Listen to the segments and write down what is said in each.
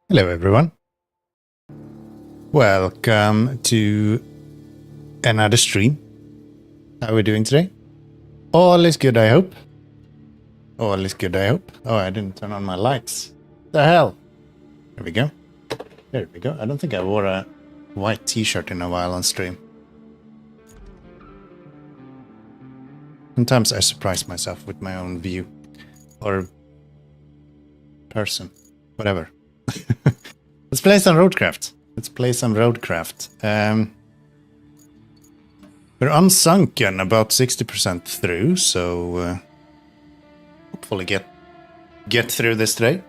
Hello everyone. Welcome to another stream. How are we doing today? All is good, I hope. All is good, I hope. Oh, I didn't turn on my lights. The hell? There we go. There we go. I don't think I wore a white t-shirt in a while on stream. Sometimes I surprise myself with my own view. Or person. Whatever. Let's play some Roadcraft. We're on Sunken, about 60% through, so hopefully get through this today.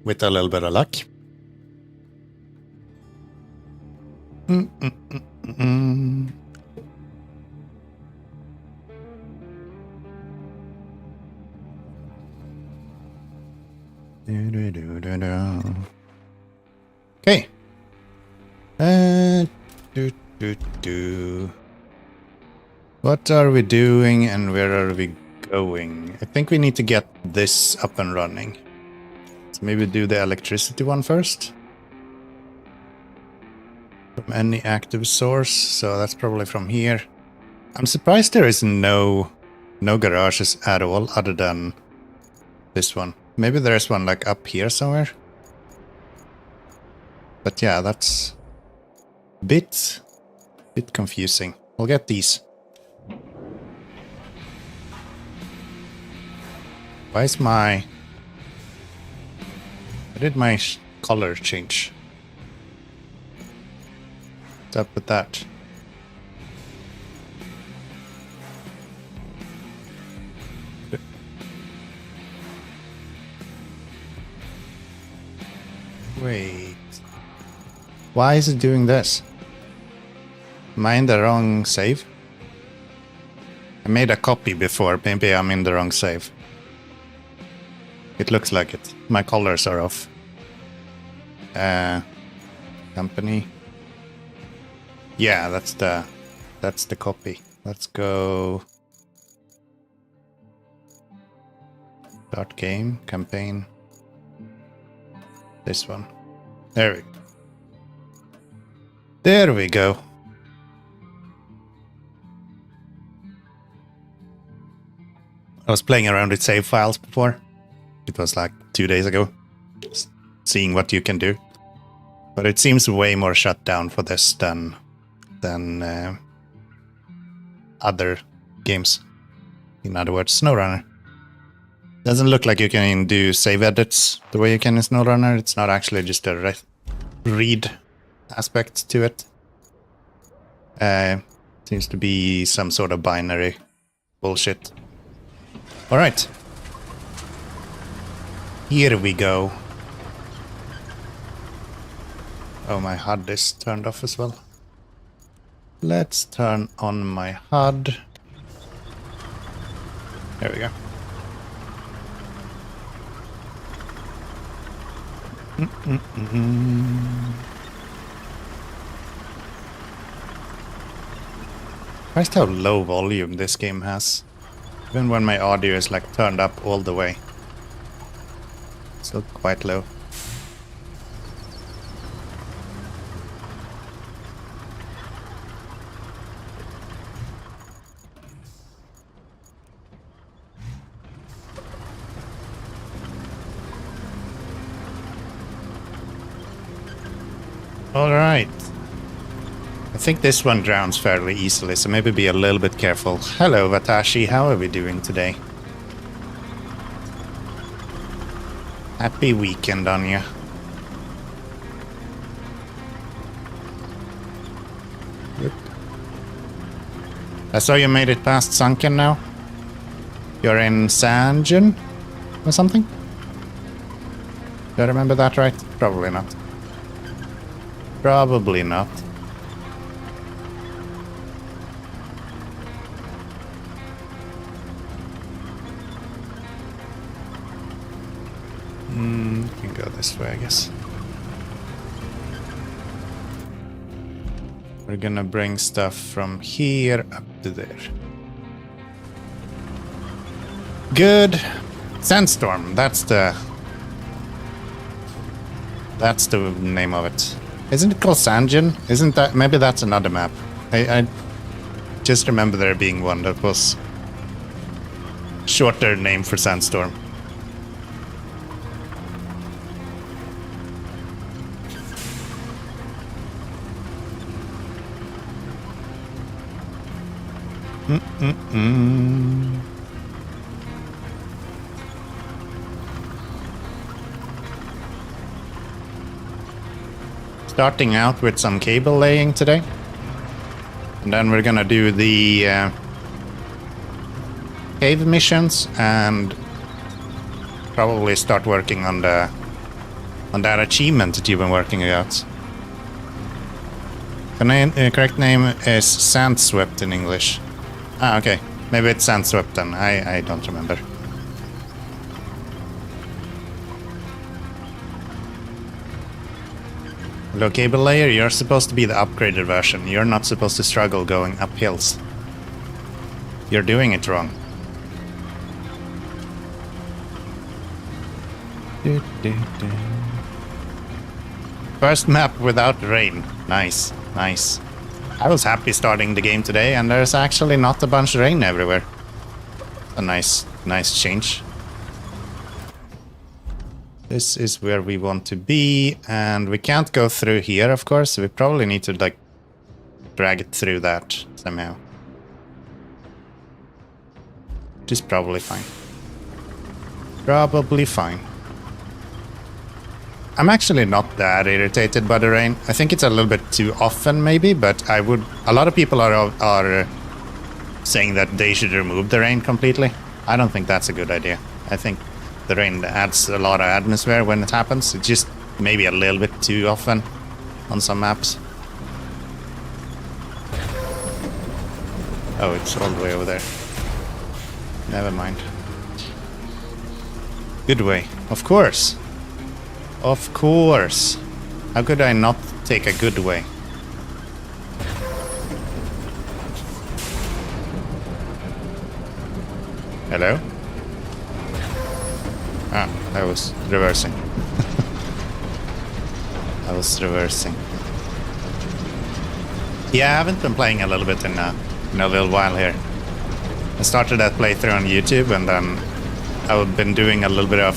With a little bit of luck. Okay. What are we doing and where are we going? I think we need to get this up and running. So maybe do the electricity one first. From any active source, so that's probably from here. I'm surprised there is no garages at all other than this one. Maybe there's one like up here somewhere. But yeah, that's a bit confusing. We'll get these. Why is why did my color change? What's up with that? Wait. Why is it doing this? Am I in the wrong save? I made a copy before. Maybe I'm in the wrong save. It looks like it. My colors are off. Company. Yeah, that's the copy. Let's go. Start game, campaign. This one. There we go. I was playing around with save files before. It was like 2 days ago. Seeing what you can do. But it seems way more shut down for this than other games. In other words, SnowRunner. Doesn't look like you can do save edits the way you can in SnowRunner. It's not actually just a read aspect to it. Seems to be some sort of binary Bullshit. Alright. Here we go. Oh, my HUD is turned off as well. Let's turn on my HUD. There we go. Surprised how low volume this game has. Even when my audio is like turned up all the way. Still quite low. Alright. I think this one drowns fairly easily, so maybe be a little bit careful. Hello, Watashi. How are we doing today? Happy weekend on you. Yep. I saw you made it past Sunken now. You're in Sunken or something? Do I remember that right? Probably not. Probably not. Can go this way, I guess. We're gonna bring stuff from here up to there. Good. Sandstorm, that's the name of it. Isn't it called Sunken? Isn't that... maybe that's another map. I just remember there being one that was shorter name for Sandstorm. Starting out with some cable laying today. And then we're gonna do the cave missions and probably start working on that achievement that you've been working out. The correct name is Sandswept in English. Ah, okay. Maybe it's Sandswept then. I don't remember. Hello, cable layer. You're supposed to be the upgraded version. You're not supposed to struggle going up hills. You're doing it wrong. First map without rain. Nice, nice. I was happy starting the game today, and there's actually not a bunch of rain everywhere. A nice change. This is where we want to be, and we can't go through here, of course. We probably need to, like, drag it through that somehow. Which is probably fine. Probably fine. I'm actually not that irritated by the rain. I think it's a little bit too often, maybe, but I would... a lot of people are saying that they should remove the rain completely. I don't think that's a good idea. I think the rain adds a lot of atmosphere when it happens. It's just maybe a little bit too often on some maps. Oh, it's all the way over there. Never mind. Good way. Of course. Of course. How could I not take a good way? Hello? Ah, I was reversing. I was reversing. Yeah, I haven't been playing a little bit in a little while here. I started that playthrough on YouTube, and then I've been doing a little bit of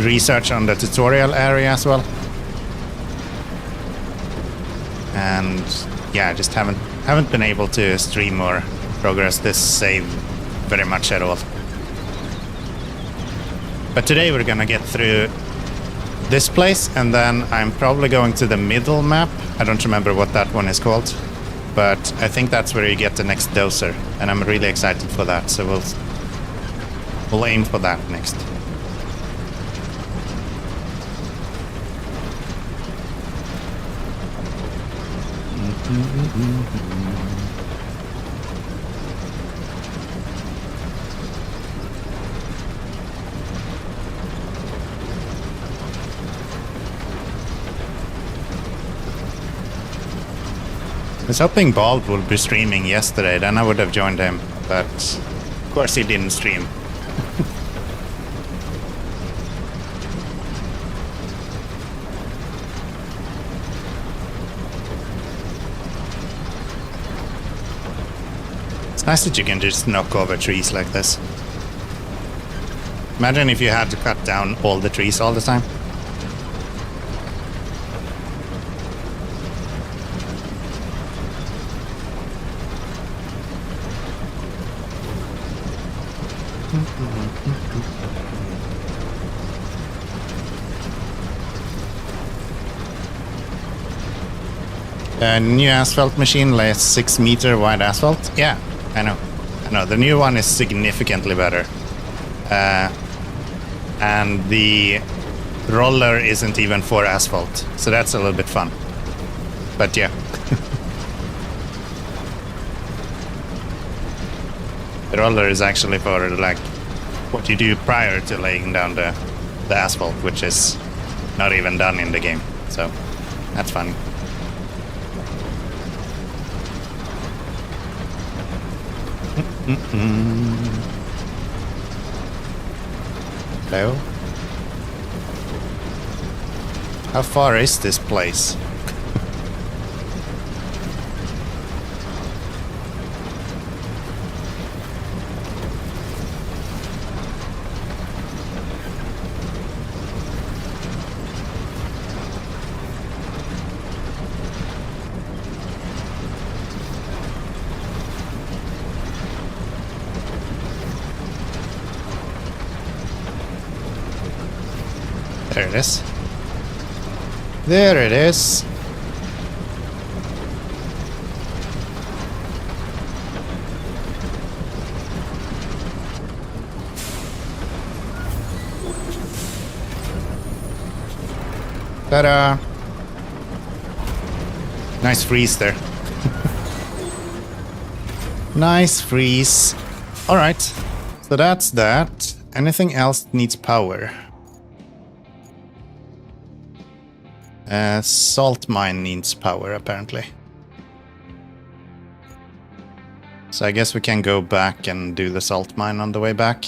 research on the tutorial area as well. And yeah, I just haven't been able to stream or progress this save very much at all. But today we're gonna get through this place, and then I'm probably going to the middle map. I don't remember what that one is called. But I think that's where you get the next dozer, and I'm really excited for that. So we'll aim for that next. I was hoping Bald would be streaming yesterday, then I would have joined him, but of course he didn't stream. It's nice that you can just knock over trees like this. Imagine if you had to cut down all the trees all the time. New asphalt machine lays 6 meter wide asphalt. Yeah, I know. The new one is significantly better. And the roller isn't even for asphalt, so that's a little bit fun. But yeah. The roller is actually for like what you do prior to laying down the asphalt, which is not even done in the game. So that's fun. Hello? How far is this place? There it is. There it is. Ta-da! Nice freeze there. Nice freeze. Alright. So that's that. Anything else needs power? Salt mine needs power, apparently. So I guess we can go back and do the salt mine on the way back.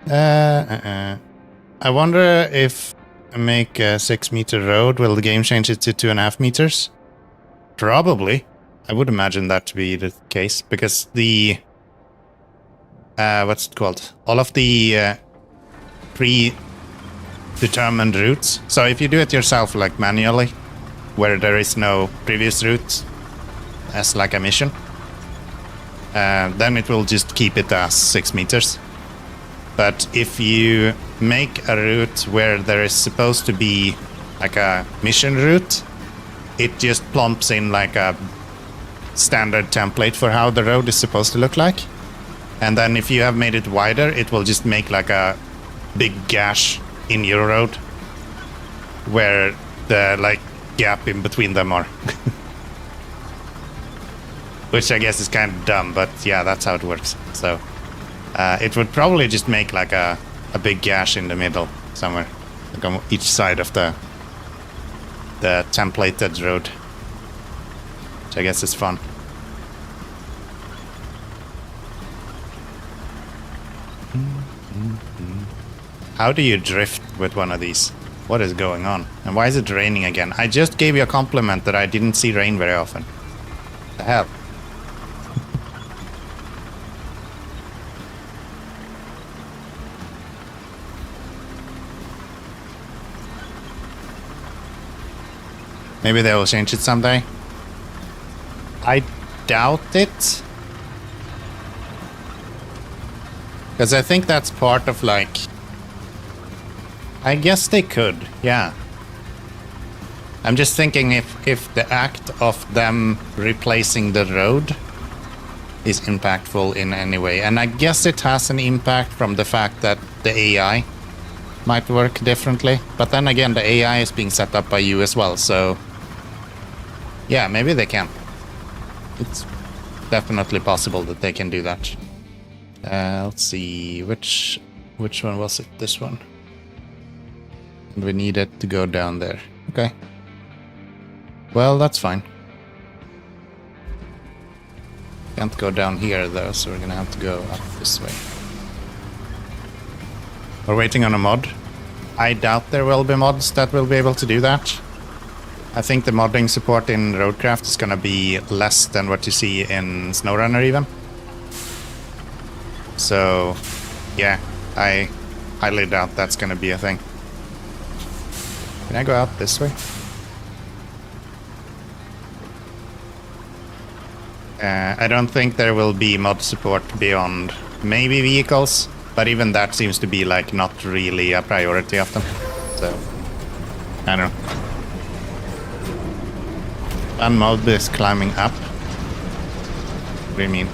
I wonder if I make a 6 meter road, will the game change it to 2.5 meters? Probably. I would imagine that to be the case, because the... what's it called? All of the predetermined routes. So if you do it yourself, like manually, where there is no previous route as like a mission, then it will just keep it as 6 meters. But if you make a route where there is supposed to be like a mission route, it just plumps in like a standard template for how the road is supposed to look like. And then if you have made it wider, it will just make like a big gash in your road where the like gap in between them are. Which I guess is kind of dumb, but yeah, that's how it works. So it would probably just make like a big gash in the middle somewhere, like on each side of the templated road, which I guess is fun. How do you drift with one of these? What is going on? And why is it raining again? I just gave you a compliment that I didn't see rain very often. What the hell? Maybe they will change it someday. I doubt it. Because I think that's part of like... I guess they could, yeah. I'm just thinking if the act of them replacing the road is impactful in any way. And I guess it has an impact from the fact that the AI might work differently. But then again, the AI is being set up by you as well, so yeah, maybe they can. It's definitely possible that they can do that. Let's see, which one was it? This one. We need it to go down there. Okay. Well, that's fine. Can't go down here though, so we're gonna have to go up this way. We're waiting on a mod. I doubt there will be mods that will be able to do that. I think the modding support in Roadcraft is gonna be less than what you see in SnowRunner even. So, yeah, I highly doubt that's gonna be a thing. Can I go out this way? I don't think there will be mod support beyond maybe vehicles, but even that seems to be like not really a priority of them. So, I don't know. One mod is climbing up. What do you mean?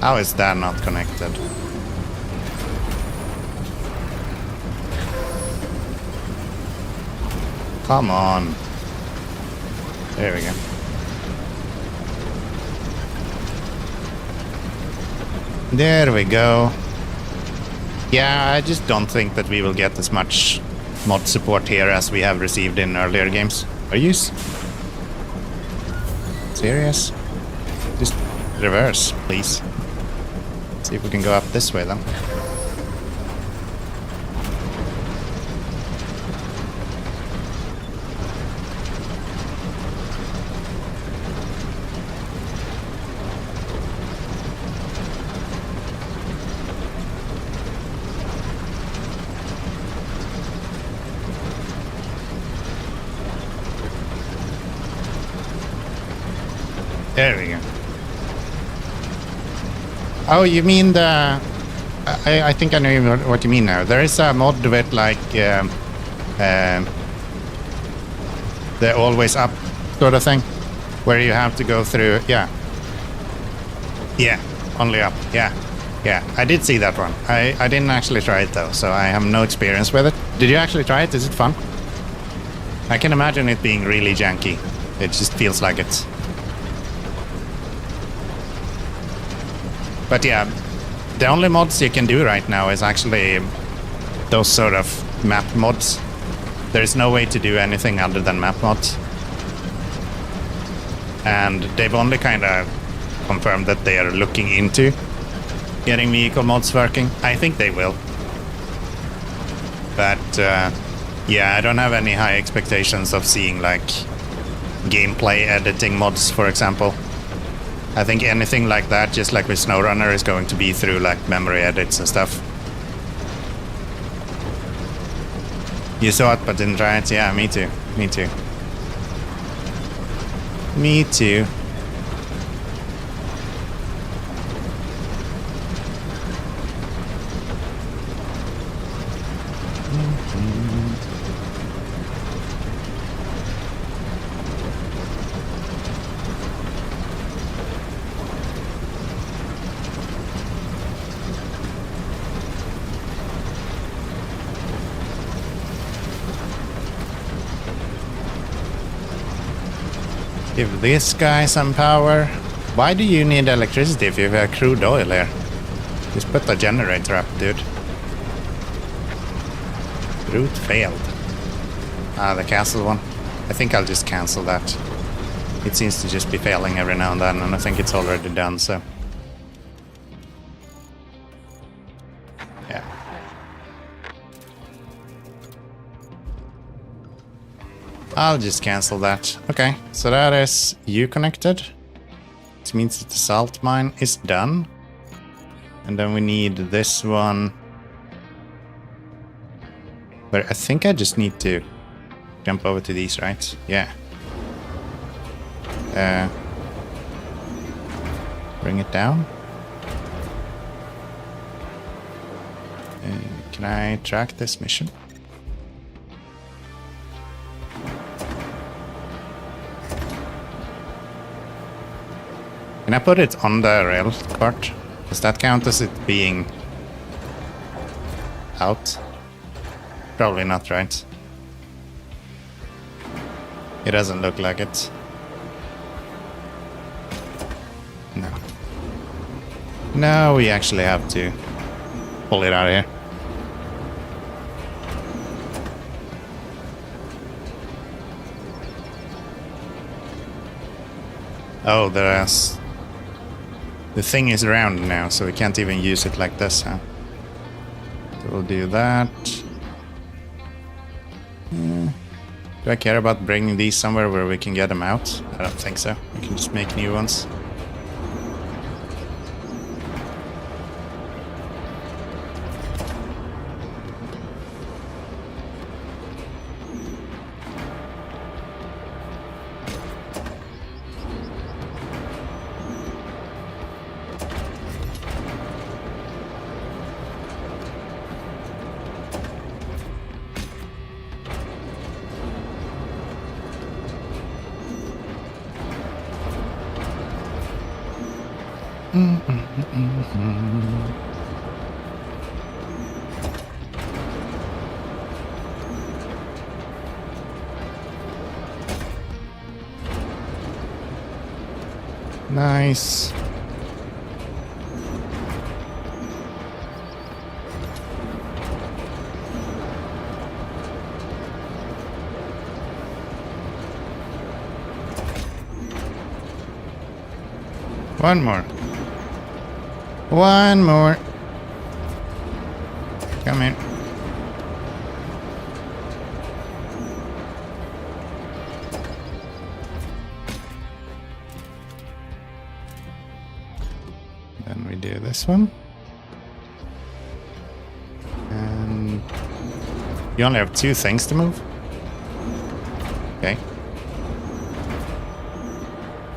How is that not connected? Come on. There we go. There we go. Yeah, I just don't think that we will get as much mod support here as we have received in earlier games. Are you serious? Just reverse, please. See if we can go up this way then. There we go. Oh, you mean the... I think I know what you mean now. There is a mod with like... the always up sort of thing. Where you have to go through... Yeah. Yeah, only up. Yeah. Yeah, I did see that one. I didn't actually try it though, so I have no experience with it. Did you actually try it? Is it fun? I can imagine it being really janky. It just feels like it. But yeah, the only mods you can do right now is actually those sort of map mods. There is no way to do anything other than map mods. And they've only kind of confirmed that they are looking into getting vehicle mods working. I think they will. But yeah, I don't have any high expectations of seeing like gameplay editing mods, for example. I think anything like that, just like with SnowRunner, is going to be through like memory edits and stuff. You saw it but didn't try it? Yeah, me too. Me too. Me too. Give this guy some power. Why do you need electricity if you have crude oil here? Just put the generator up, dude. Route failed. Ah, the castle one. I think I'll just cancel that. It seems to just be failing every now and then, and I think it's already done, so... yeah. I'll just cancel that. Okay, so that is you connected. Which means that the salt mine is done. And then we need this one. But I think I just need to jump over to these, right? Yeah. Bring it down. Can I track this mission? Can I put it on the rail cart? Does that count as it being out? Probably not, right? It doesn't look like it. No. No, we actually have to pull it out of here. Oh, there's... The thing is round now, so we can't even use it like this, huh? So we'll do that. Do I care about bringing these somewhere where we can get them out? I don't think so. We can just make new ones. Nice. One more. One more. Come in. Then we do this one. And you only have 2 things to move? Okay.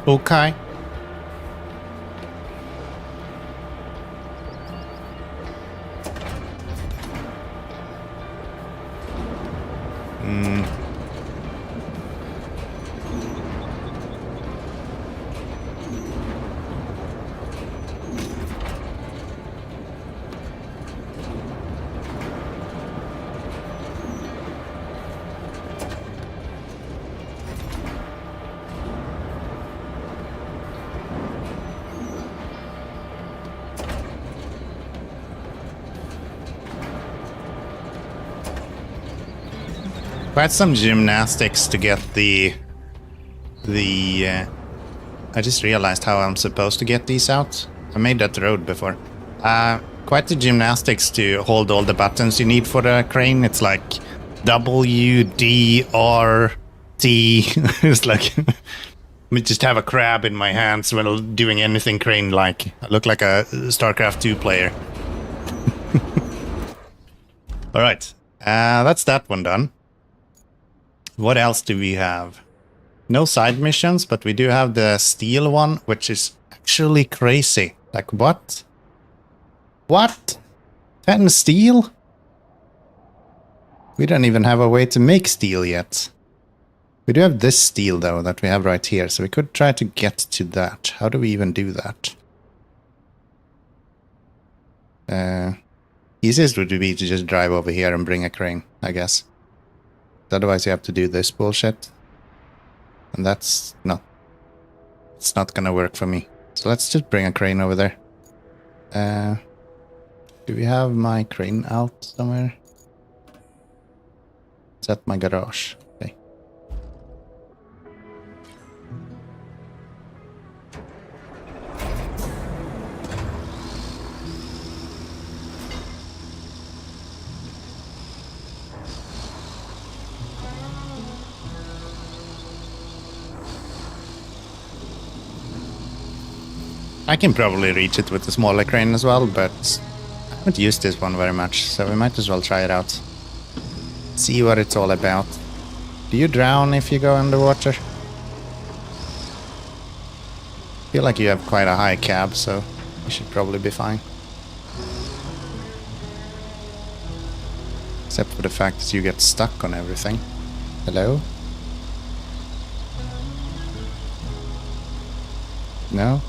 Okay. Quite some gymnastics to get the I just realized how I'm supposed to get these out. I made that road before. Quite the gymnastics to hold all the buttons you need for the crane. It's like W, D, R, T. It's like I just have a crab in my hands when doing anything crane-like. I look like a StarCraft 2 player. All right, that's that one done. What else do we have? No side missions, but we do have the steel one, which is actually crazy. Like, what? What? 10 steel? We don't even have a way to make steel yet. We do have this steel, though, that we have right here, so we could try to get to that. How do we even do that? Easiest would be to just drive over here and bring a crane, I guess. Otherwise you have to do this bullshit. And that's not... It's not gonna work for me. So let's just bring a crane over there. Do we have my crane out somewhere? It's at my garage. Okay. I can probably reach it with the smaller crane as well, but I haven't used this one very much, so we might as well try it out. See what it's all about. Do you drown if you go underwater? I feel like you have quite a high cab, so you should probably be fine. Except for the fact that you get stuck on everything. Hello? No?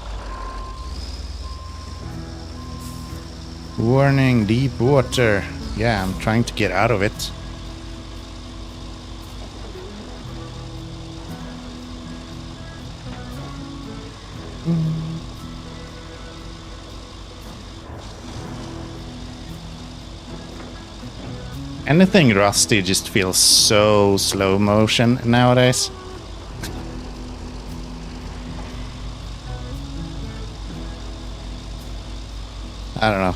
Warning, deep water. Yeah, I'm trying to get out of it. Anything rusty just feels so slow motion nowadays. I don't know.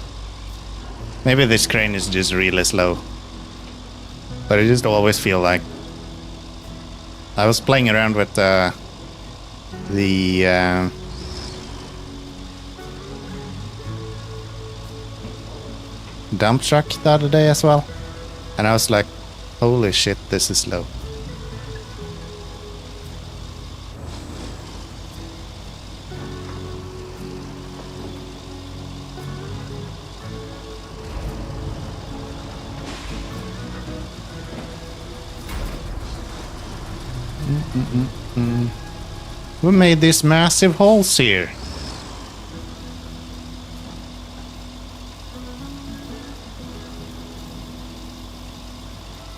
Maybe this crane is just really slow. But I just always feel like... I was playing around with the dump truck the other day as well. And I was like, holy shit, this is slow. Who made these massive holes here?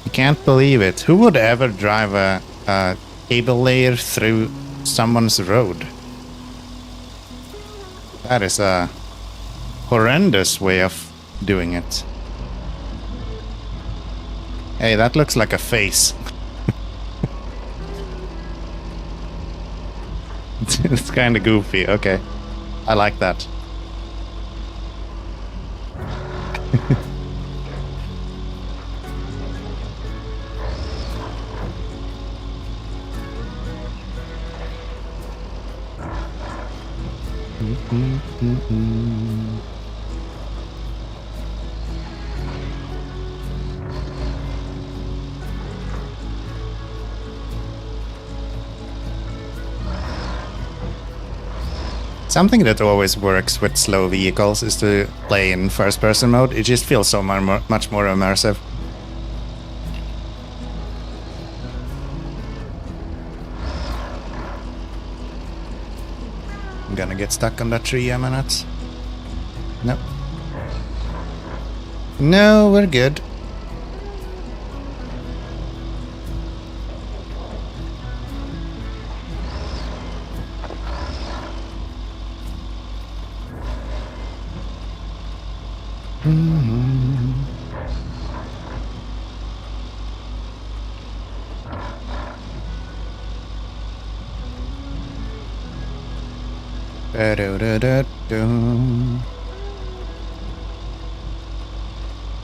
I can't believe it. Who would ever drive a cable layer through someone's road? That is a horrendous way of doing it. Hey, that looks like a face. It's kind of goofy. Okay. I like that. Something that always works with slow vehicles is to play in first-person mode. It just feels so much more immersive. I'm gonna get stuck on that tree, am I not? Nope. No, we're good.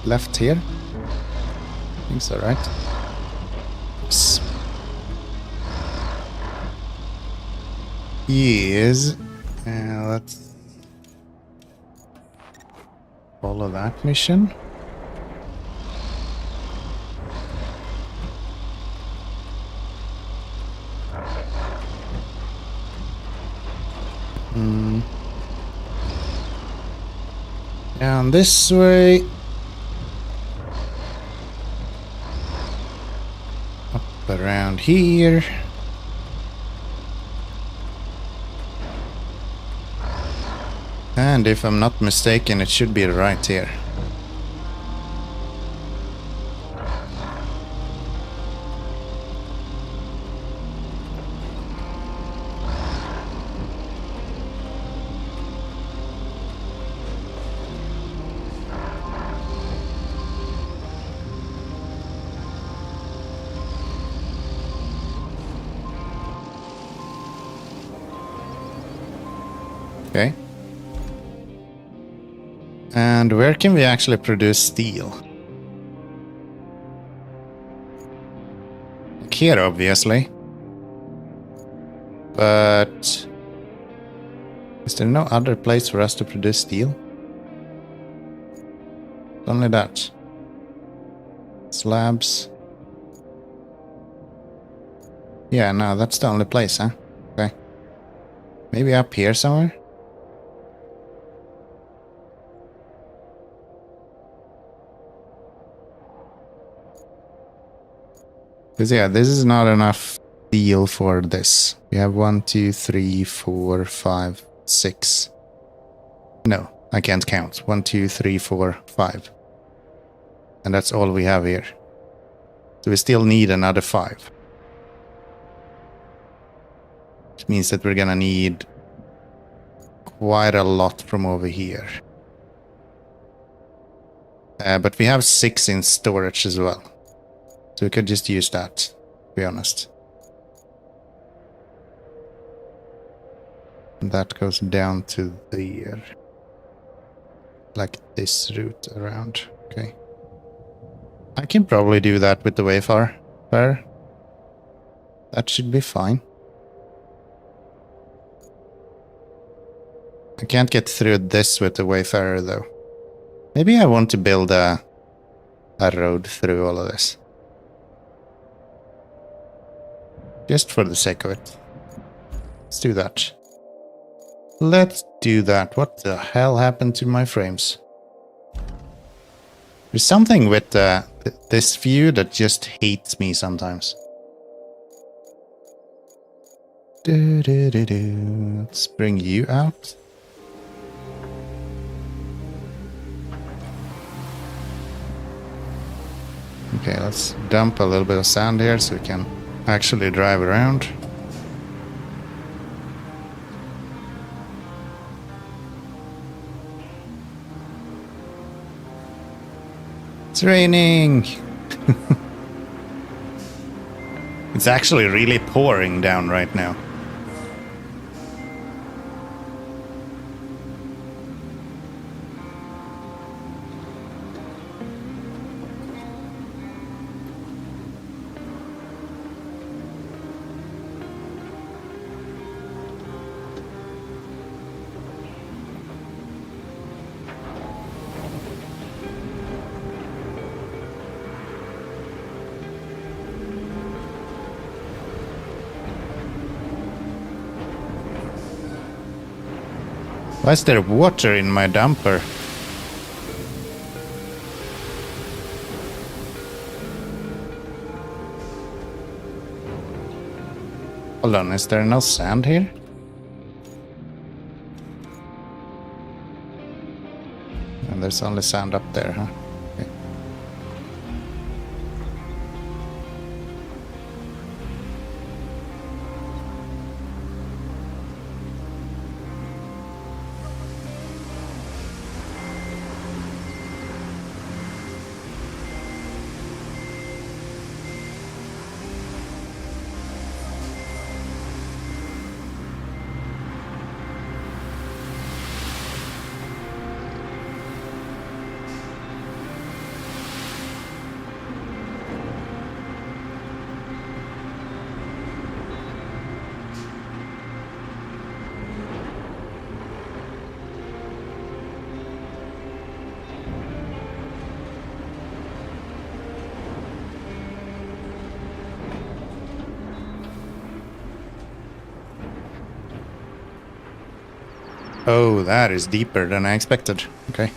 Left here? I think so, right? Oops. Yes. Let's follow that mission. Down this way. Up around here. And if I'm not mistaken, it should be right here. Okay. And where can we actually produce steel? Here, obviously. But is there no other place for us to produce steel? Only that. Slabs. Yeah, no, that's the only place, huh? Okay. Maybe up here somewhere? Because yeah, this is not enough steel for this. We have 1, 2, 3, 4, 5, 6. No, I can't count. 1, 2, 3, 4, 5. And that's all we have here. So we still need another 5. Which means that we're gonna need quite a lot from over here. But we have 6 in storage as well. So we could just use that, to be honest. And that goes down to there. Like this route around. Okay. I can probably do that with the Wayfarer. That should be fine. I can't get through this with the Wayfarer though. Maybe I want to build a road through all of this. Just for the sake of it. Let's do that. Let's do that. What the hell happened to my frames? There's something with this view that just hates me sometimes. Let's bring you out. Okay, let's dump a little bit of sand here so we can actually drive around. It's raining! It's actually really pouring down right now. Why is there water in my dumper? Hold on, is there no sand here? And there's only sand up there, huh? Okay. Oh, that is deeper than I expected. Okay.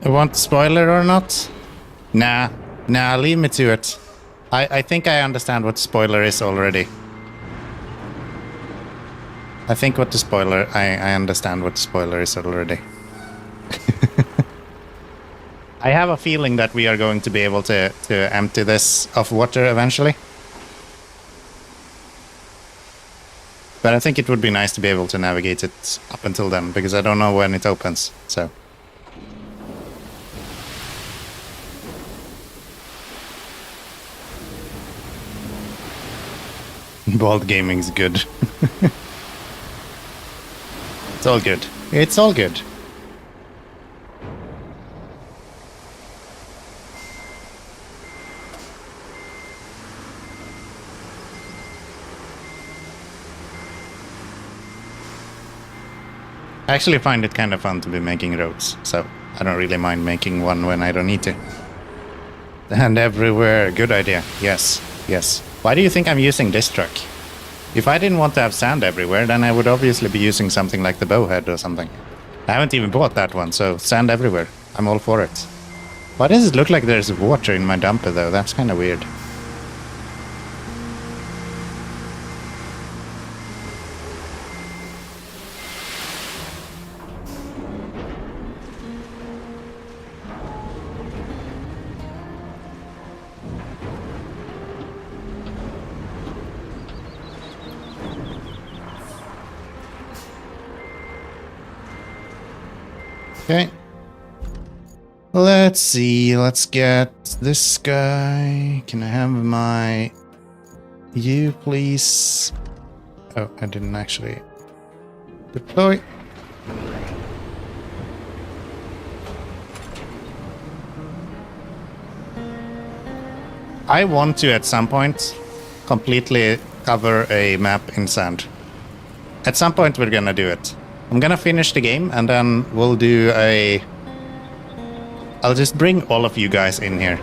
I want spoiler or not? Nah, leave me to it. I think I understand what spoiler is already. I think what the spoiler... I understand what the spoiler is already. I have a feeling that we are going to be able to empty this of water eventually. But I think it would be nice to be able to navigate it up until then, because I don't know when it opens, so... Bald gaming's good. It's all good. It's all good. I actually find it kind of fun to be making roads, so I don't really mind making one when I don't need to. And everywhere, good idea. Yes, yes. Why do you think I'm using this truck? If I didn't want to have sand everywhere, then I would obviously be using something like the bowhead or something. I haven't even bought that one, so sand everywhere. I'm all for it. Why does it look like there's water in my dumper though? That's kind of weird. Okay. Let's see. Let's get this guy. Can I have my... You, please? Oh, I didn't actually deploy. I want to, at some point, completely cover a map in sand. At some point, we're gonna do it. I'm gonna finish the game, and then we'll do a... I'll just bring all of you guys in here.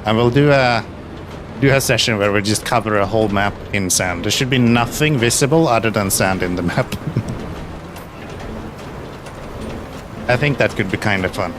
And we'll do a session where we just cover a whole map in sand. There should be nothing visible other than sand in the map. I think that could be kind of fun.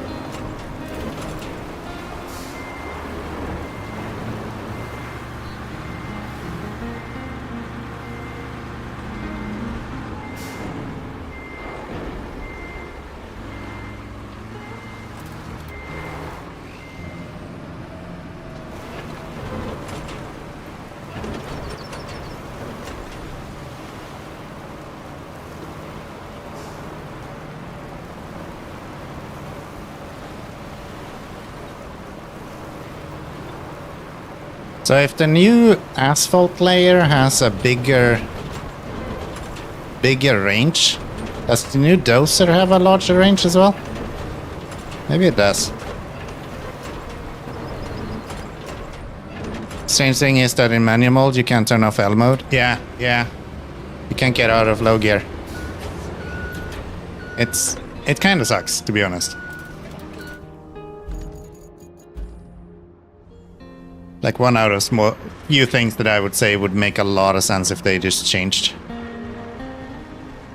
So if the new asphalt layer has a bigger range, does the new dozer have a larger range as well? Maybe it does. Strange thing is that in manual mode you can't turn off L mode. Yeah. You can't get out of low gear. It kind of sucks, to be honest. Like one out of few things that I would say would make a lot of sense if they just changed.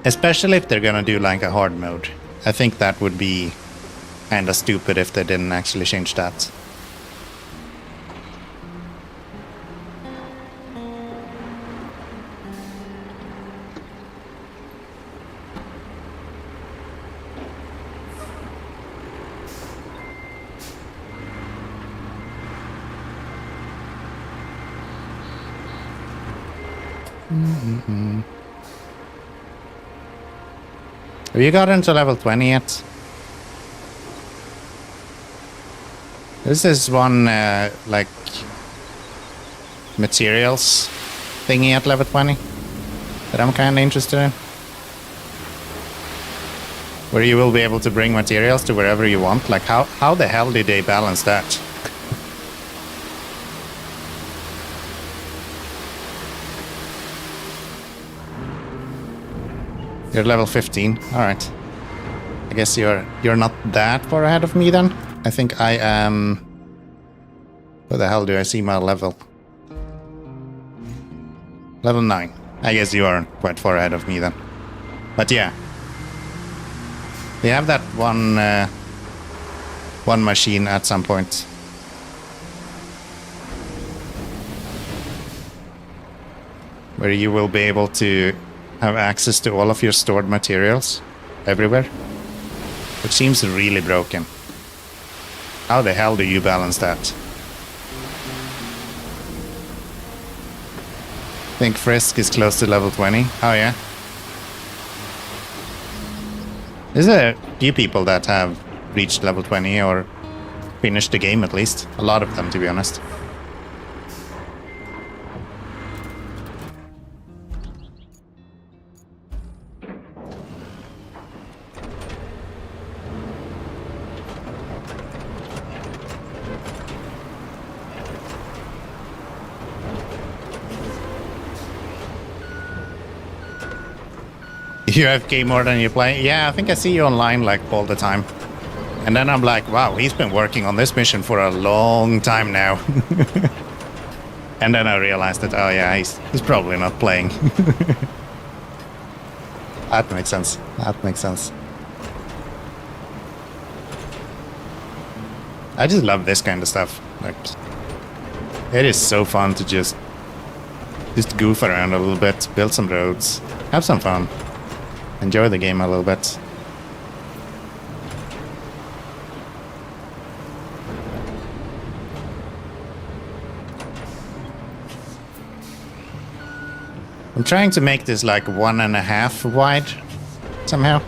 Especially if they're gonna do like a hard mode. I think that would be kinda stupid if they didn't actually change that. Have you gotten to level 20 yet? This is one, like, materials thingy at level 20 that I'm kinda interested in. Where you will be able to bring materials to wherever you want. Like, how the hell did they balance that? You're level 15. Alright. I guess you're not that far ahead of me then. I think I am... Where the hell do I see my level? Level 9. I guess you are quite far ahead of me then. But yeah. They have that one machine at some point. Where you will be able to have access to all of your stored materials everywhere, which seems really broken. How the hell do you balance that? I think Frisk is close to level 20. Oh yeah. There's a few people that have reached level 20 or finished the game at least. A lot of them, to be honest. You have game more than you play? Yeah, I think I see you online like all the time. And then I'm like, wow, he's been working on this mission for a long time now. And then I realized that, oh yeah, he's probably not playing. That makes sense. That makes sense. I just love this kind of stuff. Like, it is so fun to just goof around a little bit, build some roads, have some fun, enjoy the game a little bit. I'm trying to make this like 1.5 wide somehow.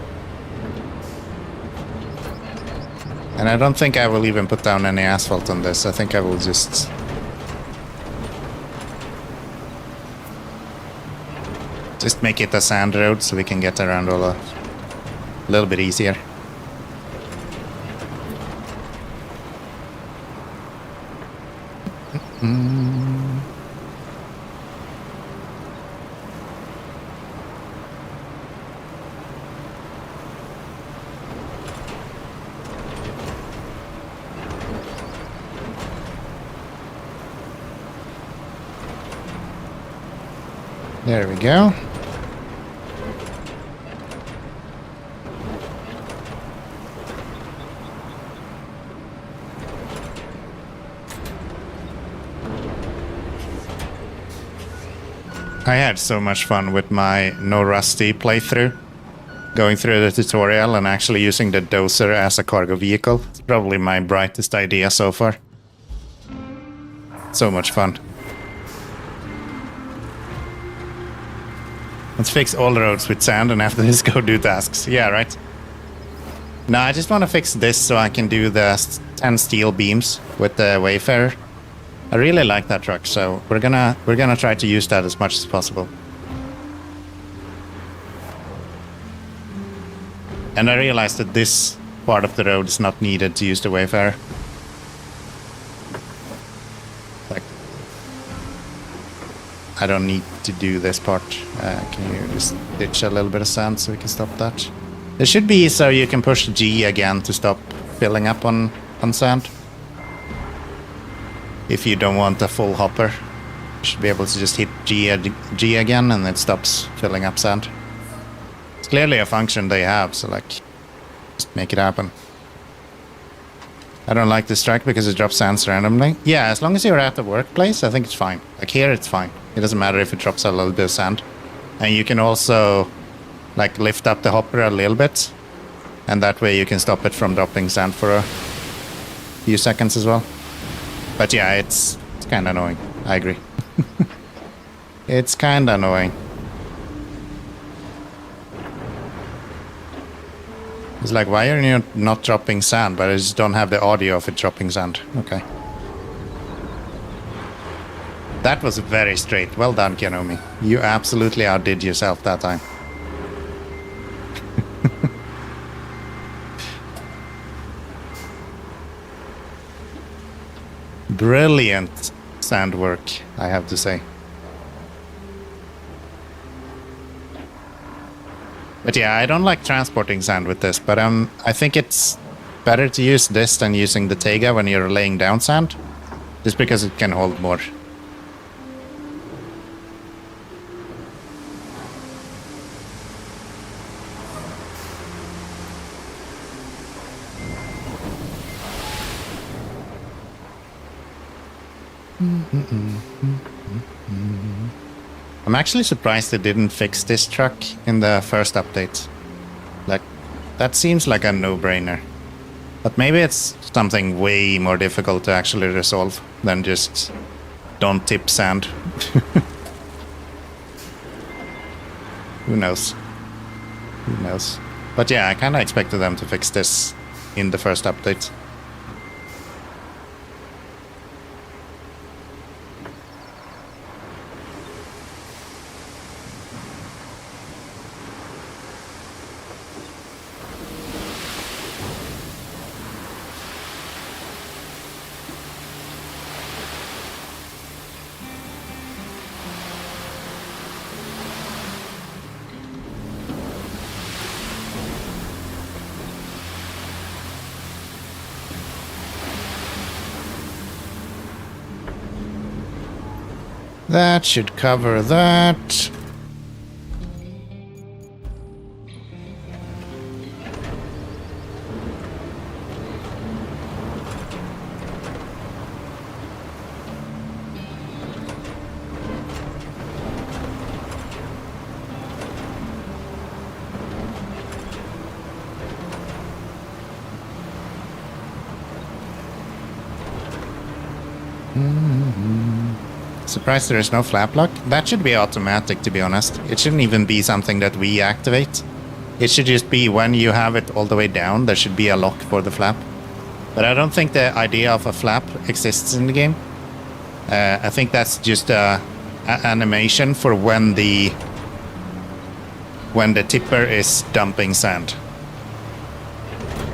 And I don't think I will even put down any asphalt on this. I think I will just make it a sand road so we can get around all a little bit easier. There we go. I had so much fun with my No Rusty playthrough, going through the tutorial and actually using the dozer as a cargo vehicle. It's probably my brightest idea so far. So much fun. Let's fix all the roads with sand and after this go do tasks. Yeah, right? No, I just want to fix this so I can do the 10 steel beams with the Wayfarer. I really like that truck, so we're gonna try to use that as much as possible. And I realized that this part of the road is not needed to use the Wayfarer. Like, I don't need to do this part. Can you just ditch a little bit of sand so we can stop that? It should be so you can push G again to stop filling up on sand. If you don't want a full hopper, you should be able to just hit G again and it stops filling up sand. It's clearly a function they have, so like, just make it happen. I don't like this track because it drops sands randomly. Yeah, as long as you're at the workplace, I think it's fine. Like here, it's fine. It doesn't matter if it drops a little bit of sand. And you can also like lift up the hopper a little bit, and that way you can stop it from dropping sand for a few seconds as well. But yeah, it's kind of annoying. I agree. It's kind of annoying. It's like, why are you not dropping sand? But I just don't have the audio of it dropping sand. Okay. That was very straight. Well done, Keanomy. You absolutely outdid yourself that time. Brilliant sand work, I have to say. But yeah, I don't like transporting sand with this, but I think it's better to use this than using the Tega when you're laying down sand, just because it can hold more. I'm actually surprised they didn't fix this truck in the first update. Like, that seems like a no-brainer. But maybe it's something way more difficult to actually resolve than just don't tip sand. Who knows? Who knows? But yeah, I kind of expected them to fix this in the first update. That should cover that. Surprised there is no flap lock. That should be automatic, to be honest. It shouldn't even be something that we activate. It should just be when you have it all the way down, there should be a lock for the flap. But I don't think the idea of a flap exists in the game. I think that's just a animation for when the tipper is dumping sand.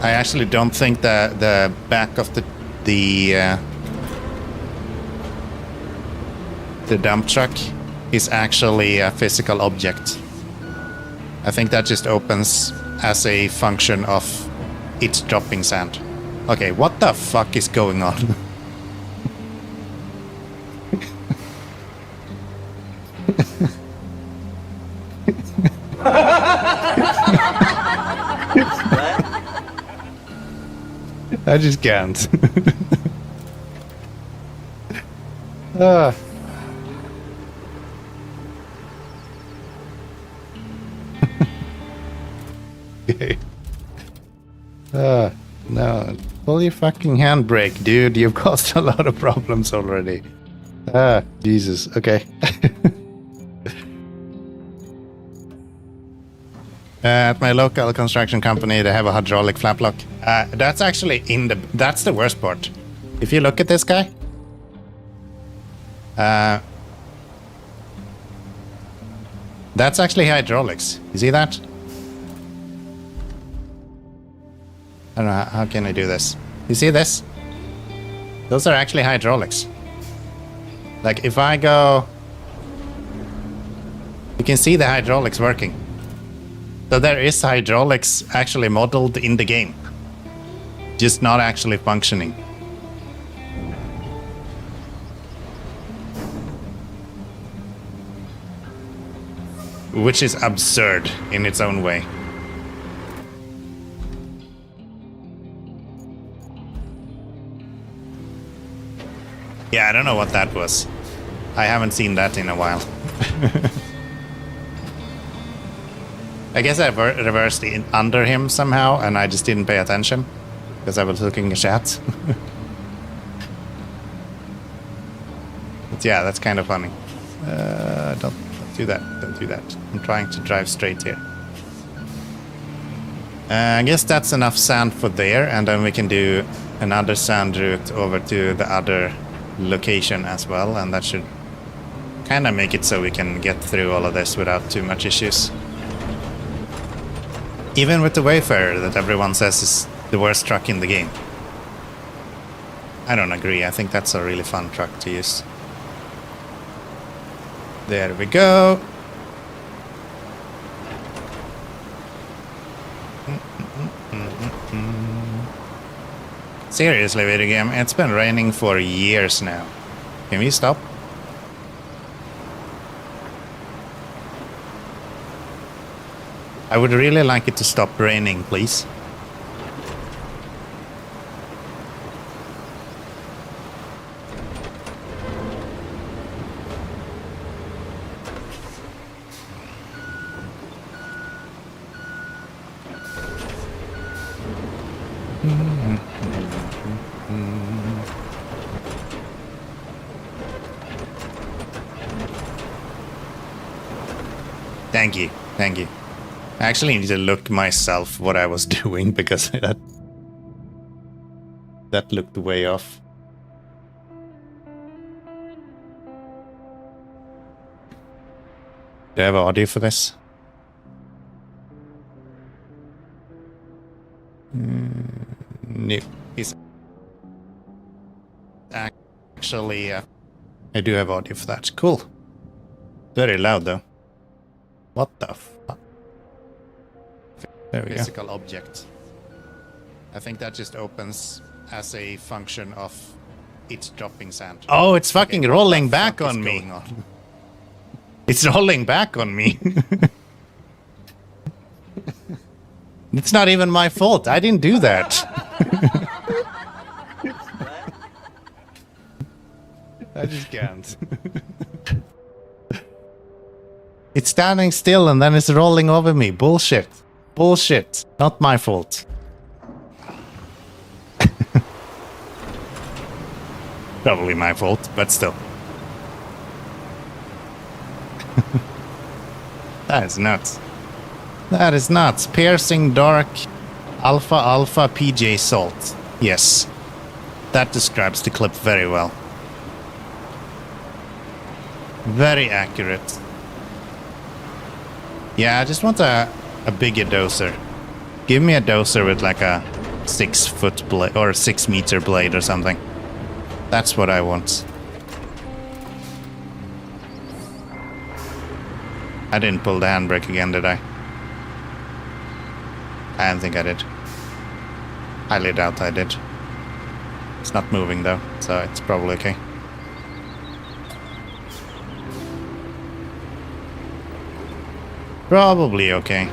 I actually don't think the back of the dump truck is actually a physical object. I think that just opens as a function of it dropping sand. Okay, what the fuck is going on? I just can't. Okay. No. Pull your fucking handbrake, dude. You've caused a lot of problems already. Jesus. Okay. At my local construction company, they have a hydraulic flap lock. That's actually that's the worst part. If you look at this guy, that's actually hydraulics. You see that? I don't know, how can I do this? You see this? Those are actually hydraulics. Like, if I go... You can see the hydraulics working. So there is hydraulics actually modeled in the game. Just not actually functioning. Which is absurd in its own way. Yeah, I don't know what that was. I haven't seen that in a while. I guess I reversed under him somehow, and I just didn't pay attention because I was looking at chat. But yeah, that's kind of funny. Don't do that. Don't do that. I'm trying to drive straight here. I guess that's enough sand for there, and then we can do another sand route over to the other location as well, and that should kind of make it so we can get through all of this without too much issues. Even with the Wayfarer that everyone says is the worst truck in the game. I don't agree. I think that's a really fun truck to use. There we go. Seriously, video game, it's been raining for years now. Can we stop? I would really like it to stop raining, please. Thank you, thank you. I actually need to look myself what I was doing because that looked way off. Do I have audio for this? No. It's actually, I do have audio for that. Cool. Very loud though. What the fuck? There we go. Physical object. I think that just opens as a function of It's dropping sand. Oh, it's fucking rolling back on me. It's rolling back on me. It's not even my fault. I didn't do that. I just can't. It's standing still and then it's rolling over me. Bullshit. Bullshit. Not my fault. Probably my fault, but still. That is nuts. That is nuts. Piercing dark alpha alpha PJ salt. Yes. That describes the clip very well. Very accurate. Yeah, I just want a bigger dozer. Give me a dozer with like a 6-foot blade or a 6-meter blade or something. That's what I want. I didn't pull the handbrake again, did I? I don't think I did. Highly doubt I did. It's not moving though, so it's probably okay. Probably okay.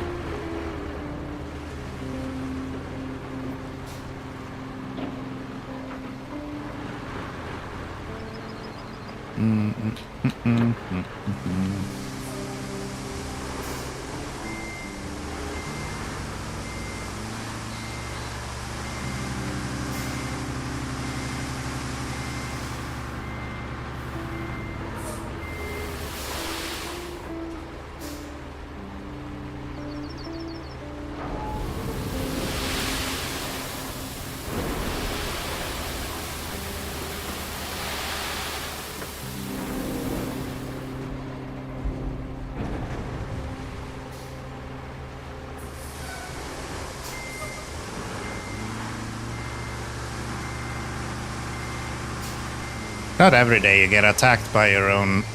Not every day you get attacked by your own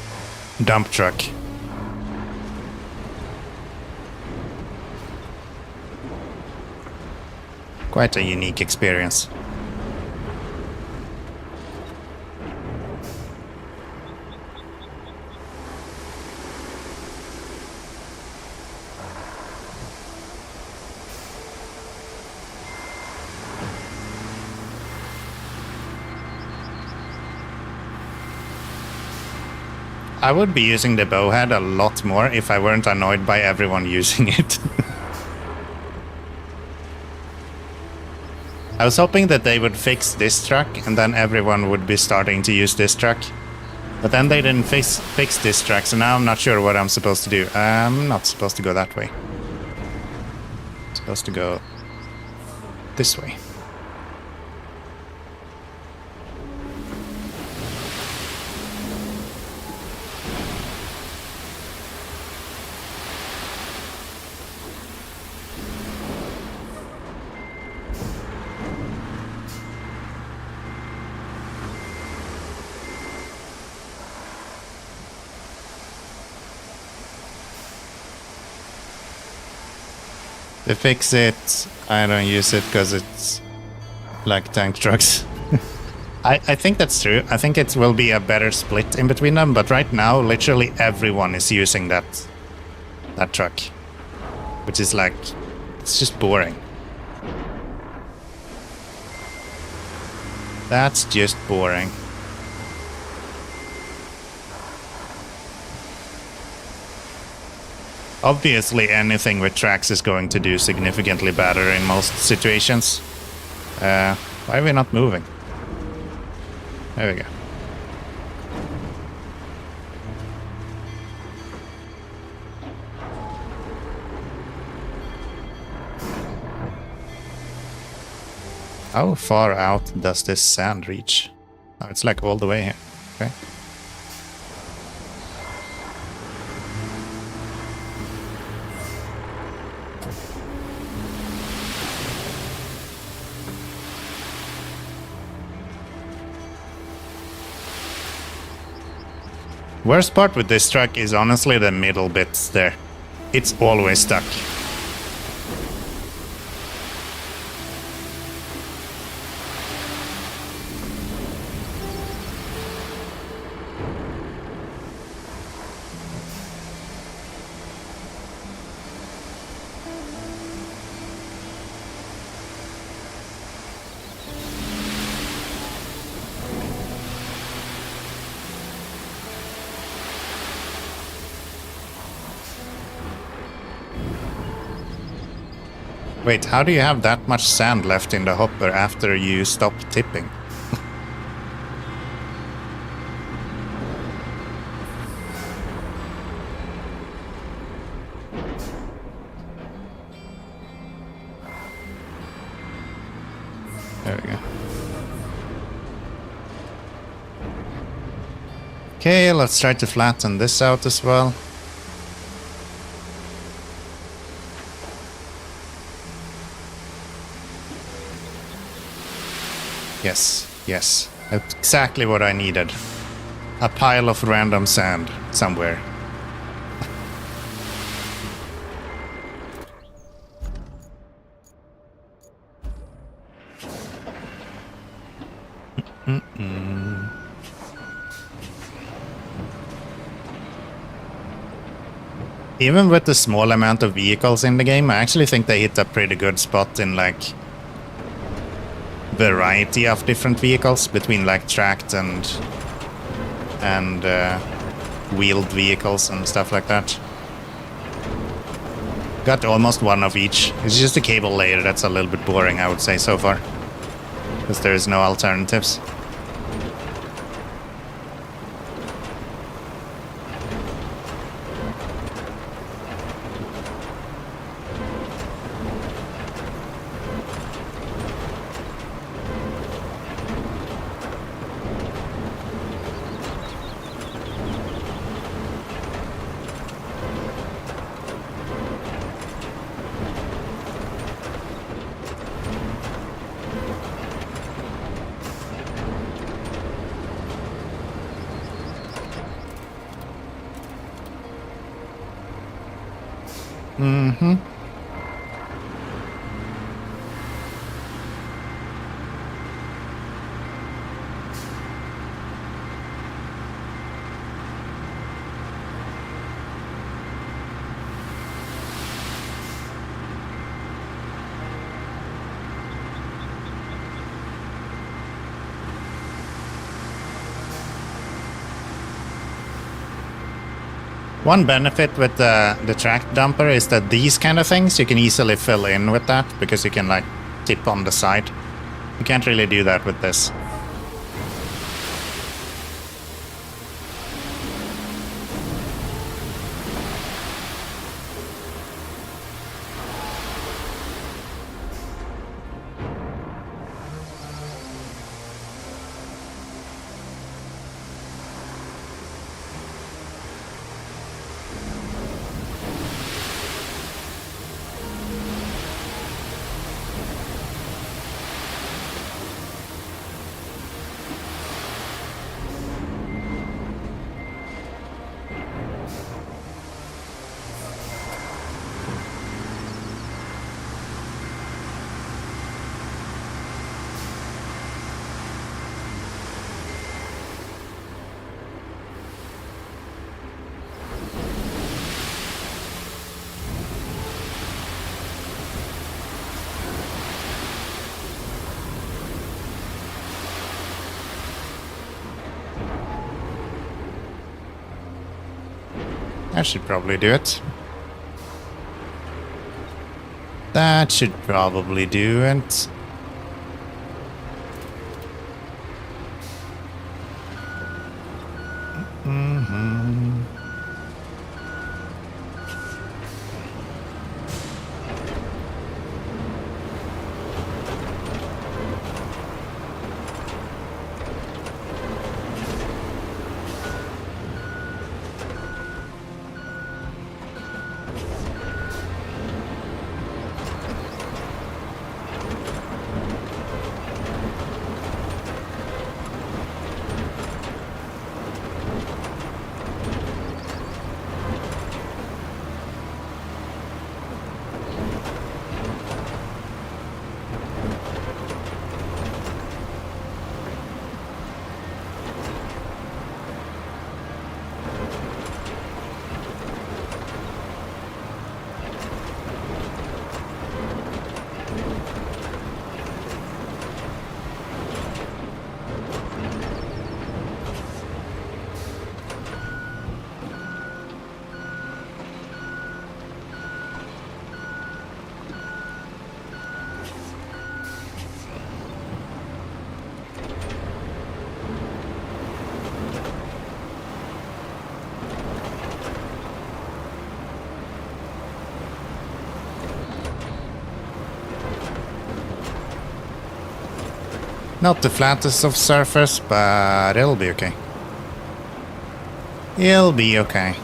dump truck. Quite a unique experience. I would be using the bowhead a lot more if I weren't annoyed by everyone using it. I was hoping that they would fix this truck and then everyone would be starting to use this truck. But then they didn't fix this truck, so now I'm not sure what I'm supposed to do. I'm not supposed to go that way. I'm supposed to go this way. To fix it, I don't use it because it's like tank trucks. I think that's true. I think it will be a better split in between them, but right now literally everyone is using that truck. Which is like, it's just boring. That's just boring. Obviously, anything with tracks is going to do significantly better in most situations. Why are we not moving? There we go. How far out does this sand reach? Oh, it's like all the way here. Okay. Worst part with this truck is honestly the middle bits there. It's always stuck. Wait, how do you have that much sand left in the hopper after you stop tipping? There we go. Okay, let's try to flatten this out as well. Yes, yes. That's exactly what I needed. A pile of random sand somewhere. Even with the small amount of vehicles in the game, I actually think they hit a pretty good spot in like variety of different vehicles between like tracked and wheeled vehicles and stuff like that. Got almost one of each. It's just the cable layer that's a little bit boring, I would say, so far. Because there is no alternatives. Mm-hmm. One benefit with the track dumper is that these kind of things you can easily fill in with that because you can like tip on the side. You can't really do that with this. That should probably do it. That should probably do it. Not the flattest of surface, but it'll be okay. It'll be okay.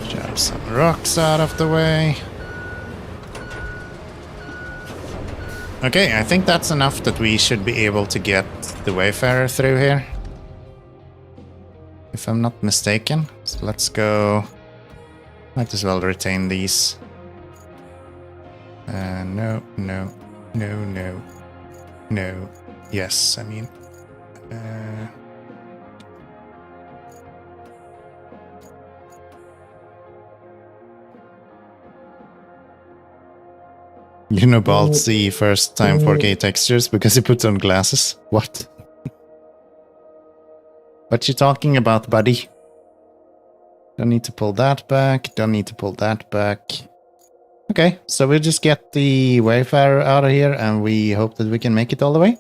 Shove some rocks out of the way. Okay, I think that's enough that we should be able to get the Wayfarer through here. If I'm not mistaken. So let's go. Might as well retain these. No. Yes, I mean. You know Bald C first time 4K textures because he puts on glasses? What? What you talking about, buddy? Don't need to pull that back, don't need to pull that back. Okay, so we'll just get the Wayfarer out of here and we hope that we can make it all the way?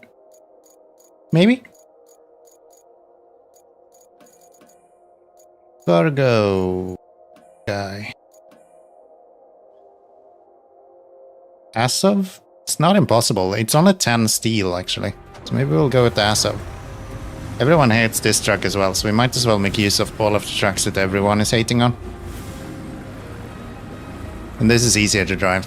Maybe? Virgo guy. Asov? It's not impossible. It's on a 10 steel, actually. So maybe we'll go with the Asov. Everyone hates this truck as well, so we might as well make use of all of the trucks that everyone is hating on. And this is easier to drive.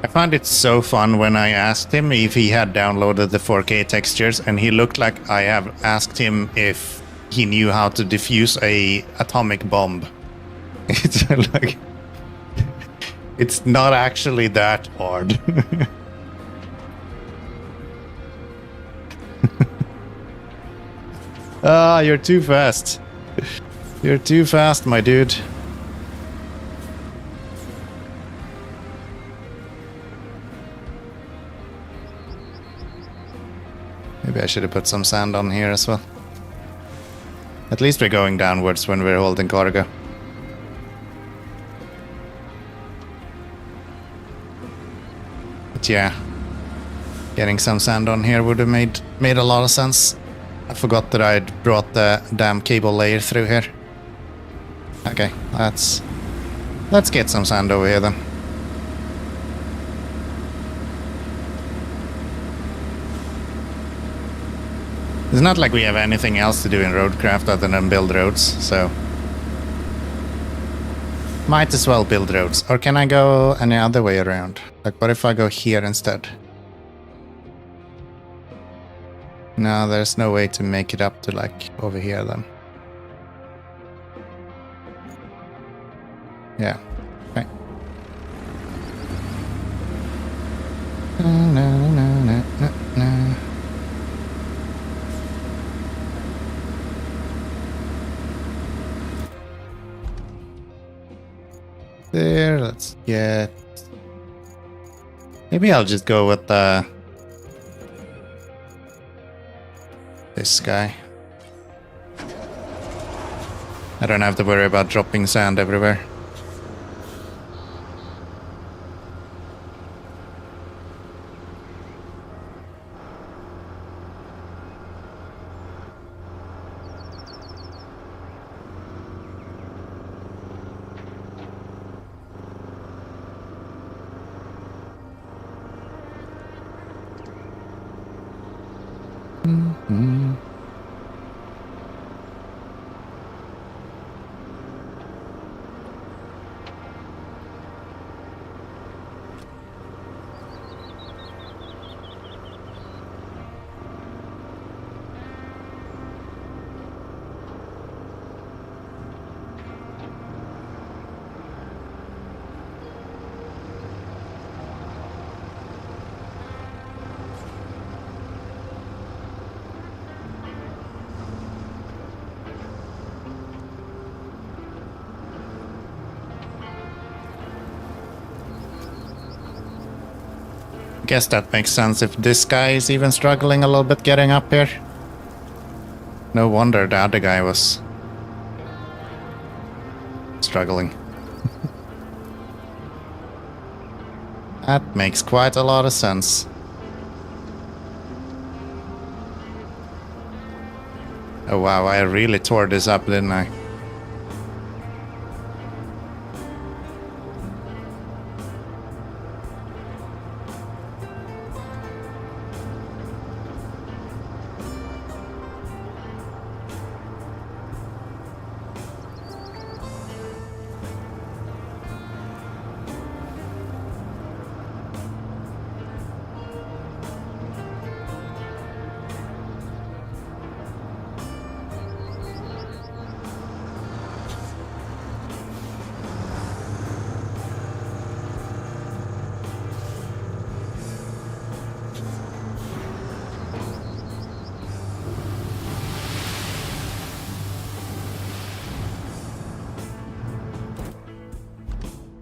I found it so fun when I asked him if he had downloaded the 4K textures, and he looked like I have asked him if he knew how to defuse a atomic bomb. It's like, it's not actually that hard. Ah, you're too fast. You're too fast, my dude. Maybe I should have put some sand on here as well. At least we're going downwards when we're holding cargo. But yeah, getting some sand on here would have made a lot of sense. I forgot that I'd brought the damn cable layer through here. Okay, let's get some sand over here then. It's not like we have anything else to do in Roadcraft other than build roads, so might as well build roads. Or can I go any other way around? Like, what if I go here instead? No, there's no way to make it up to, like, over here then. Yeah, okay. There, let's get... Maybe I'll just go with this guy. I don't have to worry about dropping sand everywhere. Guess that makes sense if this guy is even struggling a little bit getting up here. No wonder the other guy was struggling. That makes quite a lot of sense. Oh wow, I really tore this up, didn't I?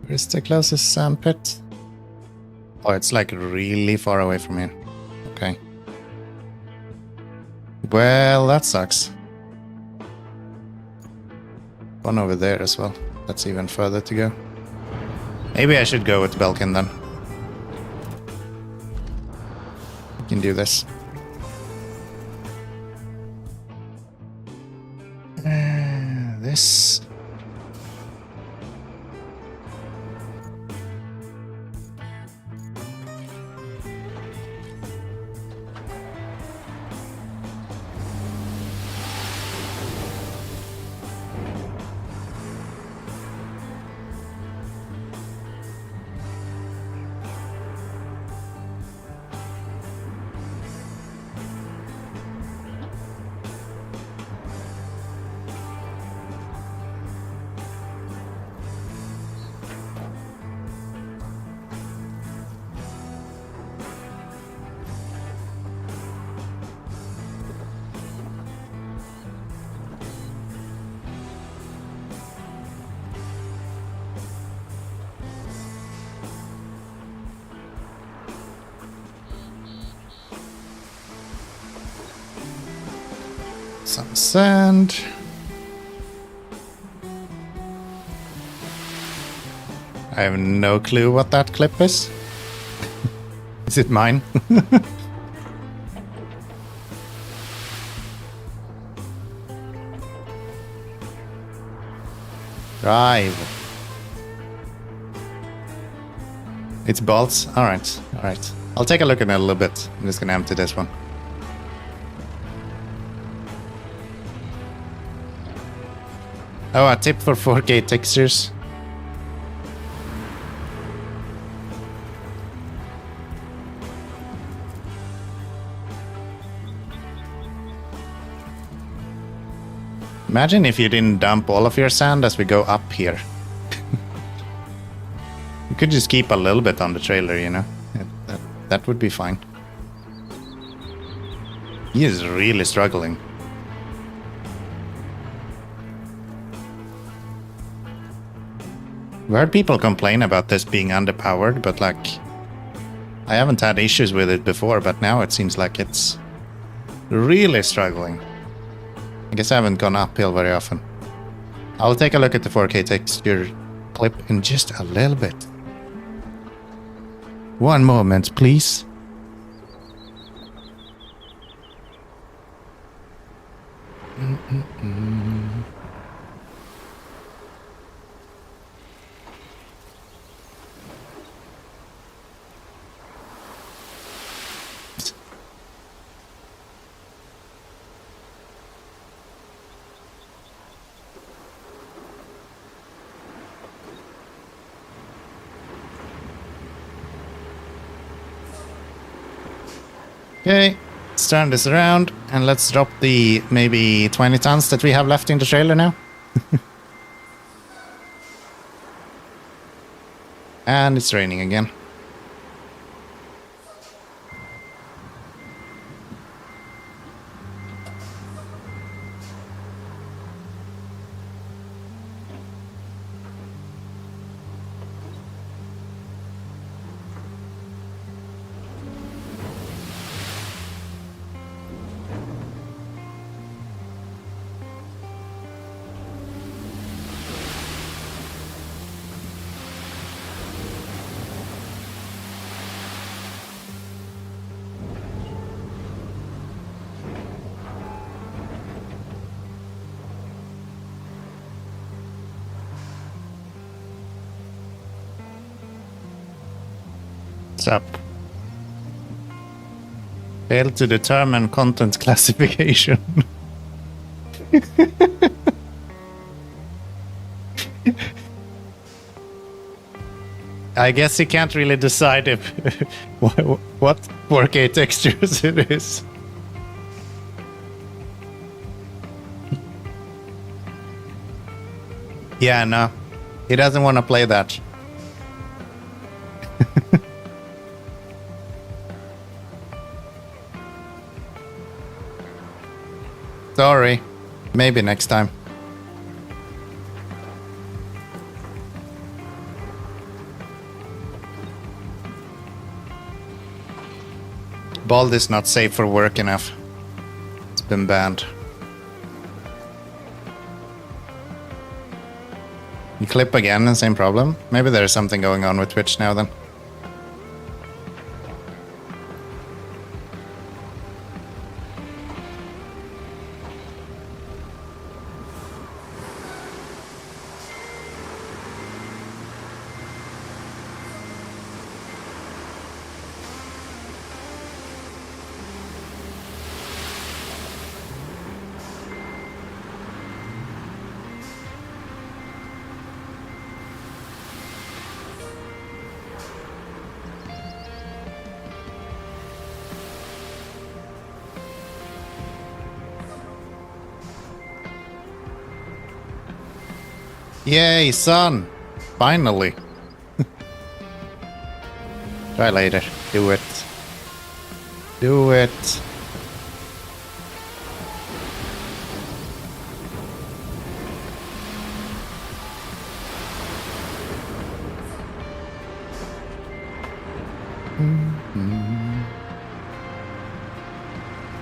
Where's the closest sand pit? Oh, it's like really far away from here. Okay. Well, that sucks. One over there as well. That's even further to go. Maybe I should go with Belkin then. We can do this. This... some sand. I have no clue what that clip is. Is it mine? Drive. It's bolts? Alright, alright. I'll take a look at it a little bit. I'm just gonna empty this one. Oh, a tip for 4K textures. Imagine if you didn't dump all of your sand as we go up here. You could just keep a little bit on the trailer, you know? That would be fine. He is really struggling. I've heard people complain about this being underpowered, but like... I haven't had issues with it before, but now it seems like it's really struggling. I guess I haven't gone uphill very often. I'll take a look at the 4K texture clip in just a little bit. One moment, please. Okay, let's turn this around and let's drop the maybe 20 tons that we have left in the trailer now. And it's raining again. What's up? Failed to determine content classification. I guess he can't really decide if what 4K textures it is. Yeah, no. He doesn't want to play that. Sorry. Maybe next time. Bald is not safe for work enough. It's been banned. You clip again and same problem? Maybe there's something going on with Twitch now then. Yay, son! Finally! Try later. Do it. Do it.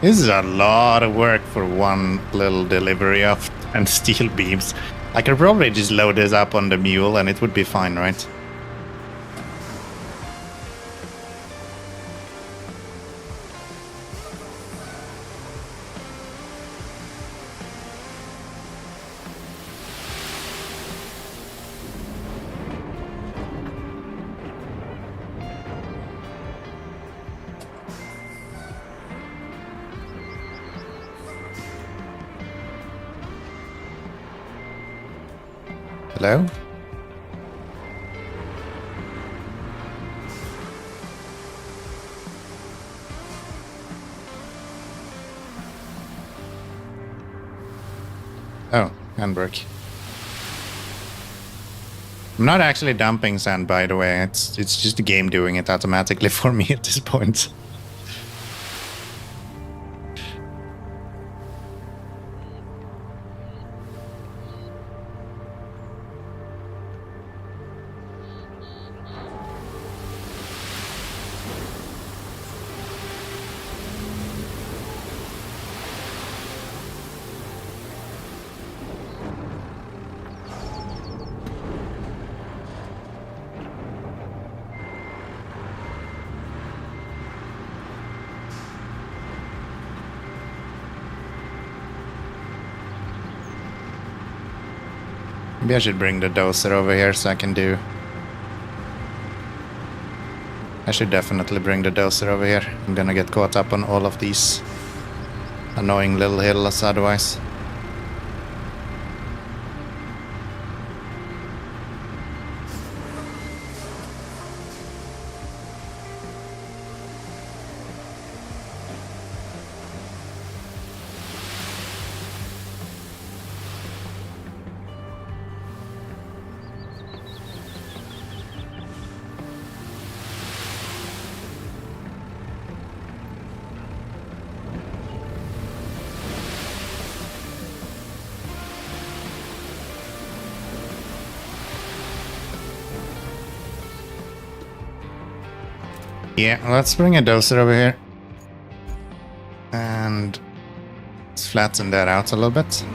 This is a lot of work for one little delivery of 10 steel beams. I could probably just load this up on the mule and it would be fine, right? Hello? Oh, handbrake. I'm not actually dumping sand, by the way. It's just the game doing it automatically for me at this point. Maybe I should bring the dozer over here so I can do... I should definitely bring the dozer over here. I'm gonna get caught up on all of these annoying little hills otherwise. Yeah, let's bring a dozer over here. And let's flatten that out a little bit.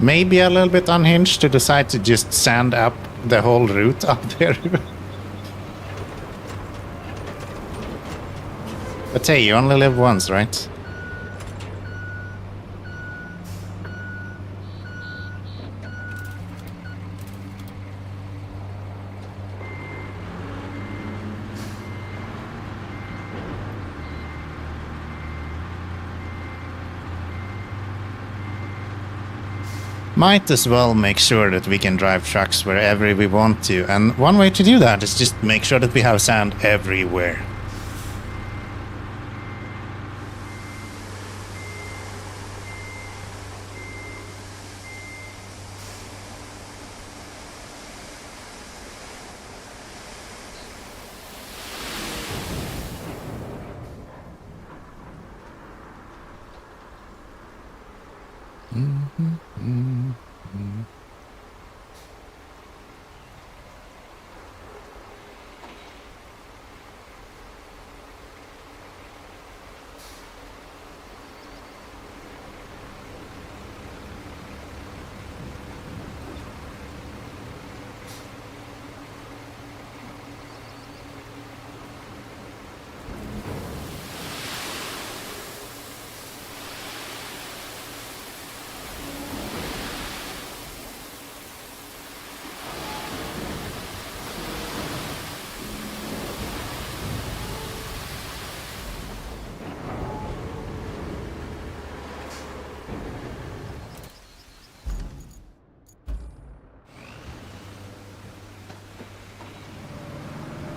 maybe a little bit unhinged to decide to just sand up the whole route up there. But hey, you only live once, right? Might as well make sure that we can drive trucks wherever we want to, and one way to do that is just make sure that we have sand everywhere.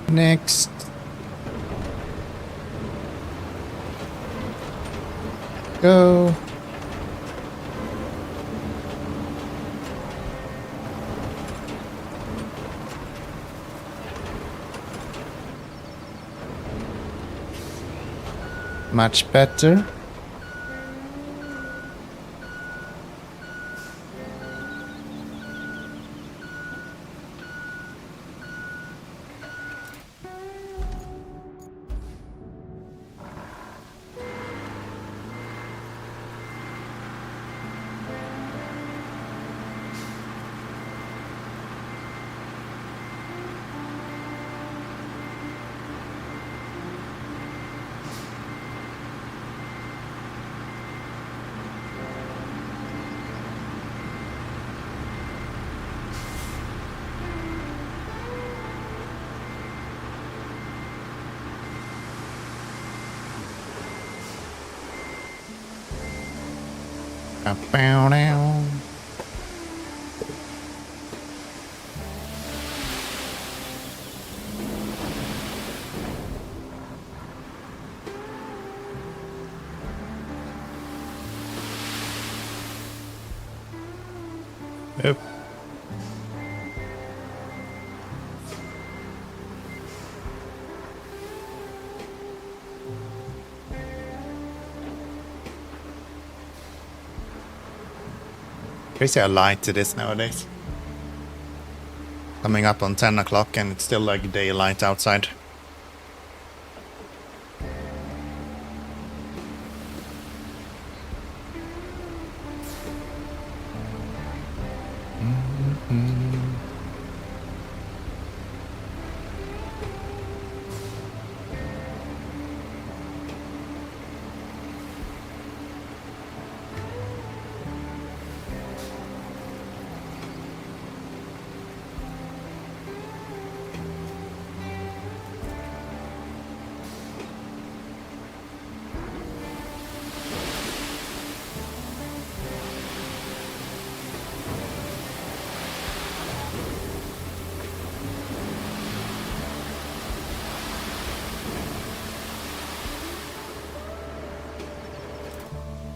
Next. Go. Much better. Bow now. Yep. Crazy how light it is nowadays. Coming up on 10 o'clock and it's still like daylight outside.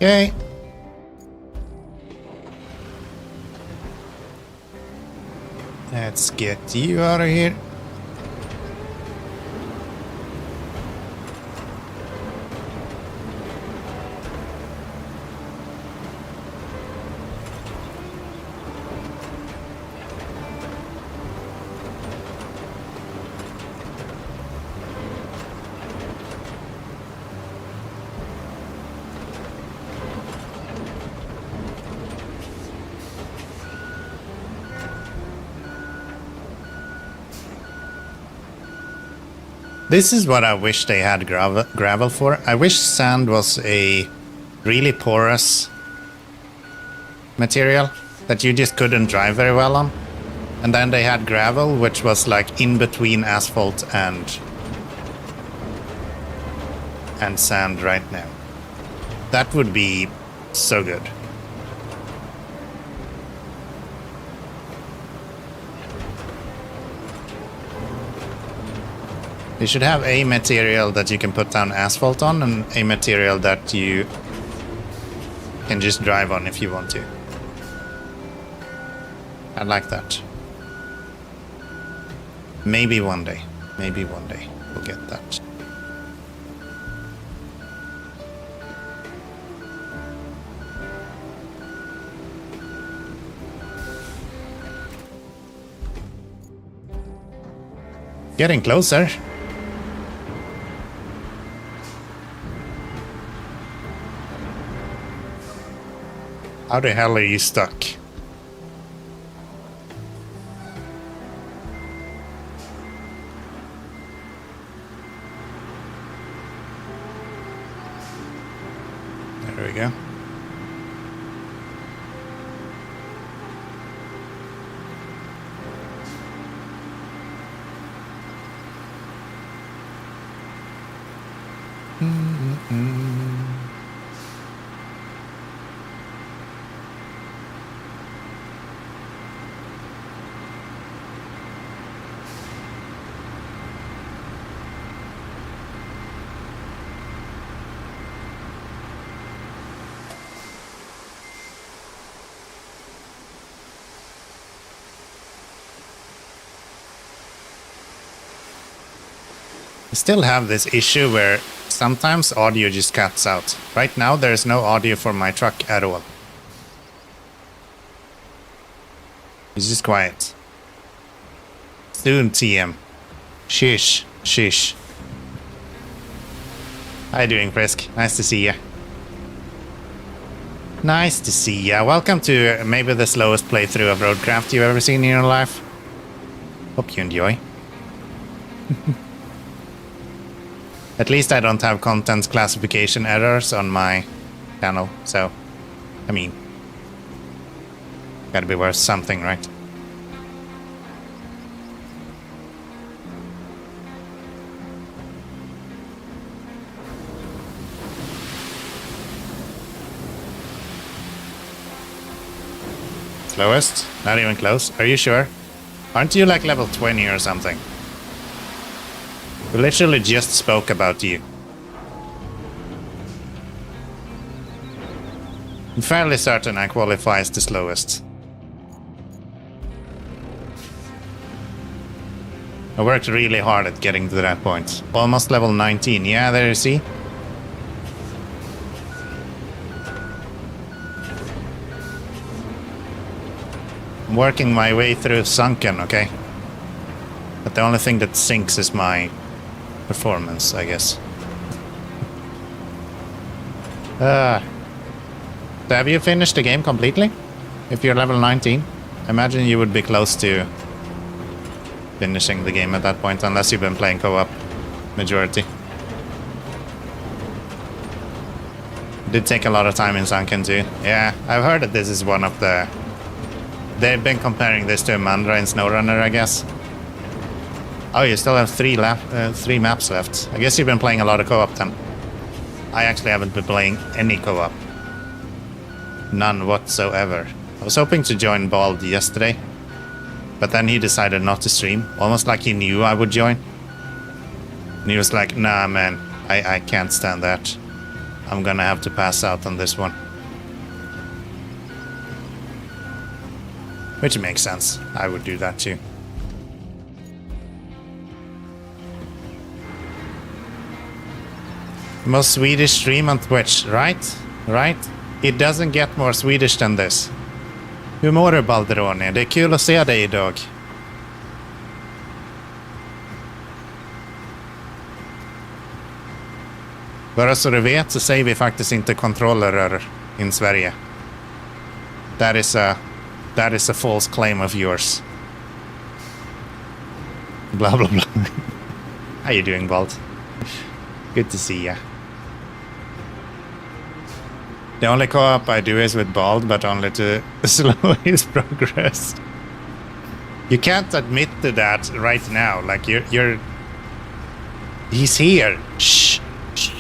Okay. Let's get you out of here. This is what I wish they had gravel for. I wish sand was a really porous material that you just couldn't drive very well on. And then they had gravel, which was like in between asphalt and sand right now. That would be so good. You should have a material that you can put down asphalt on and a material that you can just drive on if you want to. I like that. Maybe one day we'll get that. Getting closer. How the hell are you stuck? There we go. I still have this issue where sometimes audio just cuts out. Right now there's no audio for my truck at all. It's just quiet. Soon, TM. Shish. Shish. How you doing, Frisk? Nice to see ya. Nice to see ya. Welcome to maybe the slowest playthrough of Roadcraft you've ever seen in your life. Hope you enjoy. At least I don't have content classification errors on my channel, so, I mean, gotta be worth something, right? Slowest? Not even close? Are you sure? Aren't you like level 20 or something? We literally just spoke about you. I'm fairly certain I qualify as the slowest. I worked really hard at getting to that point. Almost level 19. Yeah, there you see. I'm working my way through Sunken, okay? But the only thing that sinks is my performance, I guess. So have you finished the game completely? If you're level 19? I imagine you would be close to finishing the game at that point, unless you've been playing co-op majority. It did take a lot of time in Sunken too. Yeah, I've heard that this is one of the... They've been comparing this to Mandra in SnowRunner, I guess. Oh, you still have three maps left. I guess you've been playing a lot of co-op then. I actually haven't been playing any co-op. None whatsoever. I was hoping to join Bald yesterday, but then he decided not to stream, almost like he knew I would join. And he was like, nah man, I can't stand that. I'm gonna have to pass out on this one. Which makes sense. I would do that too. Most Swedish stream on Twitch, right? Right? It doesn't get more Swedish than this. Hur mår du, Balderone? Det är kul att se dig idag. Bara så du vet så säger vi faktiskt inte kontroller in Sverige. That is a false claim of yours. Blah blah blah. How you doing, Bolt? Good to see ya. The only co-op I do is with Bald, but only to slow his progress. You can't admit to that right now. Like you're. He's here. Shh. Shh.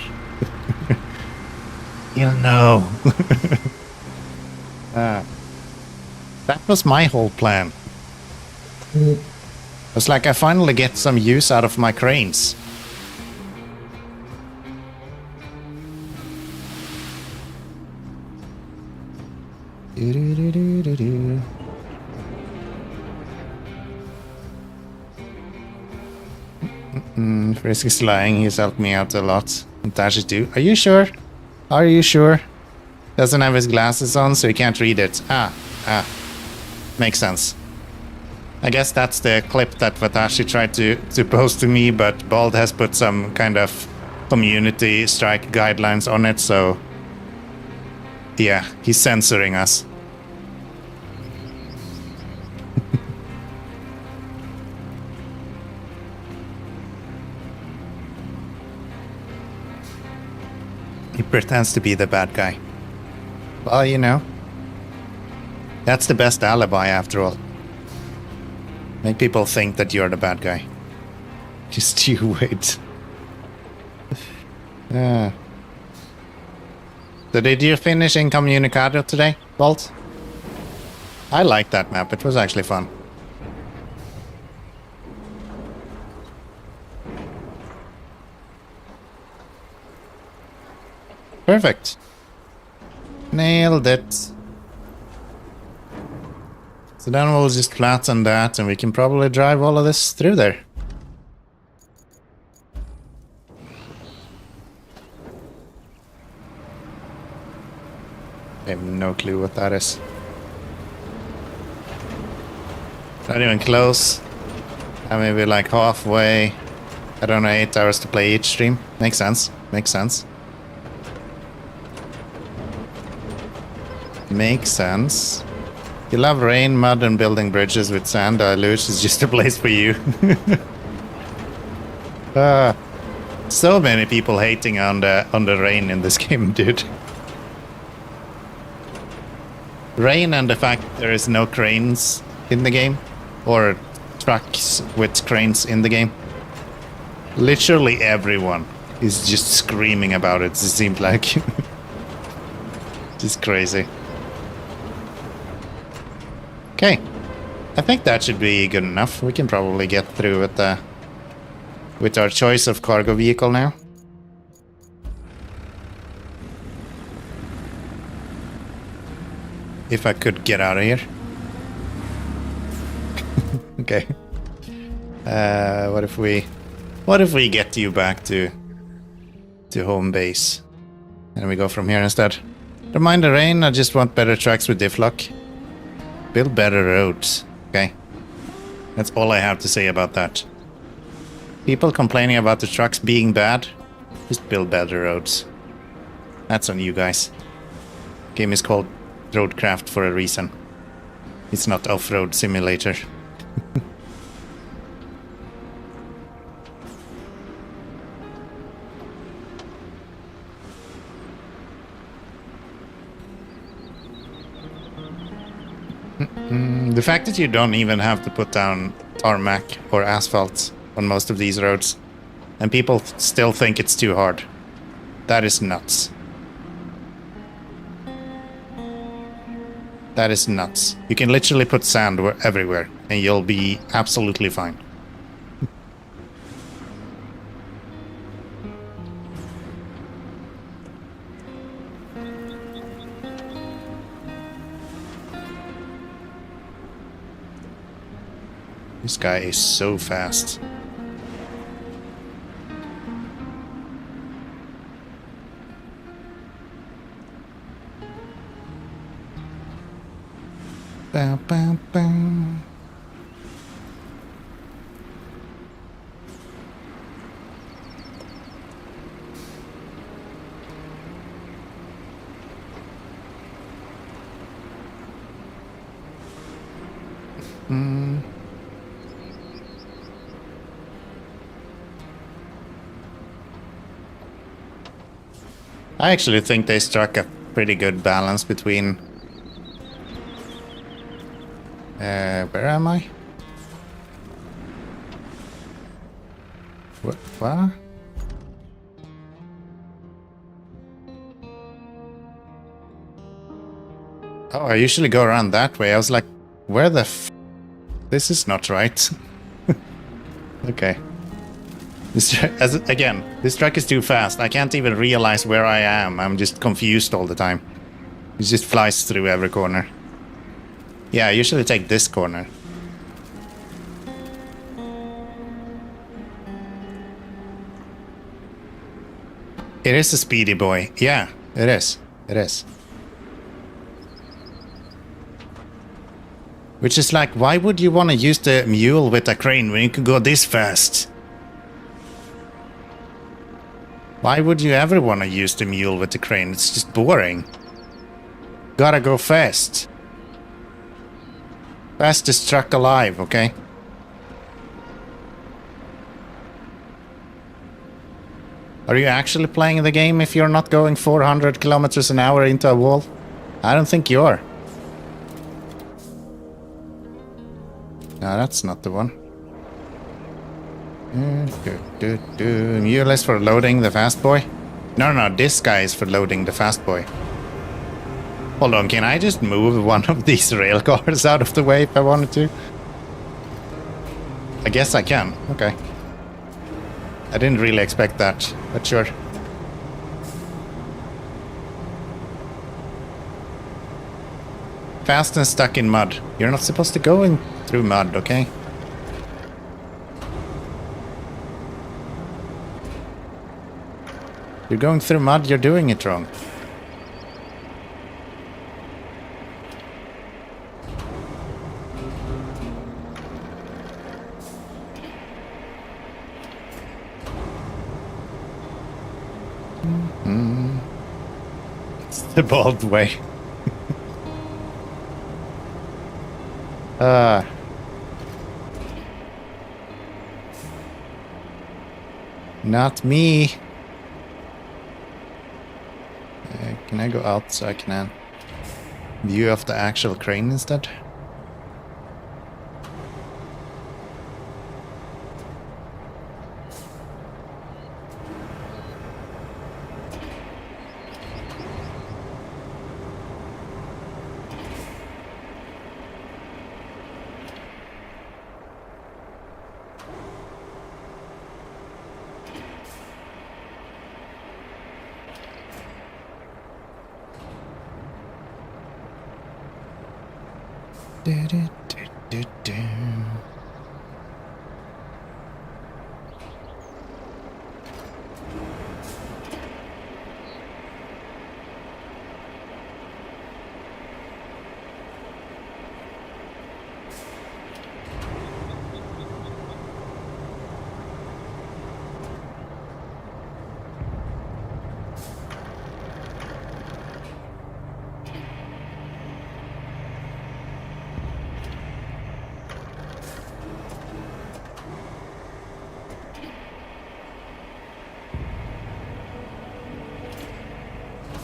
He'll know. That was my whole plan. It's like I finally get some use out of my cranes. Frisk is lying, he's helped me out a lot. And Tashi too. Are you sure? Are you sure? Doesn't have his glasses on, so he can't read it. Makes sense. I guess that's the clip that Watashi tried to post to me, but Bald has put some kind of community strike guidelines on it, so yeah, he's censoring us. He pretends to be the bad guy. Well, you know, that's the best alibi after all. Make people think that you're the bad guy. Just you wait. So did you finish Incommunicado today, Bolt? I liked that map, it was actually fun. Perfect. Nailed it. So then we'll just flatten that and we can probably drive all of this through there. I have no clue what that is. Not even close. I maybe like halfway. I don't know, 8 hours to play each stream. Makes sense. Makes sense. Makes sense. You love rain, mud, and building bridges with sand. Luge is just a place for you. So many people hating on the rain in this game, dude. Rain and the fact there is no cranes in the game, or trucks with cranes in the game. Literally everyone is just screaming about it. It seems like just crazy. Okay, I think that should be good enough. We can probably get through with our choice of cargo vehicle now. If I could get out of here. Okay. What if we get you back to home base, and we go from here instead? Don't mind the rain. I just want better tracks with diff lock. Build better roads. Okay. That's all I have to say about that. People complaining about the trucks being bad, just build better roads. That's on you guys. Game is called Roadcraft for a reason. It's not off-road simulator. The fact that you don't even have to put down tarmac or asphalt on most of these roads, and people still think it's too hard. That is nuts. That is nuts. You can literally put sand everywhere, and you'll be absolutely fine. This guy is so fast. Bow, bow, bow. I actually think they struck a pretty good balance between... where am I? What? Oh, I usually go around that way. I was like, where the f... This is not right. Okay. Again, this truck is too fast. I can't even realize where I am. I'm just confused all the time. It just flies through every corner. Yeah, I usually take this corner. It is a speedy boy. Yeah, it is. It is. Which is like, why would you want to use the mule with a crane when you can go this fast? Why would you ever want to use the mule with the crane? It's just boring. Gotta go fast. Fastest truck alive, okay? Are you actually playing the game if you're not going 400 kilometers an hour into a wall? I don't think you are. No, that's not the one. Mule is for loading the fast boy? No, this guy is for loading the fast boy. Hold on, can I just move one of these rail cars out of the way if I wanted to? I guess I can. Okay. I didn't really expect that, but sure. Fast and stuck in mud. You're not supposed to go in through mud, okay? You're going through mud, you're doing it wrong. It's the bald way. Not me. Can I go out so I can view of the actual crane instead?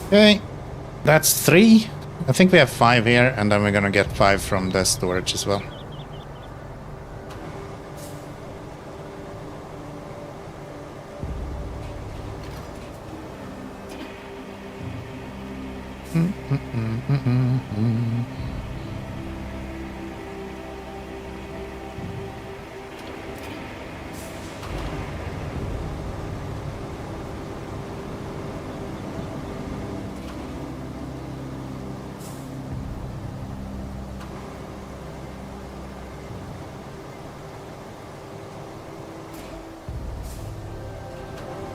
Okay, that's 3. I think we have 5 here, and then we're gonna get 5 from the storage as well.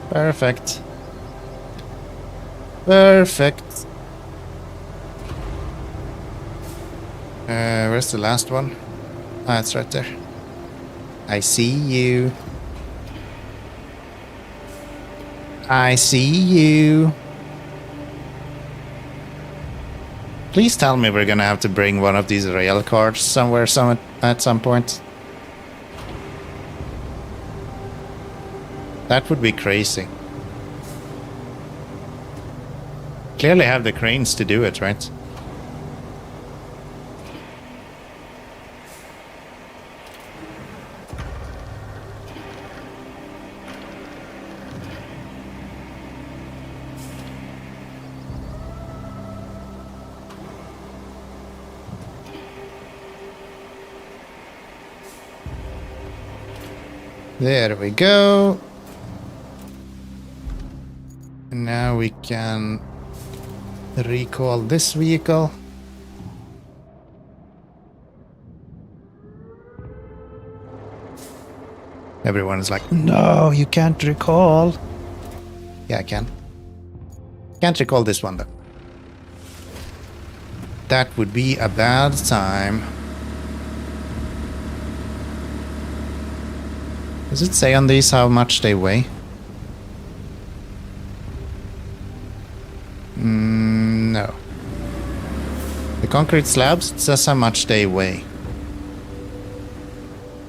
Perfect. Perfect. Where's the last one? Ah, it's right there. I see you. I see you. Please tell me we're gonna have to bring one of these rail cars somewhere at some point. That would be crazy. clearly have the cranes to do it, right? There we go. And now we can recall this vehicle. Everyone is like, no, you can't recall. Yeah, I can. Can't recall this one though. That would be a bad time. Does it say on these how much they weigh? No. The concrete slabs, it says how much they weigh.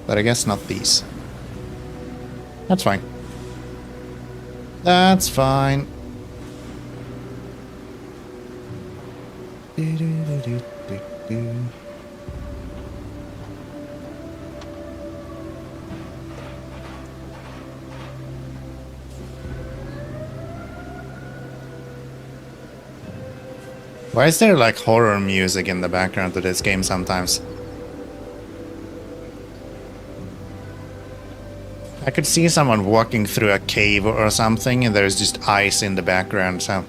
But I guess not these. That's fine. That's fine. Why is there like horror music in the background to this game sometimes? I could see someone walking through a cave or something and there's just ice in the background, so...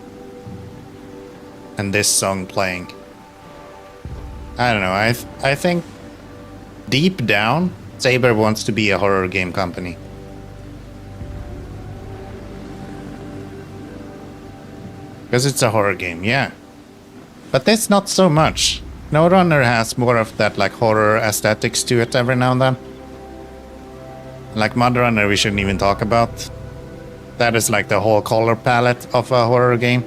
And this song playing. I don't know, I think deep down, Saber wants to be a horror game company. Because it's a horror game, yeah. But this not so much. No Runner has more of that like horror aesthetics to it every now and then. Like Mud Runner we shouldn't even talk about. That is like the whole color palette of a horror game.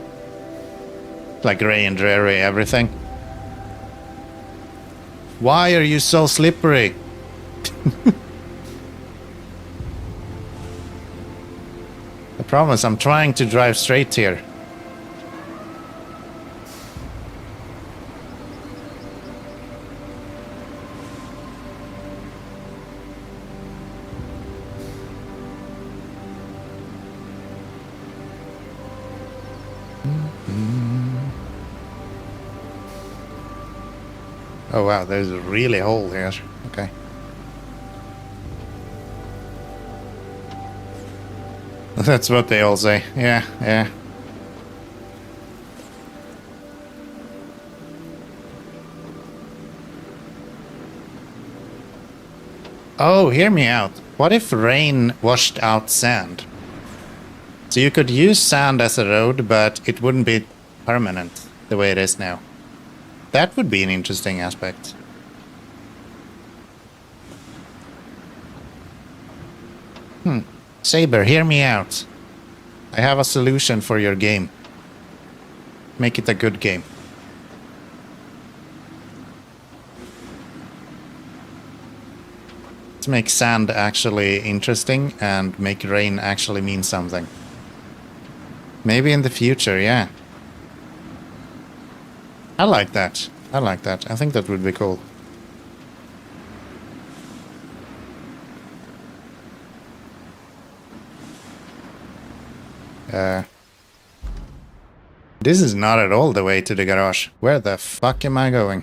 Like gray and dreary everything. Why are you so slippery? I promise I'm trying to drive straight here. Oh wow, there's a really hole here. Okay. That's what they all say. Yeah, yeah. Oh, hear me out. What if rain washed out sand? So you could use sand as a road, but it wouldn't be permanent the way it is now. That would be an interesting aspect. Saber, hear me out. I have a solution for your game. Make it a good game. Let's make sand actually interesting and make rain actually mean something. Maybe in the future, yeah. I like that. I like that. I think that would be cool. This is not at all the way to the garage. Where the fuck am I going?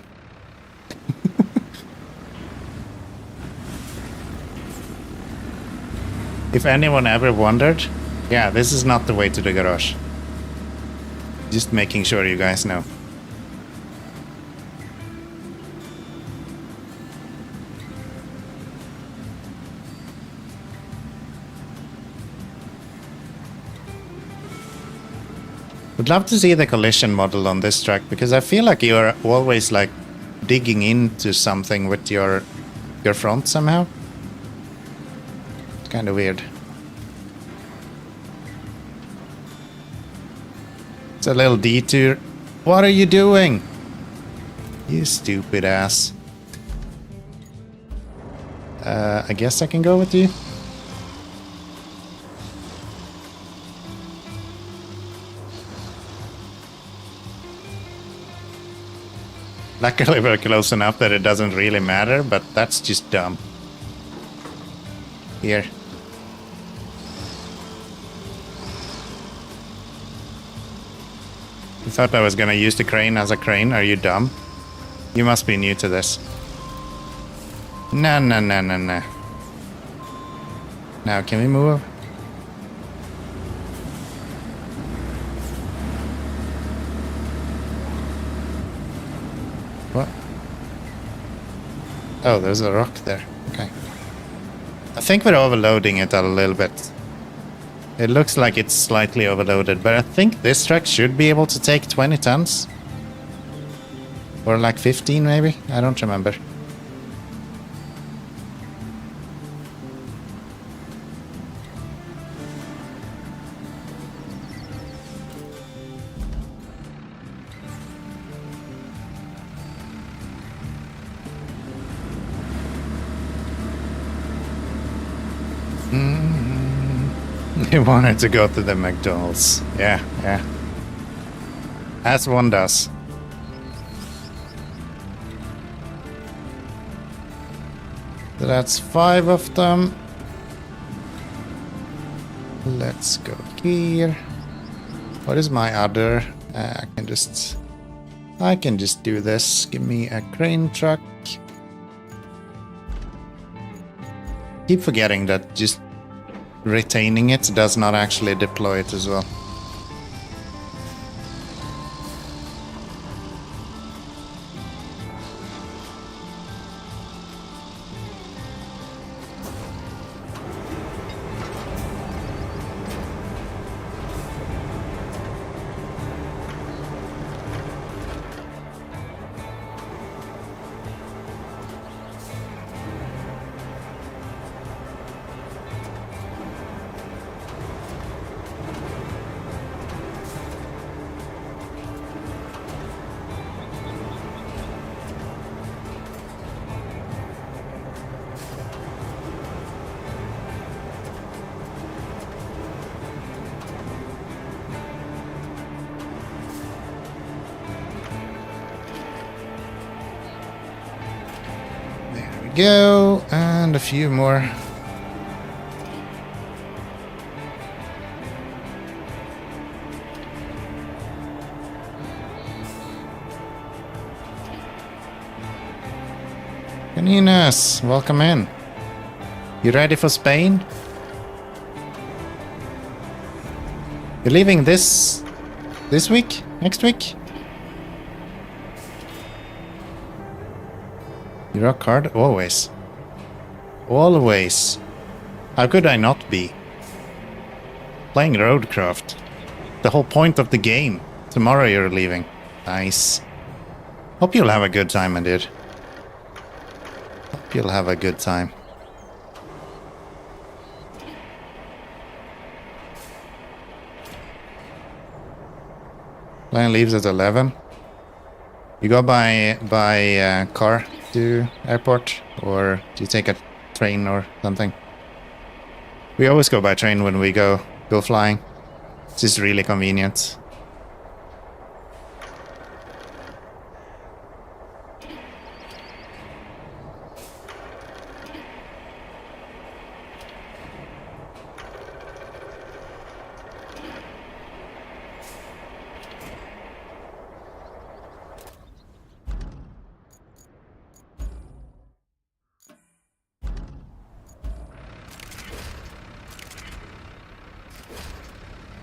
If anyone ever wondered, yeah, this is not the way to the garage. Just making sure you guys know. Would love to see the collision model on this track, because I feel like you are always like digging into something with your front somehow. It's kind of weird. It's a little detour. What are you doing? You stupid ass. I guess I can go with you. Luckily we're close enough that it doesn't really matter, but that's just dumb. Here. You thought I was gonna use the crane as a crane? Are you dumb? You must be new to this. No. Now, can we move? What? Oh, there's a rock there. Okay. I think we're overloading it a little bit. It looks like it's slightly overloaded, but I think this truck should be able to take 20 tons. Or like 15 maybe? I don't remember. He wanted to go to the McDonald's. Yeah. As one does. So that's 5 of them. Let's go here. What is my other? I can just do this. Give me a crane truck. Keep forgetting that just retaining it does not actually deploy it as well. Go, and a few more. Caninas, welcome in. You ready for Spain? You're leaving this week? Next week? You rock hard? Always. Always. How could I not be? Playing Roadcraft. The whole point of the game. Tomorrow you're leaving. Nice. Hope you'll have a good time, my dude. Hope you'll have a good time. Plane leaves at 11. You go by car to airport, or do you take a train or something? We always go by train when we go flying. It's just really convenient.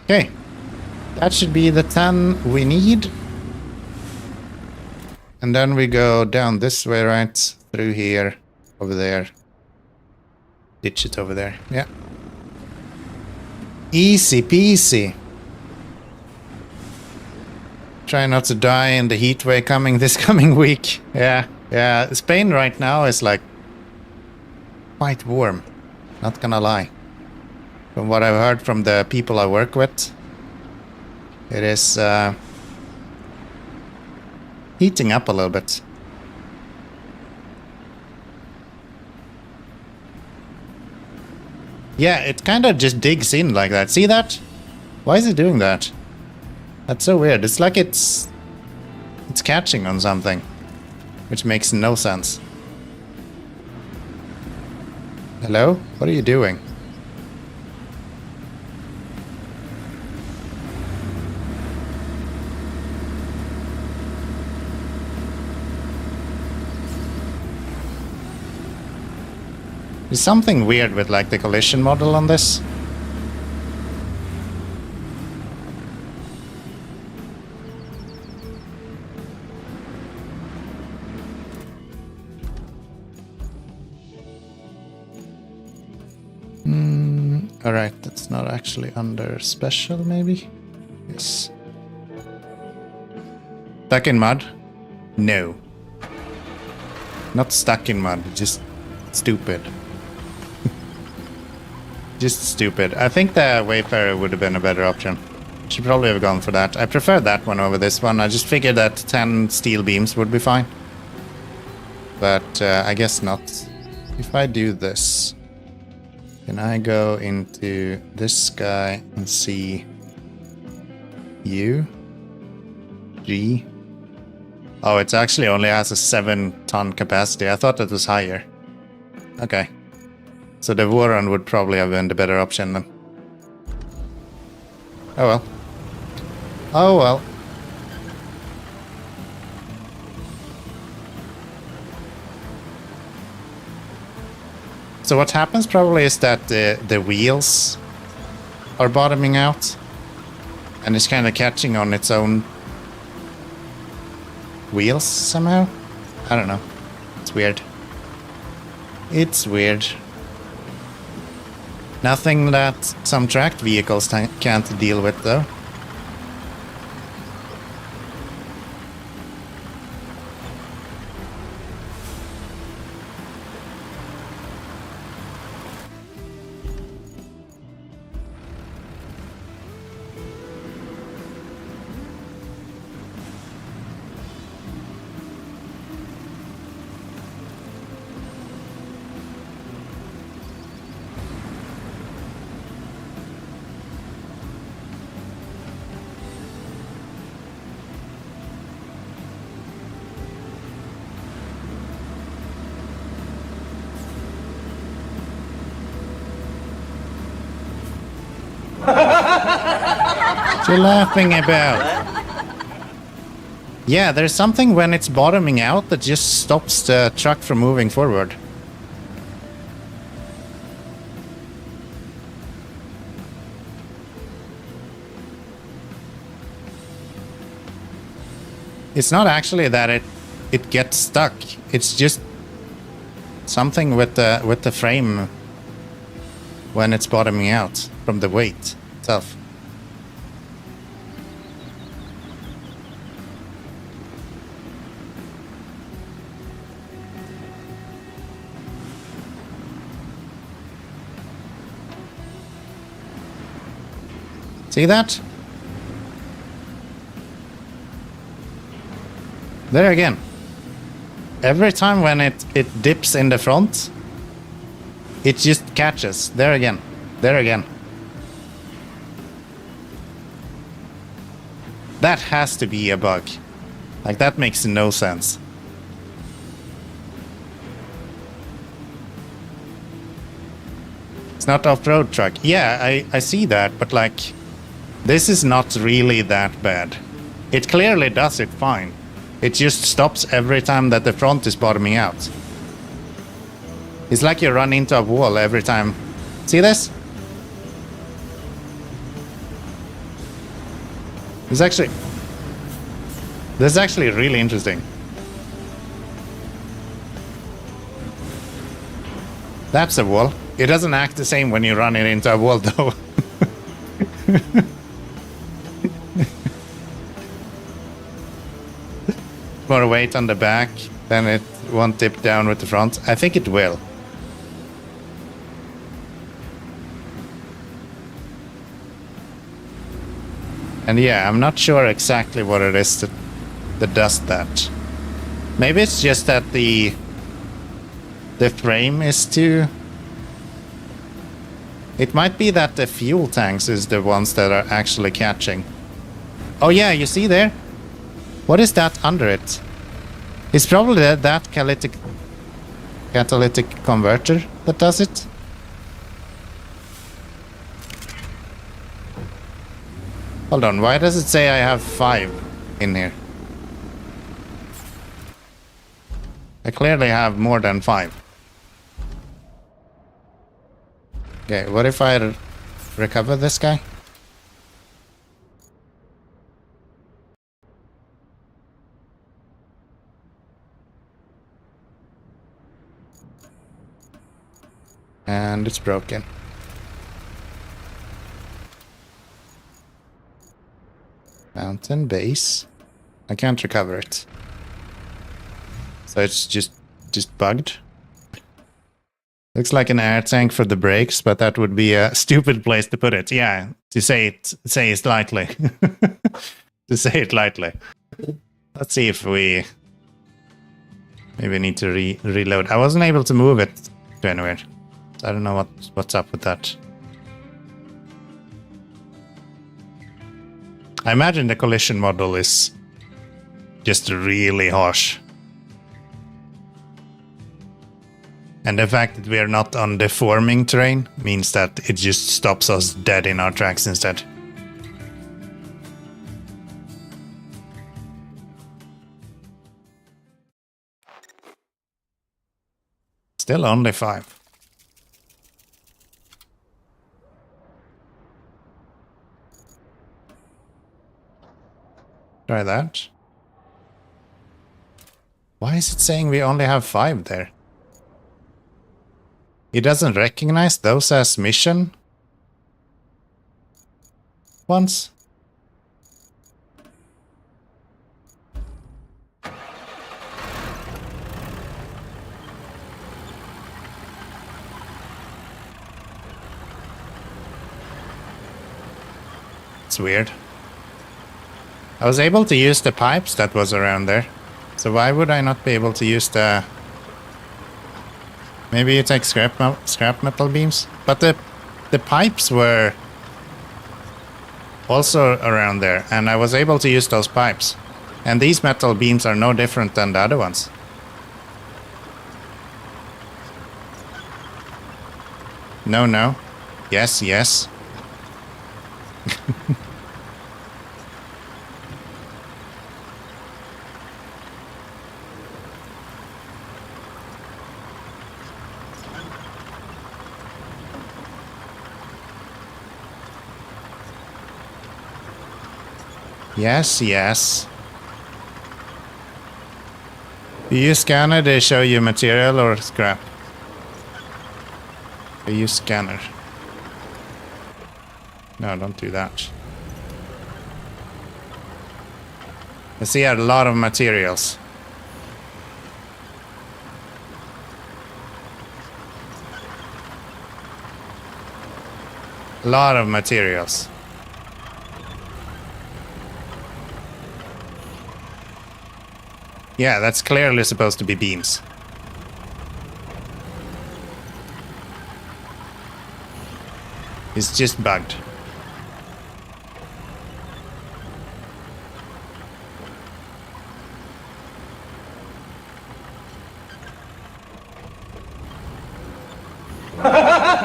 Okay, that should be the 10 we need. And then we go down this way, right? Through here, over there. Ditch it over there, yeah. Easy peasy. Try not to die in the heat wave coming this coming week. Yeah. Spain right now is like quite warm, not gonna lie. From what I've heard from the people I work with, it is heating up a little bit. Yeah, it kind of just digs in like that. See that? Why is it doing that? That's so weird. It's like it's catching on something. which makes no sense. Hello? What are you doing? There's something weird with like the collision model on this. Alright, that's not actually under special, maybe? Yes. Stuck in mud? No. Not stuck in mud, just stupid. Just stupid. I think the Wayfarer would have been a better option. Should probably have gone for that. I prefer that one over this one. I just figured that 10 steel beams would be fine. But I guess not. If I do this, can I go into this guy and see U? G? Oh, it actually only has a 7-ton capacity. I thought it was higher. Okay. So the Warren would probably have been the better option then. Oh well. Oh well. So what happens probably is that the wheels are bottoming out. And it's kind of catching on its own wheels somehow. I don't know. It's weird. It's weird. Nothing that some tracked vehicles can't deal with, though. What you laughing about? Yeah, there's something when it's bottoming out that just stops the truck from moving forward. It's not actually that it gets stuck. It's just something with the frame when it's bottoming out from the weight itself. See that? There again. Every time when it dips in the front, it just catches. There again. There again. That has to be a bug. Like, that makes no sense. It's not off-road truck. Yeah, I see that, but like, this is not really that bad. It clearly does it fine. It just stops every time that the front is bottoming out. It's like you run into a wall every time. See this? This is actually really interesting. That's a wall. It doesn't act the same when you run it into a wall, though. More weight on the back, then it won't dip down with the front. I think it will. And yeah, I'm not sure exactly what it is that does that. Maybe it's just that the frame is too... It might be that the fuel tanks is the ones that are actually catching. Oh yeah, you see there? What is that under it? It's probably that catalytic converter that does it. Hold on, why does it say I have 5 in here? I clearly have more than 5. Okay, what if I recover this guy? And it's broken. Mountain base. I can't recover it. So it's just bugged. Looks like an air tank for the brakes, but that would be a stupid place to put it. Yeah, to say it lightly. To say it lightly. Let's see if we maybe need to reload. I wasn't able to move it to anywhere. So I don't know what's up with that. I imagine the collision model is just really harsh. And the fact that we are not on deforming terrain means that it just stops us dead in our tracks instead. Still only 5. Try that. Why is it saying we only have 5 there? It doesn't recognize those as mission ones. It's weird. I was able to use the pipes that was around there. So why would I not be able to use the... Maybe you take scrap metal beams? But the pipes were also around there, and I was able to use those pipes. And these metal beams are no different than the other ones. No, no. Yes, yes. Yes, yes. Do you scanner? They show you material or scrap? Do you scanner? No, don't do that. I see a lot of materials. A lot of materials. Yeah, that's clearly supposed to be beams. It's just bugged.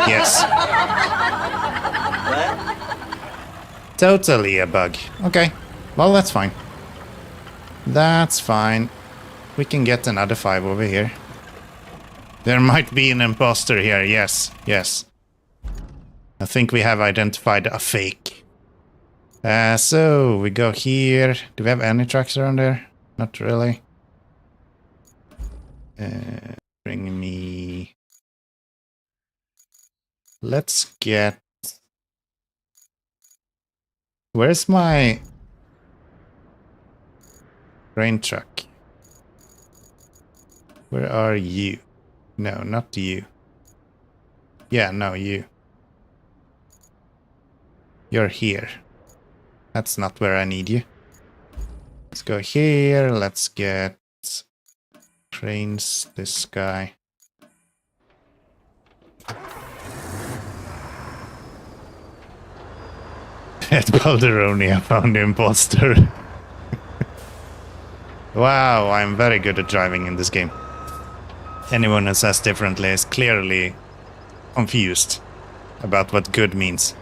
Yes. Totally a bug. Okay. Well, that's fine. That's fine. We can get another 5 over here. There might be an imposter here. Yes, yes. I think we have identified a fake. So we go here. Do we have any trucks around there? Not really. Bring me... Let's get... Where's my... grain truck? Where are you? No, not you. Yeah, no, you. You're here. That's not where I need you. Let's go here. Let's get trains. This guy. At Balderoni, I found the imposter. Wow, I'm very good at driving in this game. Anyone who says differently is clearly confused about what good means.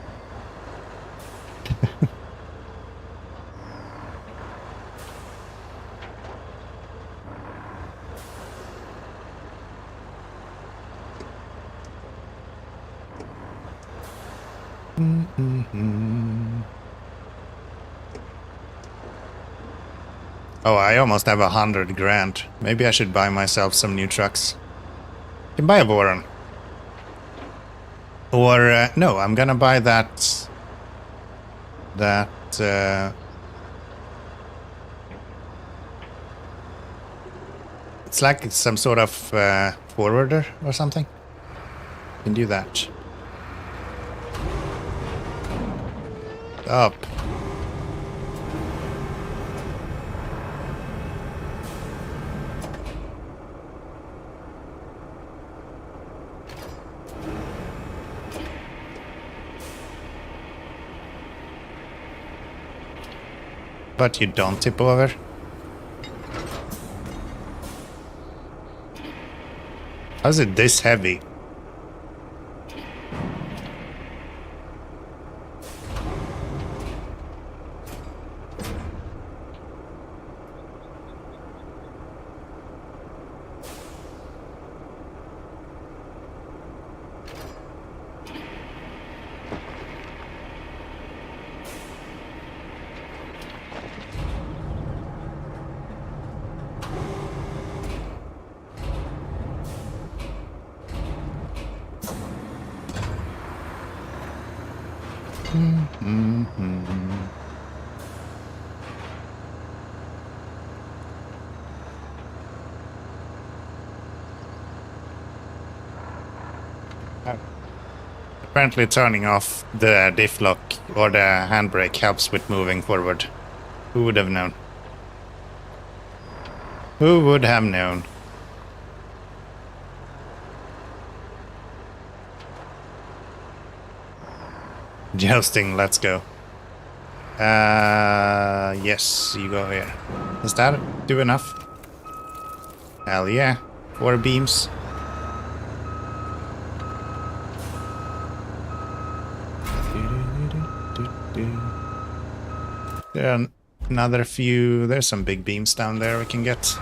Oh, I almost have 100 grand. Maybe I should buy myself some new trucks. You can buy a Voron. Or, no, I'm gonna buy that... it's like some sort of forwarder or something. You can do that. Up. But you don't tip over. How's it this heavy? Apparently turning off the diff lock or the handbrake helps with moving forward. Who would have known? Who would have known? Jousting, let's go. Yes, you go here. Does that do enough? Hell yeah. 4 beams. There are another few. There's some big beams down there we can get.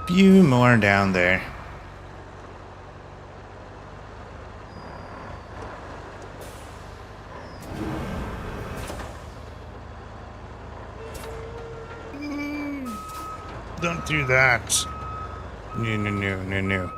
Few more down there. Don't do that. No.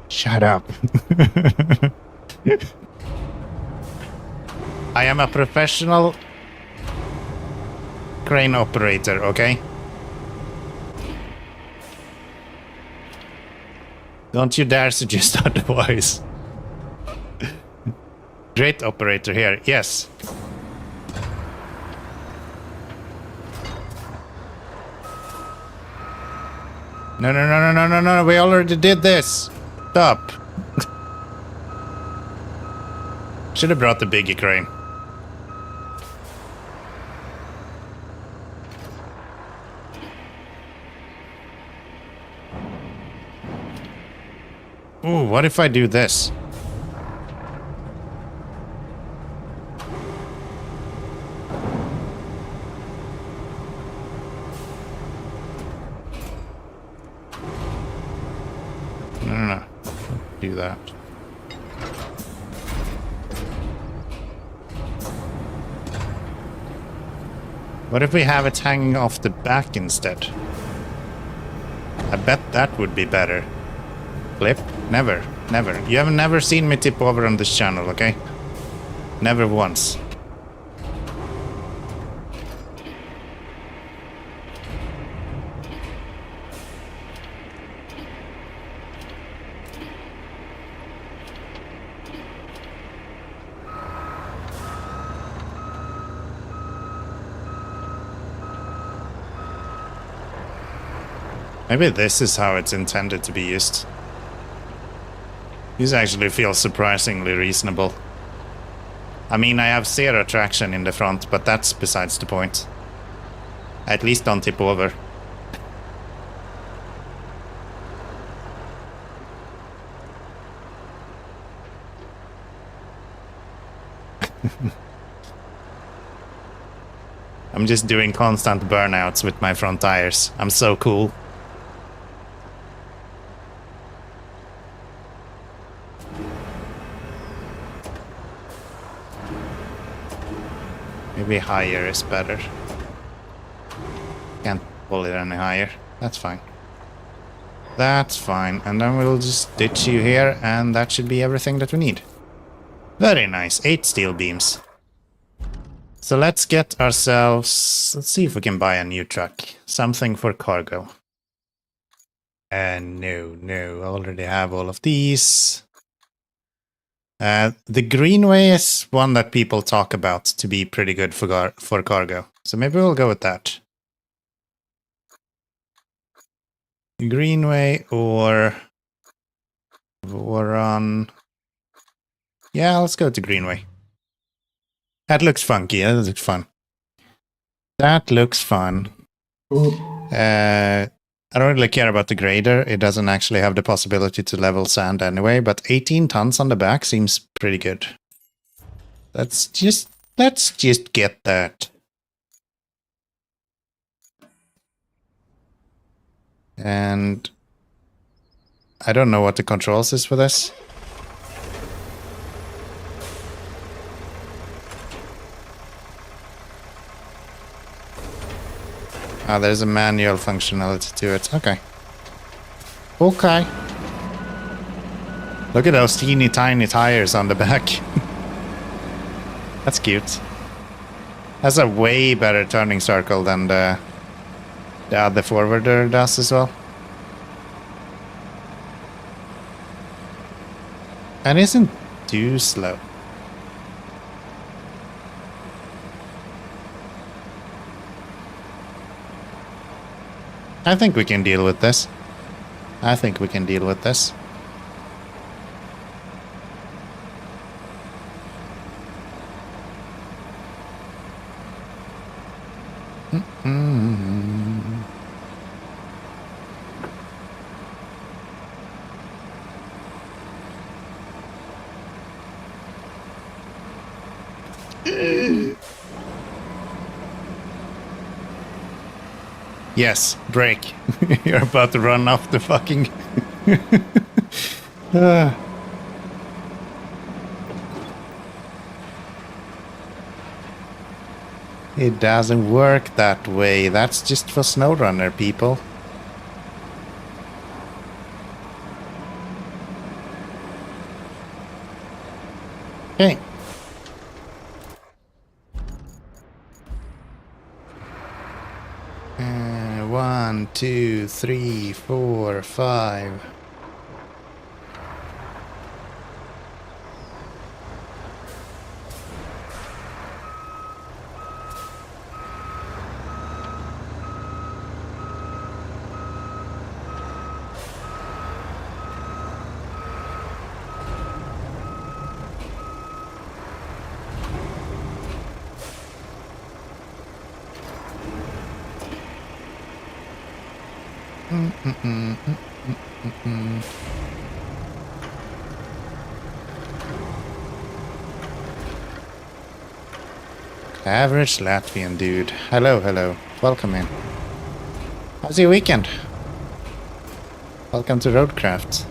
Shut up. I am a professional crane operator, okay? Don't you dare suggest otherwise. Great operator here, yes. No, we already did this. Stop. Should have brought the bigger crane. Ooh, what if I do this? No. Do that. What if we have it hanging off the back instead? I bet that would be better. Flip? Never. Never. You have never seen me tip over on this channel, okay? Never once. Maybe this is how it's intended to be used. This actually feels surprisingly reasonable. I mean, I have zero traction in the front, but that's besides the point. At least don't tip over. I'm just doing constant burnouts with my front tires. I'm so cool. Maybe higher is better. Can't pull it any higher. That's fine. That's fine. And then we'll just ditch you here, and that should be everything that we need. Very nice. 8 steel beams. So let's get ourselves... Let's see if we can buy a new truck. Something for cargo. No. I already have all of these. The Greenway is one that people talk about to be pretty good for cargo. So maybe we'll go with that. Greenway or on... Yeah, let's go to Greenway. That looks funky. That looks fun. That looks fun. I don't really care about the grader. It doesn't actually have the possibility to level sand anyway, but 18 tons on the back seems pretty good. Let's just get that. And I don't know what the controls is for this. Ah, there's a manual functionality to it. Okay. Okay. Look at those teeny tiny tires on the back. That's cute. Has a way better turning circle than the other forwarder does as well. And isn't too slow. I think we can deal with this. I think we can deal with this. Yes, brake. You're about to run off the fucking... It doesn't work that way. That's just for SnowRunner, people. Okay. One, two, three, 4, 5. Average Latvian dude. Hello, hello. Welcome in. How's your weekend? Welcome to Roadcraft.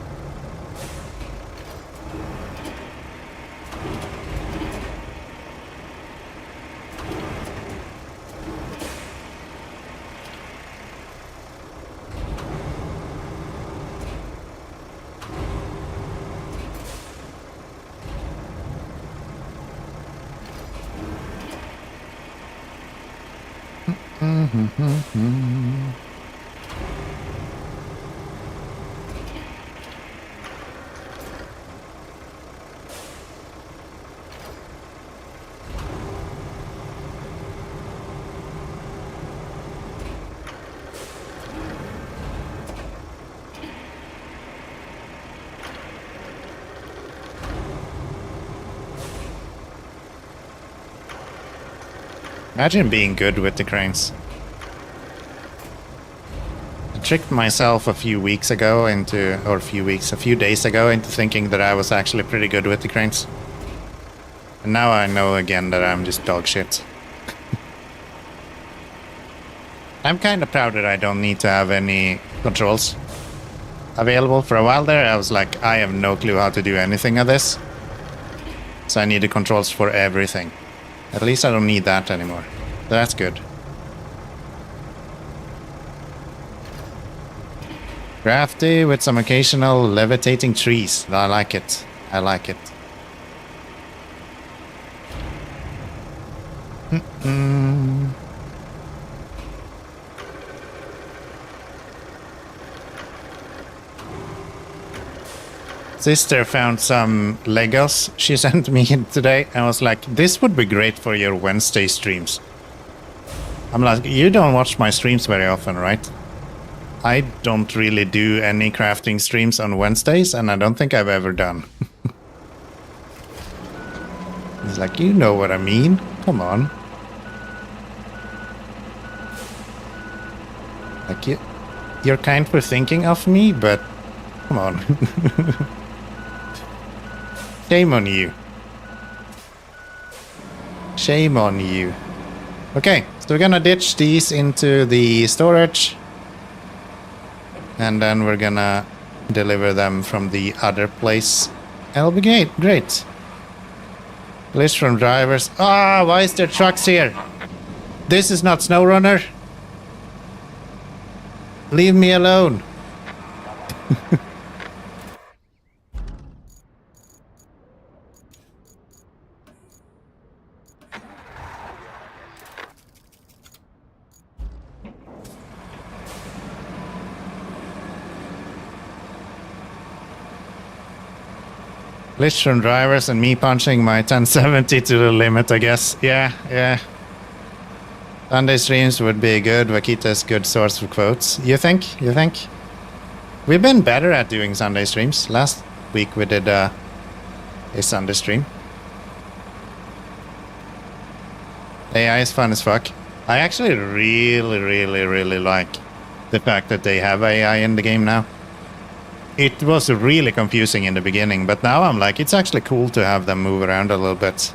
Imagine being good with the cranes. I tricked myself a few days ago into thinking that I was actually pretty good with the cranes. And now I know again that I'm just dog shit. I'm kind of proud that I don't need to have any controls available. For a while there, I was like, I have no clue how to do anything of this. So I need the controls for everything. At least I don't need that anymore. That's good. Crafty with some occasional levitating trees. I like it. I like it. Sister found some Legos she sent me today. I was like, this would be great for your Wednesday streams. I'm like, you don't watch my streams very often, right? I don't really do any crafting streams on Wednesdays, and I don't think I've ever done. He's like, you know what I mean? Come on. Like, you're kind for thinking of me, but come on. Shame on you. Shame on you. Okay, so we're gonna ditch these into the storage. And then we're gonna deliver them from the other place. It'll be great. List from drivers. Ah, why is there trucks here? This is not SnowRunner. Leave me alone. List from drivers and me punching my 1070 to the limit, I guess. Yeah. Sunday streams would be good. Vakita's good source for quotes. You think? We've been better at doing Sunday streams. Last week we did a Sunday stream. AI is fun as fuck. I actually really like the fact that they have AI in the game now. It was really confusing in the beginning, but now I'm like, it's actually cool to have them move around a little bit.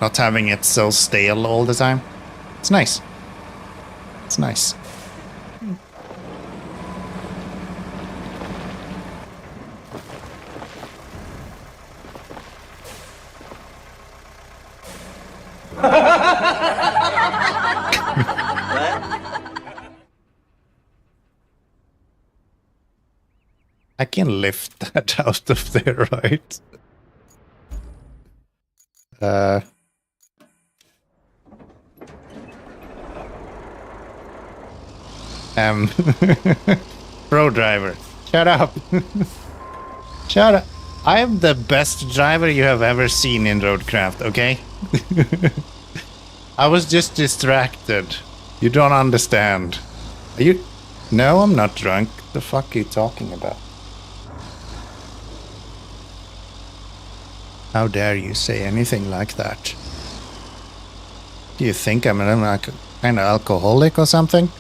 Not having it so stale all the time. It's nice. It's nice. I can lift that out of there, right? Pro driver. Shut up. Shut up. I am the best driver you have ever seen in Roadcraft, okay? I was just distracted. You don't understand. Are you... No, I'm not drunk. The fuck are you talking about? How dare you say anything like that? Do you think I'm like kind of alcoholic or something?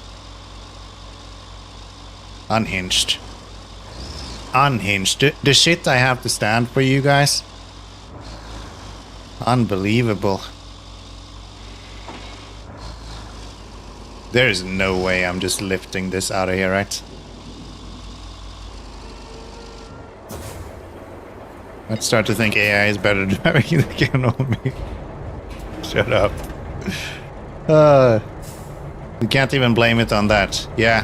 Unhinged. unhinged. The shit I have to stand for you guys. Unbelievable. There is no way I'm just lifting this out of here, right? I'd start to think AI is better driving than Keanomy. Shut up. You can't even blame it on that. Yeah.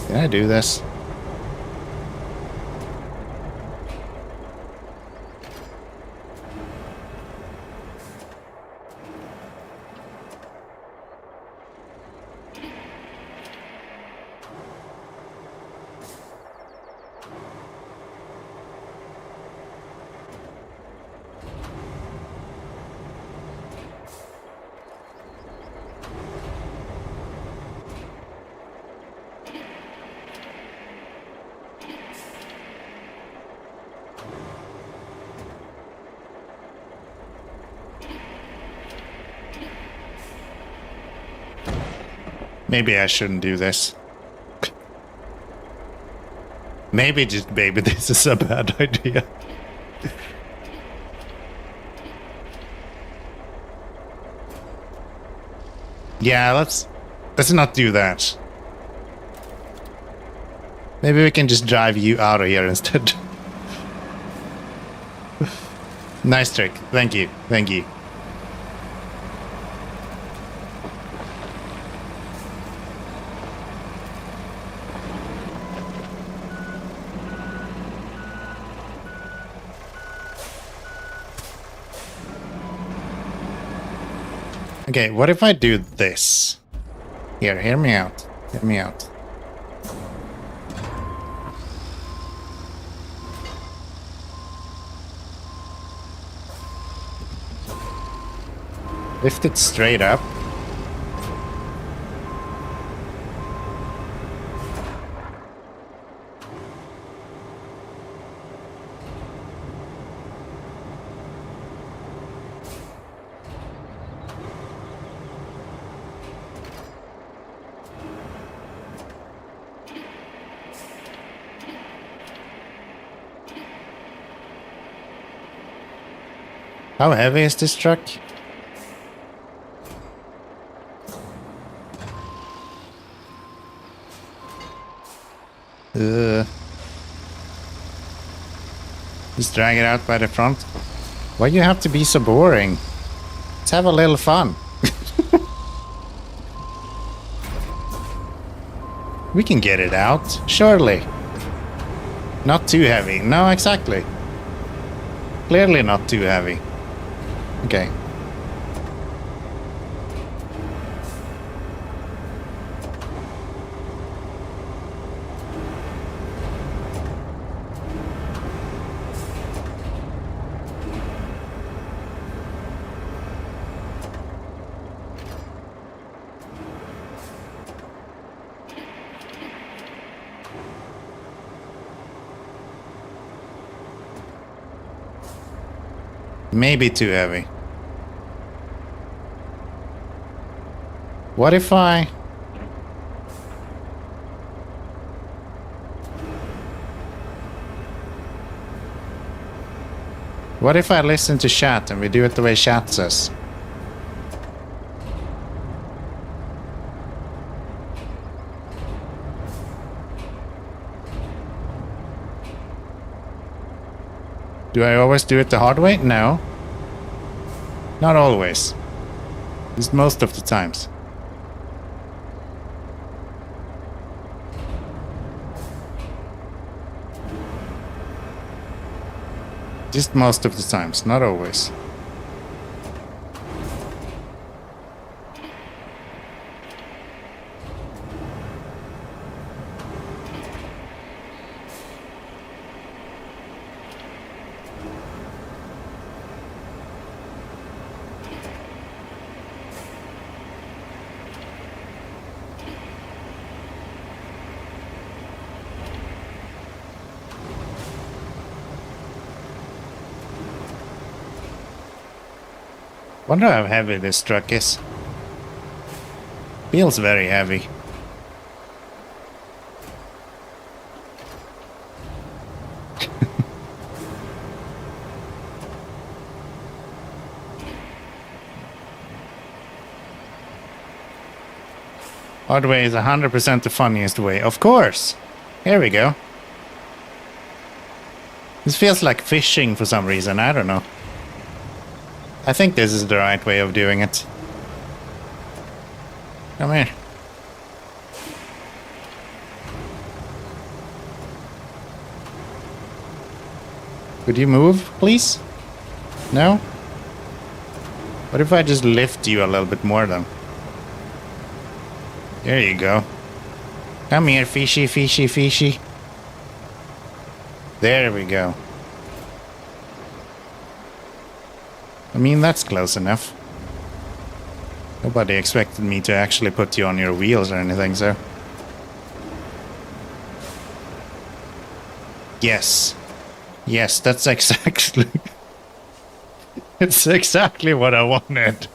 Can I do this? Maybe I shouldn't do this. Maybe this is a bad idea. Yeah, let's not do that. Maybe we can just drive you out of here instead. Nice trick. Thank you. Okay, what if I do this? Here, hear me out. Lift it straight up. How heavy is this truck? Just drag it out by the front. Why do you have to be so boring? Let's have a little fun. We can get it out, surely. Not too heavy. No, exactly. Clearly not too heavy. Okay. Maybe too heavy. What if I... What if I listen to chat and we do it the way chat says? Do I always do it the hard way? No. Not always. Just most of the times. Just most of the times, not always. Wonder how heavy this truck is. Feels very heavy. Odd way is 100% the funniest way. Of course. Here we go. This feels like fishing for some reason. I don't know. I think this is the right way of doing it. Come here. Could you move, please? No? What if I just lift you a little bit more then? There you go. Come here, fishy, fishy, fishy. There we go. I mean, that's close enough. Nobody expected me to actually put you on your wheels or anything, so... Yes. Yes, that's exactly... It's exactly what I wanted.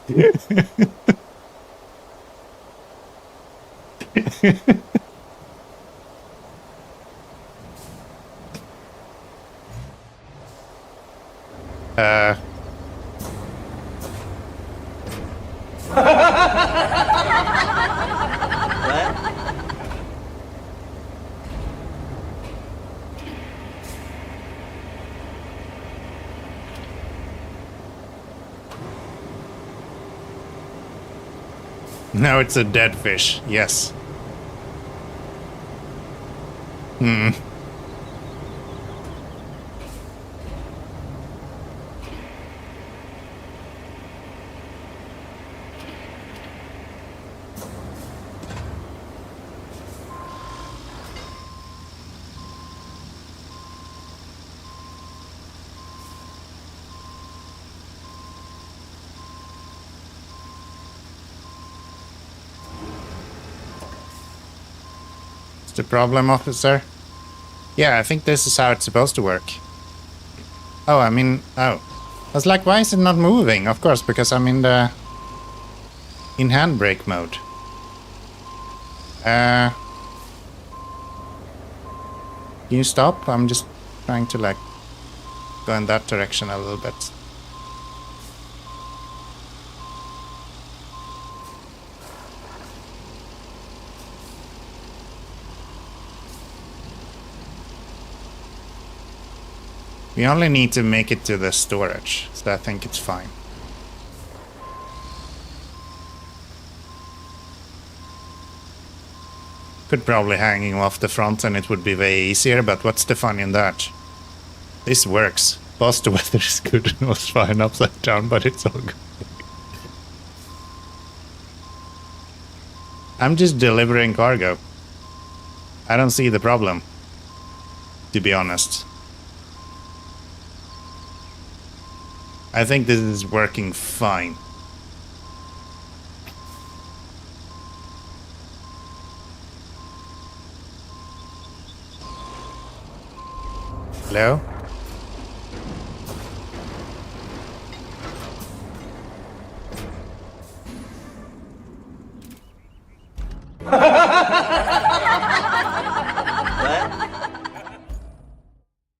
Now it's a dead fish, yes. What's the problem, officer? Yeah, I think this is how it's supposed to work. Oh, I mean, oh. I was like, why is it not moving? Of course, because I'm in the... in handbrake mode. Can you stop? I'm just trying to, like, go in that direction a little bit. We only need to make it to the storage, so I think it's fine. Could probably hang him off the front and it would be way easier, but what's the fun in that? This works. Boss, the weather is good. It was fine upside down, but it's all good. I'm just delivering cargo. I don't see the problem, to be honest. I think this is working fine. Hello?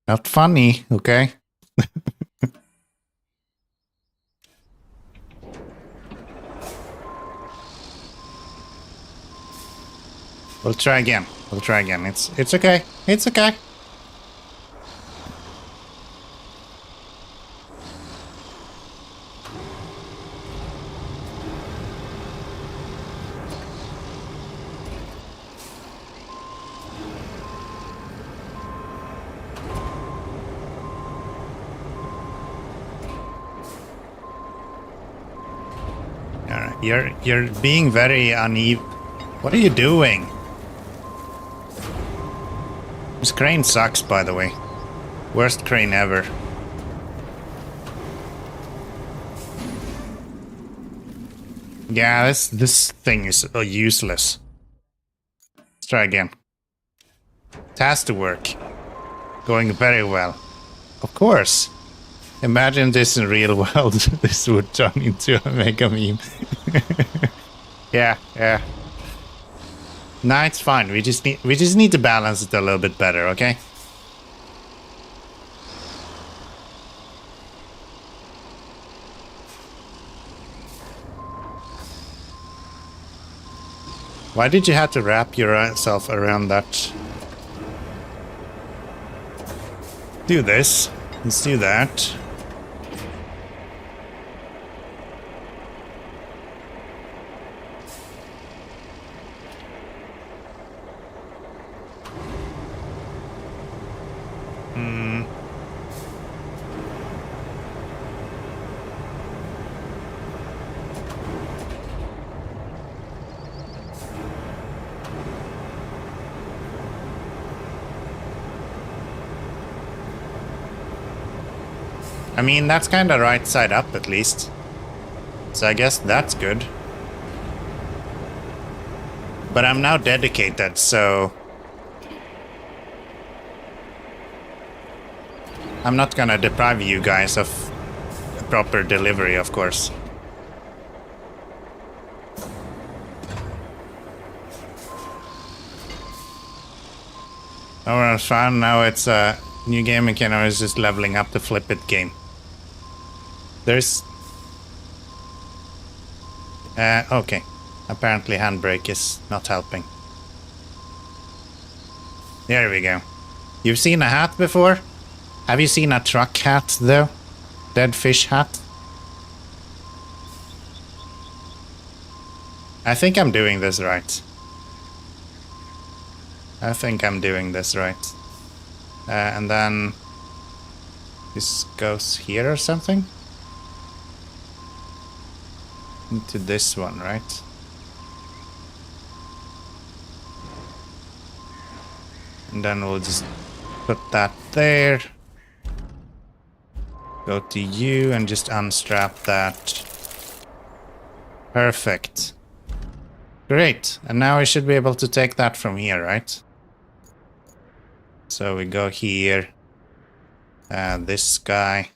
Not funny, okay? We'll try again. We'll try again. It's okay. It's okay. Alright, you're being very uneven. What are you doing? This crane sucks, by the way. Worst crane ever. Yeah, this thing is useless. Let's try again. It has to work. Going very well. Of course. Imagine this in real world. This would turn into a mega meme. Yeah, yeah. Nah, it's fine. We just need to balance it a little bit better, okay? Why did you have to wrap yourself around that? Do this. Let's do that. I mean, that's kind of right side up at least. So I guess that's good. But I'm now dedicated, so... I'm not gonna deprive you guys of a proper delivery, of course. Oh, well, fun. Now it's a new game and Keanomy is just leveling up the Flip It game. There's... okay. Apparently handbrake is not helping. There we go. You've seen a hat before? Have you seen a truck hat, though? Dead fish hat? I think I'm doing this right. I think I'm doing this right. And then... this goes here or something? Into this one, right? And then we'll just put that there. Go to you and just unstrap that. Perfect. Great. And now I should be able to take that from here, right? So we go here. This guy.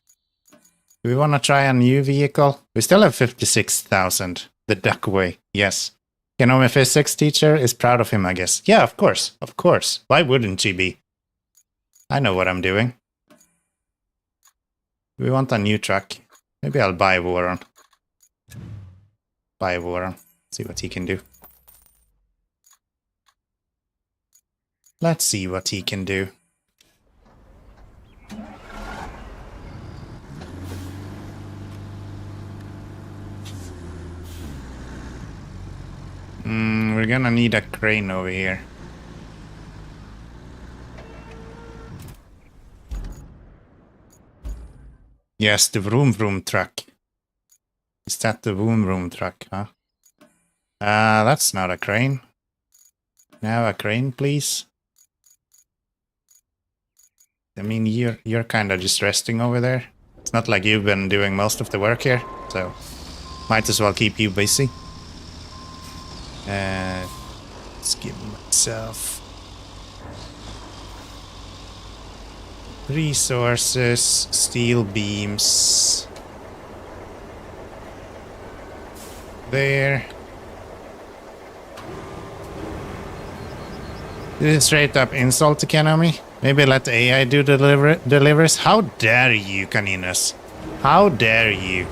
Do we want to try a new vehicle? We still have 56,000. The Duckway. Yes. Keanomy physics teacher is proud of him, I guess. Yeah, of course. Of course. Why wouldn't she be? I know what I'm doing. We want a new truck. Maybe I'll buy Warren. Buy Warren. See what he can do. Let's see what he can do. We're gonna need a crane over here. Yes, the vroom vroom truck. Is that the vroom vroom truck, huh? That's not a crane. Now a crane, please. I mean, you're kind of just resting over there. It's not like you've been doing most of the work here, so might as well keep you busy. Let's give myself resources, steel beams. There. This is straight up insult to Keanomy. Maybe let the AI do delivers. How dare you, Caninas? How dare you?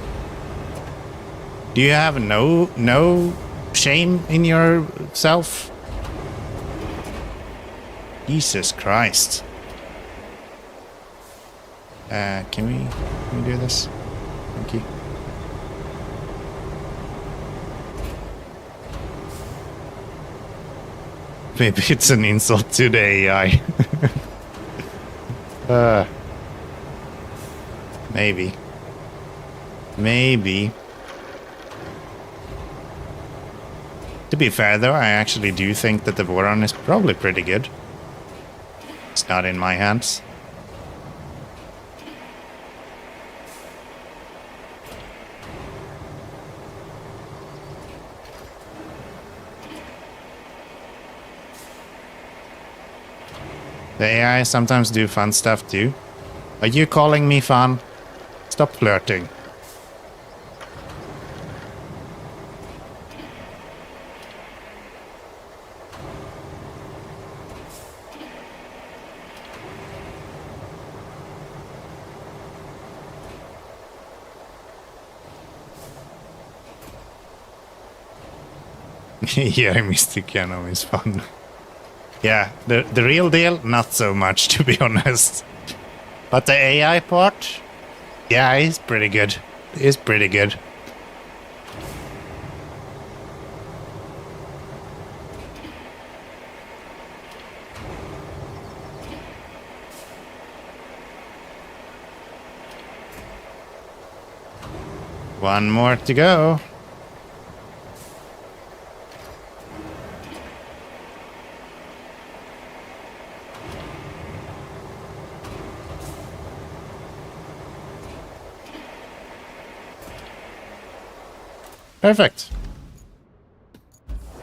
Do you have no shame in yourself? Jesus Christ. Can we do this? Thank you. Maybe it's an insult to the AI. Maybe. Maybe. To be fair though, I actually do think that the Voron is probably pretty good. It's not in my hands. The AI sometimes do fun stuff too. Are you calling me fun? Stop flirting. Yeah, Mr. Keanomy is fun. Yeah, the real deal, not so much, to be honest. But the AI part, yeah, he's pretty good. He's pretty good. One more to go. Perfect.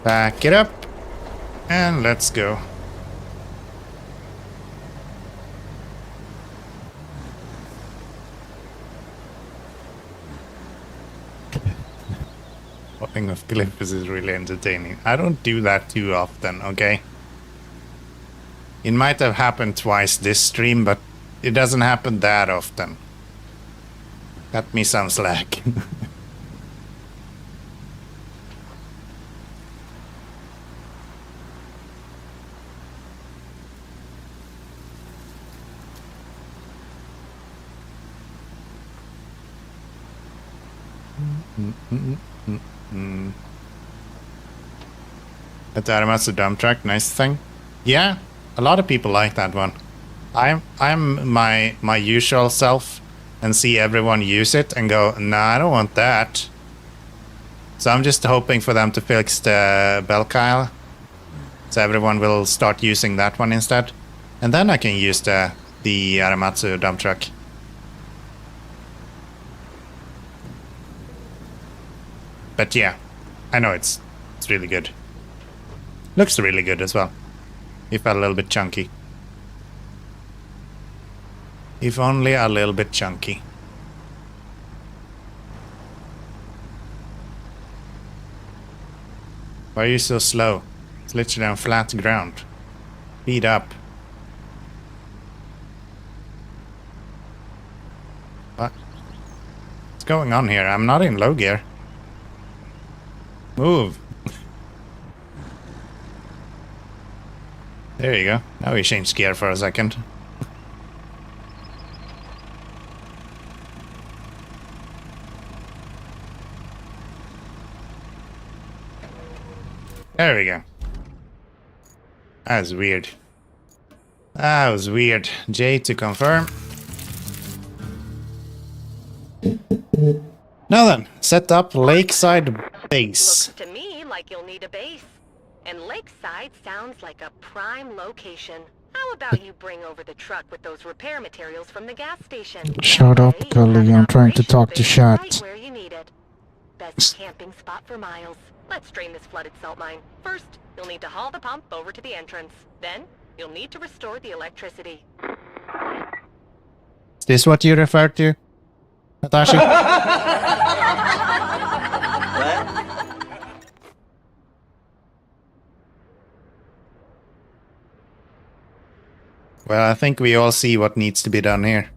Back it up. And let's go. Falling off cliffs is really entertaining. I don't do that too often, okay? It might have happened twice this stream, but it doesn't happen that often. Cut me some slack. At the Aramatsu dump truck, nice thing. Yeah, a lot of people like that one. I'm my usual self and see everyone use it and go, nah, I don't want that. So I'm just hoping for them to fix the bell coil, so everyone will start using that one instead, and then I can use the Aramatsu dump truck. But yeah, I know it's really good. Looks really good as well. If a little bit chunky. If only a little bit chunky. Why are you so slow? It's literally on flat ground. Speed up. What? What's going on here? I'm not in low gear. Move. There you go. Now we changed gear for a second. There we go. That was weird. That was weird. J to confirm. Now then, set up Lakeside base. Looks to me like you'll need a base. And Lakeside sounds like a prime location. How about you bring over the truck with those repair materials from the gas station? Shut up, Cully. I'm trying to talk to chat. Right where you need it. Best camping spot for miles. Let's drain this flooded salt mine. First, you'll need to haul the pump over to the entrance. Then, you'll need to restore the electricity. Is this what you refer to, Natasha? Well, I think we all see what needs to be done here.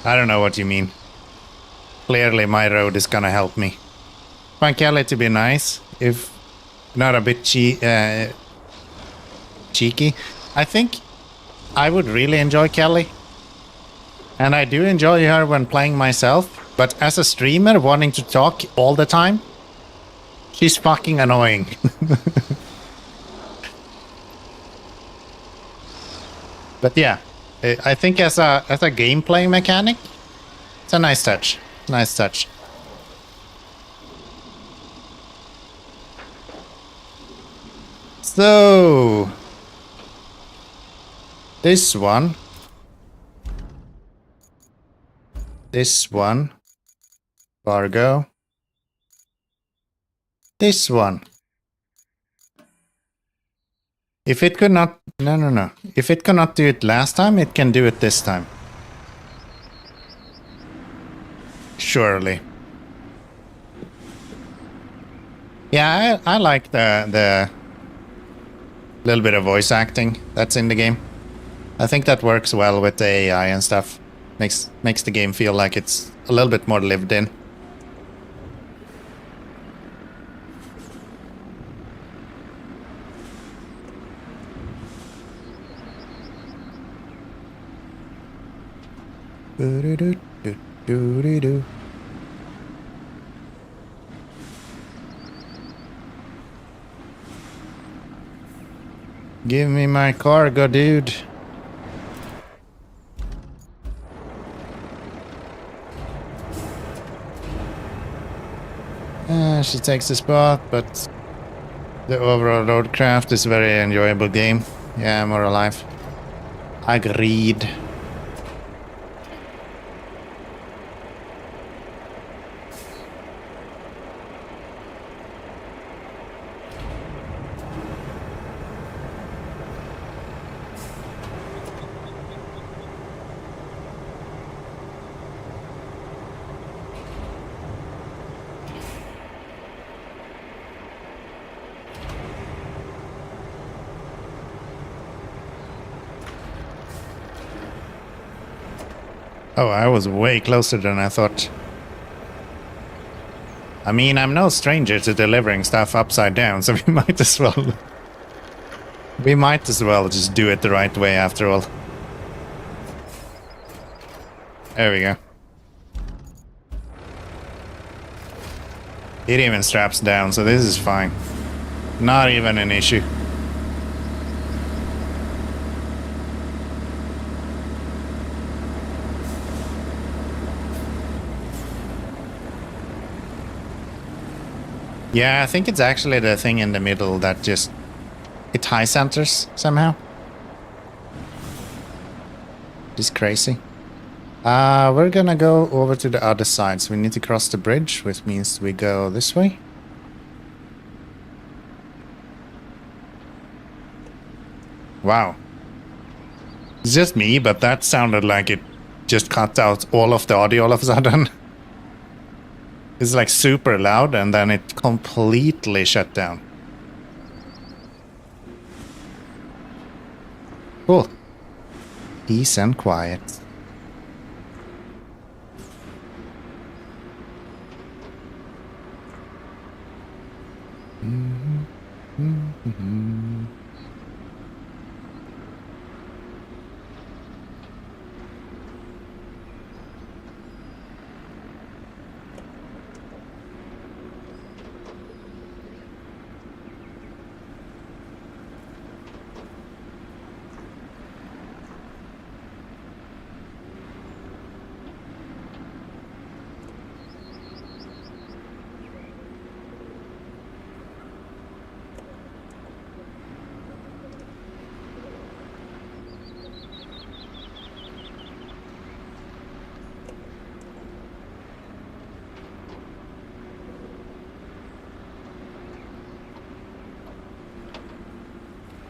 I don't know what you mean. Clearly my road is gonna help me. Find Kelly to be nice, if not a bit cheeky. I think I would really enjoy Kelly. And I do enjoy her when playing myself. But as a streamer wanting to talk all the time, she's fucking annoying. But yeah, I think as a gameplay mechanic, it's a nice touch. Nice touch. So this one. This one. Fargo. This one. If it could not... No. If it could not do it last time, it can do it this time. Surely. Yeah, I like the little bit of voice acting that's in the game. I think that works well with the AI and stuff. Makes the game feel like it's a little bit more lived in. Do-do-do-do-do-do-do. Give me my cargo, dude. She takes the spot, but the overall Roadcraft is a very enjoyable game. Yeah, more alive. Agreed. Oh, I was way closer than I thought. I mean, I'm no stranger to delivering stuff upside down, so we might as well... We might as well just do it the right way after all. There we go. It even straps down, so this is fine. Not even an issue. Yeah, I think it's actually the thing in the middle that just... It high centers somehow. It's crazy. We're gonna go over to the other side, so we need to cross the bridge, which means we go this way. Wow. It's just me, but that sounded like it just cut out all of the audio all of a sudden. It's like super loud and then it completely shut down. Cool. Peace and quiet.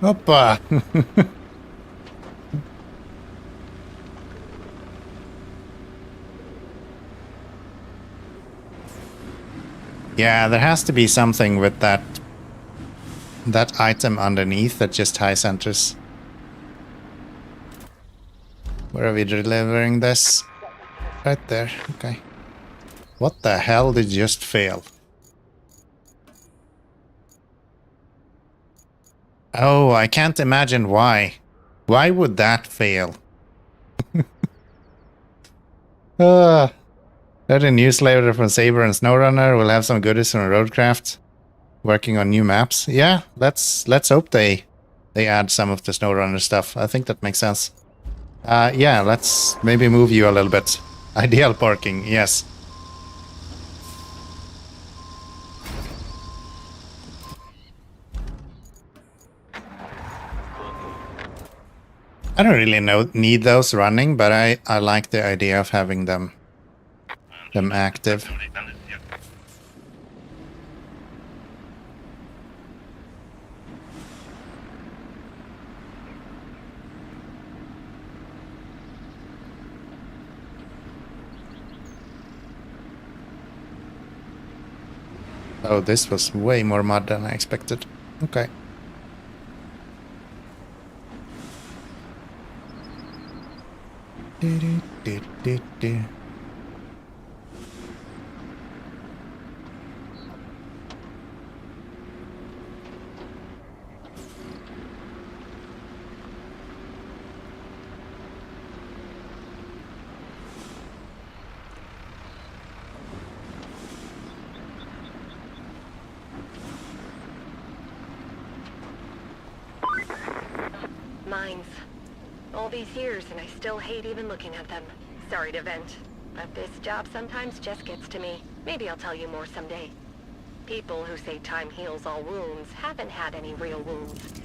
Hoppa! Yeah, there has to be something with that item underneath that just high centers. Where are we delivering this? Right there, okay. What the hell did just fail? Oh, I can't imagine why. Why would that fail? Read a newsletter from Saber and SnowRunner. We'll have some goodies from Roadcraft. Working on new maps. Yeah, let's hope they add some of the SnowRunner stuff. I think that makes sense. Yeah, let's maybe move you a little bit. Ideal parking, yes. I don't really need those running, but I like the idea of having them active. Oh, this was way more mud than I expected. Okay. Mines. All these years and I still hate even looking at them. Sorry to vent, but this job sometimes just gets to me. Maybe I'll tell you more someday. People who say time heals all wounds haven't had any real wounds.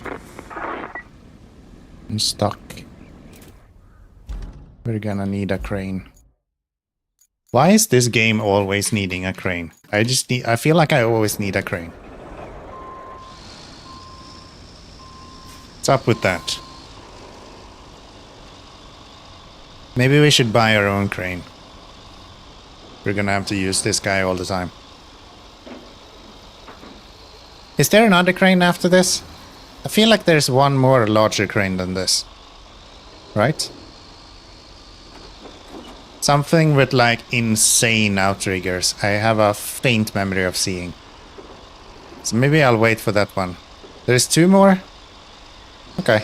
I'm stuck. We're gonna need a crane. Why is this game always needing a crane? I feel like I always need a crane. What's up with that? Maybe we should buy our own crane. We're gonna have to use this guy all the time. Is there another crane after this? I feel like there's one more larger crane than this. Right? Something with like insane outriggers. I have a faint memory of seeing. So maybe I'll wait for that one. There's two more? Okay.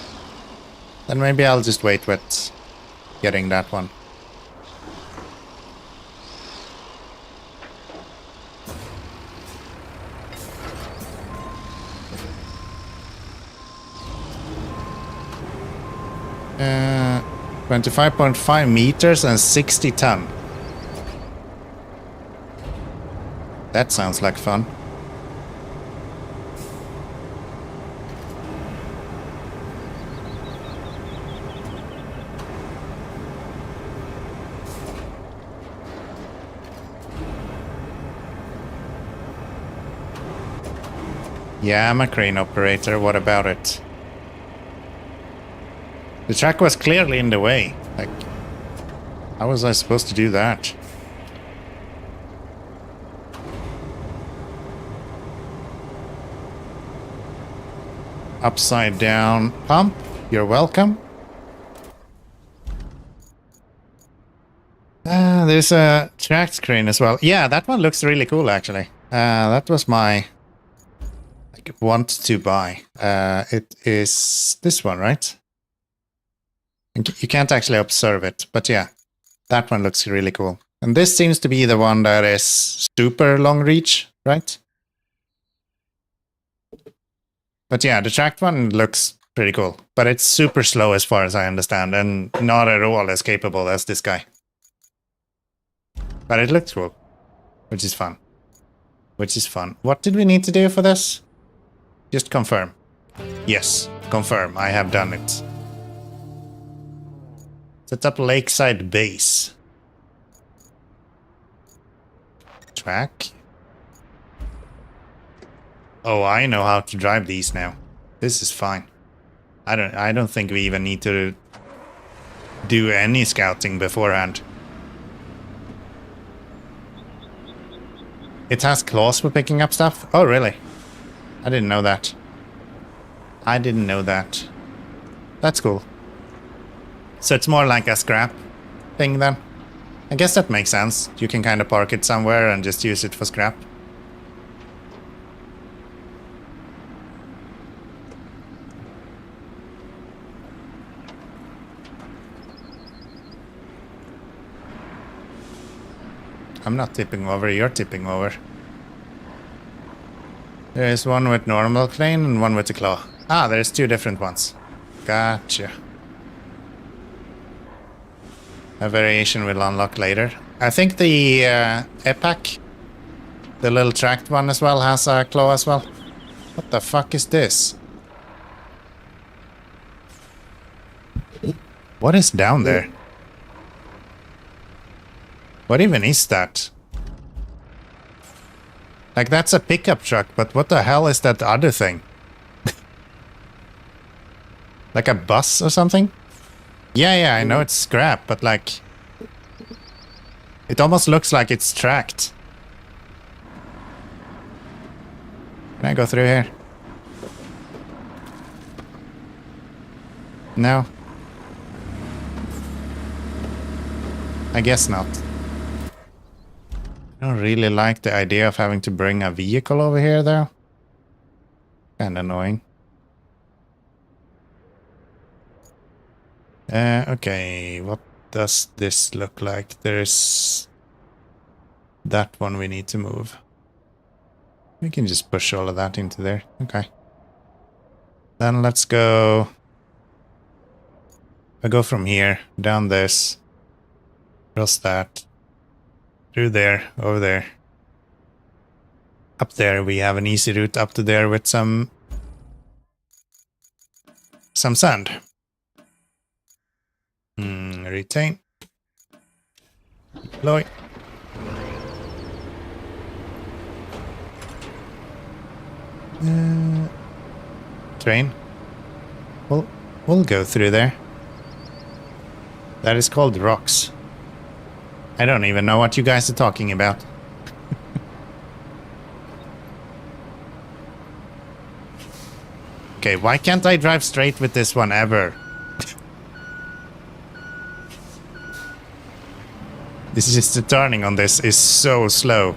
Then maybe I'll just wait with getting that one. Uh, 25.5 meters and 60 ton. That sounds like fun. Yeah, I'm a crane operator. What about it? The track was clearly in the way. Like, how was I supposed to do that? Upside down pump. You're welcome. There's a tracked crane as well. Yeah, that one looks really cool, actually. That was my want to buy. It is this one, right? You can't actually observe it, but yeah, that one looks really cool. And this seems to be the one that is super long reach, right? But yeah, the tracked one looks pretty cool, but it's super slow as far as I understand, and not at all as capable as this guy. But it looks cool, which is fun. Which is fun. What did we need to do for this? Just confirm. Yes, confirm. I have done it. Set up lakeside base. Track. Oh, I know how to drive these now. This is fine. I don't think we even need to do any scouting beforehand. It has claws for picking up stuff? Oh, really? I didn't know that. I didn't know that. That's cool. So it's more like a scrap thing then? I guess that makes sense. You can kind of park it somewhere and just use it for scrap. I'm not tipping over, you're tipping over. There is one with normal crane and one with the claw. Ah, there's two different ones. Gotcha. A variation will unlock later. I think the epac, the little tracked one as well, has a claw as well. What the fuck is this? What is down there? What even is that? Like, that's a pickup truck, but what the hell is that other thing? Like a bus or something? Yeah, I know it's scrap, but like... it almost looks like it's tracked. Can I go through here? No. I guess not. I don't really like the idea of having to bring a vehicle over here, though. Kinda annoying. Okay, what does this look like? There's that one we need to move. We can just push all of that into there. Okay. Then let's go... I go from here, down this, across that, through there, over there. Up there, we have an easy route up to there with some sand. Retain. Deploy. Train. We'll go through there. That is called rocks. I don't even know what you guys are talking about. Okay, why can't I drive straight with this one ever? This is just the turning on this is so slow.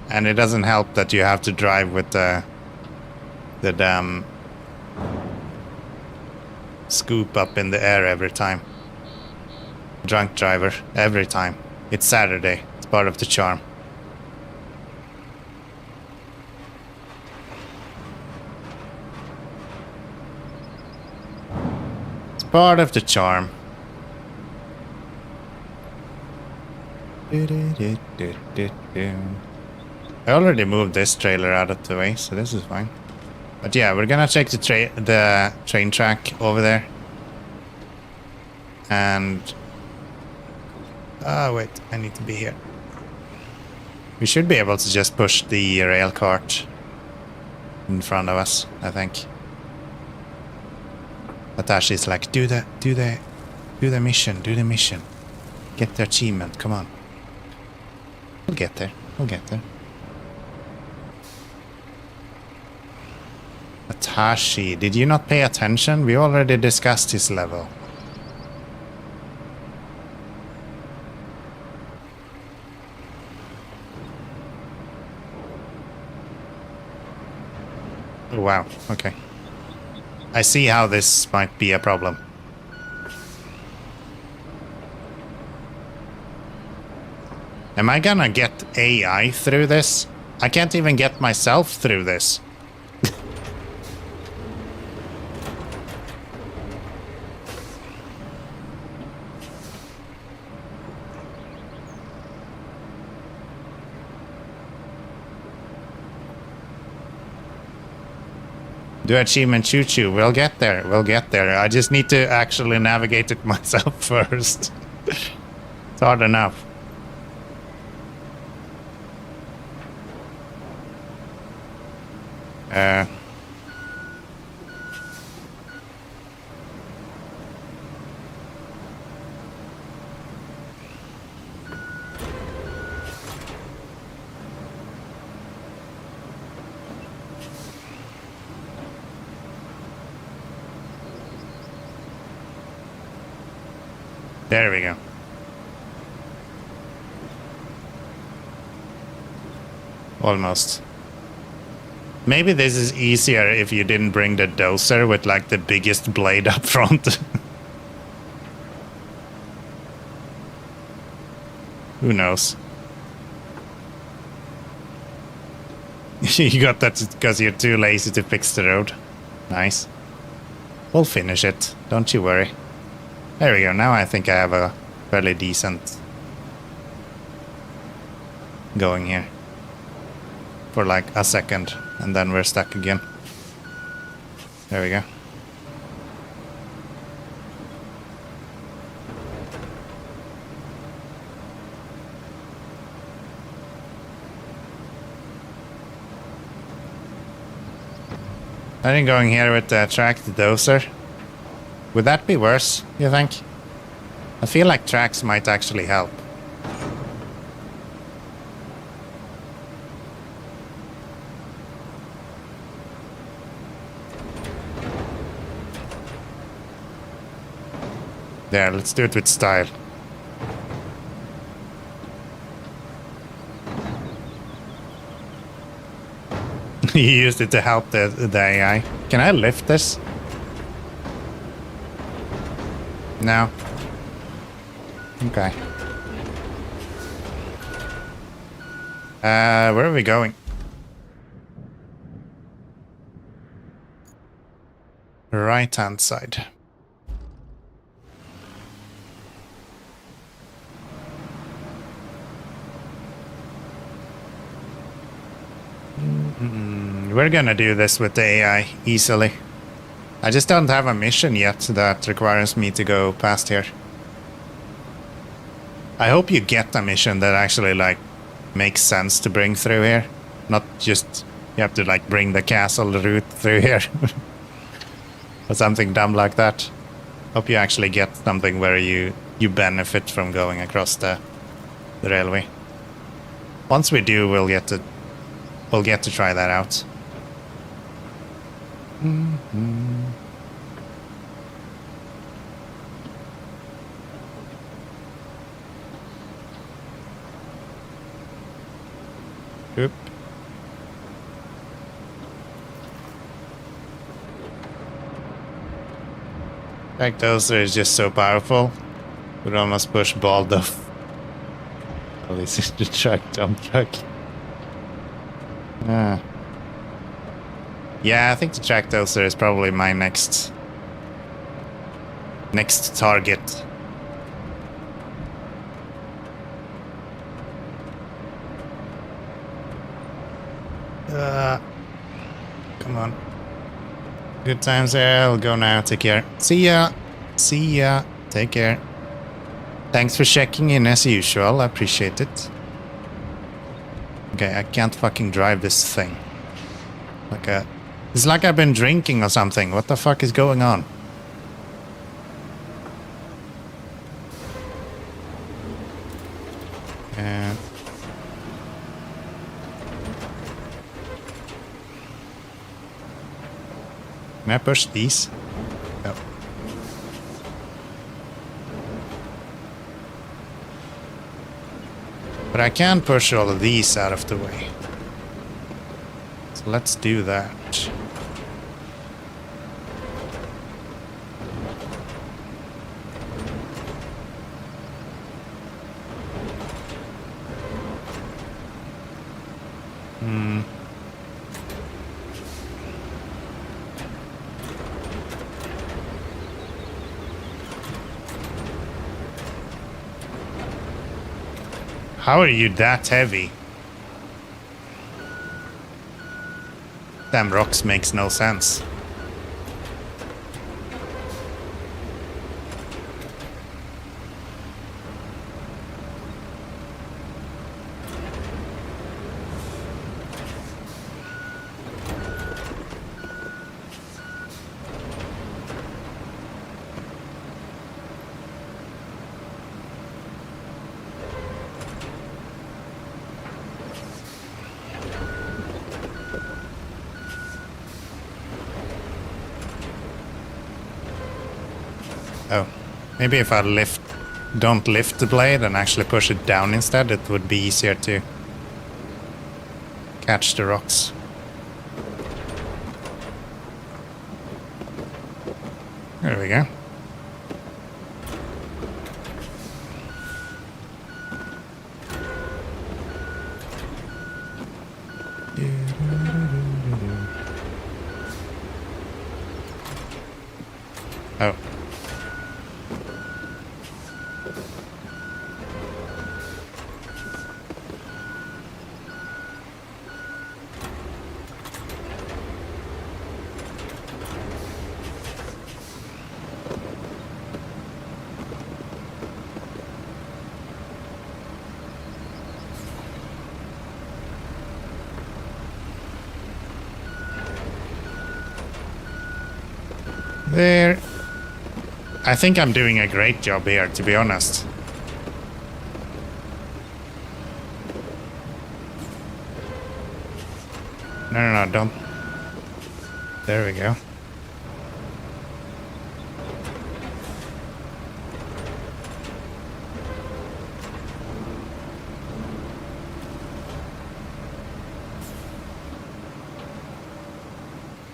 And it doesn't help that you have to drive with the damn scoop up in the air every time. Drunk driver, every time. It's Saturday. It's part of the charm. It's part of the charm. I already moved this trailer out of the way, so this is fine. But yeah, we're gonna check the train track over there. And... oh, wait, I need to be here. We should be able to just push the rail cart in front of us, I think. But Ashley's like, do the mission. Get the achievement, come on. We'll get there. Atashi, did you not pay attention? We already discussed his level. Oh, wow, okay. I see how this might be a problem. Am I gonna get AI through this? I can't even get myself through this. Do achievement choo-choo. We'll get there. I just need to actually navigate it myself first. It's hard enough. There we go. Almost. Maybe this is easier if you didn't bring the dozer with like the biggest blade up front. Who knows? You got that because you're too lazy to fix the road. Nice. We'll finish it, don't you worry. There we go, now I think I have a fairly decent going here. For like a second, and then we're stuck again. There we go. I think going here with the tracked dozer. Would that be worse, you think? I feel like tracks might actually help. There, let's do it with style. You used it to help the AI. Can I lift this? No. Okay. Where are we going? Right hand side. We're gonna do this with the AI easily. I just don't have a mission yet that requires me to go past here. I hope you get a mission that actually like makes sense to bring through here. Not just you have to like bring the castle route through here. Or something dumb like that. Hope you actually get something where you benefit from going across the railway. Once we do, we'll get to try that out. Oop. Like those are just so powerful. Would almost push Bald off. At least it's the truck, dump truck. Yeah, I think the track dozer is probably my next target. Come on. Good times there. I'll go now. Take care. See ya. See ya. Take care. Thanks for checking in as usual. I appreciate it. Okay, I can't fucking drive this thing. It's like I've been drinking or something. What the fuck is going on? Can I push these? No. But I can push all of these out of the way. So let's do that. How are you that heavy? Damn rocks makes no sense. Oh, maybe if I don't lift the blade and actually push it down instead, it would be easier to catch the rocks. There we go. Oh. There. I think I'm doing a great job here, to be honest. No, don't. There we go.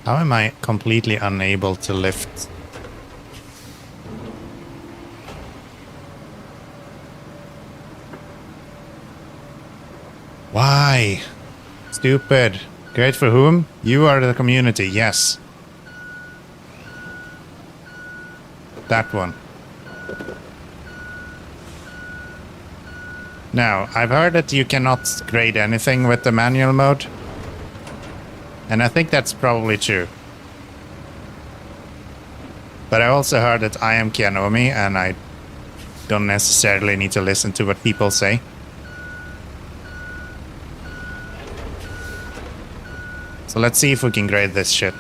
How am I completely unable to lift? Why? Stupid. Great for whom? You are the community, yes. That one. Now, I've heard that you cannot grade anything with the manual mode. And I think that's probably true. But I also heard that I am Keanomy and I don't necessarily need to listen to what people say. So let's see if we can grade this shit.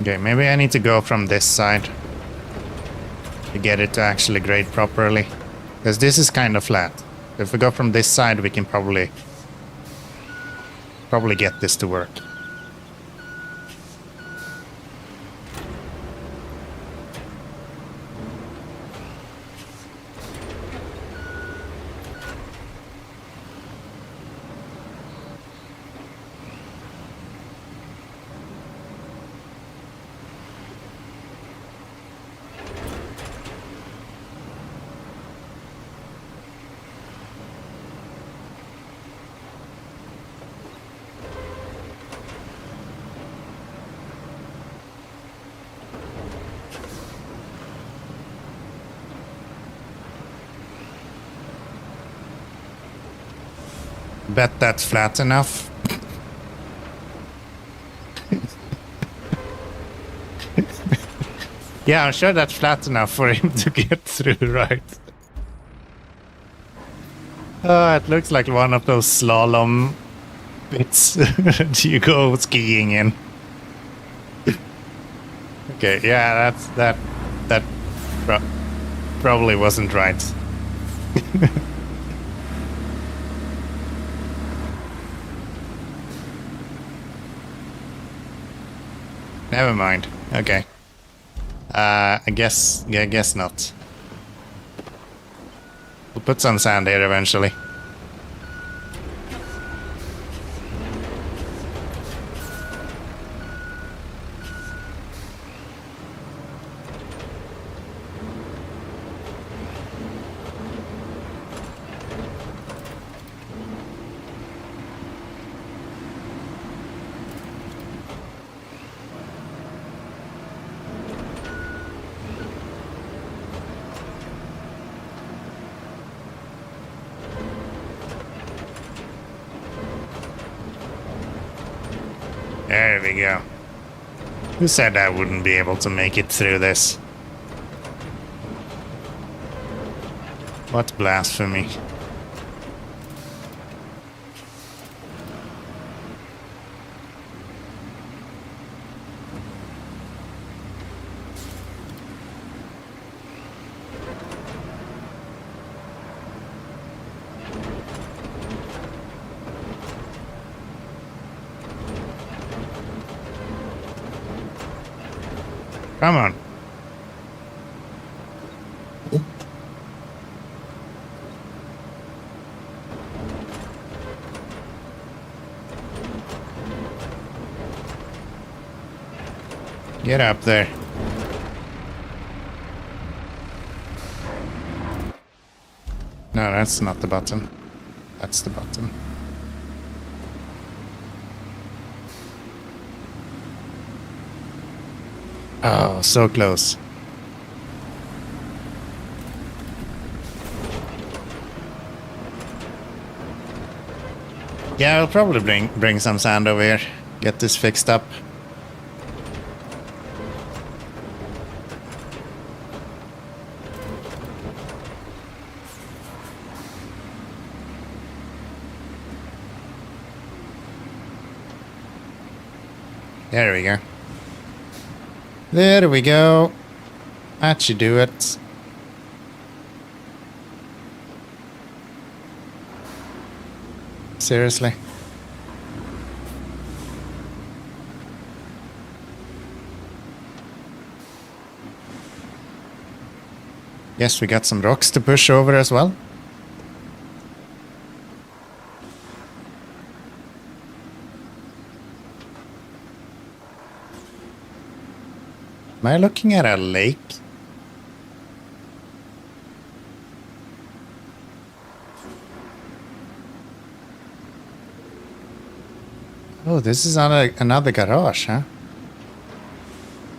Okay, maybe I need to go from this side to get it to actually grade properly. Because this is kind of flat. If we go from this side, we can probably get this to work. Bet that's flat enough. Yeah, I'm sure that's flat enough for him to get through, right? It looks like one of those slalom bits that you go skiing in. Okay, yeah, that probably wasn't right. Never mind. Okay. I guess not. We'll put some sand here eventually. There we go. Who said I wouldn't be able to make it through this? What blasphemy. Come on. Get up there. No, that's not the button. That's the button. Oh, so close. Yeah, I'll probably bring some sand over here. Get this fixed up. There we go. There we go. That should do it. seriously. Yes, we got some rocks to push over as well. Am I looking at a lake? Oh, this is another garage, huh?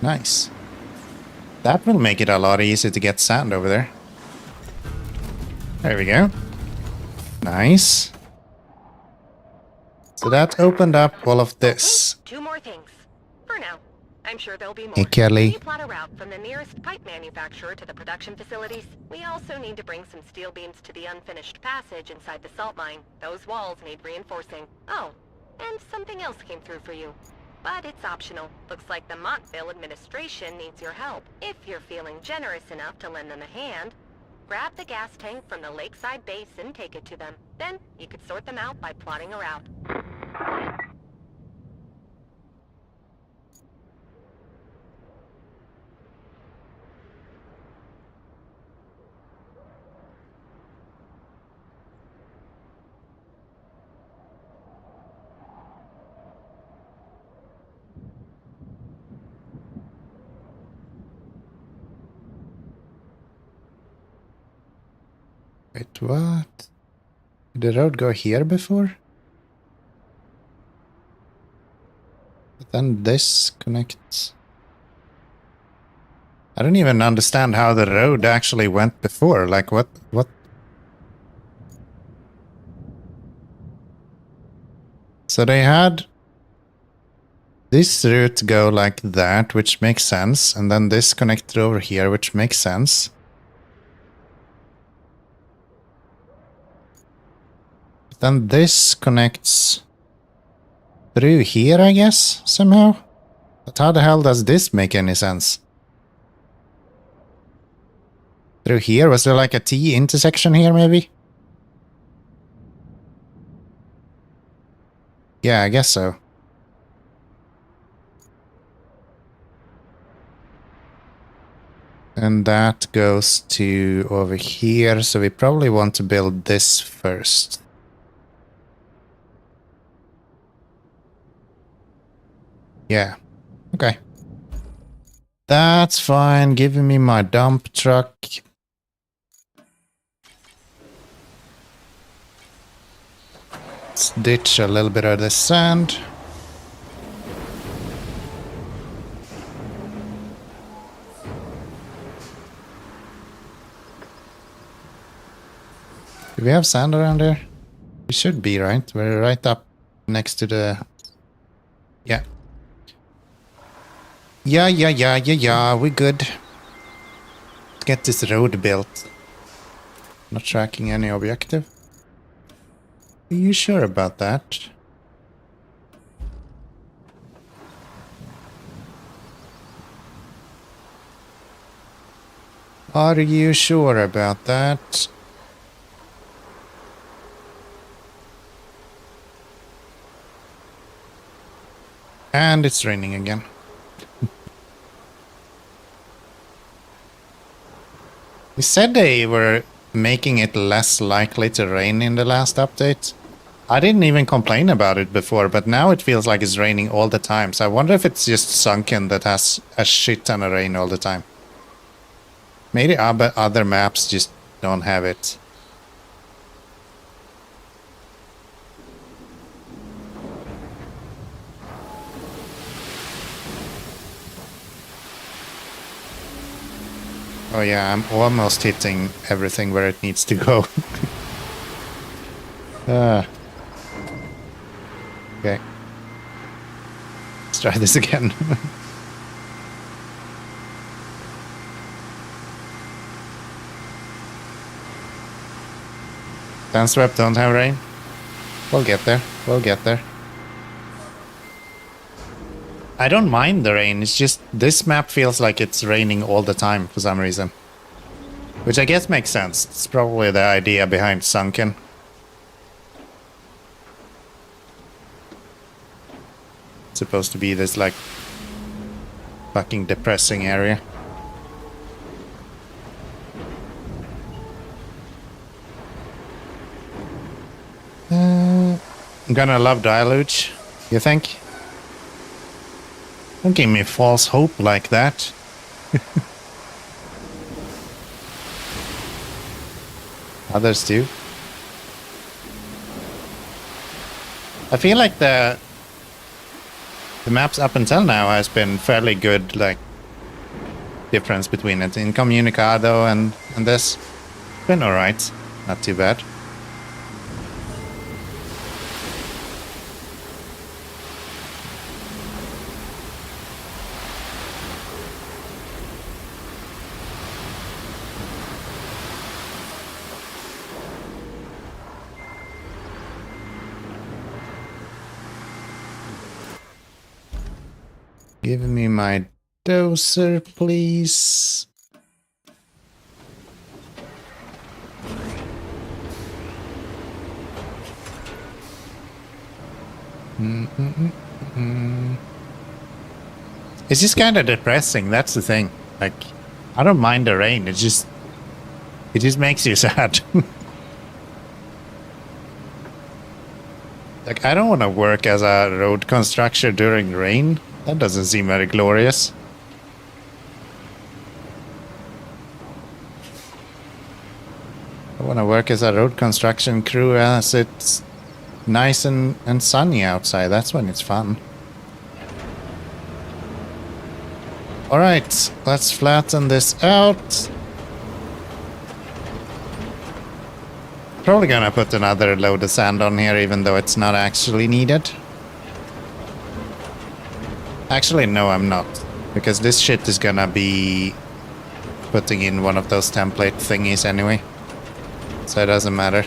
Nice. That will make it a lot easier to get sand over there. There we go. Nice. So that opened up all of this. Okay, 2 more things. For now. I'm sure there'll be more. Hey, Kelly. We plot a route from the nearest pipe manufacturer to the production facilities. We also need to bring some steel beams to the unfinished passage inside the salt mine. Those walls need reinforcing. Oh, and something else came through for you. But it's optional. Looks like the Montville administration needs your help. If you're feeling generous enough to lend them a hand, grab the gas tank from the lakeside base and take it to them. Then you could sort them out by plotting a route. Wait, what? Did the road go here before? But then this connects. I don't even understand how the road actually went before. Like, what? So they had this route go like that, which makes sense. And then this connected over here, which makes sense. Then this connects through here, I guess, somehow. But how the hell does this make any sense? Through here? Was there like a T intersection here, maybe? Yeah, I guess so. And that goes to over here, so we probably want to build this first. Yeah. Okay. That's fine. Giving me my dump truck. Let's ditch a little bit of the sand. Do we have sand around here? We should be, right? We're right up next to the... Yeah. Yeah, we're good. Let's get this road built. Not tracking any objective. Are you sure about that? Are you sure about that? And it's raining again. They said they were making it less likely to rain in the last update. I didn't even complain about it before, but now it feels like it's raining all the time. So I wonder if it's just Sunken that has a shit ton of rain all the time. Maybe other maps just don't have it. Oh yeah, I'm almost hitting everything where it needs to go. Okay. Let's try this again. Sunswept don't have rain. We'll get there. We'll get there. I don't mind the rain, it's just this map feels like it's raining all the time for some reason. Which I guess makes sense. It's probably the idea behind Sunken. It's supposed to be this like fucking depressing area. I'm gonna love Diluge, you think? Don't give me false hope like that. Others do. I feel like the maps up until now has been fairly good, like difference between it in Communicado and this. Been alright, not too bad. Give me my dozer, please. It's just kind of depressing, that's the thing. Like, I don't mind the rain, it just makes you sad. Like, I don't want to work as a road constructor during rain. That doesn't seem very glorious. I want to work as a road construction crew as it's nice and sunny outside. That's when it's fun. Alright, let's flatten this out. Probably gonna put another load of sand on here even though it's not actually needed. Actually, no, I'm not. Because this shit is gonna be putting in one of those template thingies anyway. So it doesn't matter.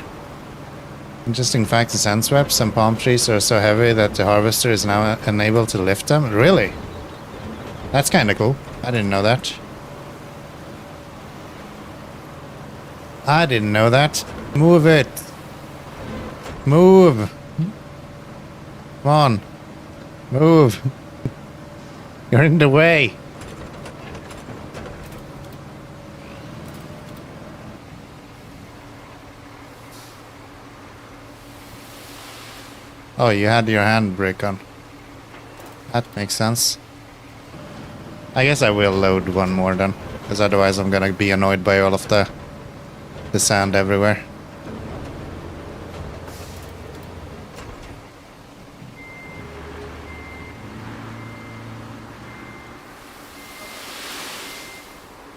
Interesting fact, the sand sweeps and palm trees are so heavy that the harvester is now unable to lift them. Really? That's kinda cool. I didn't know that. I didn't know that. Move it. Move. Come on. Move. You're in the way. Oh, you had your handbrake on. That makes sense. I guess I will load one more then, because otherwise I'm gonna be annoyed by all of the sand everywhere.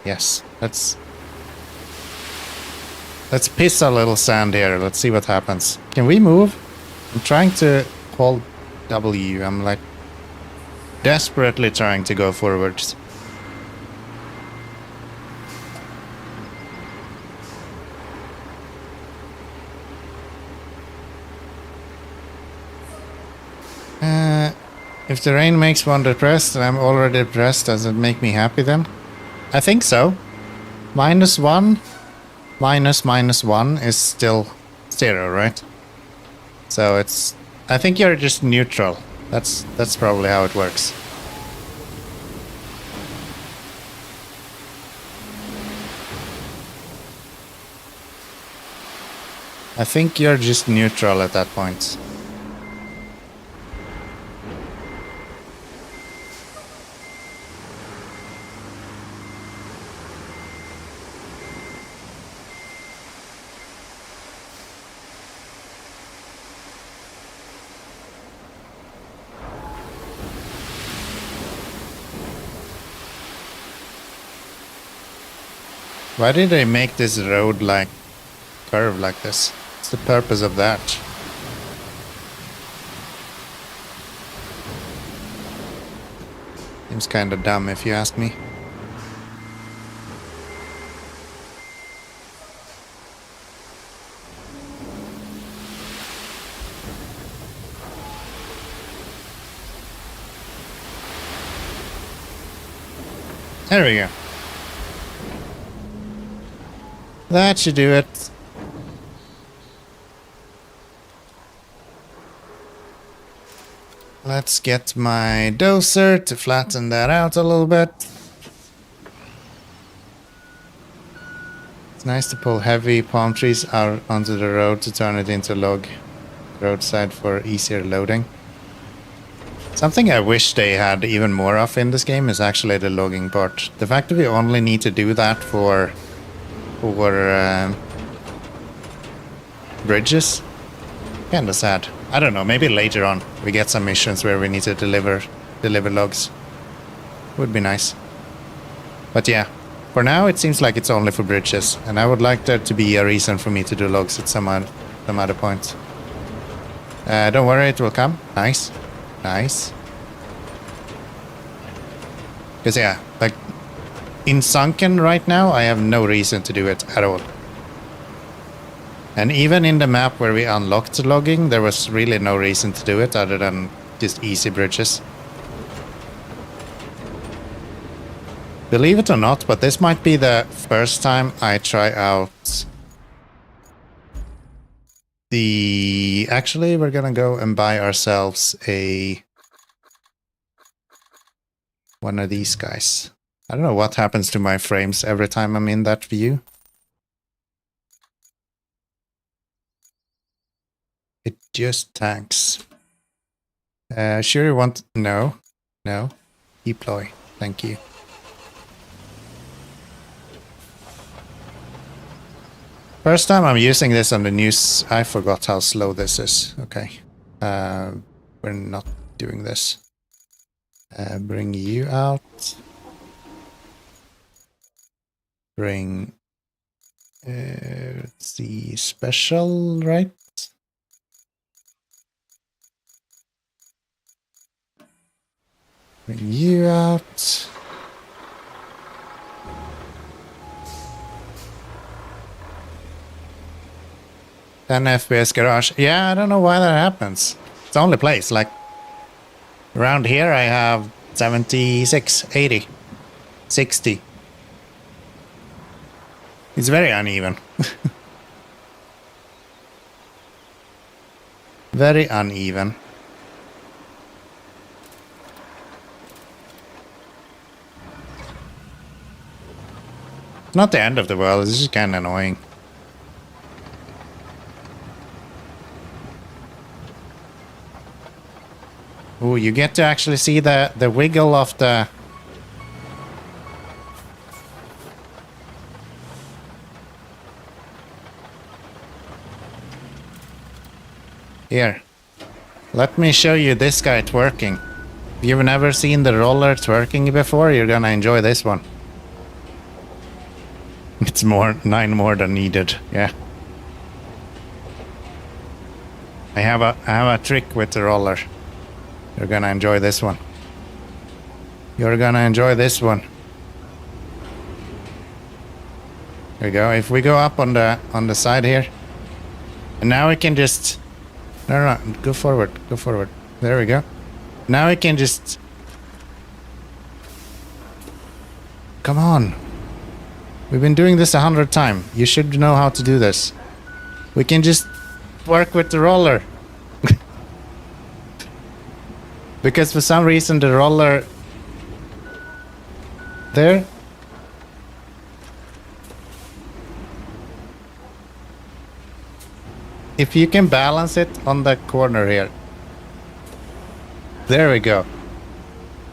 Yes, let's piss a little sand here. Let's see what happens. Can we move? I'm trying to hold W. I'm like desperately trying to go forwards. If the rain makes one depressed and I'm already depressed, does it make me happy then? I think so. -1 minus -1 is still 0, right? So it's... I think you're just neutral. That's probably how it works. I think you're just neutral at that point. Why did they make this road like curve like this? What's the purpose of that? Seems kinda dumb if you ask me. There we go. That should do it. Let's get my dozer to flatten that out a little bit. It's nice to pull heavy palm trees out onto the road to turn it into log roadside for easier loading. Something I wish they had even more of in this game is actually the logging part. The fact that we only need to do that for bridges, kinda sad. I don't know, maybe later on we get some missions where we need to deliver logs. Would be nice. But yeah, for now it seems like it's only for bridges, and I would like there to be a reason for me to do logs at some other point. Don't worry, it will come. Nice. Nice. Because yeah, like in Sunken right now, I have no reason to do it at all. And even in the map where we unlocked logging, there was really no reason to do it other than just easy bridges. Believe it or not, but this might be the first time I try out the... Actually, we're gonna go and buy ourselves one of these guys. I don't know what happens to my frames every time I'm in that view. It just tanks. Sure you want... No. No. Deploy. Thank you. First time I'm using this on the news. I forgot how slow this is. Okay. We're not doing this. Bring you out. Bring... let's see... Special, right? Bring you out. Then FPS garage. Yeah, I don't know why that happens. It's the only place. Like around here I have 76, 80, 60. It's very uneven. Very uneven. Not the end of the world, it's just kind of annoying. Ooh, you get to actually see the wiggle of the... Here. Let me show you this guy twerking. If you've never seen the roller twerking before, you're gonna enjoy this one. It's 9 more than needed, yeah. I have a trick with the roller. You're gonna enjoy this one. You're gonna enjoy this one. There we go. If we go up on the side here, and now we can just... No, go forward, go forward. There we go. Now we can just... Come on. We've been doing this 100 times. You should know how to do this. We can just work with the roller. Because for some reason the roller... There. If you can balance it on the corner here. There we go.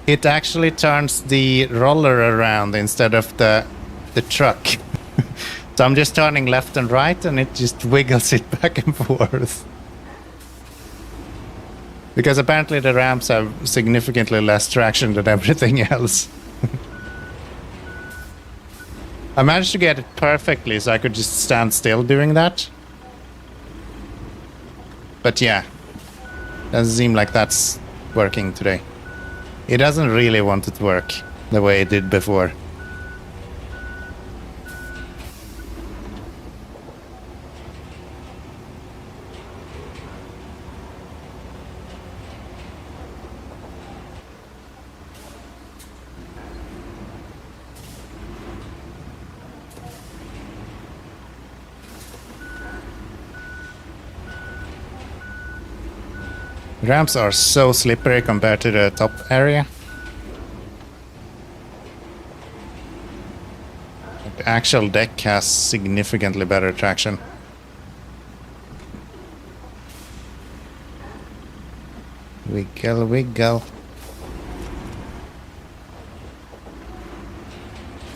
It actually turns the roller around instead of the truck. So I'm just turning left and right and it just wiggles it back and forth. Because apparently the ramps have significantly less traction than everything else. I managed to get it perfectly so I could just stand still doing that. But yeah, doesn't seem like that's working today. It doesn't really want it to work the way it did before. Ramps are so slippery compared to the top area. The actual deck has significantly better traction. Wiggle, wiggle.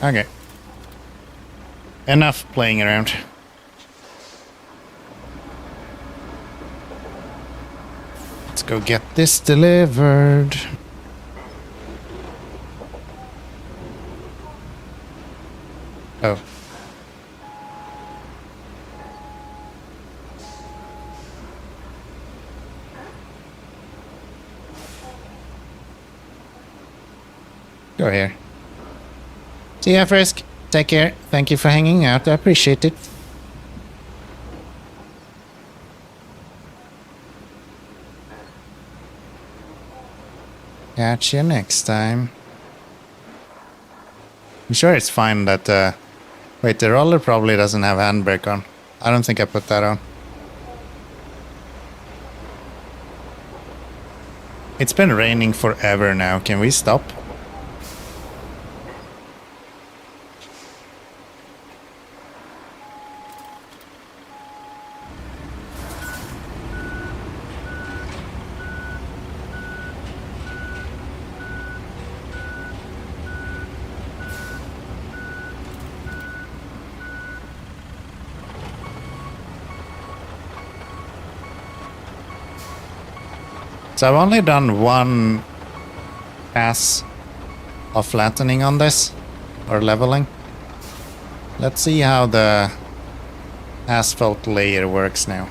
Okay. Enough playing around. Let's go get this delivered. Oh. Go here. See ya, Frisk. Take care. Thank you for hanging out. I appreciate it. Catch you next time. I'm sure it's fine that... Wait, the roller probably doesn't have handbrake on. I don't think I put that on. It's been raining forever now. Can we stop? So I've only done one pass of flattening on this, or leveling. Let's see how the asphalt layer works now.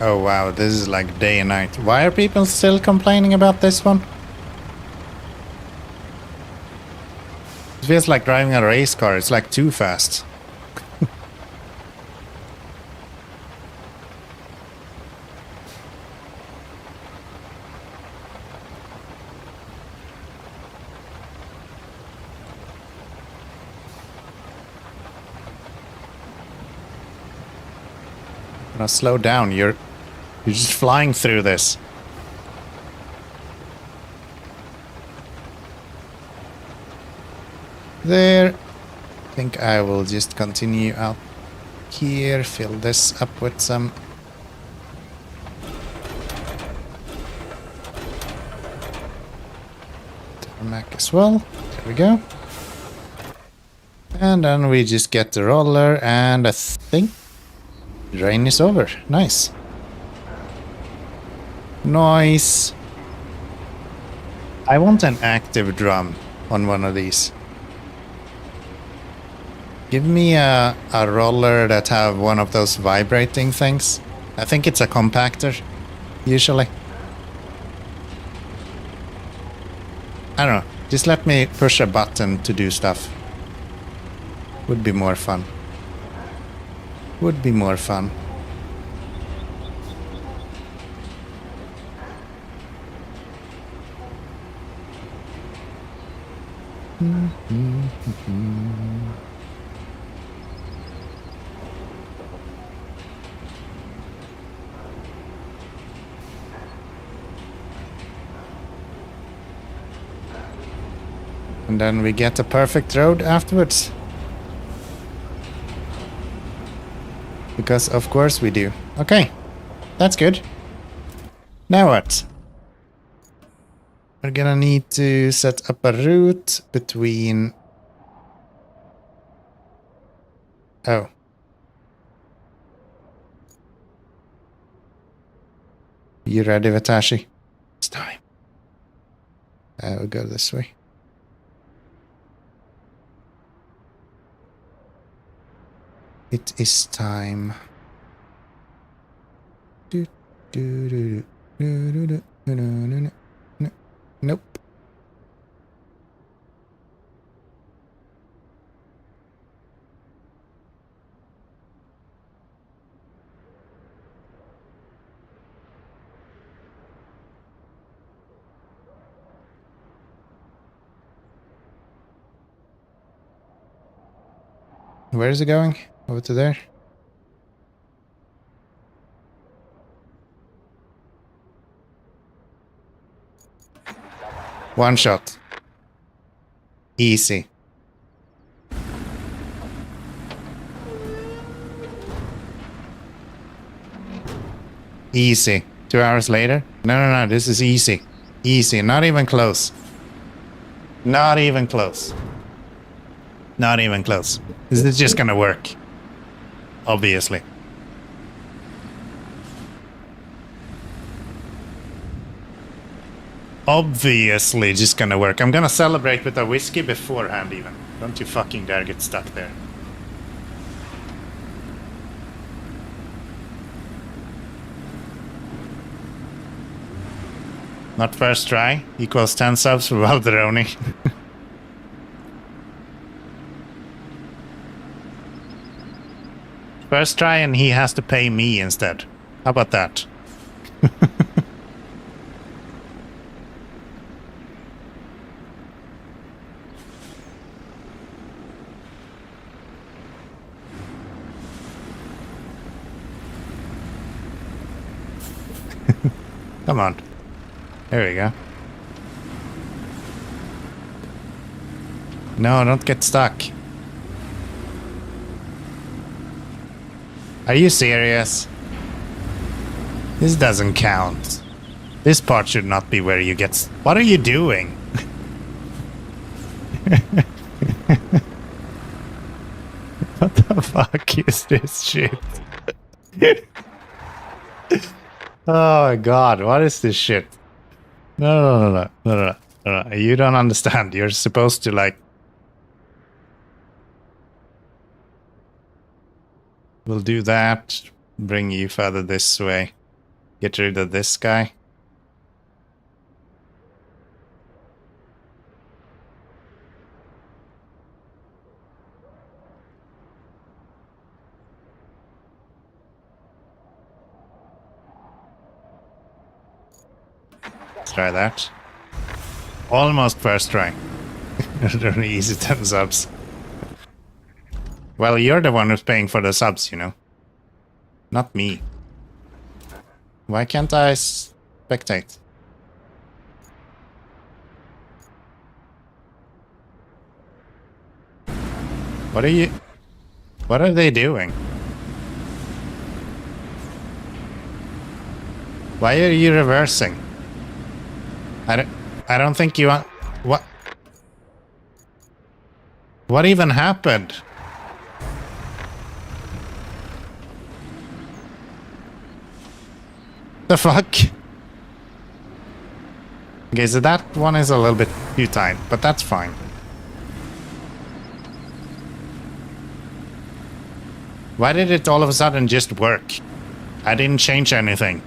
Oh wow, this is like day and night. Why are people still complaining about this one? It feels like driving a race car, it's like too fast. Now slow down, you're just flying through this. There. I think I will just continue out here, fill this up with some tarmac as well. There we go. And then we just get the roller, and I think the rain is over. Nice. Nice. I want an active drum on one of these. Give me a roller that have one of those vibrating things. I think it's a compactor, usually. I don't know. Just let me push a button to do stuff. Would be more fun. Would be more fun. And then we get a perfect road afterwards. Because of course we do. Okay, that's good. Now what? We're gonna need to set up a route between... Oh. You ready, Vatashi? It's time. We'll go this way. It is time. Nope. Where is it going? Over to there? One shot. Easy. Easy. 2 hours later? No, this is easy. Easy. Not even close. Not even close. Not even close. This is just gonna work. Obviously. Obviously just gonna work. I'm gonna celebrate with a whiskey beforehand even. Don't you fucking dare get stuck there. Not first try equals 10 subs for Valderoni. First try and he has to pay me instead. How about that? Come on. There we go. No, don't get stuck. Are you serious? This doesn't count. This part should not be where you get... What are you doing? What the fuck is this shit? Oh my god, what is this shit? No. You don't understand. You're supposed to like... We'll do that. Bring you further this way. Get rid of this guy. Let's try that. Almost first try. Really easy 10 subs. Well, you're the one who's paying for the subs, you know. Not me. Why can't I spectate? What are you... What are they doing? Why are you reversing? I don't think you want... What? What even happened? The fuck? Okay, so that one is a little bit too tight, but that's fine. Why did it all of a sudden just work? I didn't change anything.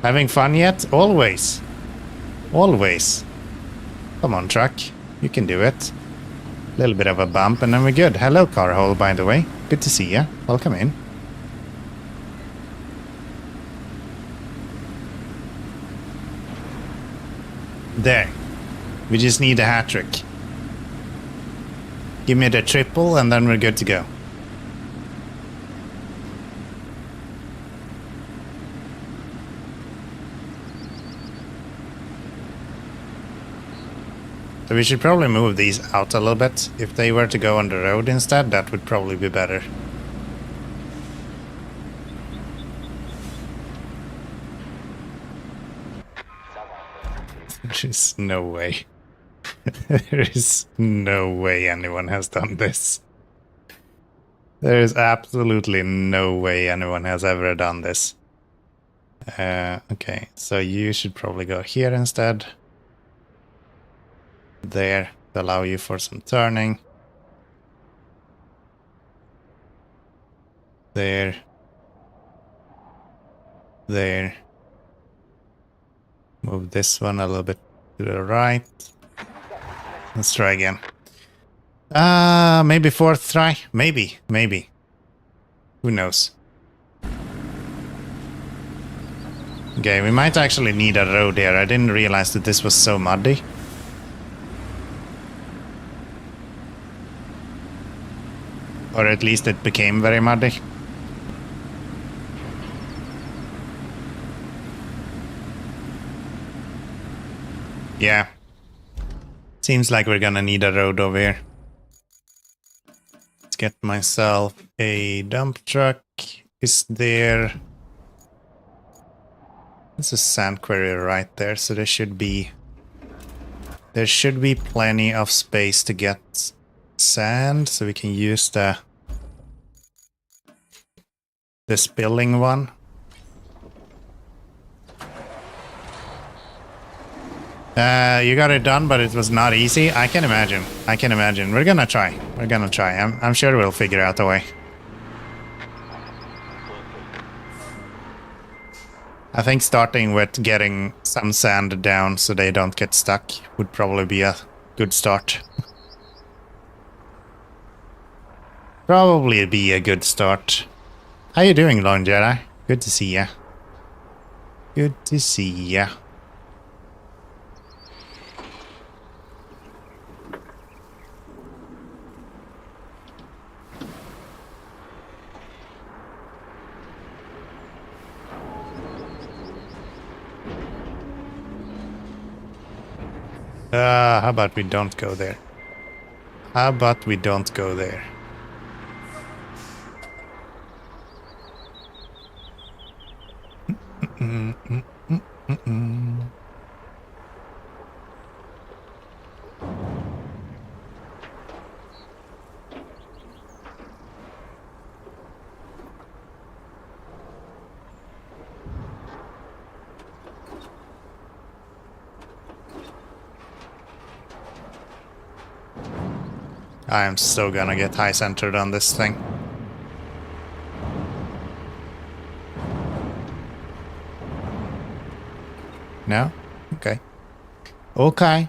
Having fun yet? Always. Always. Come on, truck. You can do it. A little bit of a bump and then we're good. Hello, Carhole, by the way. Good to see ya. Welcome in. There. We just need a hat trick. Give me the triple and then we're good to go. So we should probably move these out a little bit. If they were to go on the road instead, that would probably be better. There is no way. There is no way anyone has done this. There is absolutely no way anyone has ever done this. Okay, so you should probably go here instead. There, to allow you for some turning. There. There. Move this one a little bit to the right. Let's try again. Maybe fourth try? Maybe. Who knows? Okay, we might actually need a road here. I didn't realize that this was so muddy. Or at least it became very muddy. Yeah. Seems like we're gonna need a road over here. Let's get myself a dump truck. Is there... There's a sand quarry right there, so there should be plenty of space to get sand, so we can use the spilling one. You got it done, but it was not easy. I can imagine. We're gonna try. I'm sure we'll figure out a way. I think starting with getting some sand down so they don't get stuck would probably be a good start. Probably be a good start. How you doing, Lone Jedi? Good to see ya. Good to see ya. How about we don't go there? I am so gonna get high centered on this thing. No? Okay. Okay.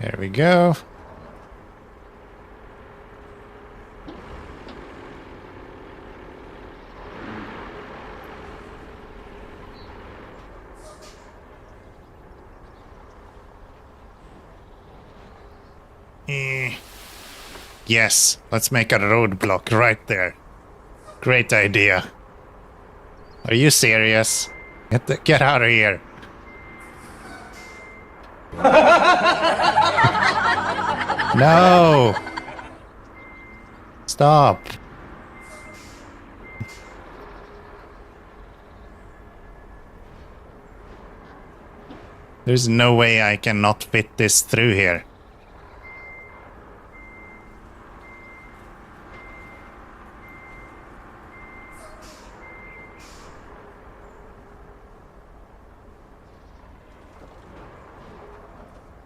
There we go. Yes, let's make a roadblock right there. Great idea. Are you serious? Get out of here. No. Stop. There's no way I cannot fit this through here.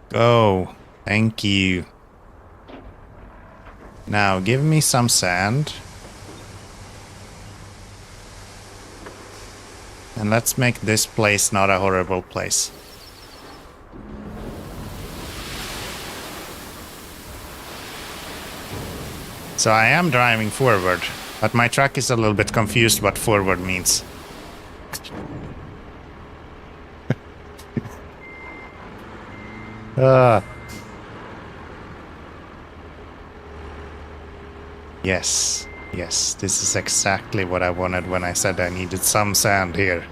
Go. Thank you. Now, give me some sand. And let's make this place not a horrible place. So I am driving forward, but my truck is a little bit confused what forward means. Yes, this is exactly what I wanted when I said I needed some sand here.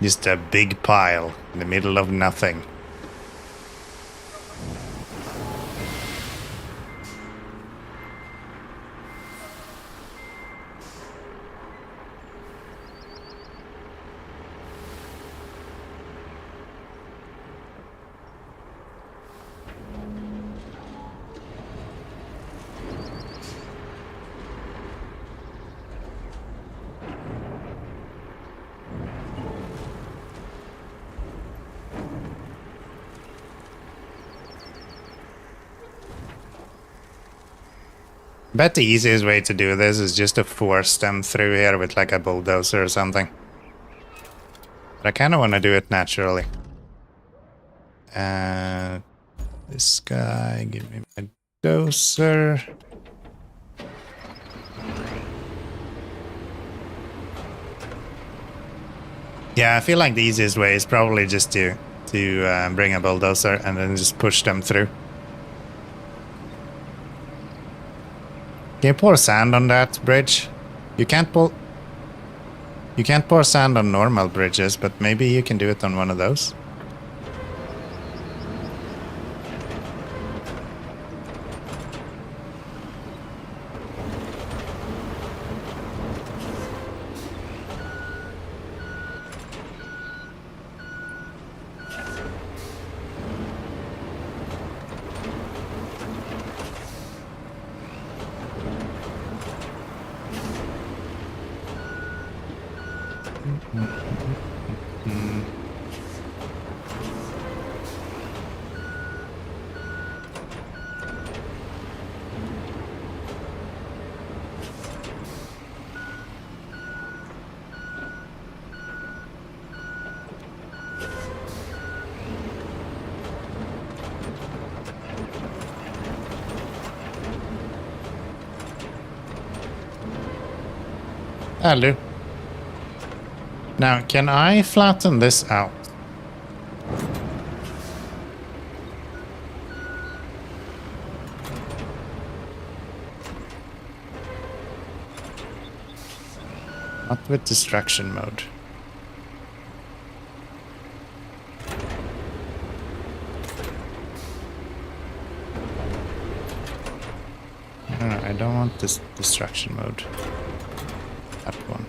Just a big pile in the middle of nothing. bet the easiest way to do this is just to force them through here with like a bulldozer or something. But I kind of want to do it naturally. This guy, give me my dozer. Yeah, I feel like the easiest way is probably just to bring a bulldozer and then just push them through. Can you pour sand on that bridge? You can't pour sand on normal bridges, but maybe you can do it on one of those. That'll do. Now, can I flatten this out? Not with distraction mode. No, I don't want this distraction mode. That one.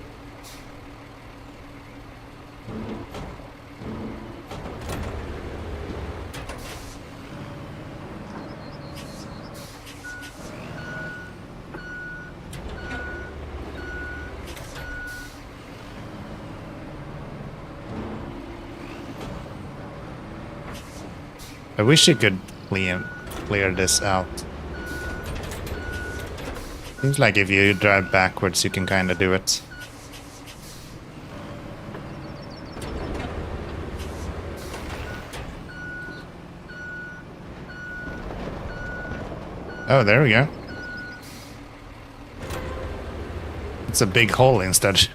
I wish you could clear this out. Seems like if you drive backwards, you can kind of do it. Oh, there we go. It's a big hole instead.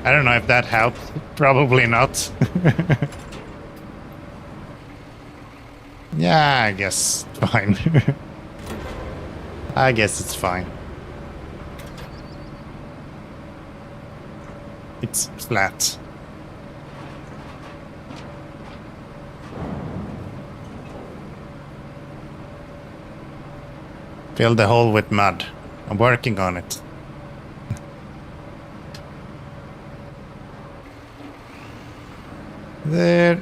I don't know if that helped. Probably not. Yeah, I guess fine. I guess it's fine. It's flat. Fill the hole with mud. I'm working on it. There.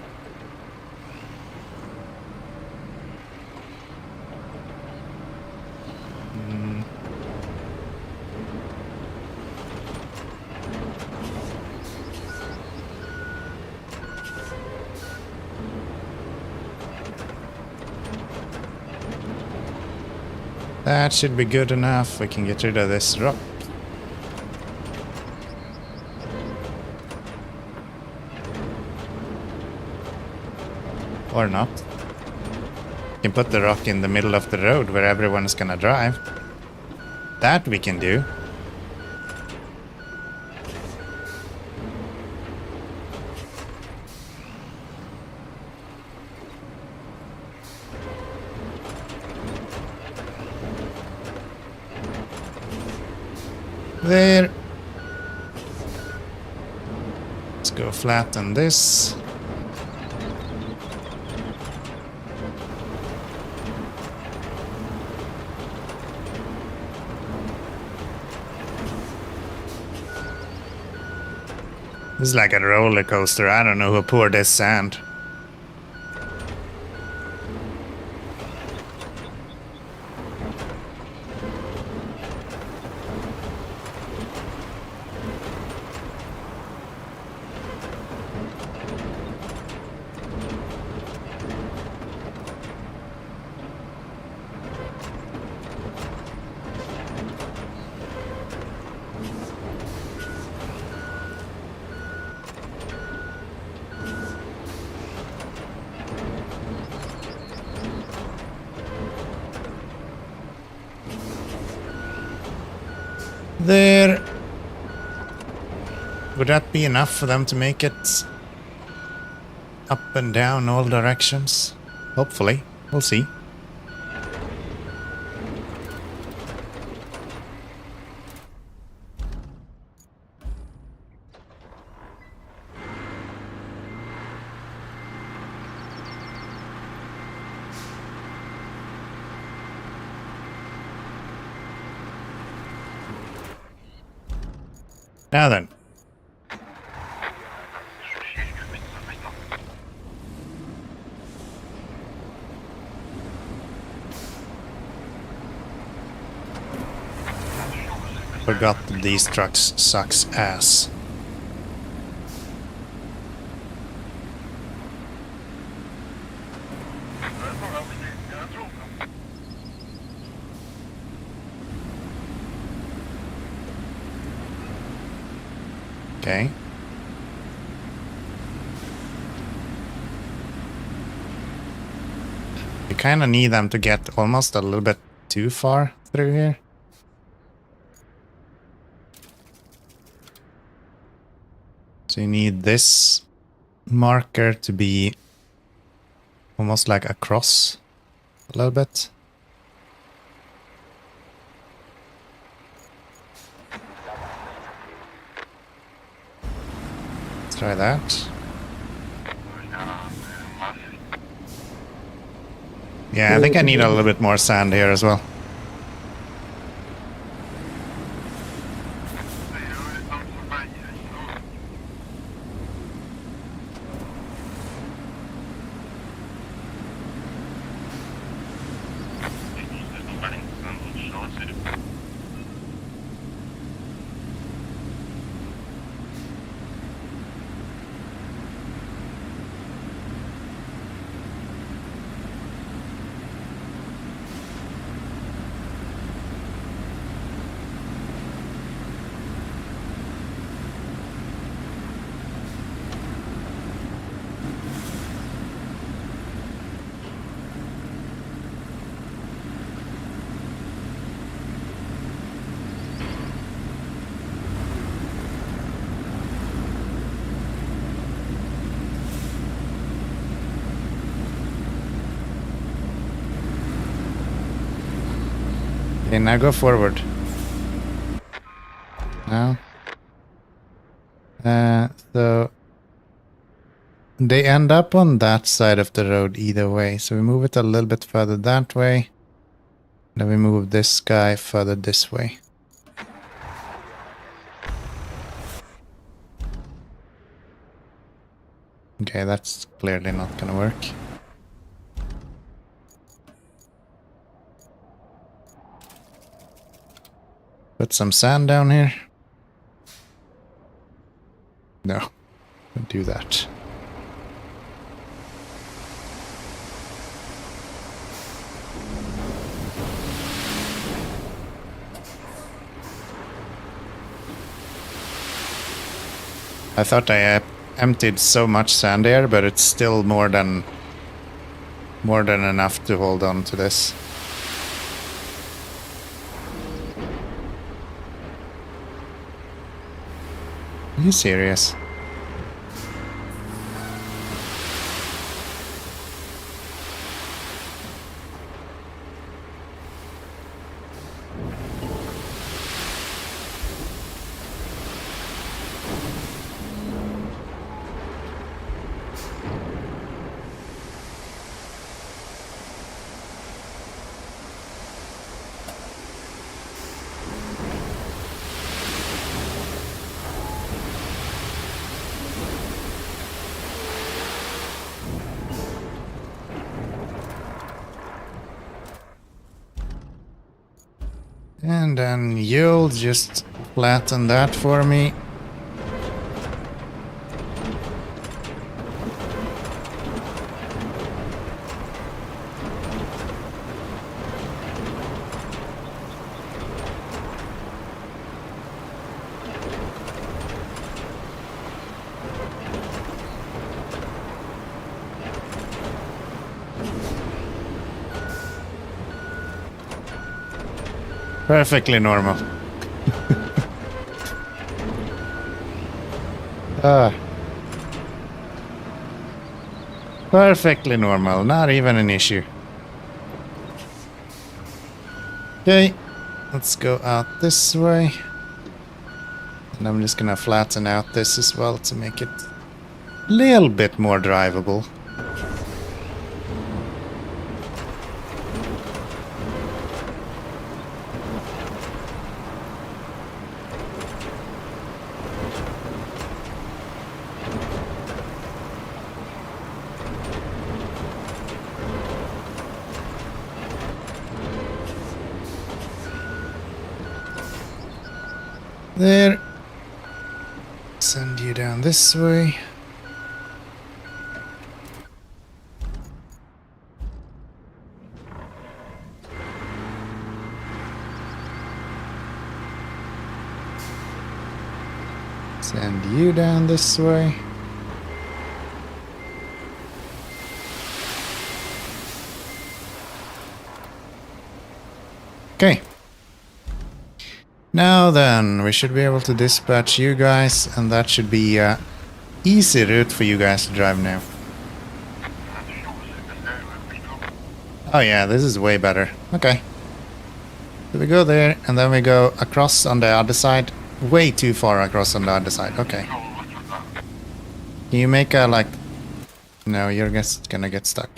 That should be good enough. We can get rid of this rock. Or not. We can put the rock in the middle of the road where everyone's gonna drive. That we can do. There. Let's go flatten this. This is like a roller coaster. I don't know who poured this sand. There. Would that be enough for them to make it up and down all directions? Hopefully. We'll see. Now then. Forgot that these trucks sucks ass. Okay. You kind of need them to get almost a little bit too far through here. So you need this marker to be almost like across a little bit. Let's try that. Yeah, I think I need a little bit more sand here as well. Okay, now go forward. Now. So they end up on that side of the road either way. So we move it a little bit further that way. Then we move this guy further this way. Okay, that's clearly not gonna work. Put some sand down here. No, don't do that. I thought I emptied so much sand here, but it's still more than enough to hold on to this. Are you serious? And then you'll just flatten that for me. Perfectly normal. Perfectly normal, not even an issue. Okay, let's go out this way. And I'm just gonna flatten out this as well to make it a little bit more drivable. There. Send you down this way. Send you down this way. Okay. Now then, we should be able to dispatch you guys, and that should be an easy route for you guys to drive now. Oh yeah, this is way better. Okay. So we go there, and then we go across on the other side. Way too far across on the other side. Okay. Can you make a, like... No, you're just gonna get stuck.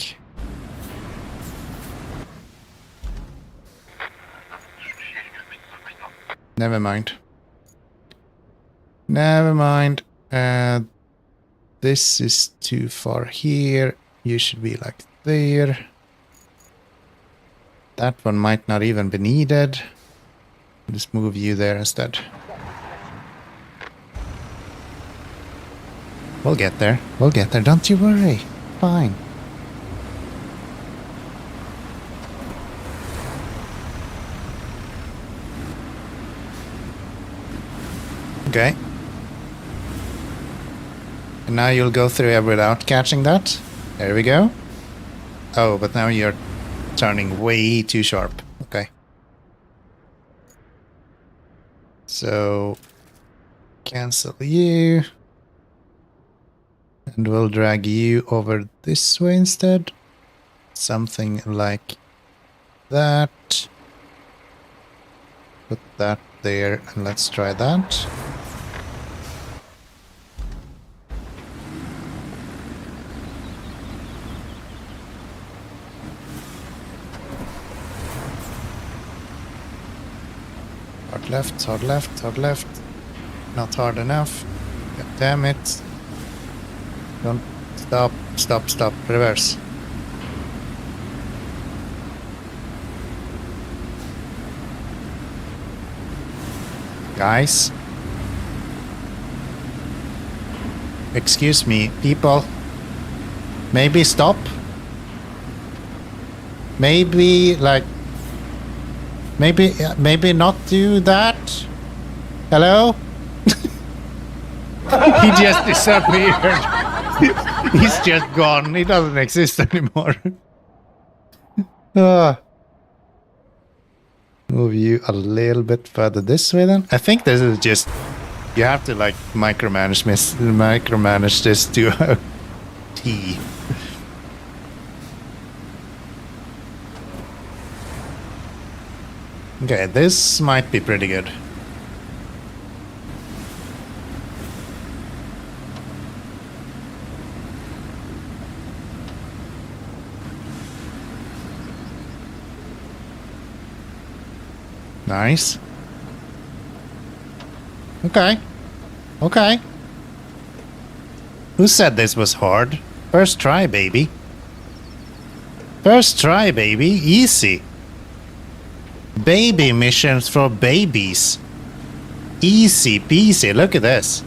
Never mind. Never mind. This is too far here. You should be like there. That one might not even be needed. Just move you there instead. We'll get there. We'll get there. Don't you worry. Fine. Okay. And now you'll go through it without catching that. There we go. Oh, but now you're turning way too sharp. Okay. So, cancel you. And we'll drag you over this way instead. Something like that. Put that there, and let's try that. Hard left, hard left, hard left. Not hard enough. God damn it. Don't stop, stop, stop. Reverse. Guys. Excuse me, people. Maybe stop. Maybe, like... Maybe not do that. Hello? He just disappeared. He's just gone. He doesn't exist anymore. Move you a little bit further this way then. I think this is just... You have to like micromanage this to a T. Okay, this might be pretty good. Nice. Okay. Okay. Who said this was hard? First try, baby. First try, baby. Easy. Baby missions for babies. Easy peasy. Look at this.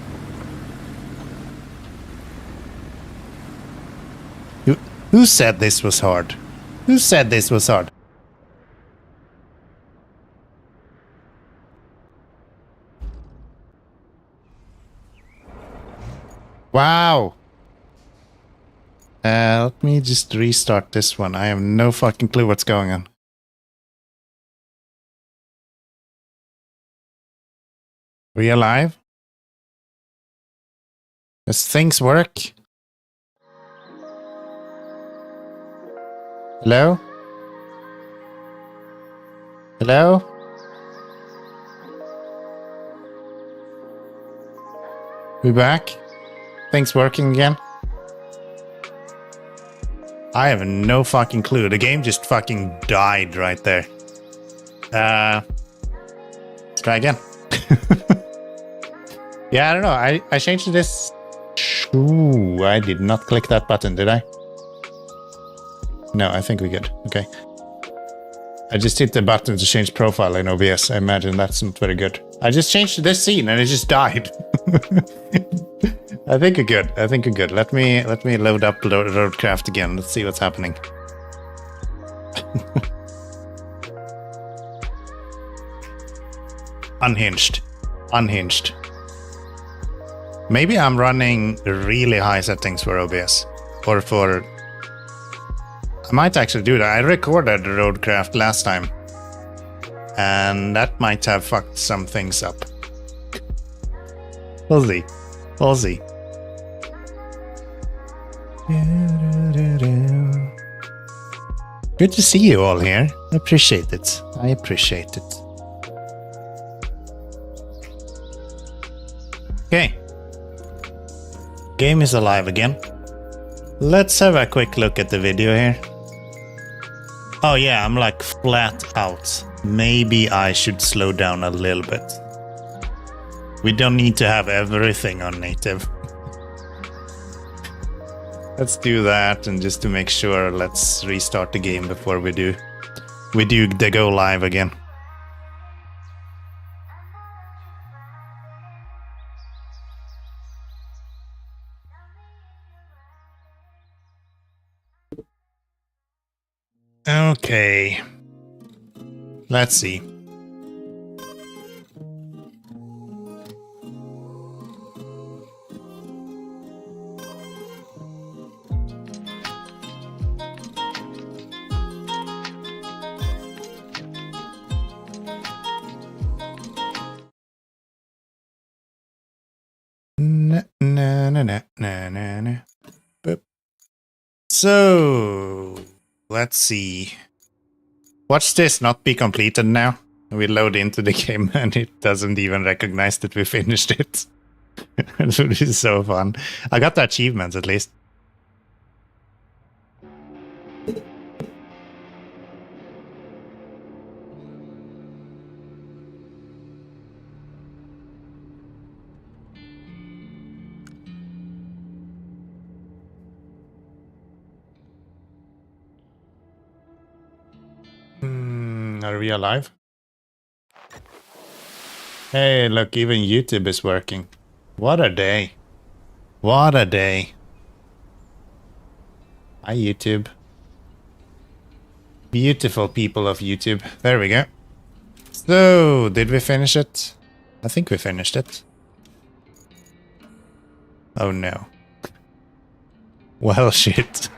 Who said this was hard? Who said this was hard? Wow. Let me just restart this one. I have no fucking clue what's going on. Are we alive? Does things work? Hello? Hello? We back? Things working again? I have no fucking clue. The game just fucking died right there. Let's try again. Yeah, I don't know. I changed this. Ooh, I did not click that button, did I? No, I think we're good. Okay. I just hit the button to change profile in OBS. I imagine that's not very good. I just changed this scene and it just died. I think we're good. I think we're good. Let me load up Roadcraft again. Let's see what's happening. Unhinged. Unhinged. Maybe I'm running really high settings for OBS. Or for... I might actually do that. I recorded Roadcraft last time. And that might have fucked some things up. We'll see. We'll see. Good to see you all here. I appreciate it. I appreciate it. Okay. Game is alive again. Let's have a quick look at the video here. Oh yeah, I'm like flat out. Maybe I should slow down a little bit. We don't need to have everything on native. Let's do that, and just to make sure, let's restart the game before we do the go live again. Okay. Let's see. Boop. So, let's see. Watch this not be completed now. We load into the game and it doesn't even recognize that we finished it. This is so fun. I got the achievements at least. Are we alive? Hey, look, even YouTube is working. What a day. What a day. Hi, YouTube. Beautiful people of YouTube. There we go. So, did we finish it? I think we finished it. Oh no. Well, shit.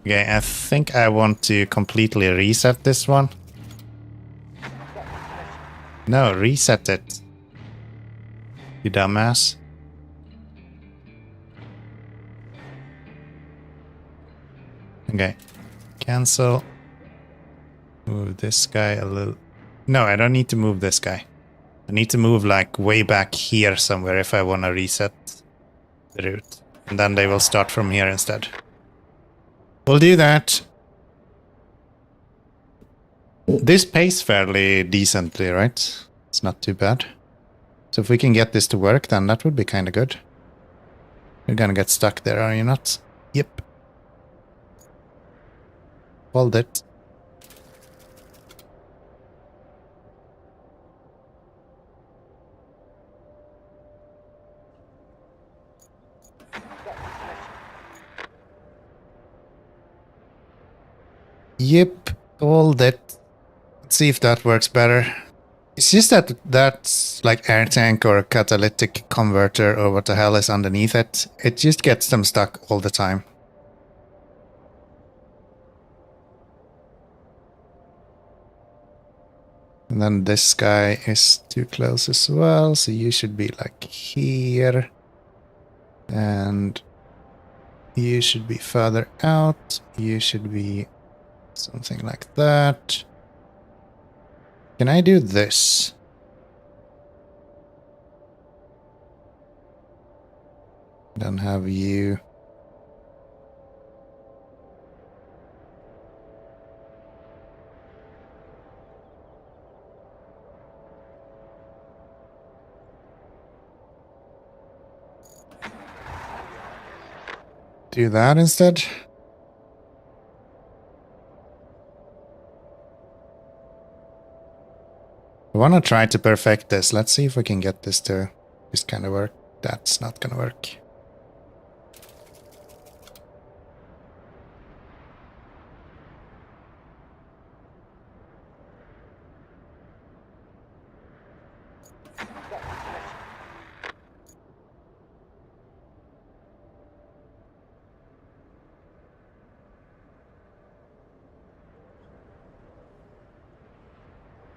Okay, I think I want to completely reset this one. No, reset it. You dumbass. Okay. Cancel. Move this guy a little. No, I don't need to move this guy. I need to move like way back here somewhere if I want to reset the route. And then they will start from here instead. We'll do that. This pays fairly decently, right? It's not too bad. So if we can get this to work, then that would be kind of good. You're gonna get stuck there, are you not? Yep. Hold it. Yep, hold it. Let's see if that works better. It's just that that's like air tank or catalytic converter or what the hell is underneath it. It just gets them stuck all the time. And then this guy is too close as well, so you should be like here. And you should be further out. You should be something like that. Can I do this? Then have you... do that instead. I want to try to perfect this. Let's see if we can get this to just kind of work. That's not gonna work.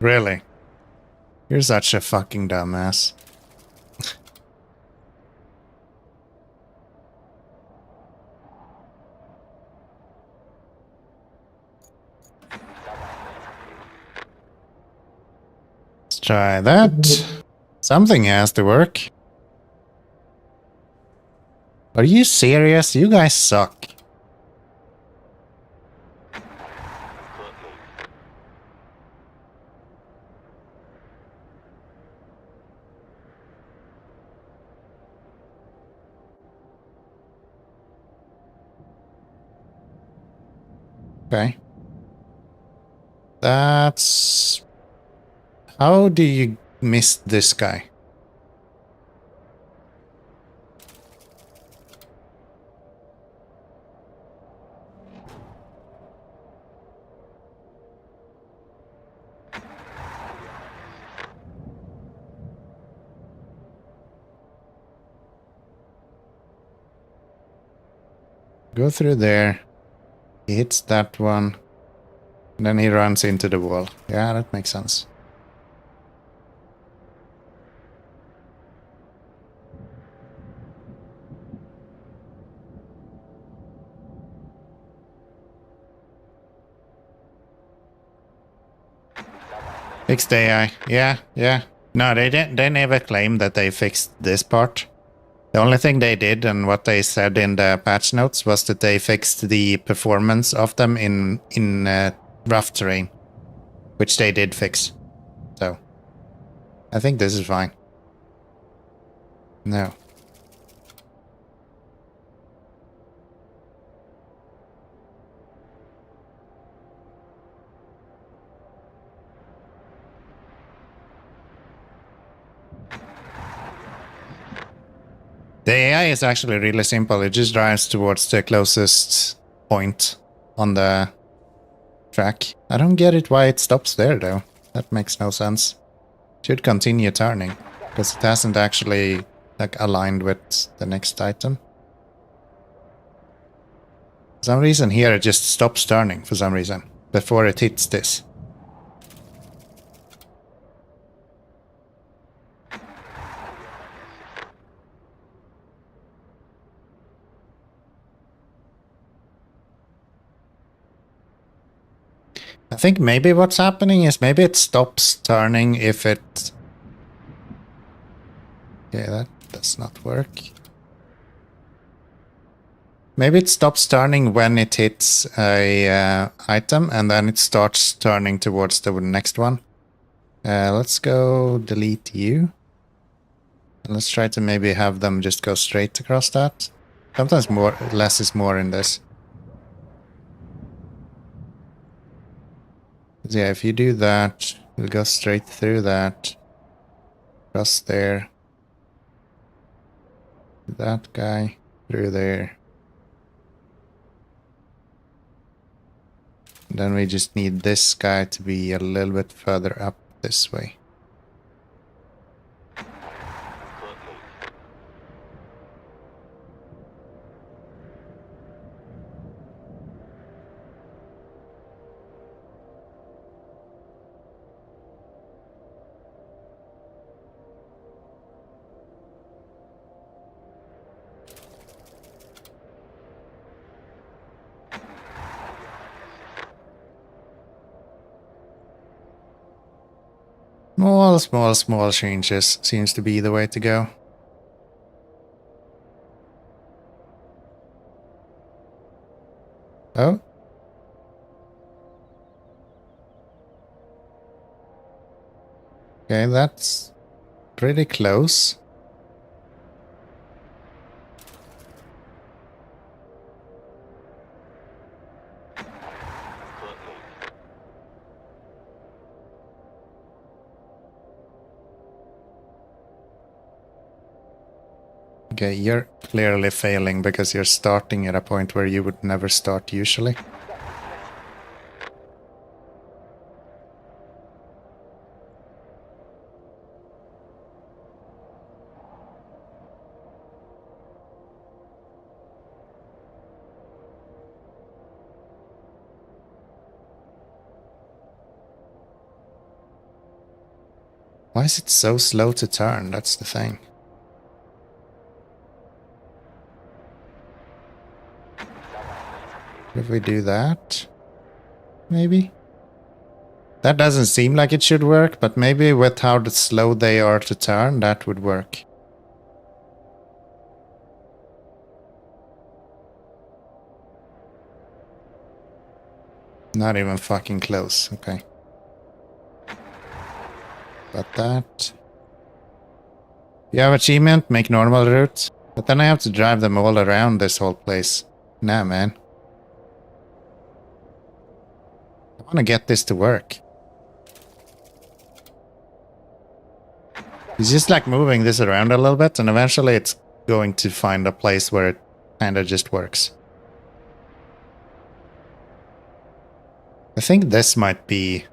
Really? You're such a fucking dumbass. Let's try that. Something has to work. Are you serious? You guys suck. Okay. That's... how do you miss this guy? Go through there. He hits that one. And then he runs into the wall. Yeah, that makes sense. Fixed AI. Yeah, yeah. No, they didn't. They never claimed that they fixed this part. The only thing they did and what they said in the patch notes was that they fixed the performance of them in rough terrain, which they did fix. So, I think this is fine. No. The AI is actually really simple. It just drives towards the closest point on the track. I don't get it why it stops there though. That makes no sense. Should continue turning because it hasn't actually like aligned with the next item. For some reason here it just stops turning for some reason before it hits this. I think maybe what's happening is maybe it stops turning if it... yeah, that does not work. Maybe it stops turning when it hits a item and then it starts turning towards the next one. Let's go delete you. And let's try to maybe have them just go straight across that. Sometimes less is more in this. Yeah, if you do that, we'll go straight through that. Across there. That guy. Through there. And then we just need this guy to be a little bit further up this way. Small changes seems to be the way to go. Oh. Okay, that's pretty close. Okay, you're clearly failing because you're starting at a point where you would never start usually. Why is it so slow to turn? That's the thing. If we do that, maybe? That doesn't seem like it should work, but maybe with how slow they are to turn, that would work. Not even fucking close, okay. But that... You have achievement, make normal route. But then I have to drive them all around this whole place. Nah, man. I want to get this to work. It's just like moving this around a little bit, and eventually it's going to find a place where it kinda just works. I think this might be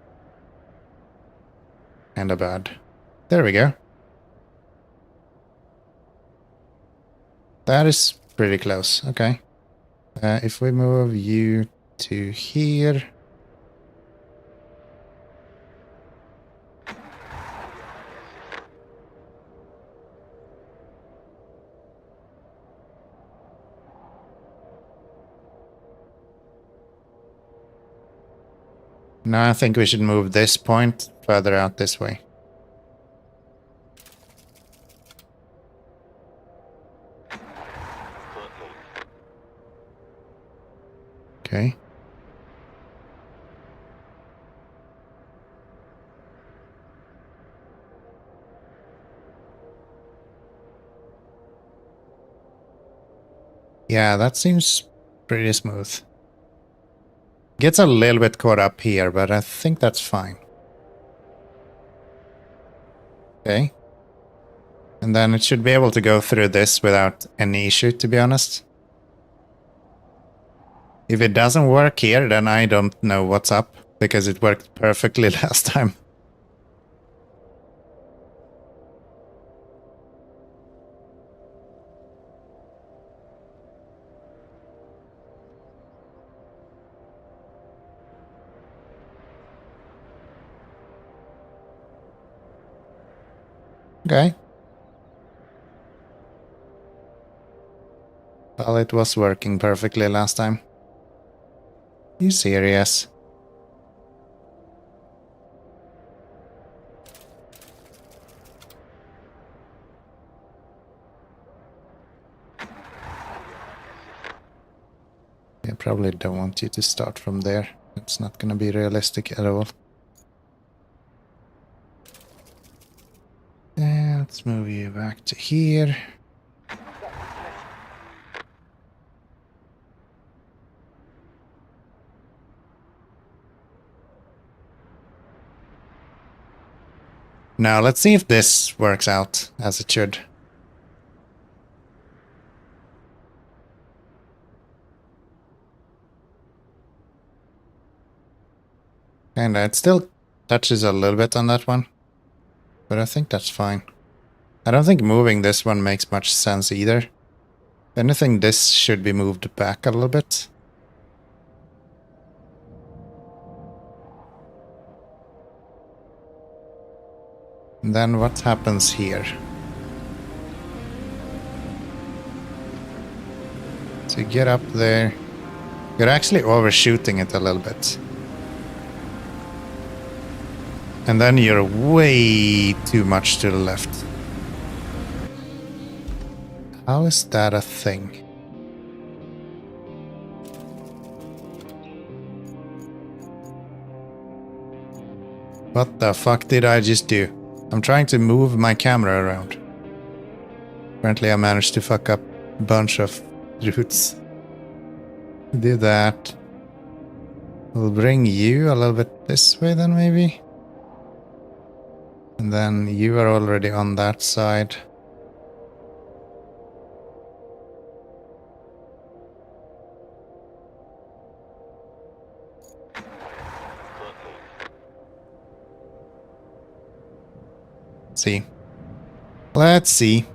kinda bad. There we go. That is pretty close, okay. If we move you to here... No, I think we should move this point further out this way. Okay. Yeah, that seems pretty smooth. Gets a little bit caught up here, but I think that's fine. Okay. And then it should be able to go through this without any issue, to be honest. If it doesn't work here, then I don't know what's up, because it worked perfectly last time. Okay. Well, it was working perfectly last time. You serious? I probably don't want you to start from there. It's not gonna be realistic at all. Let's move you back to here. Now let's see if this works out as it should. And it still touches a little bit on that one. But I think that's fine. I don't think moving this one makes much sense either. If anything, this should be moved back a little bit. And then what happens here? So you get up there. You're actually overshooting it a little bit. And then you're way too much to the left. How is that a thing? What the fuck did I just do? I'm trying to move my camera around. Apparently I managed to fuck up a bunch of routes. Do that. We'll bring you a little bit this way then maybe. And then you are already on that side. See. Let's see.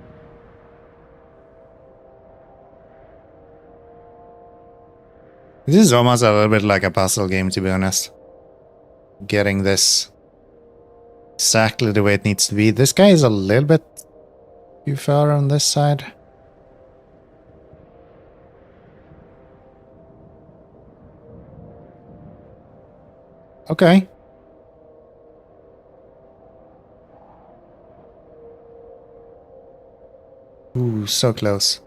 This is almost a little bit like a puzzle game, to be honest. Getting this exactly the way it needs to be. This guy is a little bit too far on this side. Okay. Ooh, so close.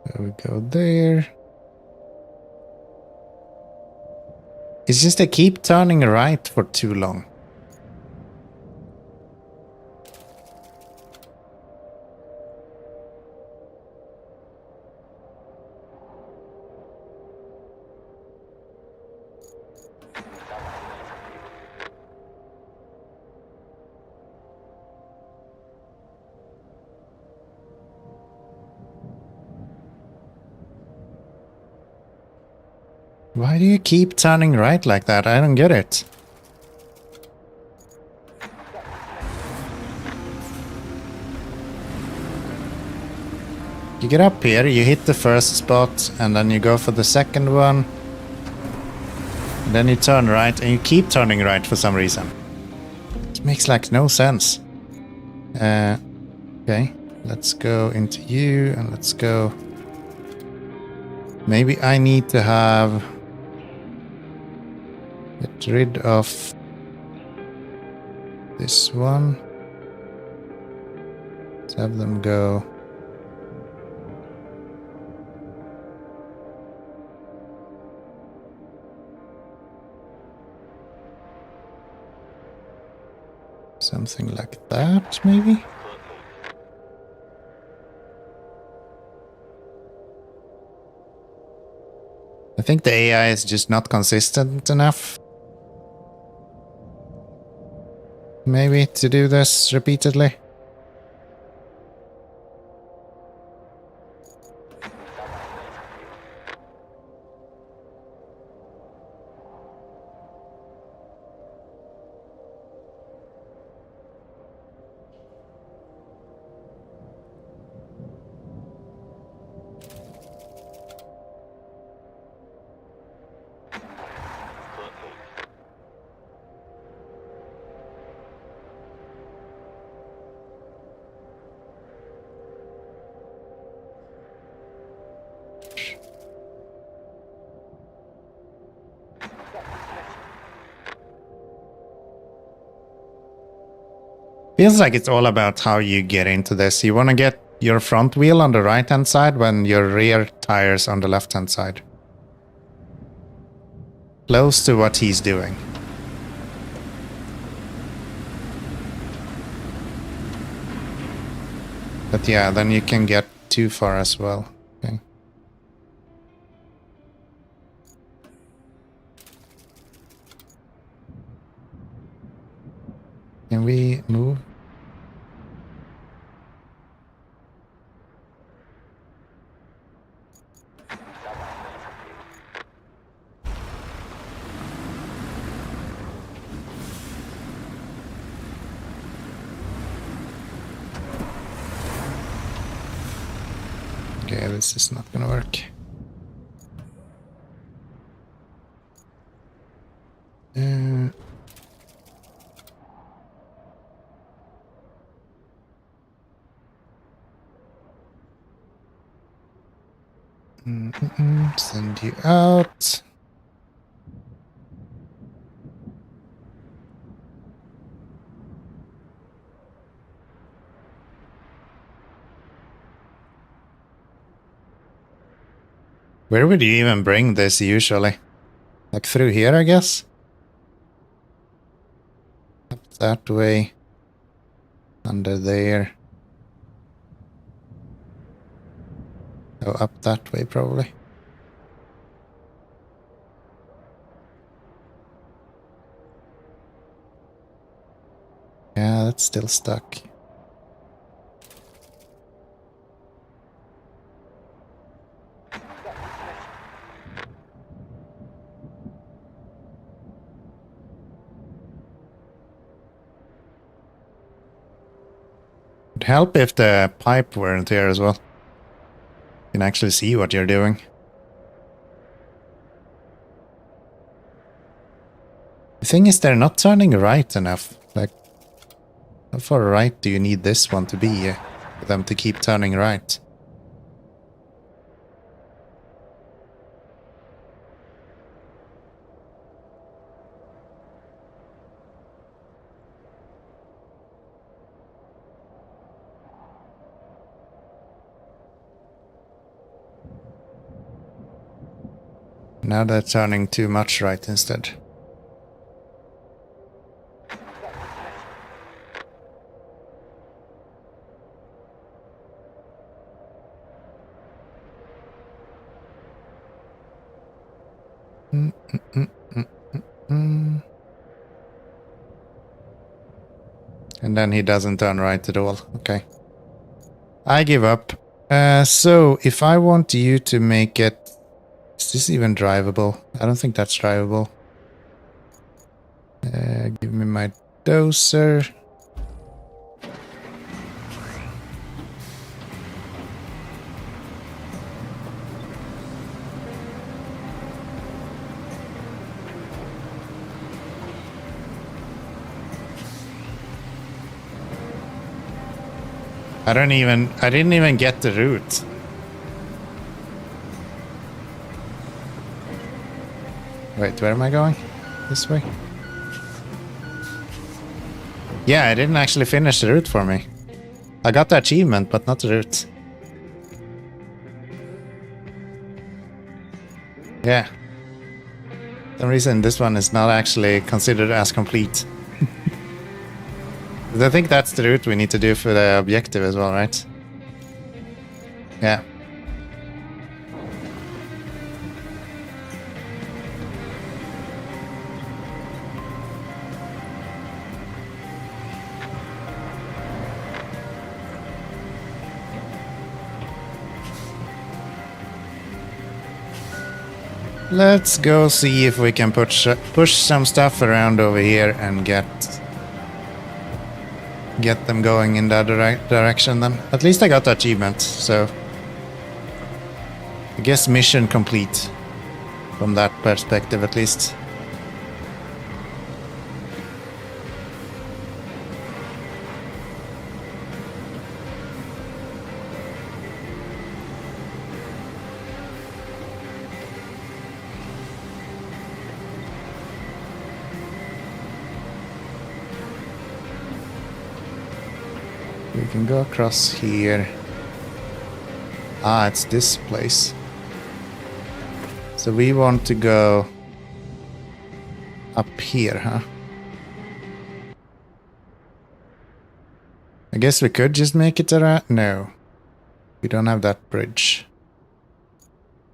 There we go there. It's just they keep turning right for too long. Why do you keep turning right like that? I don't get it. You get up here, you hit the first spot, and then you go for the second one. And then you turn right, and you keep turning right for some reason. It makes like no sense. Okay, let's go into you, and let's go... Maybe I need to have... Get rid of this one. Let's have them go. Something like that, maybe? I think the AI is just not consistent enough. Maybe to do this repeatedly. Feels like it's all about how you get into this. You want to get your front wheel on the right-hand side when your rear tire's on the left-hand side. Close to what he's doing. But yeah, then you can get too far as well. Okay. Can we move? Okay, this is not gonna work. Send you out. Where would you even bring this usually? Like through here, I guess? Up that way. Under there. Oh, up that way probably. Yeah, that's still stuck. It'd help if the pipe weren't here as well. You can actually see what you're doing. The thing is, they're not turning right enough. Like, how far right do you need this one to be for them to keep turning right? Now they're turning too much right instead. And then he doesn't turn right at all. Okay. I give up. So, if I want you to make it... Is this even drivable? I don't think that's drivable. Give me my dozer. I didn't even get the route. Wait, where am I going? This way? Yeah, I didn't actually finish the route for me. I got the achievement, but not the route. Yeah. For some reason this one is not actually considered as complete. I think that's the route we need to do for the objective as well, right? Yeah. Let's go see if we can push some stuff around over here and get them going in the other direction then. At least I got the achievement, so I guess mission complete from that perspective at least. We can go across here. Ah, it's this place. So we want to go up here, huh? I guess we could just make it around. No. We don't have that bridge.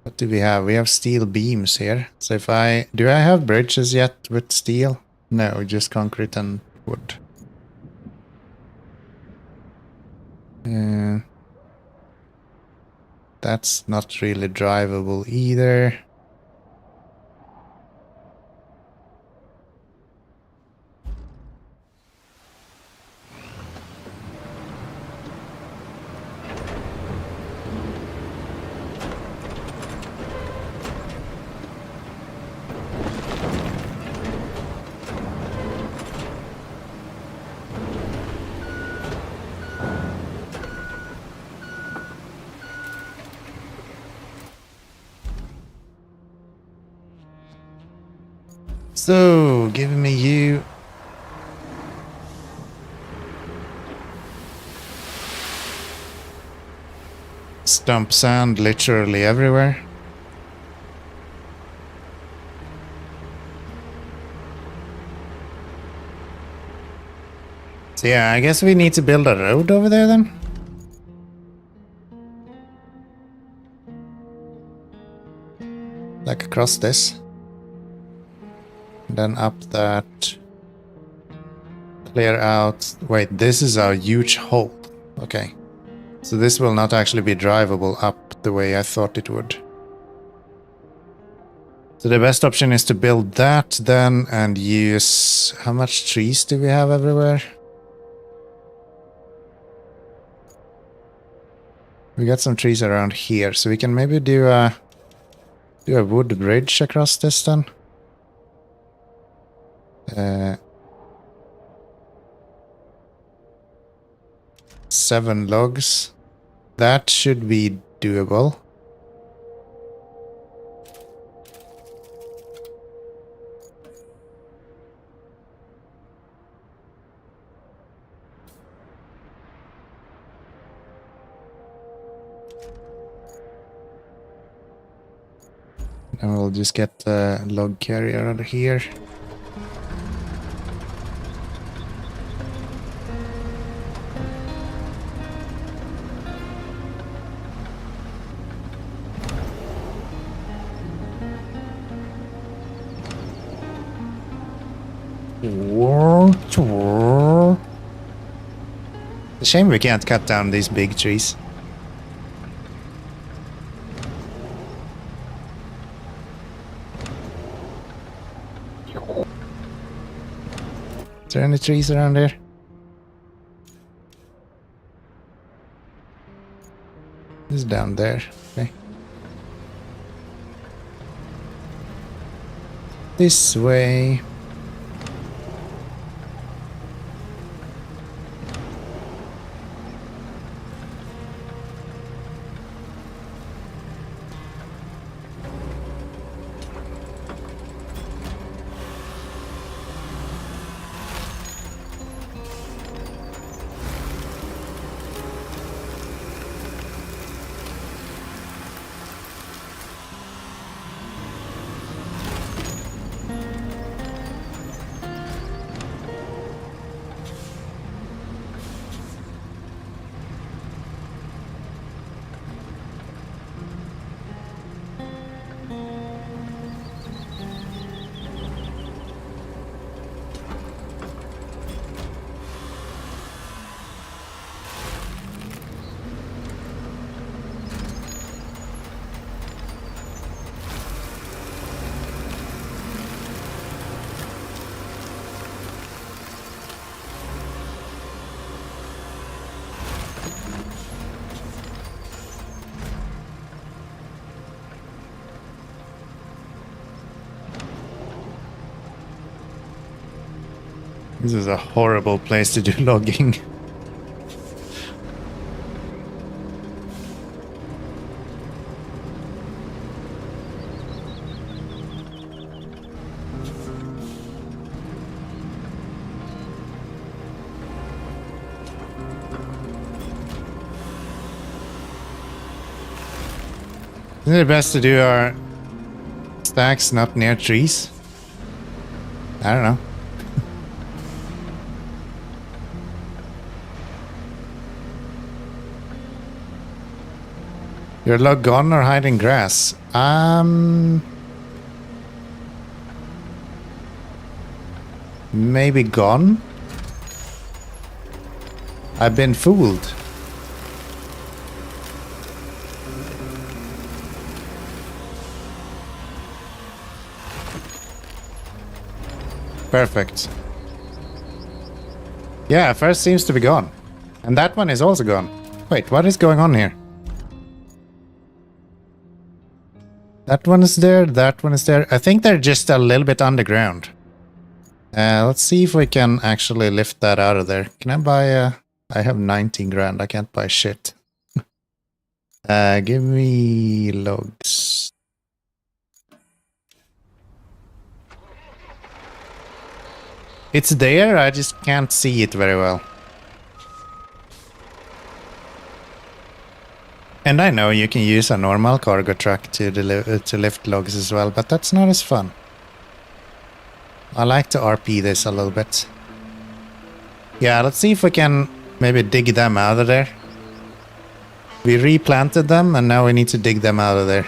What do we have? We have steel beams here. So if do I have bridges yet with steel? No, just concrete and wood. That's not really drivable either. So, give me you. Stump sand literally everywhere. So yeah, I guess we need to build a road over there then. Like across this. And then up that. Clear out. Wait, this is a huge hole. Okay. So this will not actually be drivable up the way I thought it would. So the best option is to build that then and use... How much trees do we have everywhere? We got some trees around here, so we can maybe do a wood bridge across this then. 7 logs. That should be doable. And we'll just get the log carrier out of here. It's a shame we can't cut down these big trees. Is there any trees around here? This is down there. Okay. This way. This is a horrible place to do logging. Isn't it best to do our stacks not near trees? I don't know. Your log gone or hiding grass? Maybe gone? I've been fooled. Perfect. Yeah, first seems to be gone. And that one is also gone. Wait, what is going on here? That one is there, that one is there. I think they're just a little bit underground. Let's see if we can actually lift that out of there. Can I buy I have 19 grand, I can't buy shit. Give me logs. It's there, I just can't see it very well. And I know you can use a normal cargo truck to lift logs as well, but that's not as fun. I like to RP this a little bit. Yeah, let's see if we can maybe dig them out of there. We replanted them and now we need to dig them out of there.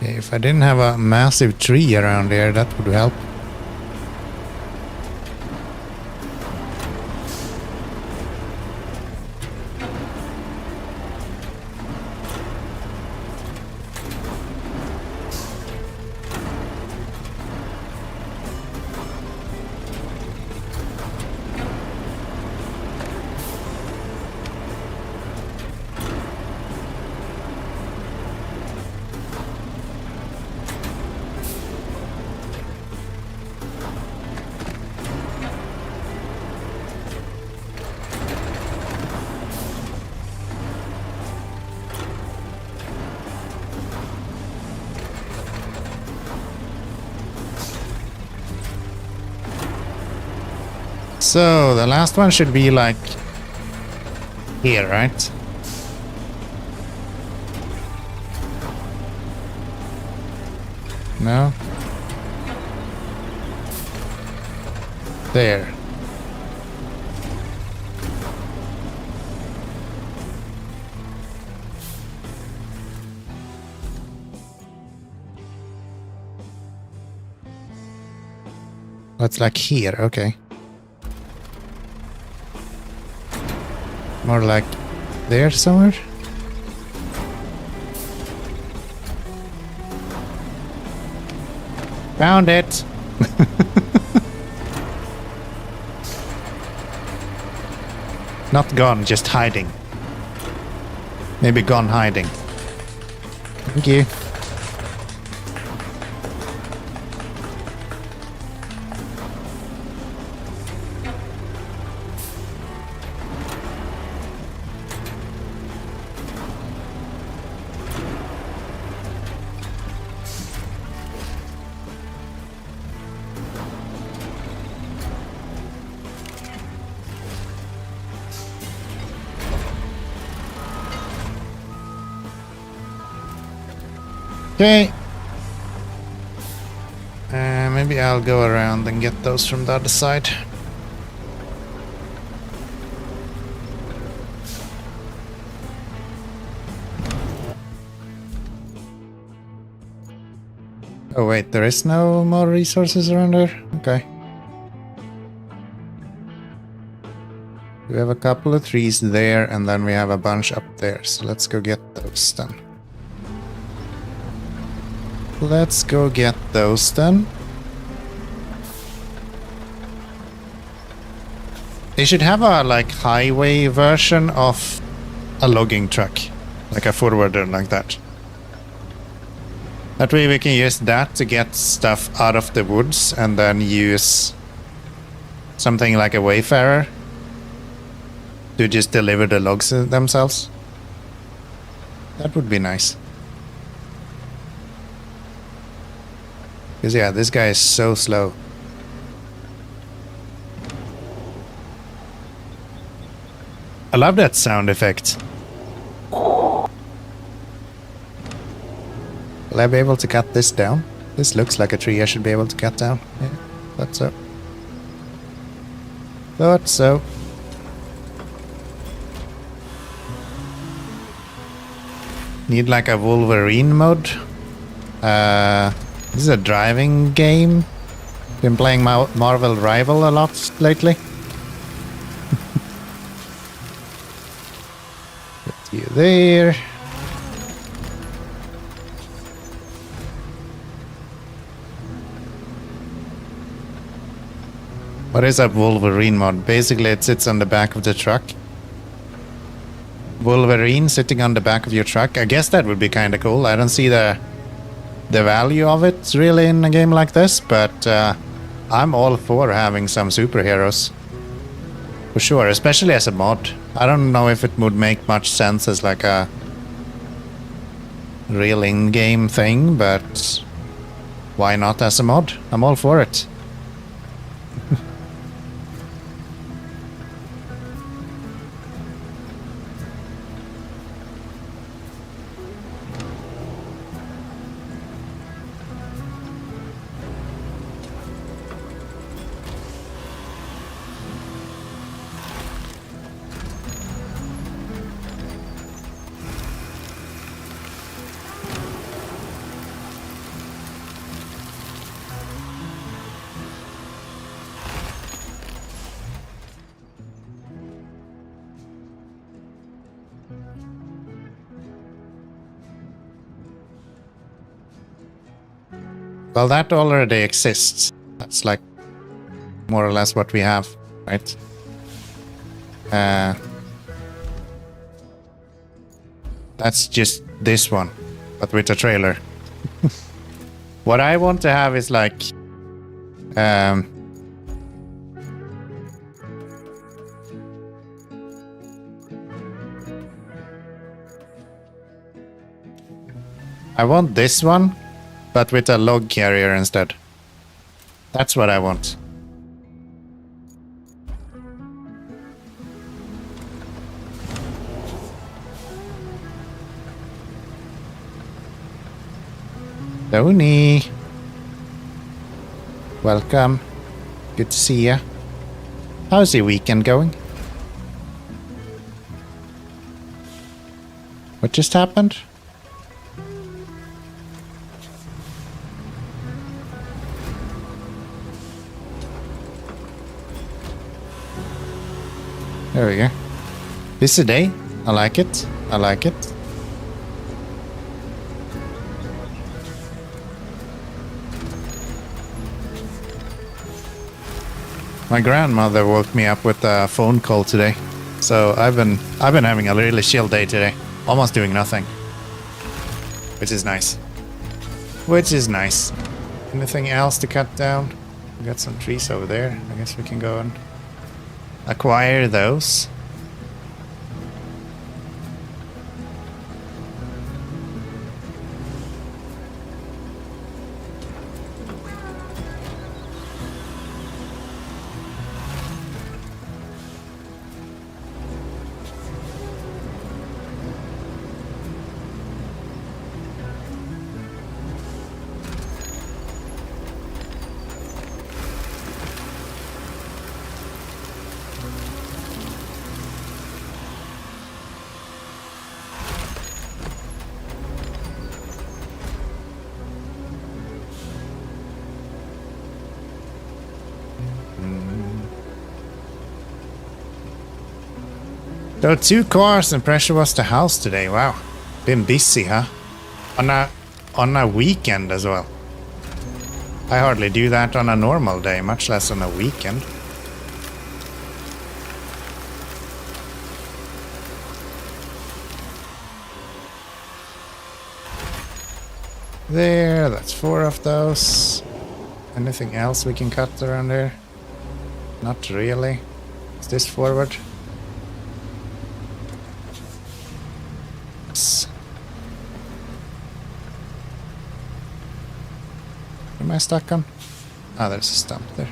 If I didn't have a massive tree around here, that would help. So, the last one should be like here, right? No? There. That's like here, okay. More like there somewhere? Found it! Not gone, just hiding. Maybe gone hiding. Thank you. Okay. Maybe I'll go around and get those from the other side. Oh wait, there is no more resources around there? Okay. We have a couple of trees there and then we have a bunch up there, so let's go get those then. Let's go get those then. They should have a like highway version of a logging truck, like a forwarder like that. That way we can use that to get stuff out of the woods and then use something like a wayfarer to just deliver the logs themselves. That would be nice. Because yeah, this guy is so slow. I love that sound effect. Will I be able to cut this down? This looks like a tree I should be able to cut down. Yeah, thought so. Thought so. Need like a Wolverine mode. This is a driving game. Been playing Marvel Rival a lot lately. Put you there. What is a Wolverine mod? Basically, it sits on the back of the truck. Wolverine sitting on the back of your truck. I guess that would be kind of cool. I don't see the value of it really in a game like this, but I'm all for having some superheroes. For sure, especially as a mod. I don't know if it would make much sense as like a real in-game thing, but why not as a mod? I'm all for it. Well, that already exists. That's like more or less what we have, right? That's just this one, but with a trailer. What I want to have is like I want this one, but with a log carrier instead. That's what I want. Tony. Welcome. Good to see ya. How's your weekend going? What just happened? There we go. Busy day. I like it. I like it. My grandmother woke me up with a phone call today, so I've been having a really chill day today, almost doing nothing, which is nice. Which is nice. Anything else to cut down? We got some trees over there. I guess we can go and acquire those. There were 2 cars and pressure washed the house today. Wow. Been busy, huh? On a weekend as well. I hardly do that on a normal day, much less on a weekend. There, that's 4 of those. Anything else we can cut around there? Not really. Is this forward? Am I stuck on? Ah, there's a stump there.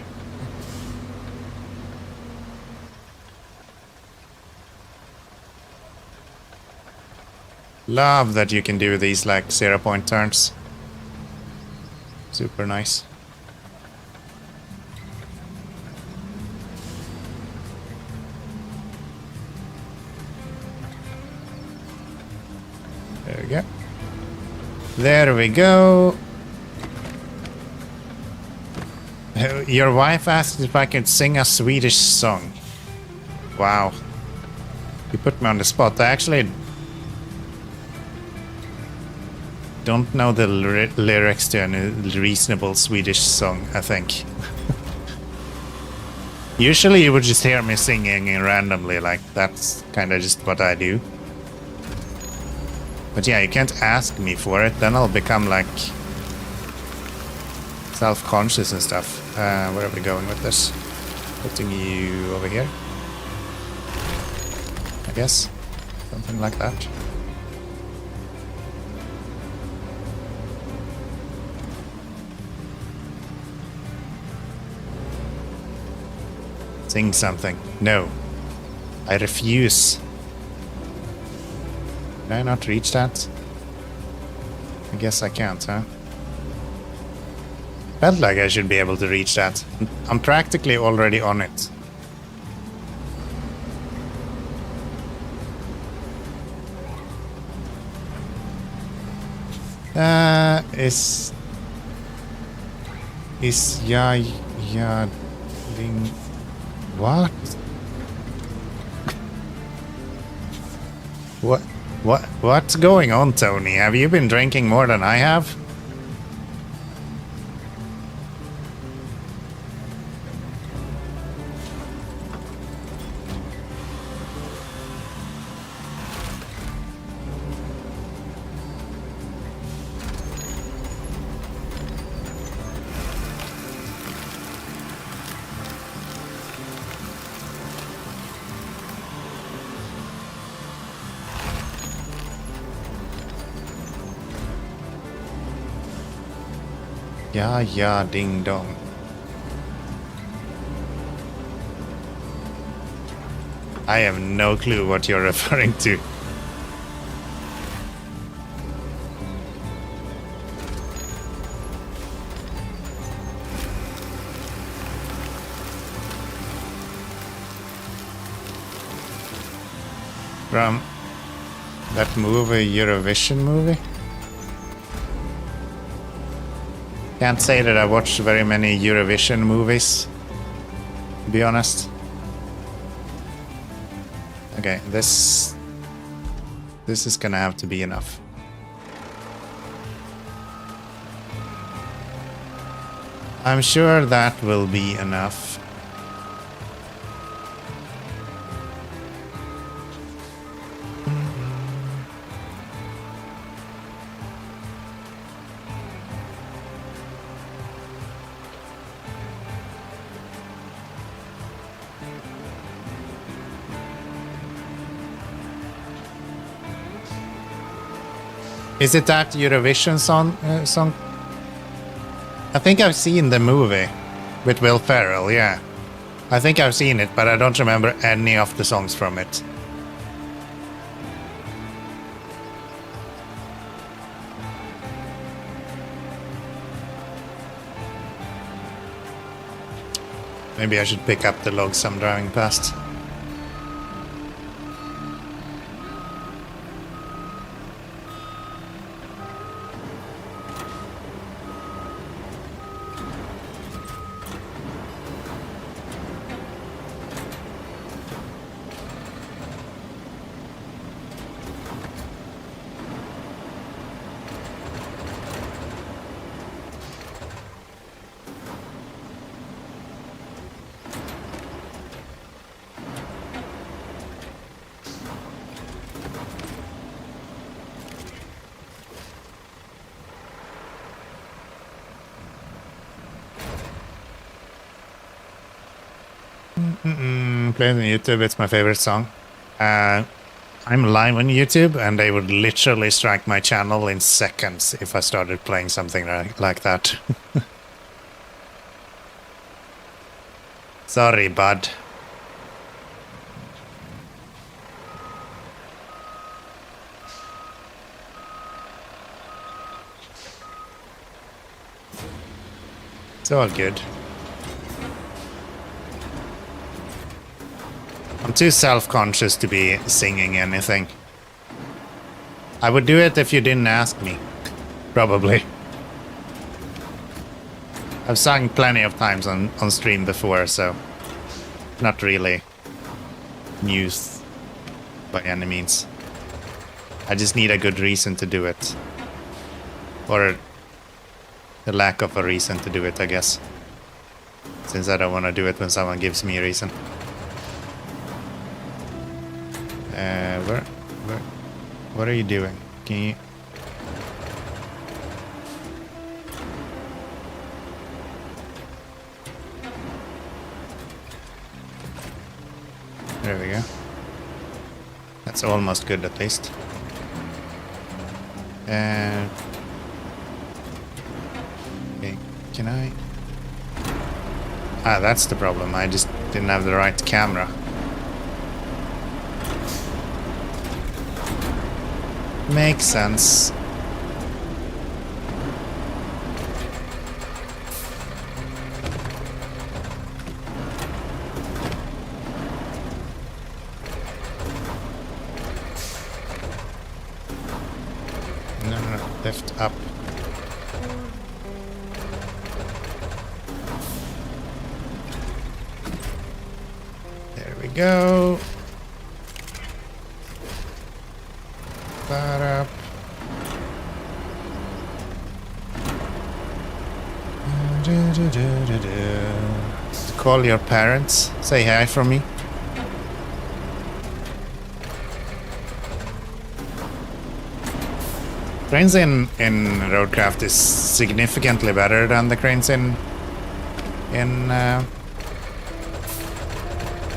Love that you can do these like 0-point turns. Super nice. There we go. There we go. Your wife asked if I could sing a Swedish song. Wow. You put me on the spot. I actually don't know the lyrics to any reasonable Swedish song, I think. Usually you would just hear me singing randomly, like that's kind of just what I do. But yeah, you can't ask me for it, then I'll become like self-conscious and stuff. Where are we going with this? Putting you over here, I guess. Something like that. Sing something. No. I refuse. Did I not reach that? I guess I can't, huh? Felt like I should be able to reach that. I'm practically already on it. Is yeah ding what? What's going on, Tony? Have you been drinking more than I have? Yeah, ding dong. I have no clue what you're referring to. From that movie, Eurovision movie? Can't say that I watched very many Eurovision movies, to be honest. Okay, this is gonna have to be enough. I'm sure that will be enough. Is it that Eurovision song? I think I've seen the movie with Will Ferrell, yeah. I think I've seen it, but I don't remember any of the songs from it. Maybe I should pick up the logs I'm driving past. Playing on YouTube, it's my favorite song. I'm live on YouTube, and they would literally strike my channel in seconds if I started playing something like that. Sorry, bud. It's all good. I'm too self-conscious to be singing anything. I would do it if you didn't ask me. Probably. I've sung plenty of times on stream before, so not really news by any means. I just need a good reason to do it. Or the lack of a reason to do it, I guess. Since I don't want to do it when someone gives me a reason. What are you doing? Can you... There we go. That's almost good at least. Okay, can I... Ah, that's the problem. I just didn't have the right camera. Makes sense. No, lift up. There we go. That up. Call your parents. Say hi from me. Cranes in Roadcraft is significantly better than the cranes in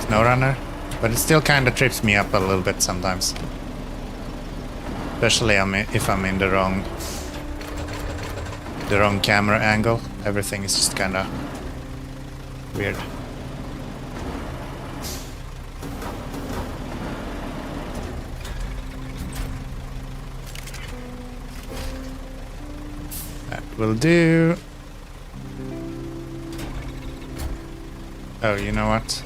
SnowRunner, but it still kind of trips me up a little bit sometimes. Especially if I'm in the wrong camera angle. Everything is just kind of weird. That will do. Oh, you know what?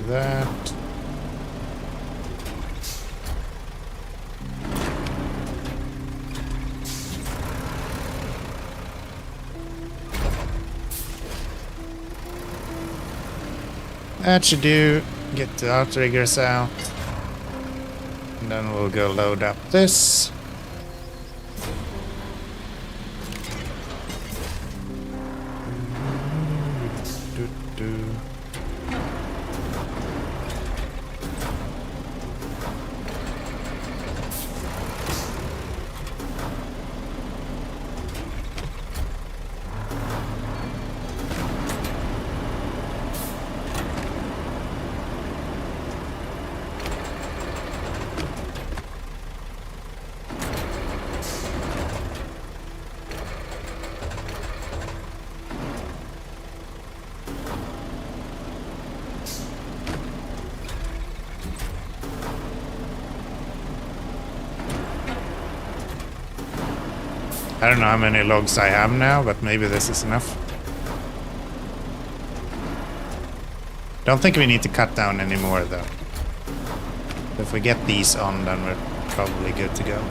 That. That should do. Get the outriggers out. And then we'll go load up this. I don't know how many logs I have now, but maybe this is enough. Don't think we need to cut down anymore though. If we get these on, then we're probably good to go.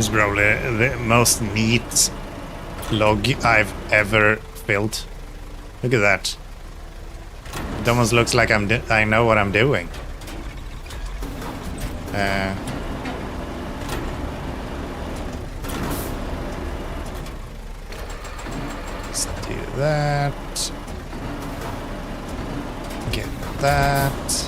is probably the most neat log I've ever filled. Look at that. It almost looks like I know what I'm doing. Let's do that. Get that.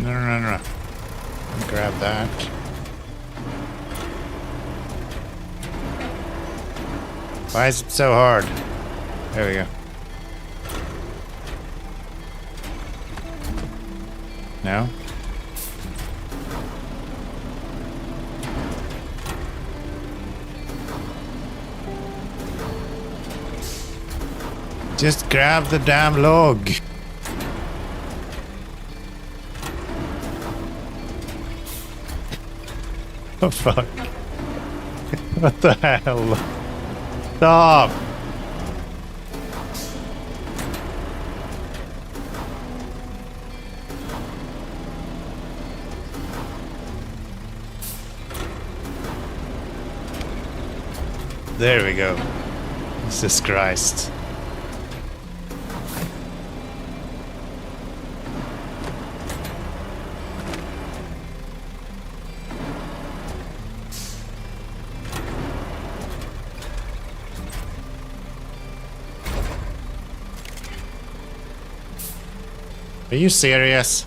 No. Grab that. Why is it so hard? There we go. No? Just grab the damn log. Oh fuck. What the hell? Stop! There we go. Jesus Christ. Are you serious?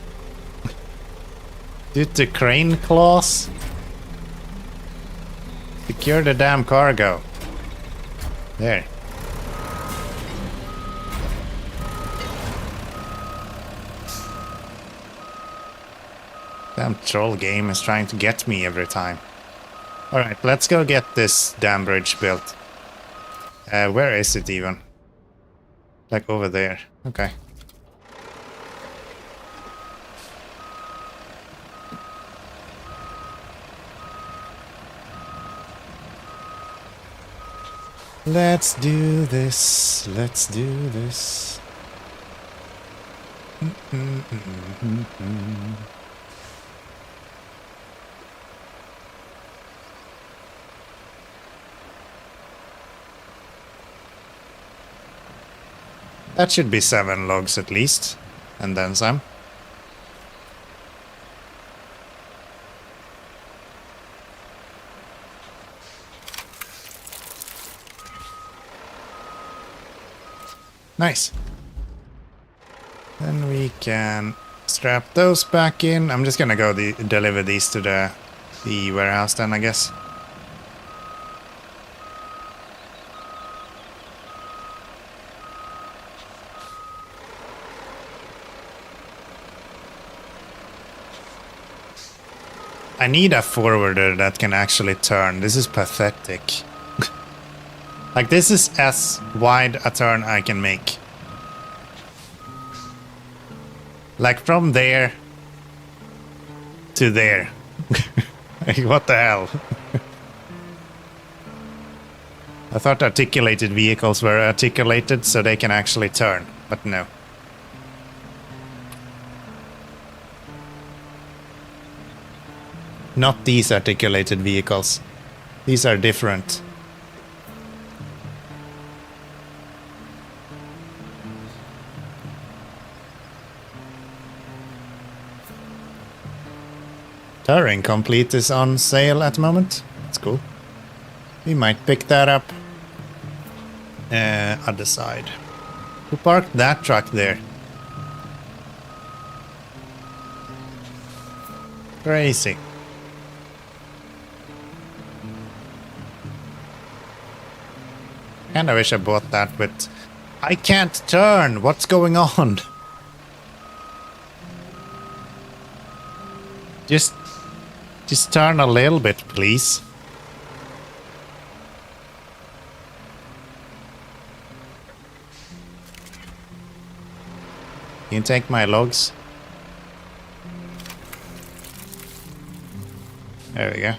Due to crane claws? Secure the damn cargo. There. Damn troll game is trying to get me every time. Alright, let's go get this damn bridge built. Where is it even? Like over there. Okay. Let's do this. Let's do this. That should be 7 logs at least, and then some. Nice. Then we can strap those back in. I'm just gonna go deliver these to the warehouse then, I guess. I need a forwarder that can actually turn. This is pathetic. Like, this is as wide a turn I can make. Like, from there to there. Like, what the hell? I thought articulated vehicles were articulated so they can actually turn, but no. Not these articulated vehicles. These are different. Touring Complete is on sale at the moment. That's cool. We might pick that up. Other side. Who parked that truck there? Crazy. Kinda wish I bought that, but I can't turn. What's going on? Just turn a little bit, please. Can you take my logs? There we go.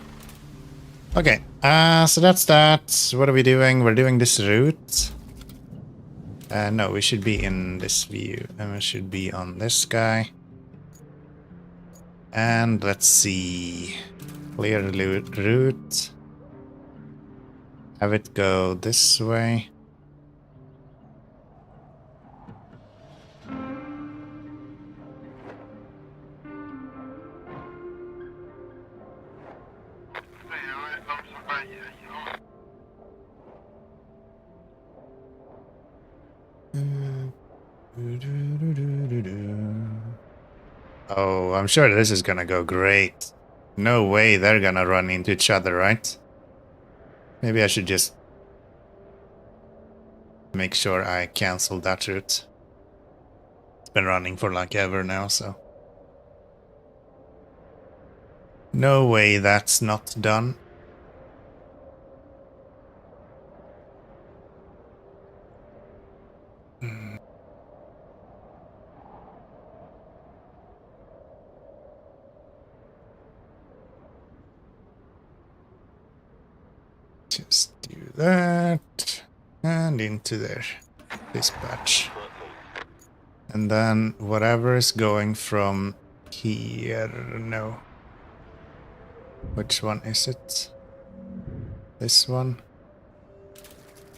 Okay, so that's that. What are we doing? We're doing this route. No, we should be in this view. And we should be on this guy. And let's see. Clear the route. Have it go this way. Oh, I'm sure this is gonna go great. No way they're gonna run into each other, right? Maybe I should just make sure I cancel that route. It's been running for like ever now, so. No way that's not done. Just do that. And into there. Dispatch. And then whatever is going from here, no. Which one is it? This one?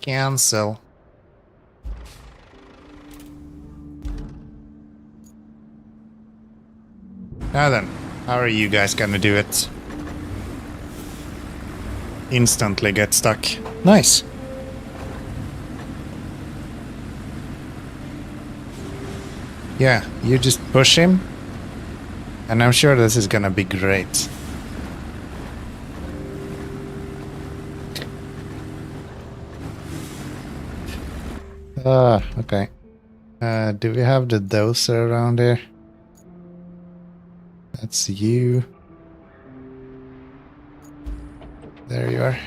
Cancel. Now then, how are you guys gonna do it? Instantly get stuck. Nice. Yeah, you just push him. And I'm sure this is gonna be great. Okay. Do we have the dozer around here? That's you. There you are.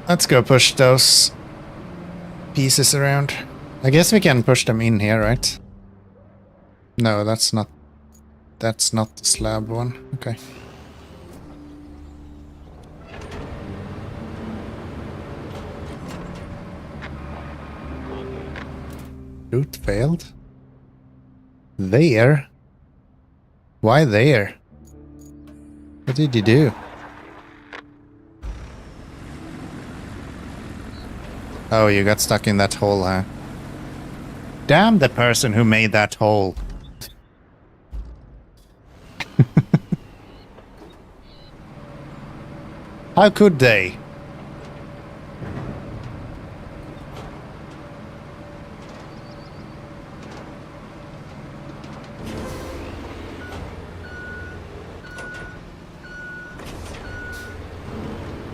Let's go push those pieces around. I guess we can push them in here, right? No, that's not the slab one. Okay. Route failed? There? Why there? What did you do? Oh, you got stuck in that hole, huh? Damn the person who made that hole. How could they?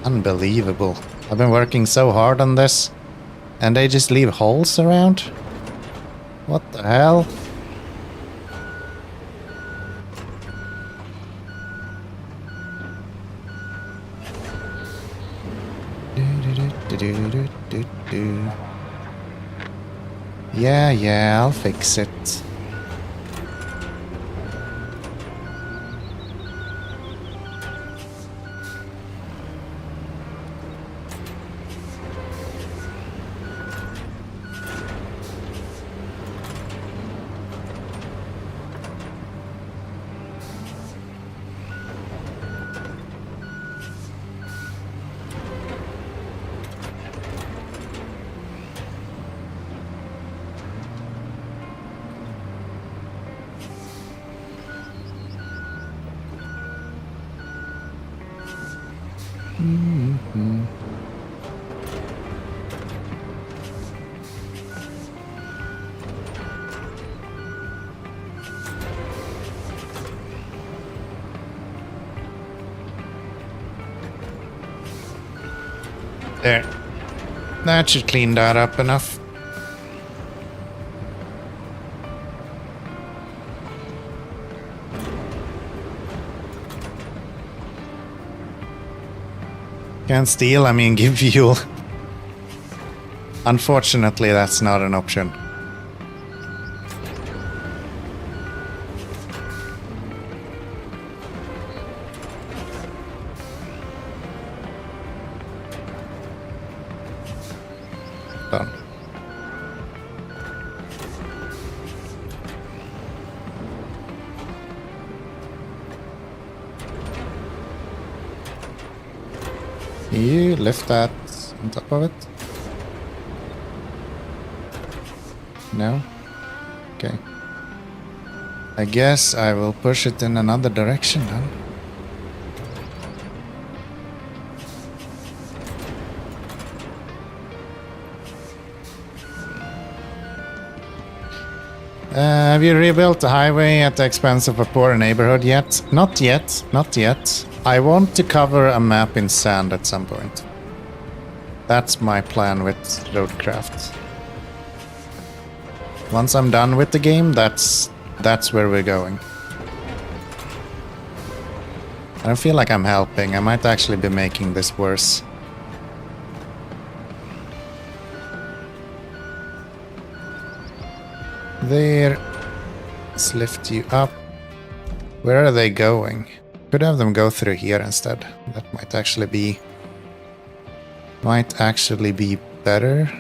Unbelievable. I've been working so hard on this, and they just leave holes around? What the hell? Yeah, I'll fix it. There. That should clean that up enough. Can't steal, I mean give fuel. Unfortunately, that's not an option. Done. You lift that on top of it? No? Okay. I guess I will push it in another direction then. Have you rebuilt the highway at the expense of a poor neighborhood yet? Not yet, not yet. I want to cover a map in sand at some point. That's my plan with Roadcraft. Once I'm done with the game, that's where we're going. I don't feel like I'm helping. I might actually be making this worse. There. Let's lift you up. Where are they going? Could have them go through here instead. That might actually be better.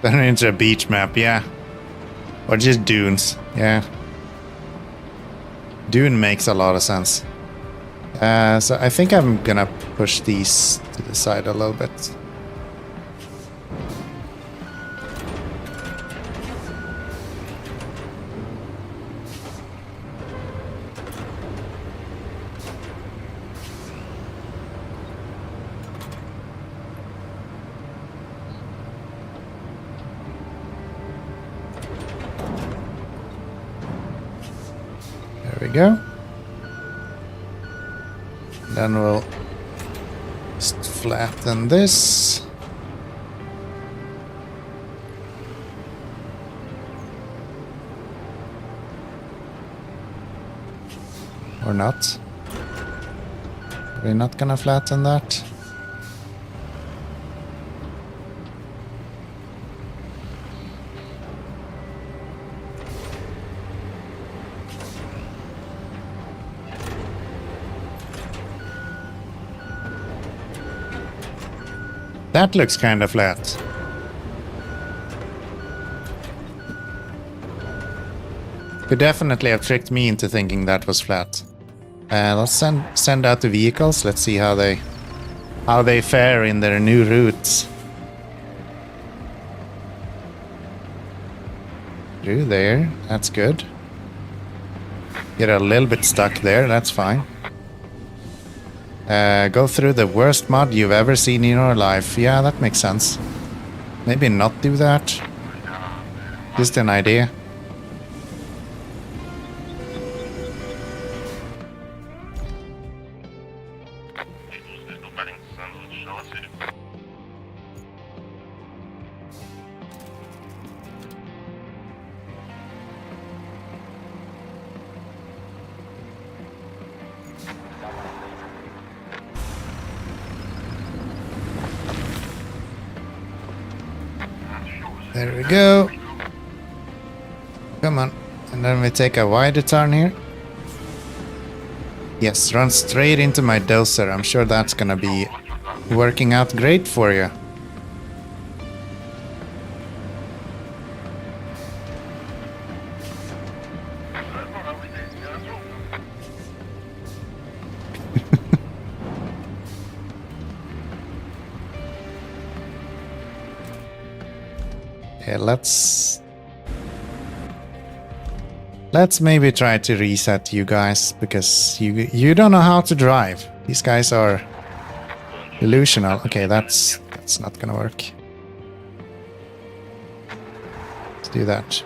Turn it into a beach map, yeah. Or just dunes, yeah. Dune makes a lot of sense. So I think I'm gonna push these to the side a little bit. There we go. Then we'll just flatten this. Or not. We're not gonna flatten that. That looks kind of flat. Could definitely have tricked me into thinking that was flat. Let's send out the vehicles. Let's see how they fare in their new routes. Through there, that's good. Get a little bit stuck there, that's fine. Go through the worst mod you've ever seen in your life. Yeah, that makes sense. Maybe not do that. Just an idea. There we go. Come on. And then we take a wider turn here. Yes, run straight into my dozer. I'm sure that's gonna be working out great for you. Yeah, let's maybe try to reset you guys, because you don't know how to drive. These guys are delusional. Okay, that's not gonna work. Let's do that.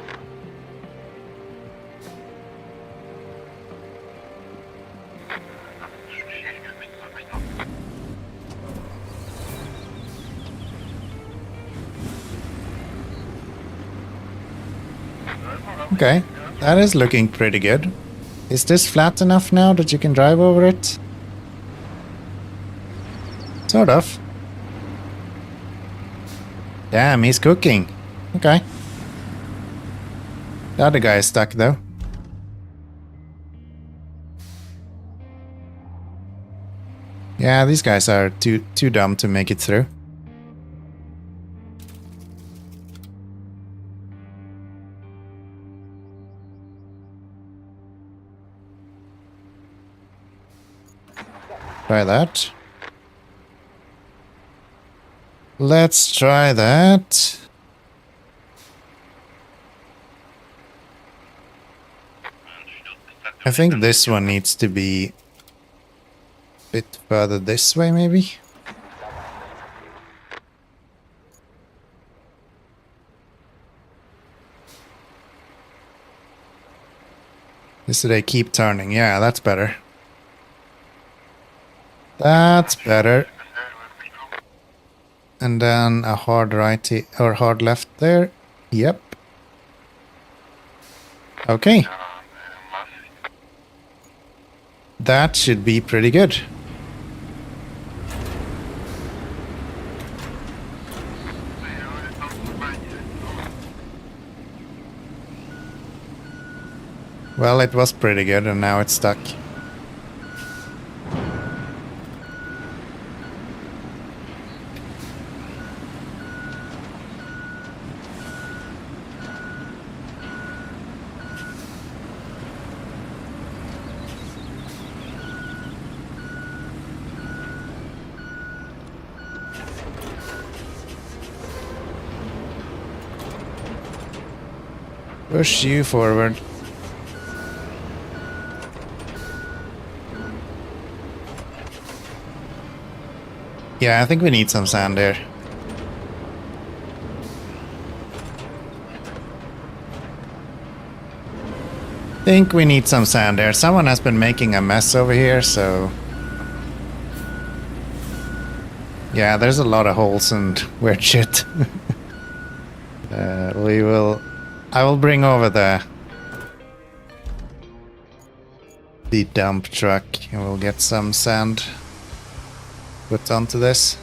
Okay, that is looking pretty good. Is this flat enough now that you can drive over it? Sort of. Damn, he's cooking. Okay. The other guy is stuck though. Yeah, these guys are too dumb to make it through. Try that. Let's try that. I think this one needs to be a bit further this way, maybe? This they keep turning. Yeah, that's better. That's better. And then a hard right or hard left there. Yep. Okay. That should be pretty good. Well, it was pretty good and now it's stuck. Push you forward. Yeah, I think we need some sand there. Think we need some sand there. Someone has been making a mess over here, so... Yeah, there's a lot of holes and weird shit. I will bring over the dump truck and we'll get some sand put onto this.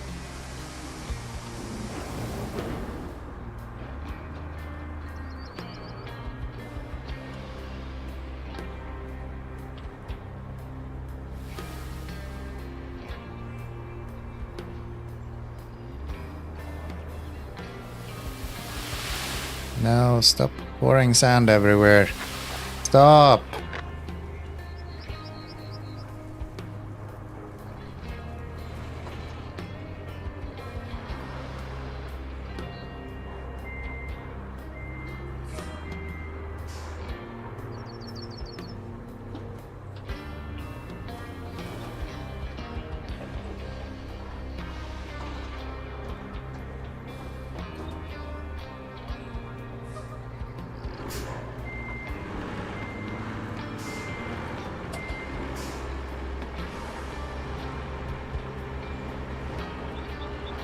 No, stop pouring sand everywhere. Stop!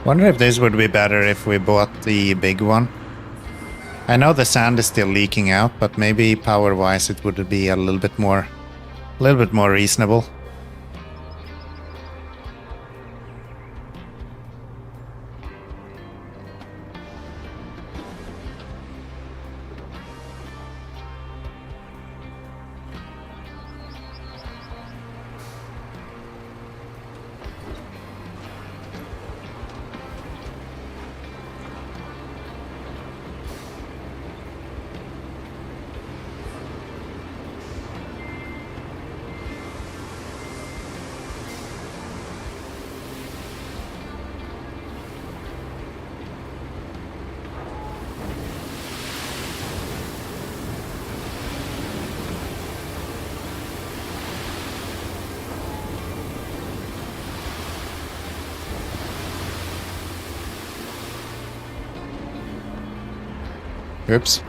Wonder if this would be better if we bought the big one. I know the sand is still leaking out, but maybe power-wise it would be a little bit more reasonable. Oops.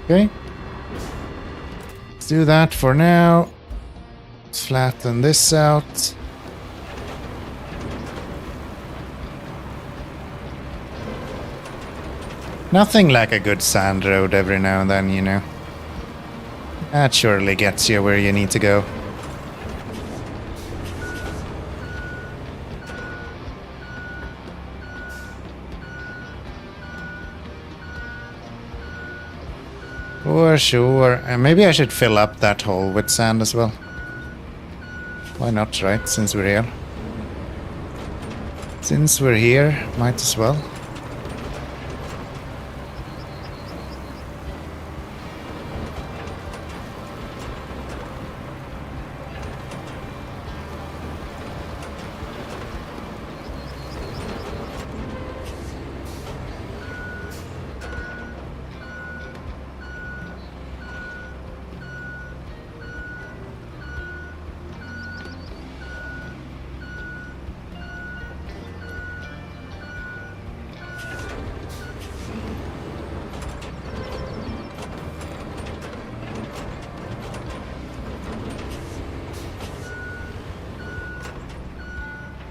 Okay. Let's do that for now. Let's flatten this out. Nothing like a good sand road every now and then, you know. That surely gets you where you need to go. For sure. And maybe I should fill up that hole with sand as well. Why not, right? Since we're here. Since we're here, might as well.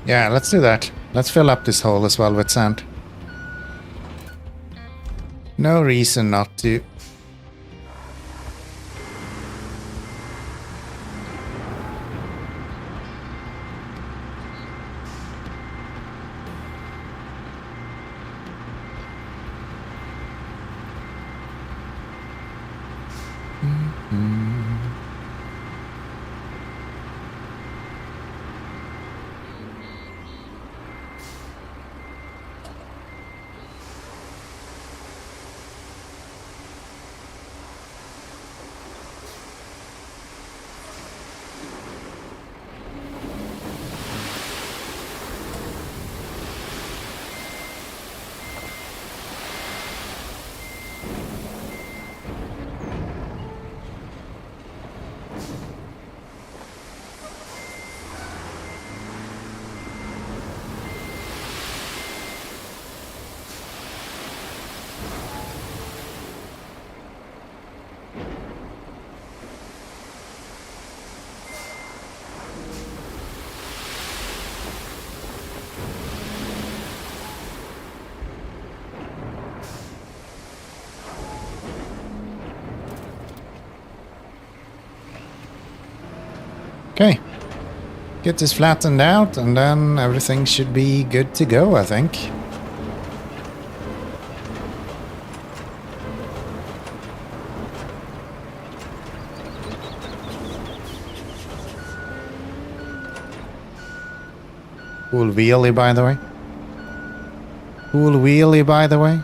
Yeah, let's do that. Let's fill up this hole as well with sand. No reason not to. Okay. Get this flattened out and then everything should be good to go, I think. Cool wheelie, by the way. Cool wheelie, by the way.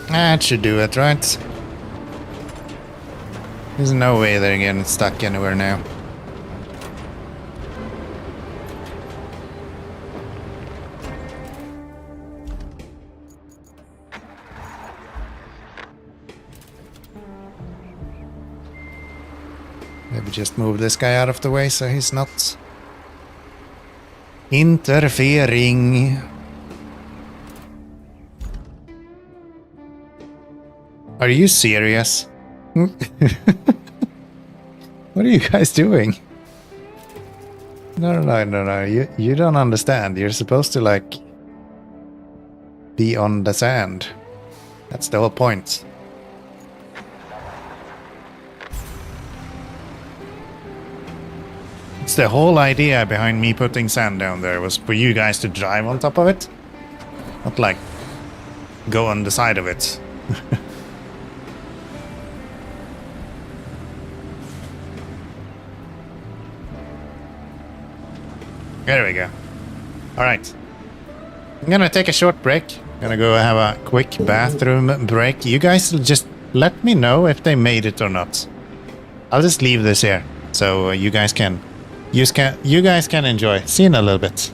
That should do it, right? There's no way they're getting stuck anywhere now. Maybe just move this guy out of the way so he's not interfering. Are you serious? What are you guys doing? No. You don't understand. You're supposed to, like, be on the sand. That's the whole point. That's the whole idea behind me putting sand down there, was for you guys to drive on top of it. Not like go on the side of it. There we go. Alright. I'm gonna take a short break. Gonna go have a quick bathroom break. You guys just let me know if they made it or not. I'll just leave this here so you guys can enjoy. See you in a little bit.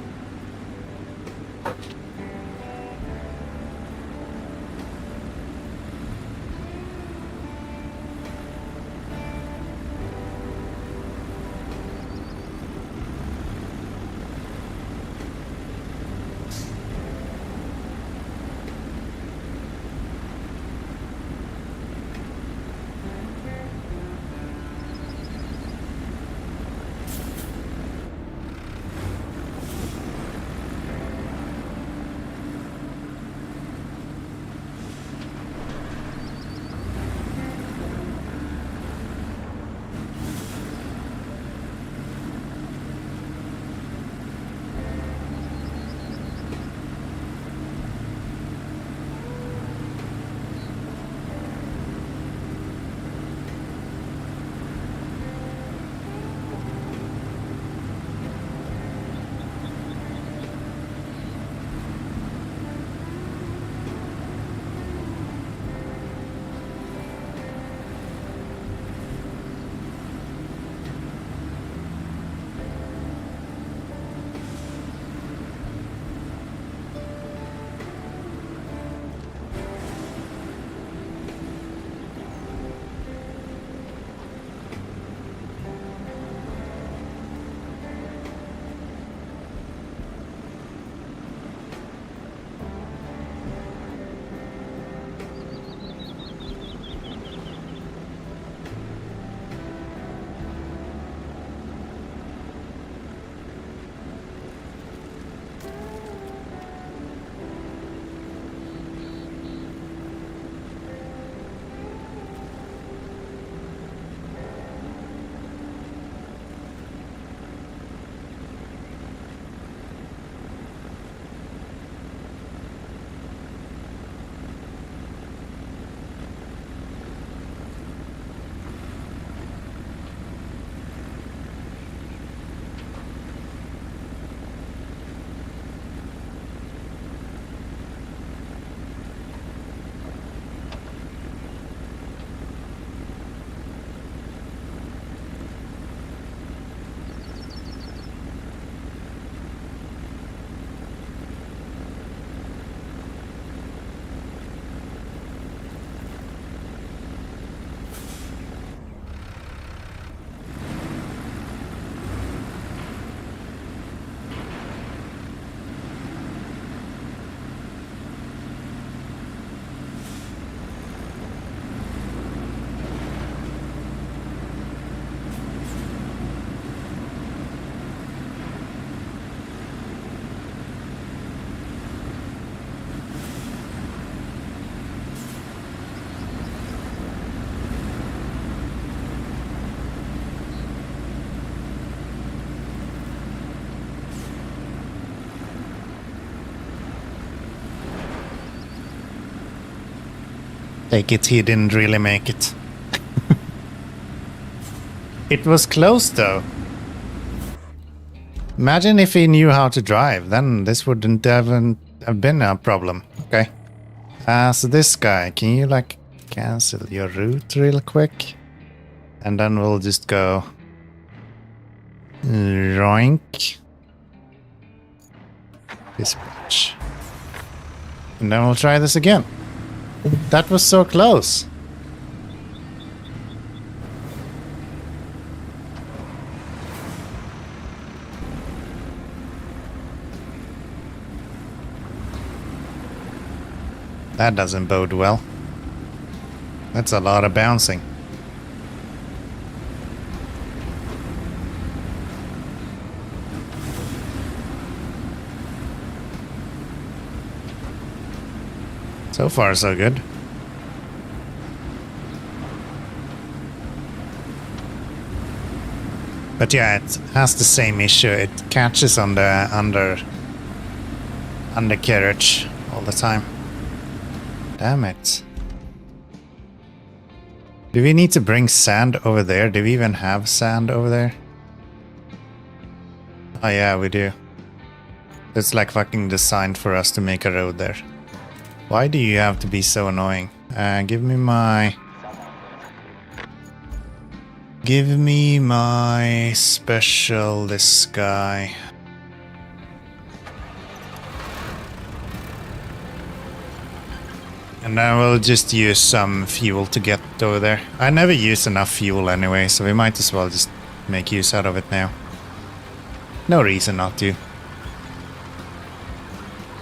Take it, he didn't really make it. It was close though. Imagine if he knew how to drive, then this wouldn't have been a problem. Okay. So this guy, can you like cancel your route real quick? And then we'll just go roink. Dispatch. And then we'll try this again. That was so close. That doesn't bode well. That's a lot of bouncing. So far, so good. But yeah, it has the same issue. It catches on the undercarriage all the time. Damn it. Do we need to bring sand over there? Do we even have sand over there? Oh yeah, we do. It's like fucking designed for us to make a road there. Why do you have to be so annoying? Give me my special, this guy. And then we'll just use some fuel to get over there. I never use enough fuel anyway, so we might as well just make use out of it now. No reason not to.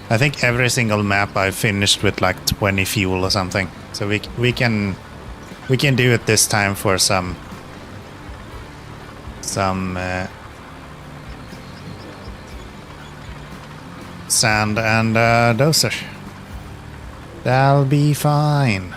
I think every single map I've finished with like 20 fuel or something. So we can do it this time for some sand and dozer. That'll be fine.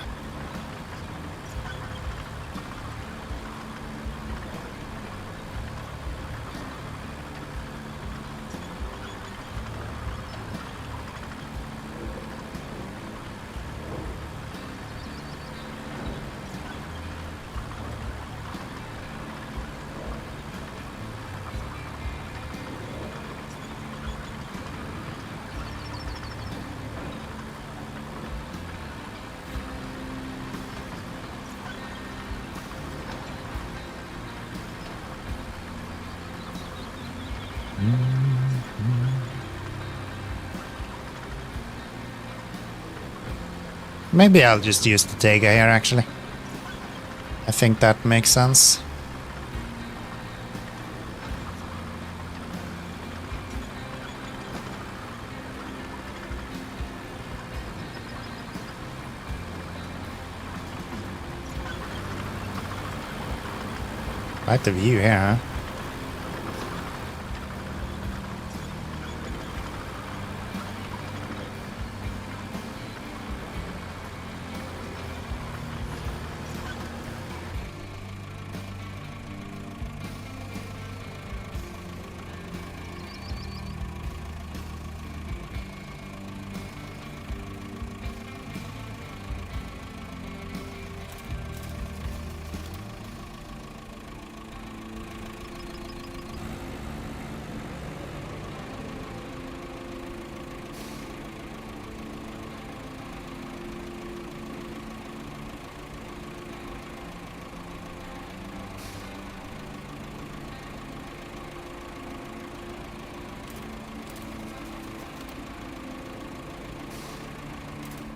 Maybe I'll just use the Tega here, actually. I think that makes sense. Quite the view here, huh?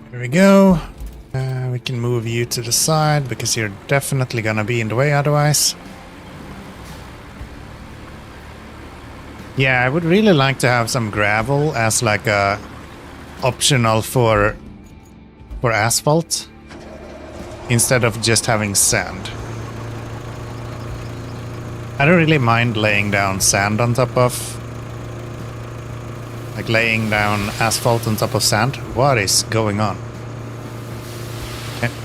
There we go. We can move you to the side because you're definitely gonna be in the way otherwise. Yeah, I would really like to have some gravel as like a optional for asphalt instead of just having sand. I don't really mind laying down sand on top of, like laying down asphalt on top of sand. What is going on?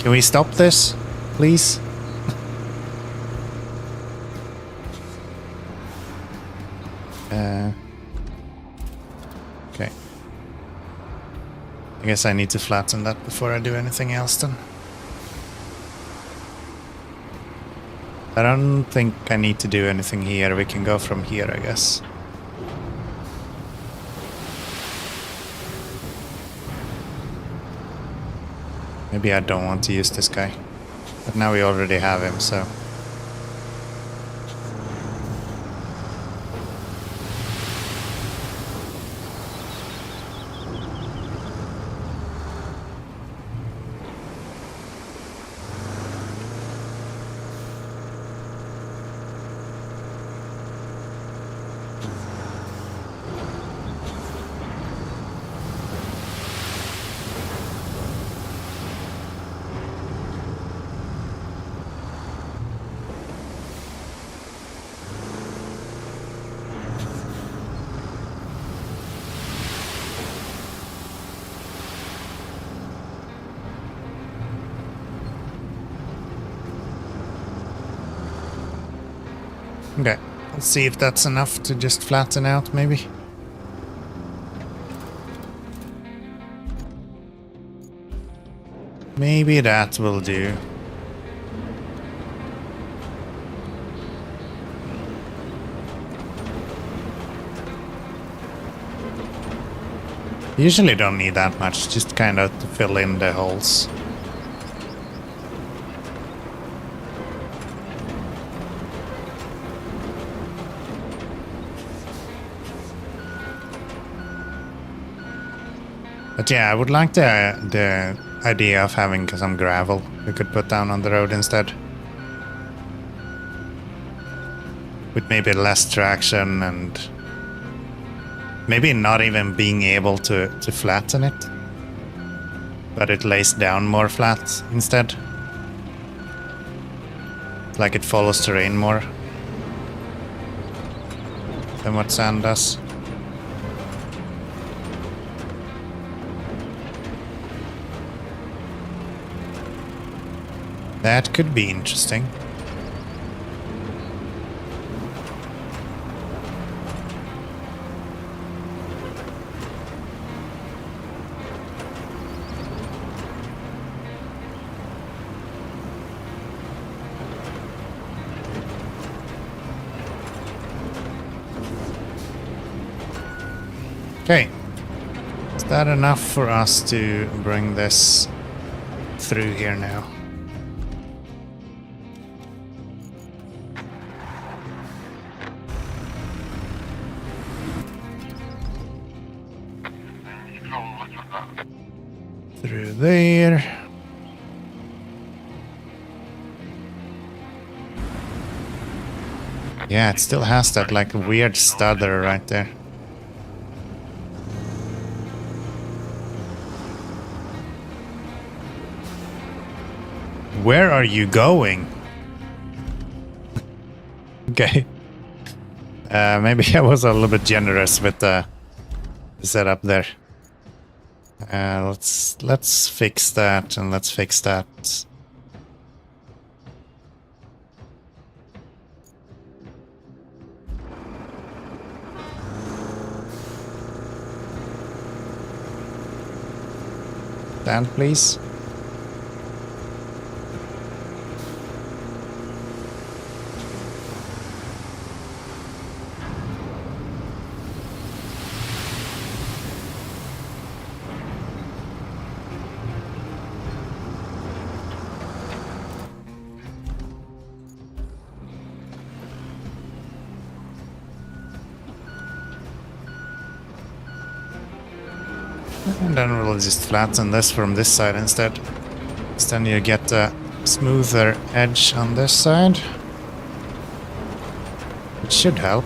Can we stop this, please? Okay. I guess I need to flatten that before I do anything else then. I don't think I need to do anything here. We can go from here, I guess. Maybe I don't want to use this guy. But now we already have him, so... Okay, Let's see if that's enough to just flatten out, maybe. Maybe that will do. Usually don't need that much, just kind of to fill in the holes. But yeah, I would like the idea of having some gravel we could put down on the road instead. With maybe less traction and maybe not even being able to flatten it. But it lays down more flat instead. Like it follows terrain more than what sand does. That could be interesting. Okay. Is that enough for us to bring this through here now? Through there. Yeah, it still has that like weird stutter right there. Where are you going? Okay. Maybe I was a little bit generous with the setup there. Let's fix that and let's fix that. Stand, please. And then we'll just flatten this from this side instead. So then you get a smoother edge on this side. It should help.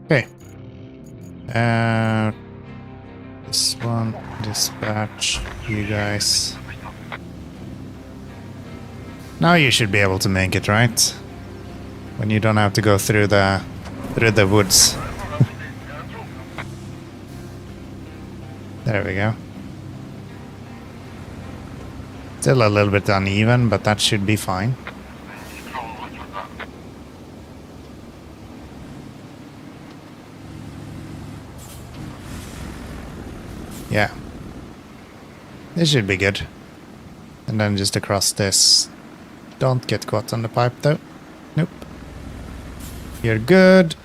Okay. This one, dispatch you guys. Now you should be able to make it, right? When you don't have to go through the woods. There we go. Still a little bit uneven, but that should be fine. Yeah. This should be good. And then just across this. Don't get caught on the pipe though. Nope. You're good.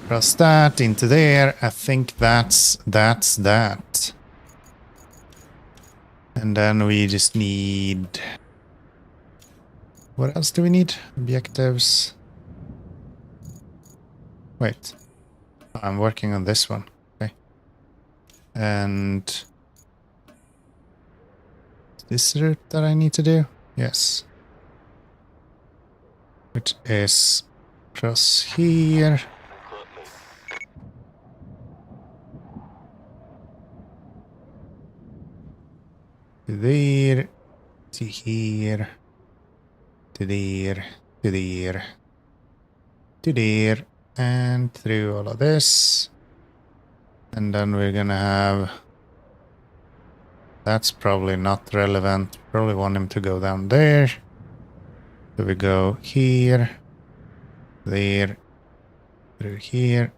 Across that, into there. I think that's that. And then we just need... What else do we need? Objectives. Wait. I'm working on this one. Okay. And... This route that I need to do? Yes. Which is across here. To there. To here. To there. To there. To there. And through all of this. And then we're gonna have... That's probably not relevant. Probably want him to go down there. So we go here. There. Through here.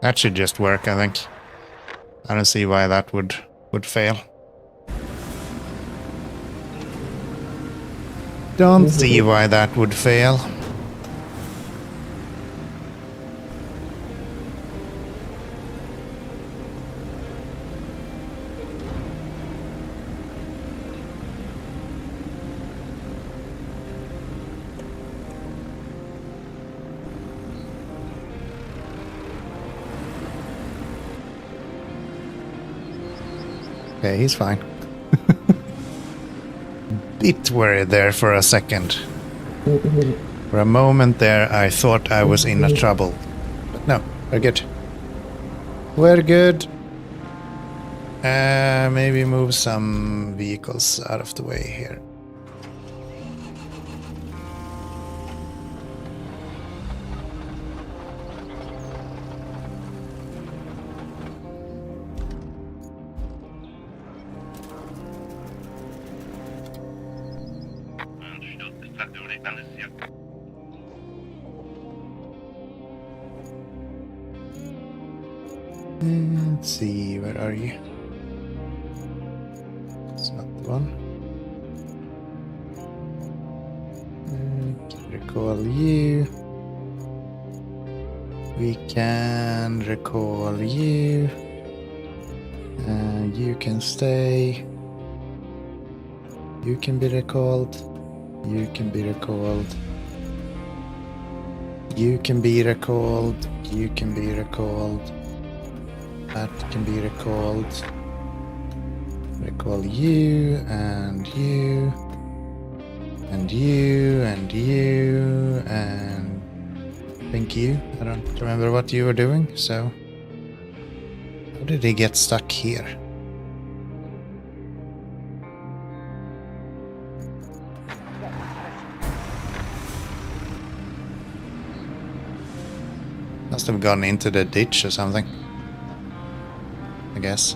That should just work, I think. I don't see why that would fail. Don't see why that would fail. Okay, he's fine. Bit worried there for a second. For a moment there, I thought I was in a trouble. But no, we're good. We're good. Maybe move some vehicles out of the way here. Let's see, where are you? It's not the one. Can recall you. We can recall you. You can stay. You can be recalled. You can be recalled. You can be recalled. You can be recalled. That can be recalled. Recall you and you and you and you and I think you. I don't remember what you were doing, so how did he get stuck here? Must have gone into the ditch or something, I guess.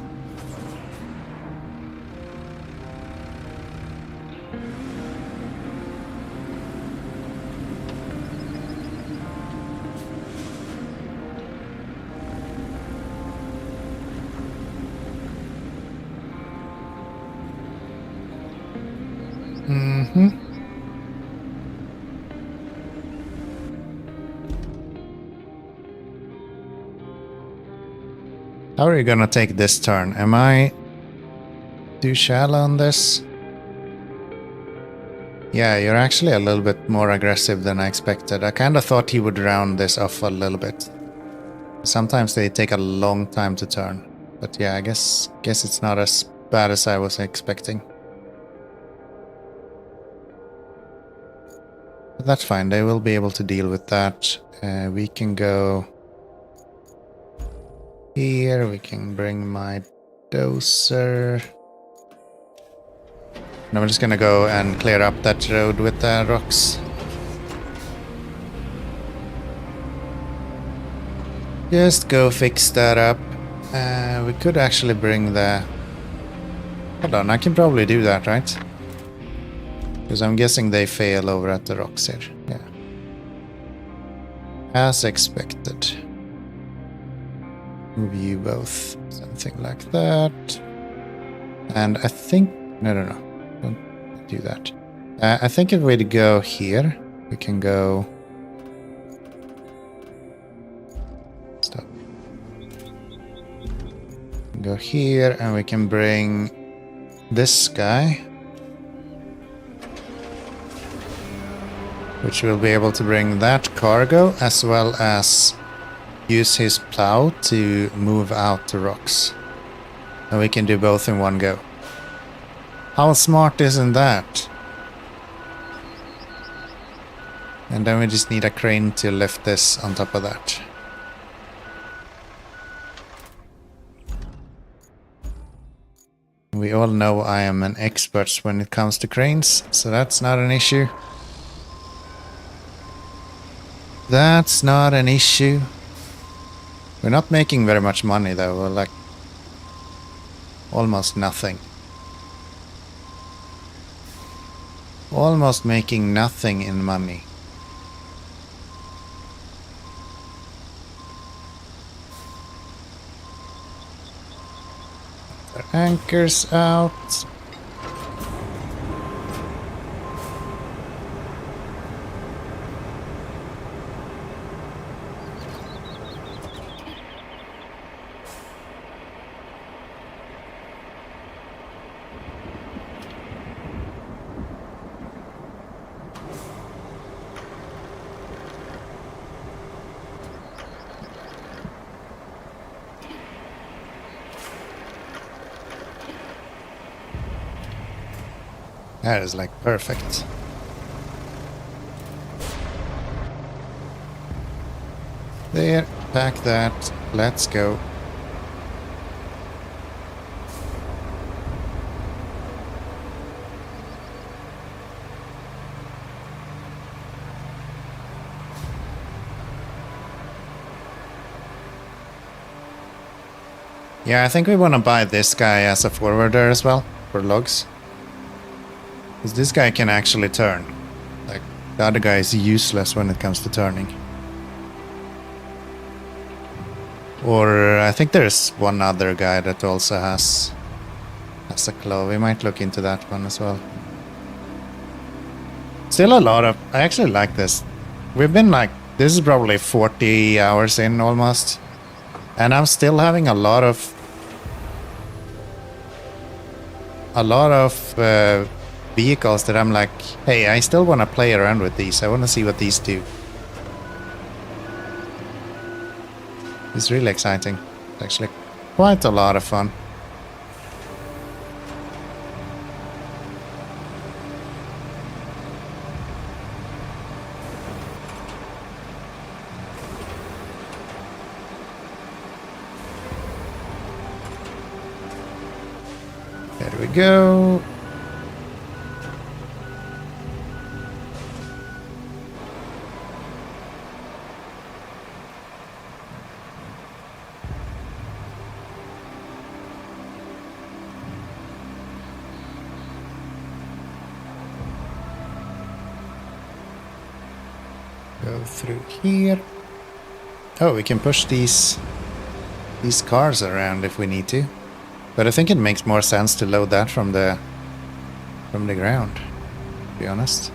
How are you gonna take this turn? Am I too shallow on this? Yeah, you're actually a little bit more aggressive than I expected. I kind of thought he would round this off a little bit. Sometimes they take a long time to turn. But yeah, I guess it's not as bad as I was expecting. But that's fine, they will be able to deal with that. We can go here, we can bring my dozer. And I'm just gonna go and clear up that road with the rocks. Just go fix that up. We could actually bring the... Hold on, I can probably do that, right? Because I'm guessing they fail over at the rocks here. Yeah. As expected. Move you both. Something like that. And I think... No. Don't do that. I think if we go here, we can go... Stop. Go here and we can bring this guy. which will be able to bring that cargo as well as use his plow to move out the rocks. And we can do both in one go. How smart isn't that? And then we just need a crane to lift this on top of that. We all know I am an expert when it comes to cranes, so that's not an issue. That's not an issue. We're not making very much money though, we're like almost nothing. Almost making nothing in money. Our anchors out. That is like perfect. There, pack that. Let's go. Yeah, I think we want to buy this guy as a forwarder as well, for logs. Because this guy can actually turn. Like, the other guy is useless when it comes to turning. Or I think there's one other guy that also has a claw. We might look into that one as well. Still a lot of... I actually like this. We've been like... This is probably 40 hours in almost. And I'm still having a lot of... vehicles that I'm like, hey, I still want to play around with these. I want to see what these do. It's really exciting. It's actually quite a lot of fun. There we go. Go through here. Oh, we can push these cars around if we need to. But I think it makes more sense to load that from the ground, to be honest.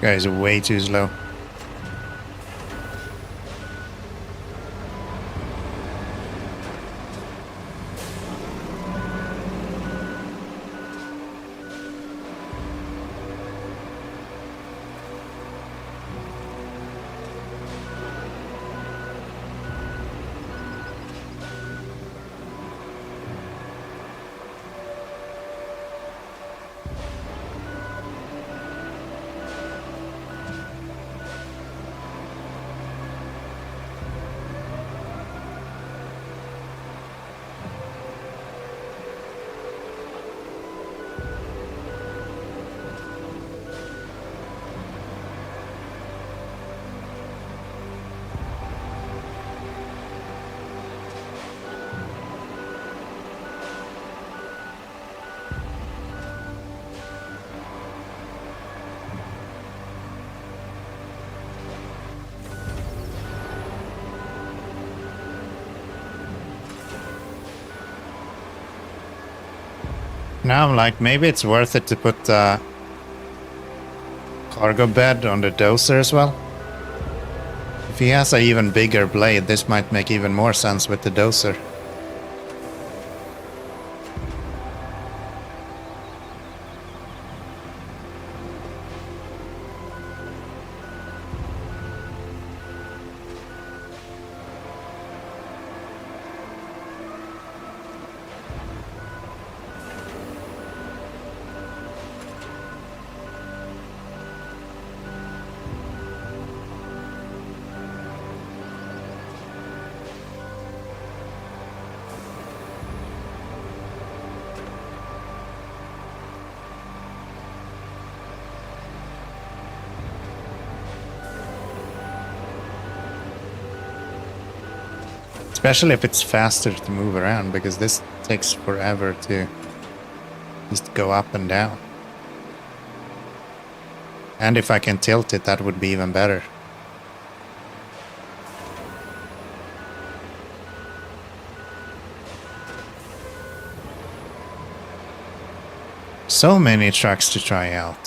Guys are way too slow. Now I'm like, maybe it's worth it to put the cargo bed on the dozer as well. If he has an even bigger blade, this might make even more sense with the dozer. Especially if it's faster to move around, because this takes forever to just go up and down. And if I can tilt it, that would be even better. So many trucks to try out.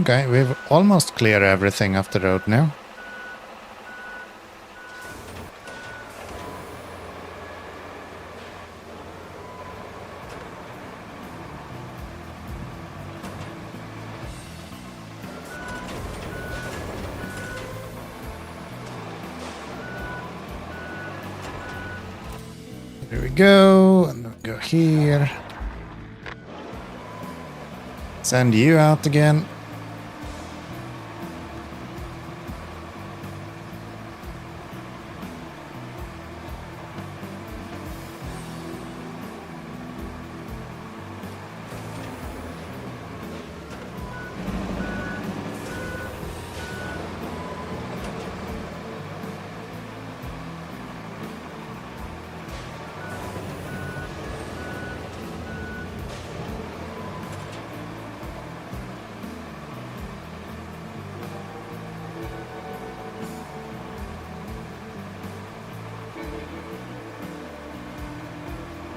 Okay, we've almost cleared everything off the road now. Here we go, and we'll go here. Send you out again.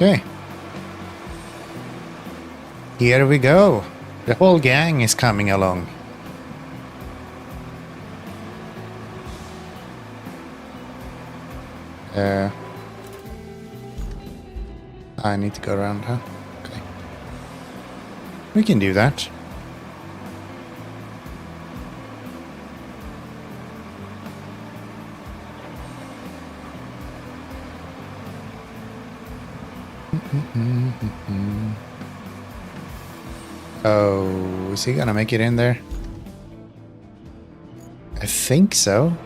Okay. Here we go. The whole gang is coming along. I need to go around, huh? Okay. We can do that. Oh, is he gonna make it in there? I think so.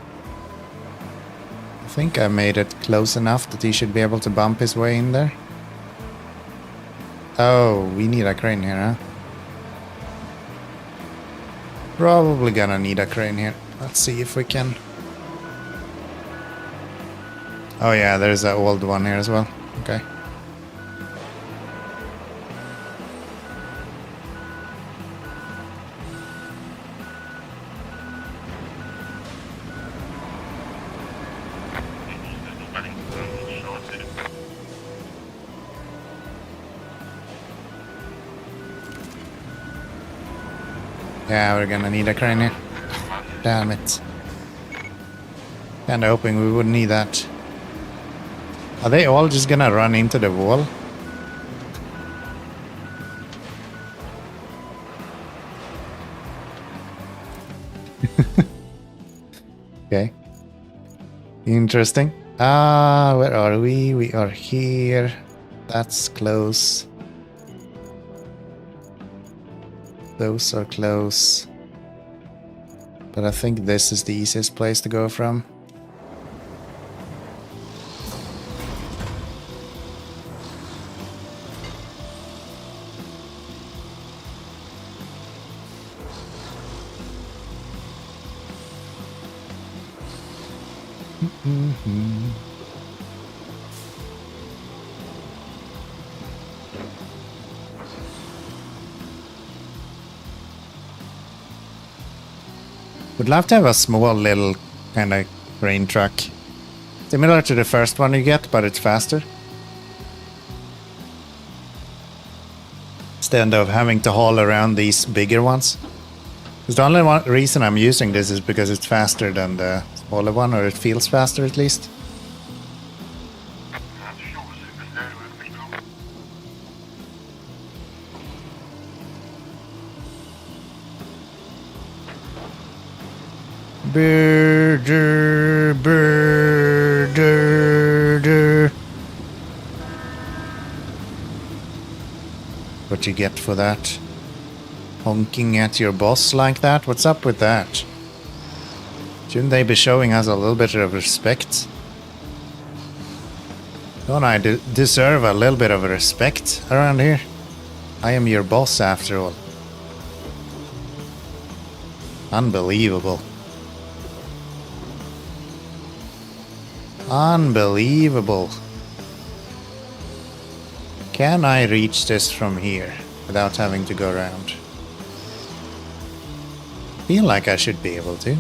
I think I made it close enough that he should be able to bump his way in there. Oh, we need a crane here, huh? Probably gonna need a crane here. Let's see if we can. Oh yeah, there's an old one here as well. Okay. Yeah, we're gonna need a crane here. Damn it. Kinda hoping we wouldn't need that. Are they all just gonna run into the wall? Okay. Interesting. Where are we? We are here. That's close. Those are close. But I think this is the easiest place to go from. Would love to have a small little kind of grain truck. Similar to the first one you get, but it's faster. Instead of having to haul around these bigger ones. Because the only reason I'm using this is because it's faster than the smaller one, or it feels faster at least. Burger, burger. What you get for that? Honking at your boss like that? What's up with that? Shouldn't they be showing us a little bit of respect? Don't I deserve a little bit of respect around here? I am your boss after all. Unbelievable. Unbelievable. Can I reach this from here without having to go around? Feel like I should be able to.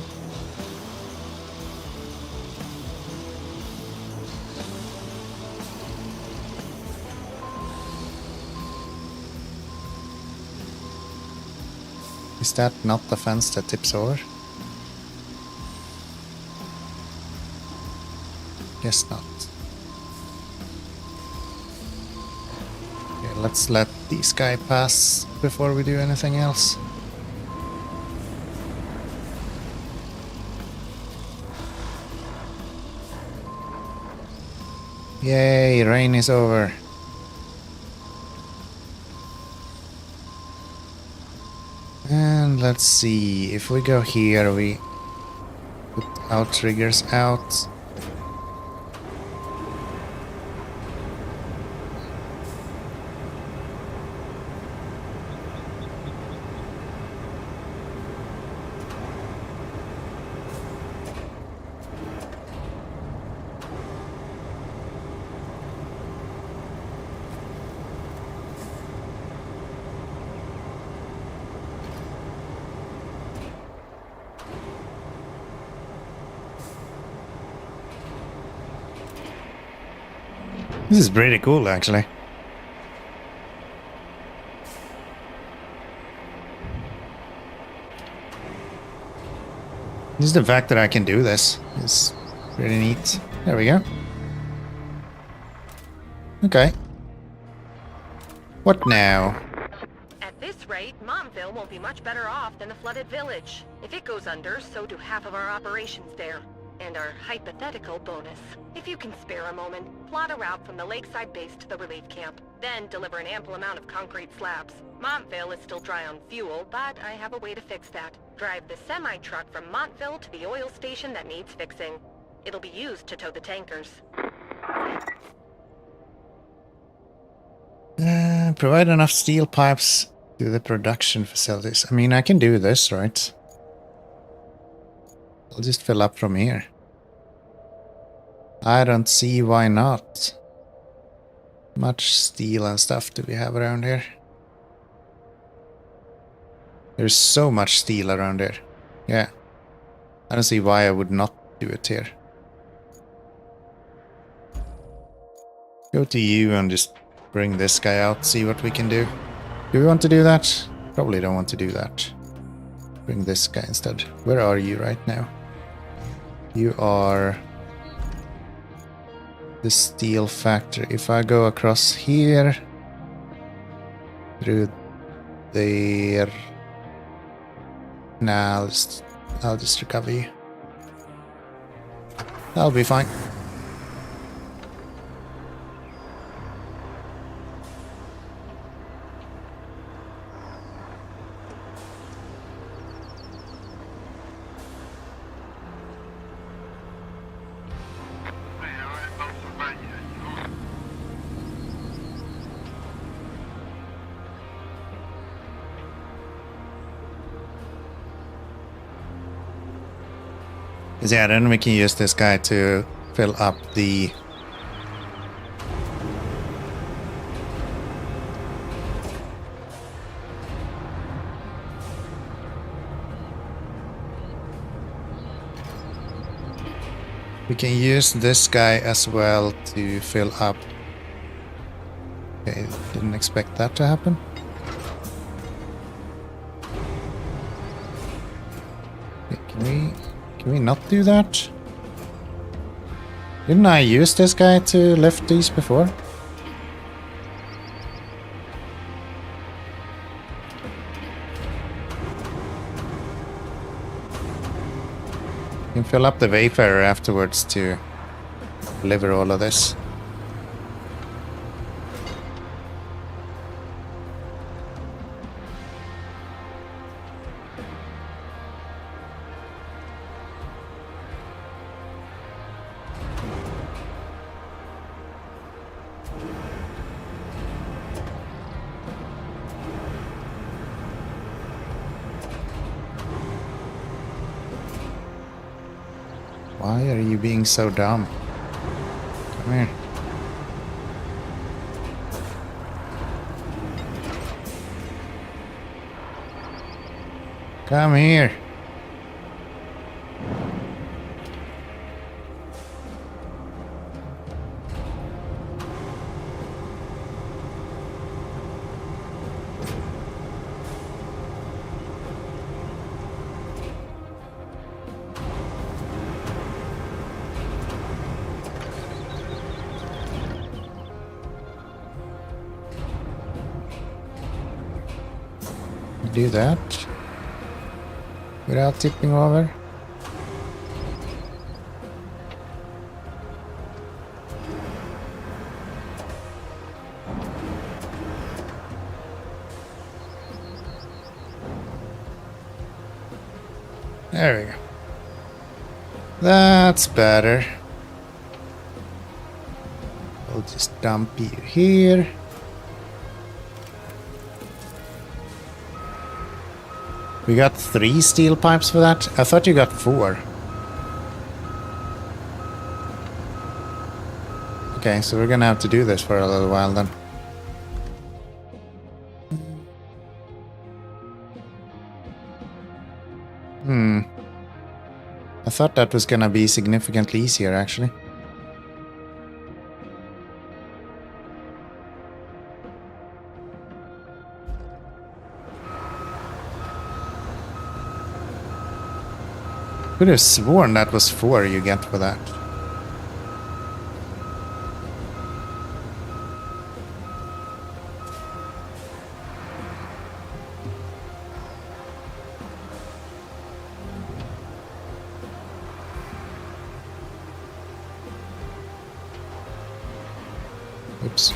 Is that not the fence that tips over? Guess not. Okay, let's let this guy pass before we do anything else. Yay, rain is over. And let's see, if we go here, we put outriggers out. This is pretty cool, actually. Just the fact that I can do this is pretty neat. There we go. Okay. What now? At this rate, Momville won't be much better off than the flooded village. If it goes under, so do half of our operations there. And our hypothetical bonus. If you can spare a moment, plot a route from the lakeside base to the relief camp. Then deliver an ample amount of concrete slabs. Montville is still dry on fuel, but I have a way to fix that. Drive the semi-truck from Montville to the oil station that needs fixing. It'll be used to tow the tankers. Provide enough steel pipes to the production facilities. I mean, I can do this, right? I'll just fill up from here. I don't see why not. Much steel and stuff do we have around here? There's so much steel around here. Yeah. I don't see why I would not do it here. Go to you and just bring this guy out, see what we can do. Do we want to do that? Probably don't want to do that. Bring this guy instead. Where are you right now? You are the steel factory. If I go across here through there, nah, I'll just recover you. That'll be fine. Yeah, then we can use this guy to fill up the... We can use this guy as well to fill up... Okay, didn't expect that to happen. Okay, can we not do that? Didn't I use this guy to lift these before? You can fill up the Wayfarer afterwards to deliver all of this. Why are you being so dumb? Come here. Come here. Do that without tipping over. There we go. That's better. I'll just dump you here. We got 3 steel pipes for that? I thought you got 4. Okay, so we're gonna have to do this for a little while then. I thought that was gonna be significantly easier actually. Could have sworn that was 4 you get for that. Oops.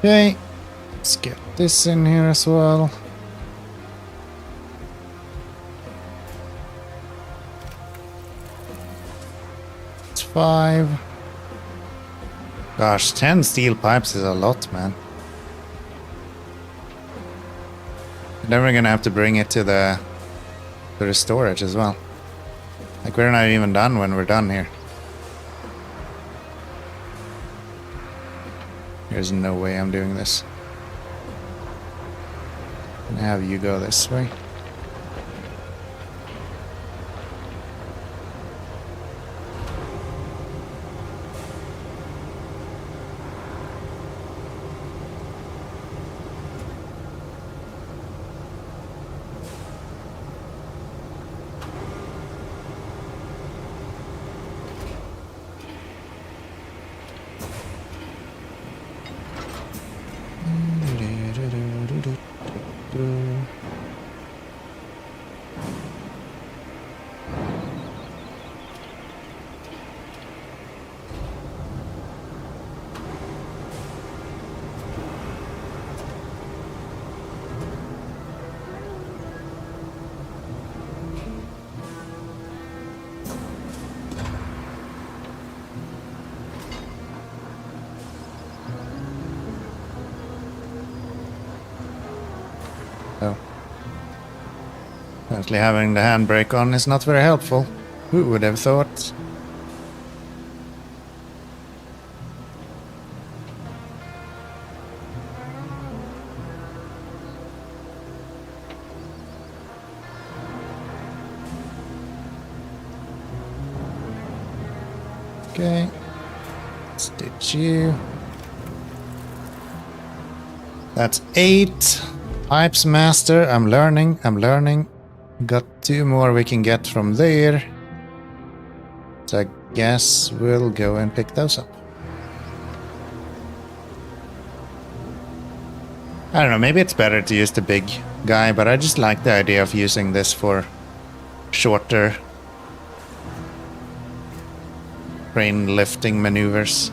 Okay, let's get this in here as well. It's 5. Gosh, 10 steel pipes is a lot, man. Then we're gonna have to bring it to the storage as well. Like, we're not even done when we're done here. There's no way I'm doing this. I'm gonna have you go this way. Oh. Apparently having the handbrake on is not very helpful. Who would have thought? Okay. Stitch you. That's 8. Pipes master. I'm learning. Got 2 more we can get from there. So I guess we'll go and pick those up. I don't know, maybe it's better to use the big guy, but I just like the idea of using this for shorter crane lifting maneuvers.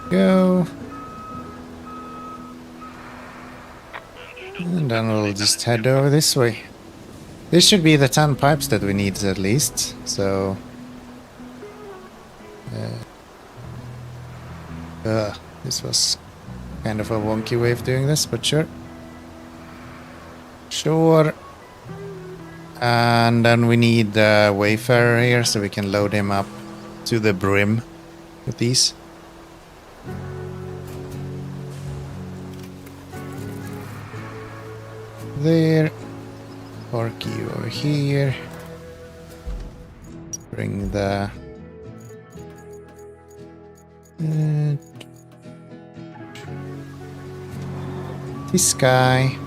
Go. And then we'll just head over this way. This should be the 10 pipes that we need at least, so... this was kind of a wonky way of doing this, but sure. Sure. And then we need the Wayfarer here, so we can load him up to the brim with these. There. Park you over here. Bring the... this guy.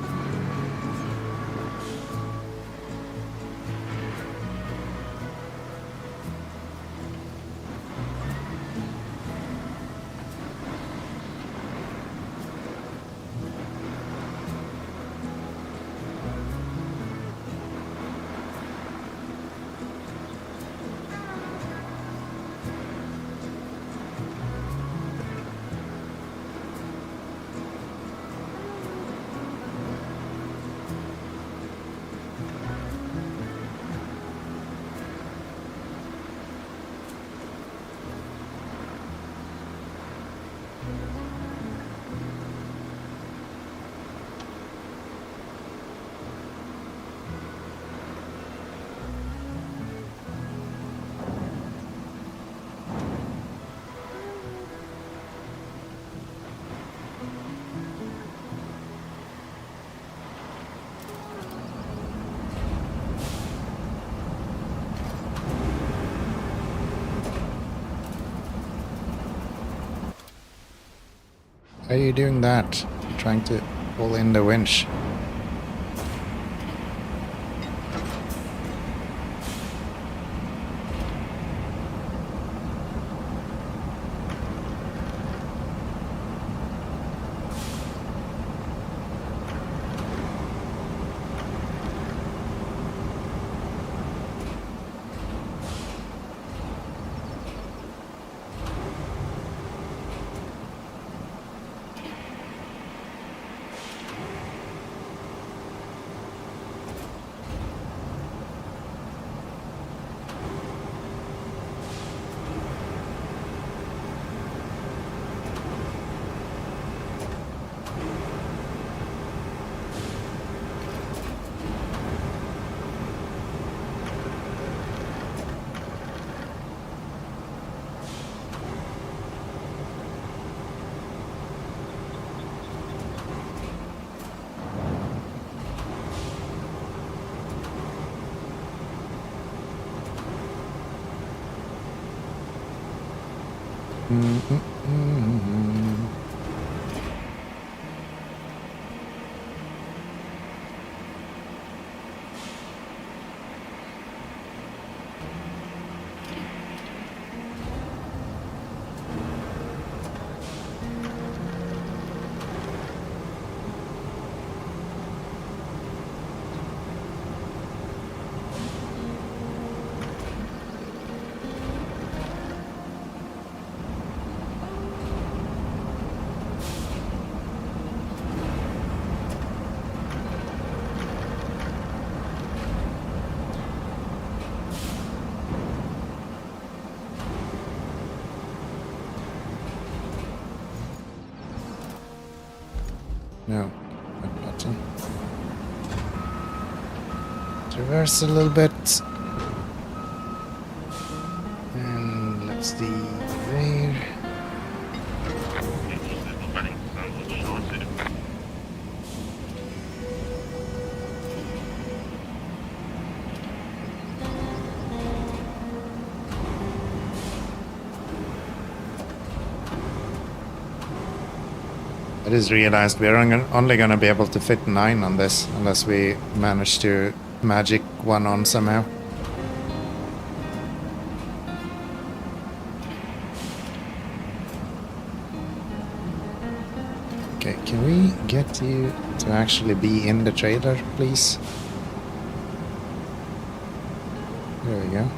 Why are you doing that? You're trying to pull in the winch. No, that button. Reverse a little bit. And let's see there. I just realized we're only gonna be able to fit 9 on this unless we manage to magic one on somehow. Okay, can we get you to actually be in the trailer, please? There we go.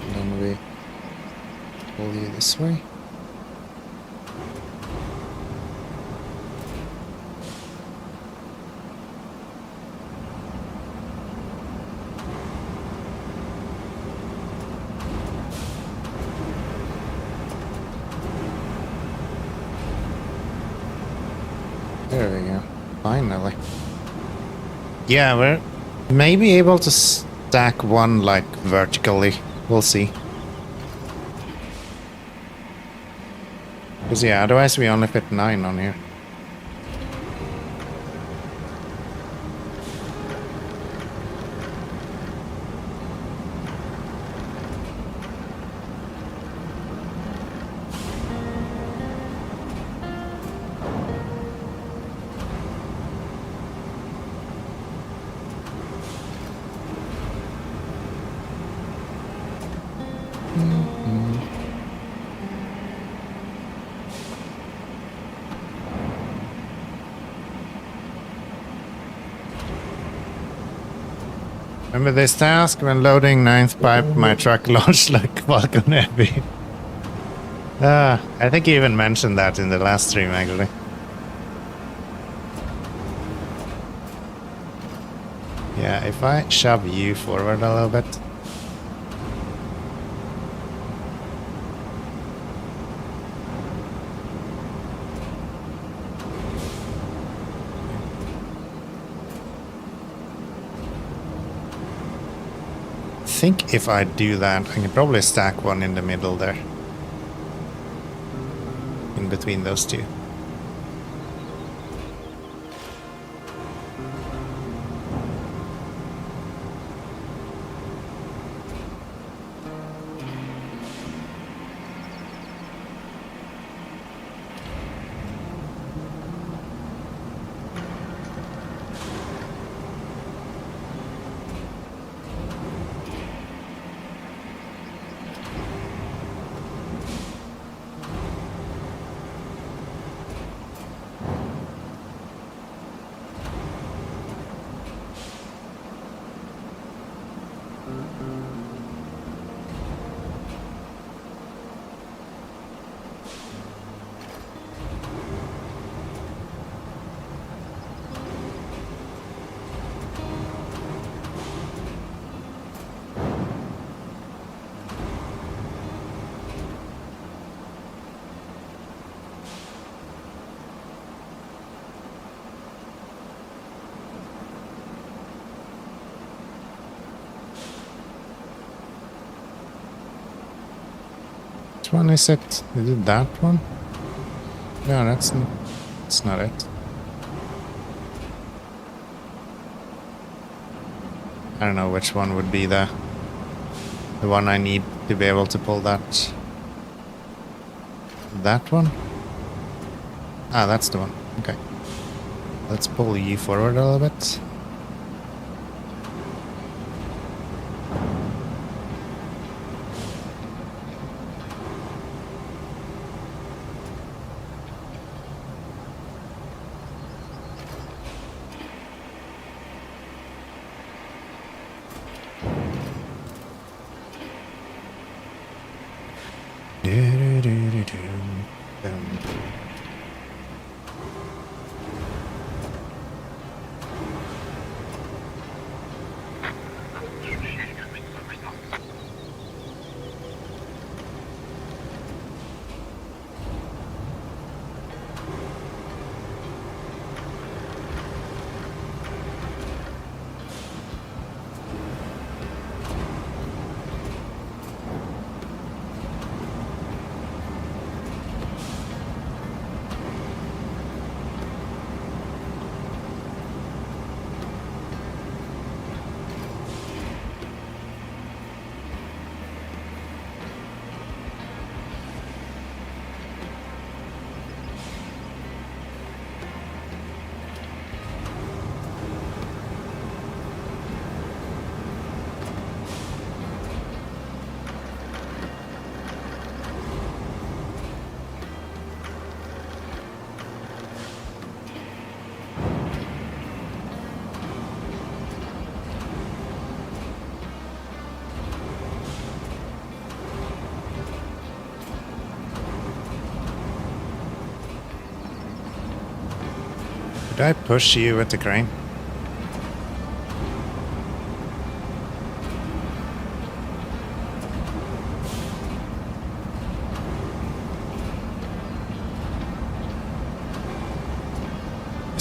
And then we pull you this way. There we go. Finally. Yeah, we're maybe able to stack one like vertically. We'll see. Because yeah, otherwise we only fit 9 on here. Remember this task? When loading 9th pipe, my truck launched like Falcon Heavy. I think you even mentioned that in the last stream, actually. Yeah, if I shove you forward a little bit. I think if I do that, I can probably stack one in the middle there. In between those two. Which one is it? Is it that one? No, that's not it. I don't know which one would be the one I need to be able to pull that. That one? Ah, that's the one. Okay. Let's pull you forward a little bit. Did I push you with the crane?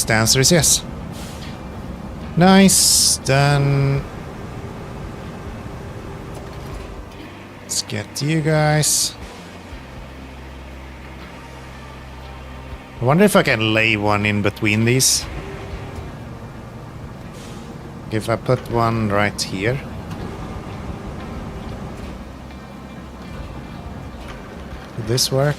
The answer is yes. Nice, then let's get you guys. I wonder if I can lay one in between these. If I put one right here. Would this work?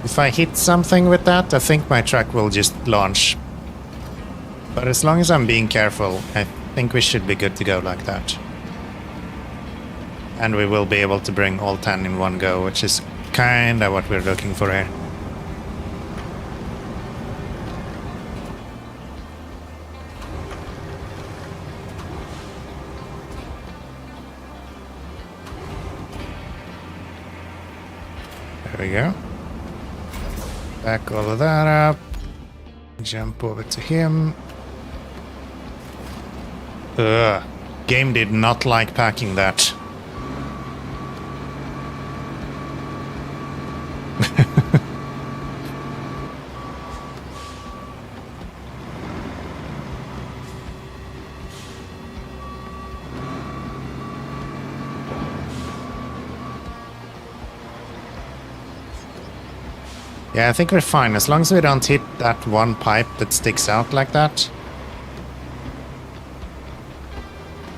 If I hit something with that, I think my truck will just launch. But as long as I'm being careful, I think we should be good to go like that. And we will be able to bring all 10 in one go, which is kinda what we're looking for here. There we go. Back all of that up. Jump over to him. Ugh. Game did not like packing that. Yeah, I think we're fine, as long as we don't hit that one pipe that sticks out like that.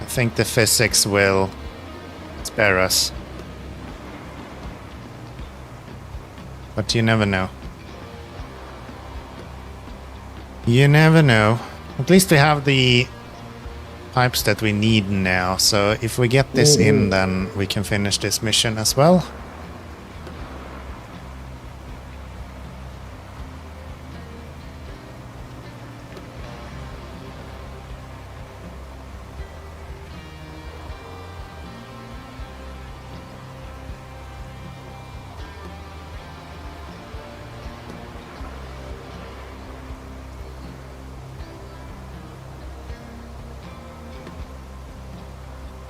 I think the physics will spare us. But you never know. You never know. At least we have the pipes that we need now, so if we get this in, then we can finish this mission as well.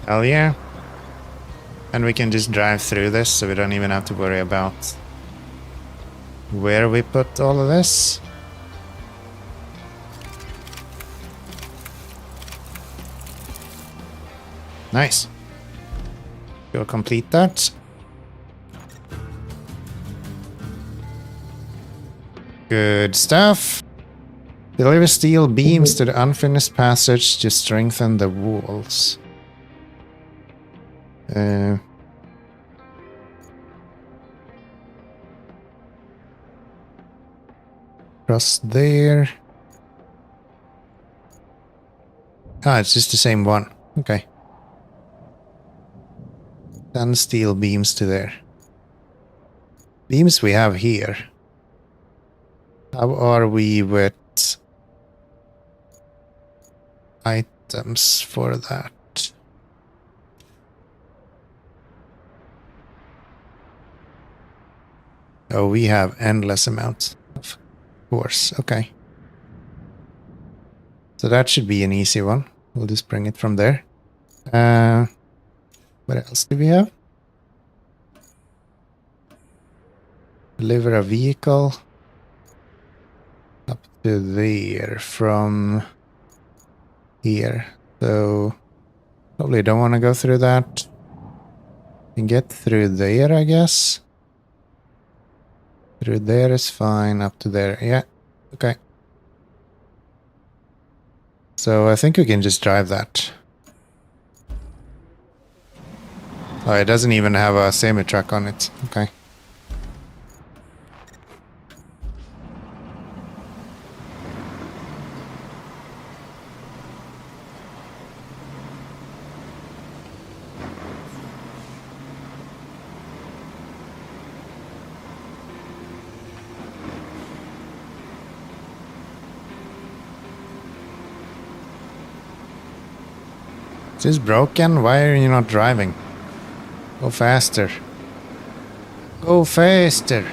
Hell yeah. And we can just drive through this, so we don't even have to worry about where we put all of this. Nice. Go complete that. Good stuff. Deliver steel beams to the unfinished passage to strengthen the walls. Across there. Ah, it's just the same one. Okay. Then steel beams to there. Beams we have here. How are we with items for that? Oh, we have endless amounts. Of course, okay. So that should be an easy one. We'll just bring it from there. What else do we have? Deliver a vehicle up to there from here. So probably don't want to go through that. Can get through there, I guess. Through there is fine. Up to there. Yeah. Okay. So I think we can just drive that. Oh, it doesn't even have a semi-truck on it. Okay. Is this broken? Why are you not driving? Go faster. Go faster.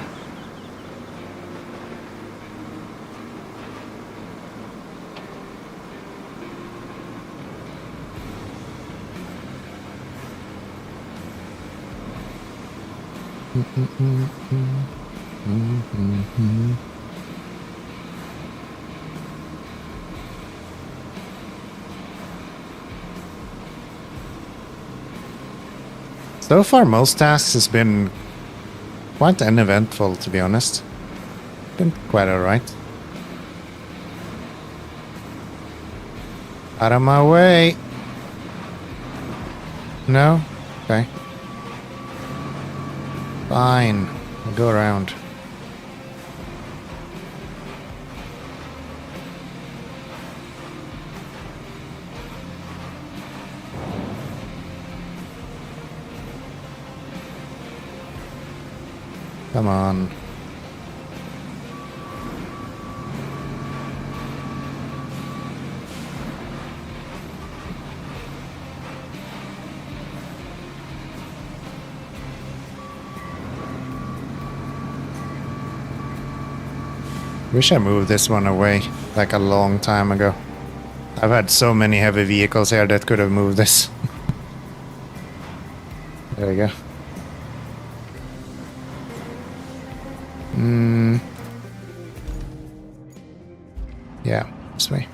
So far, most tasks has been quite uneventful, to be honest. Been quite alright. Out of my way! No? Okay. Fine. I'll go around. Come on. Wish I moved this one away like a long time ago. I've had so many heavy vehicles here that could have moved this. There we go. Yeah, this way.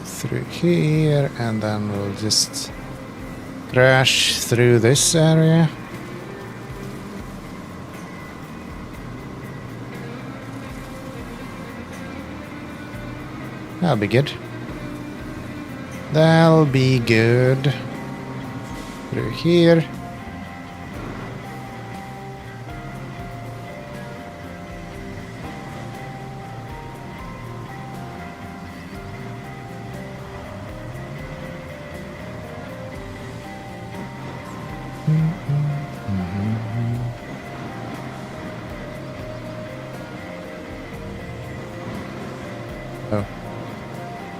Through here, and then we'll just crash through this area. That'll be good. That'll be good. Through here. Oh.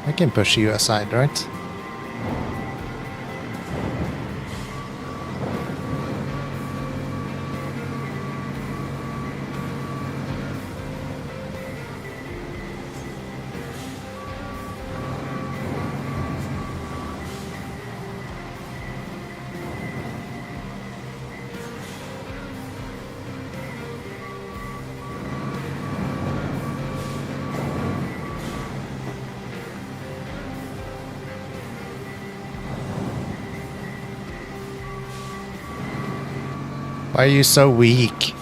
I can push you aside, right? are you so weak?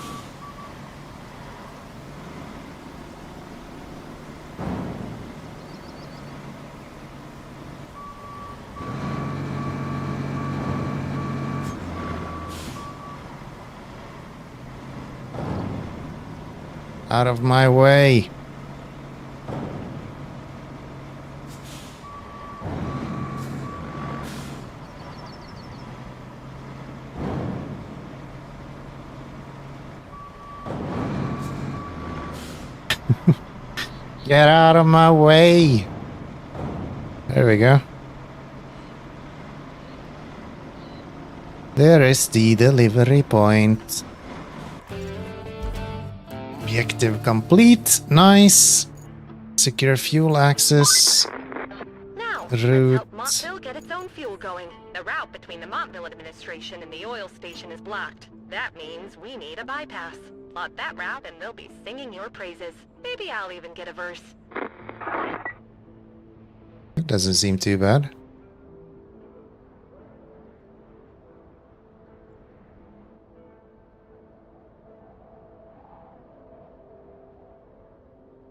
Out of my way. Get out of my way. There we go. There is the delivery point. Objective complete. Nice. Secure fuel access. Now, Route. let's help Montville get its own fuel going. The route between the Montville administration and the oil station is blocked. That means we need a bypass. Plot that route and they'll be singing your praises. Maybe I'll even get a verse. It doesn't seem too bad.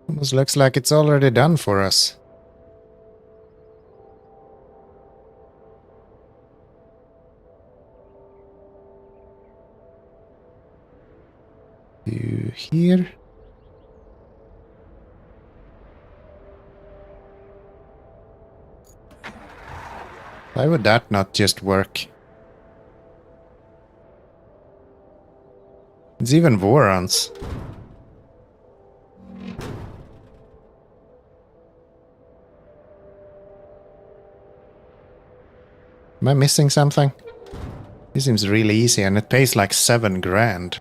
Almost looks like it's already done for us. To here. Why would that not just work? It's even Vorons. Am I missing something? This seems really easy and it pays like 7 grand.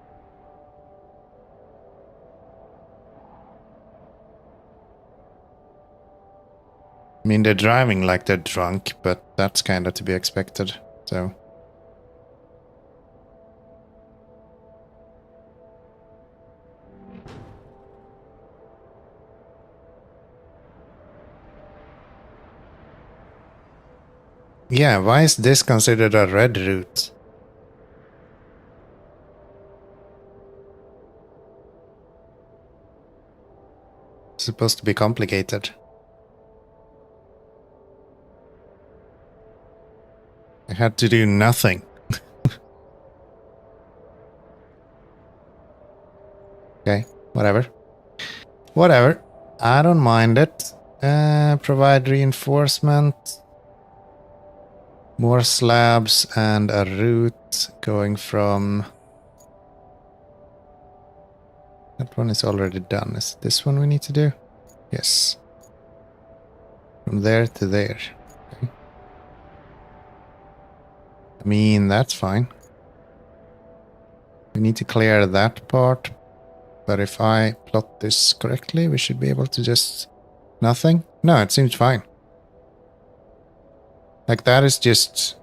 I mean, they're driving like they're drunk, but that's kinda to be expected, so... Yeah, why is this considered a red route? It's supposed to be complicated. I had to do nothing. Okay, whatever. Whatever. I don't mind it. Provide reinforcement. More slabs and a route going from... That one is already done. Is this one we need to do? Yes. From there to there. Okay. I mean, that's fine. We need to clear that part. But if I plot this correctly, we should be able to just... Nothing? No, it seems fine. Like, that is just...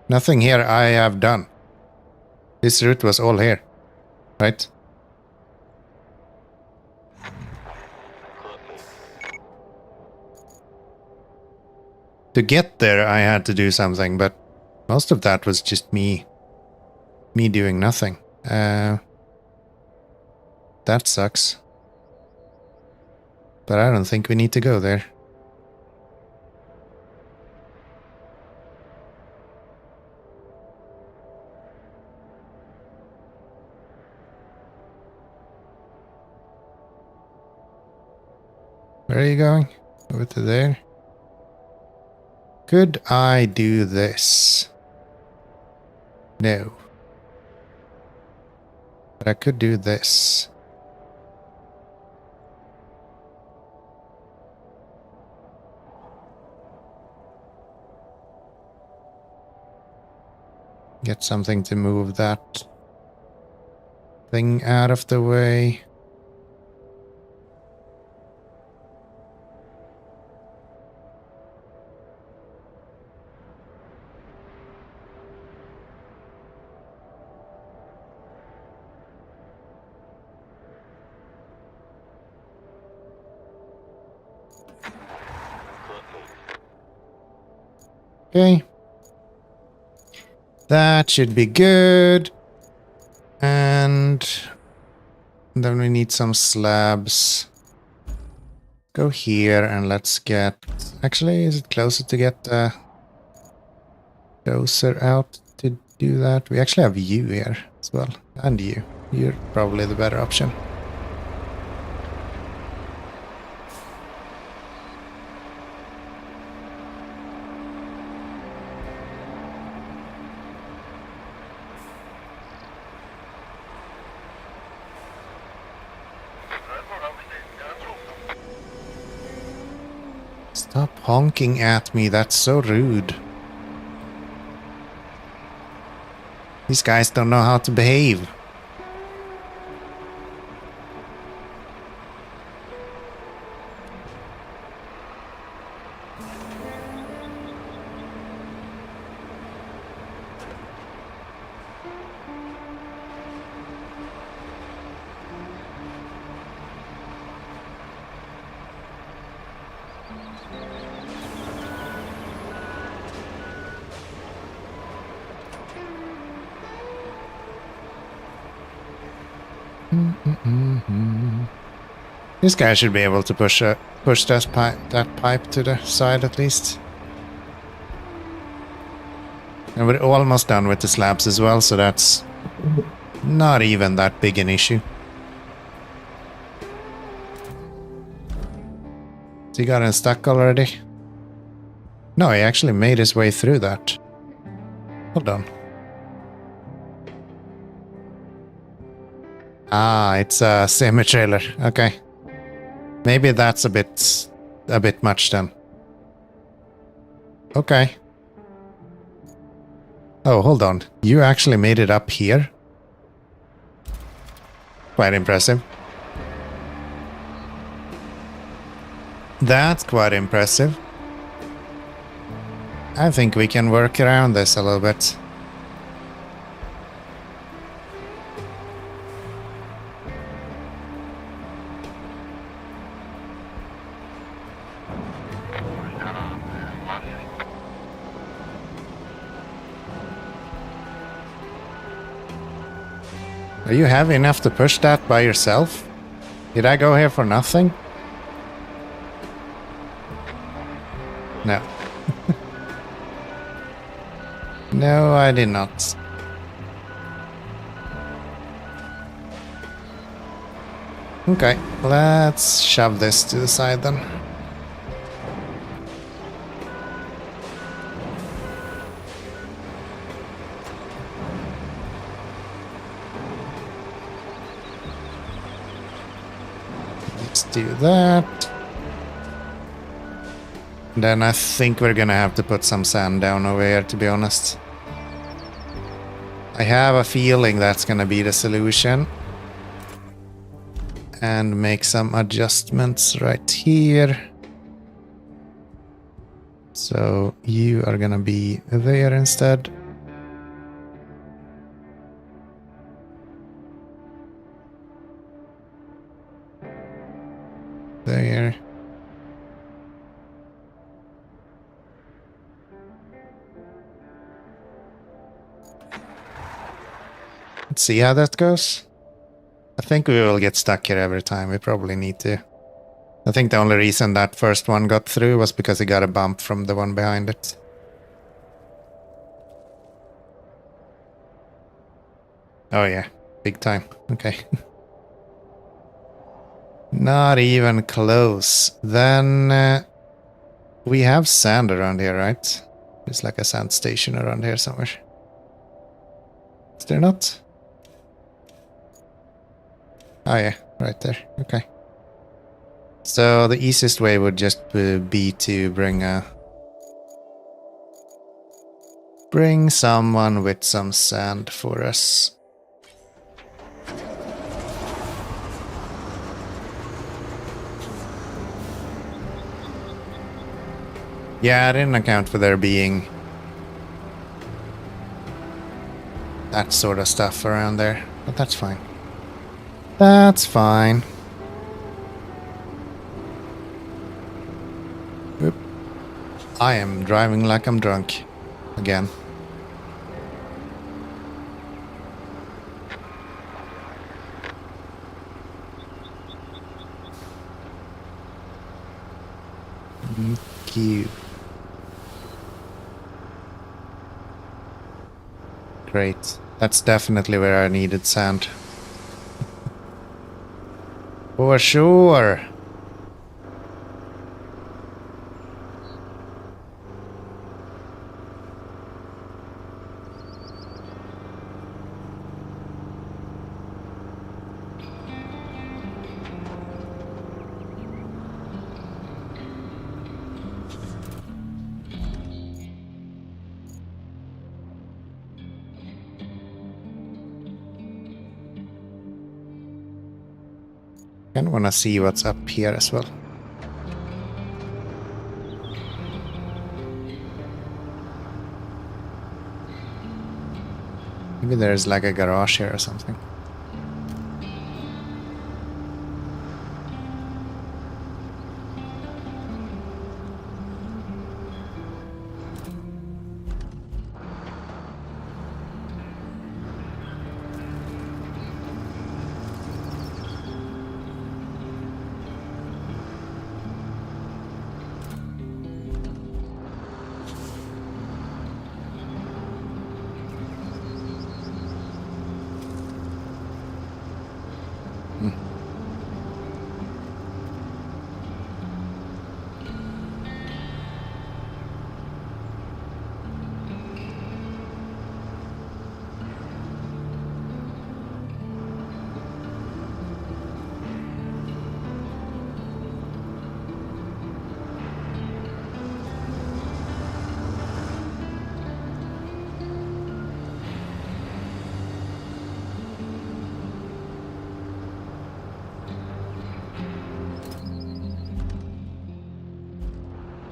Nothing here I have done. This route was all here. Right? To get there, I had to do something, but most of that was just me doing nothing. That sucks. But I don't think we need to go there. Where are you going? Over to there. Could I do this? No. But I could do this. Get something to move that thing out of the way. Okay. That should be good. And then we need some slabs. Go here and let's get... Actually, is it closer to get the dozer out to do that? We actually have you here as well. And you. You're probably the better option. Stop honking at me, that's so rude. These guys don't know how to behave. This guy should be able to push that pipe to the side at least. And we're almost done with the slabs as well, so that's not even that big an issue. So he got unstuck already? No, he actually made his way through that. Hold on. Ah, it's a semi-trailer. Okay. Maybe that's a bit much then. Okay. Oh, hold on. You actually made it up here? Quite impressive. That's quite impressive. I think we can work around this a little bit. Are you heavy enough to push that by yourself? Did I go here for nothing? No. No, I did not. Okay, let's shove this to the side then. Let's do that. Then I think we're gonna have to put some sand down over here, to be honest. I have a feeling that's gonna be the solution. And make some adjustments right here. So you are gonna be there instead. There. Let's see how that goes. I think we will get stuck here every time. We probably need to. I think the only reason that first one got through was because it got a bump from the one behind it. Oh yeah, big time. Okay. Not even close. Then we have sand around here, right? There's like a sand station around here somewhere. Is there not? Oh yeah, right there. Okay. So the easiest way would just be to bring someone with some sand for us. Yeah, I didn't account for there being that sort of stuff around there, but that's fine. That's fine. Oop. I am driving like I'm drunk. Again. Thank you. Great. That's definitely where I needed sand. For sure. Kind of want to see what's up here as well. Maybe there's like a garage here or something.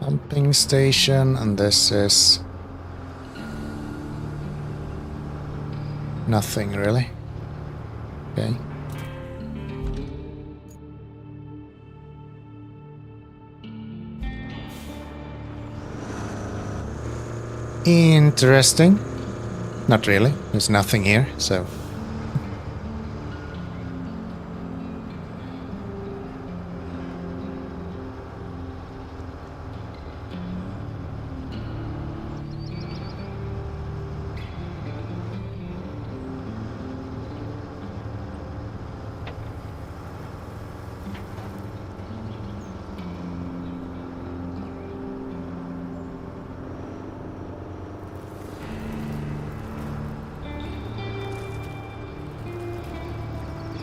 Pumping station, and this is nothing really. Okay. Interesting. Not really. There's nothing here, so.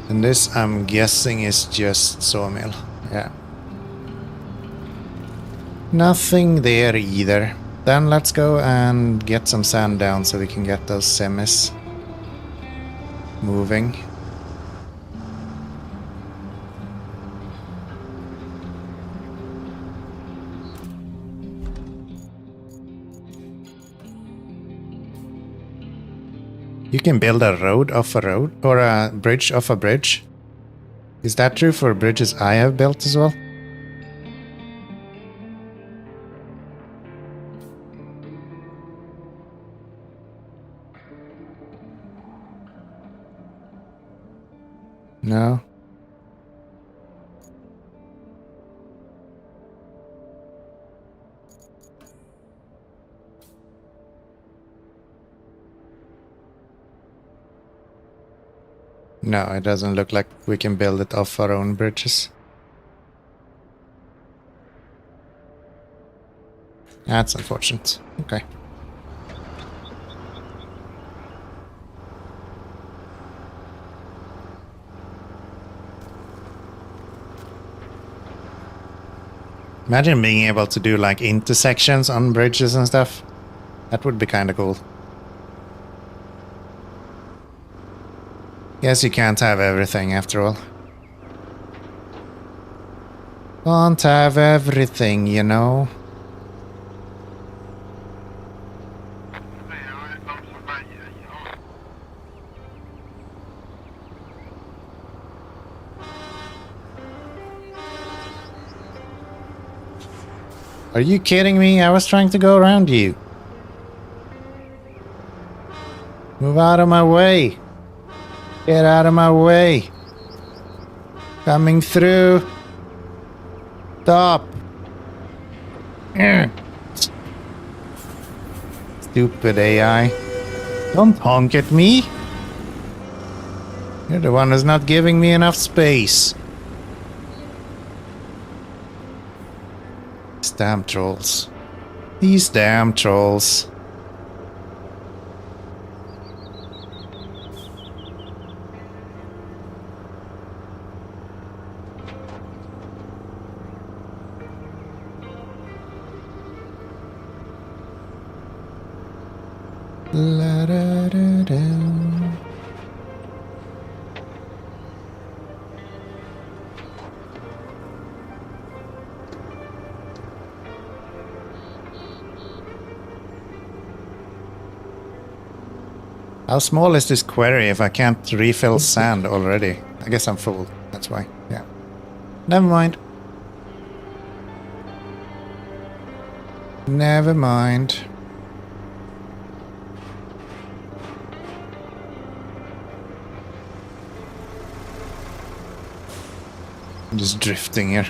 And this, I'm guessing, is just sawmill. Yeah. Nothing there either. Then let's go and get some sand down so we can get those semis moving. You can build a road off a road, or a bridge off a bridge. Is that true for bridges I have built as well? No. No, it doesn't look like we can build it off our own bridges. That's unfortunate. Okay. Imagine being able to do like intersections on bridges and stuff. That would be kind of cool. Guess you can't have everything after all. Can't have everything, you know. Are you kidding me? I was trying to go around you. Move out of my way. Get out of my way. Coming through. Stop. Stupid AI. Don't honk at me. You're the one who's not giving me enough space. These damn trolls. These damn trolls. La da da da. How small is this quarry if I can't refill sand already? I guess I'm full. That's why. Yeah. Never mind. Never mind. I'm just drifting here.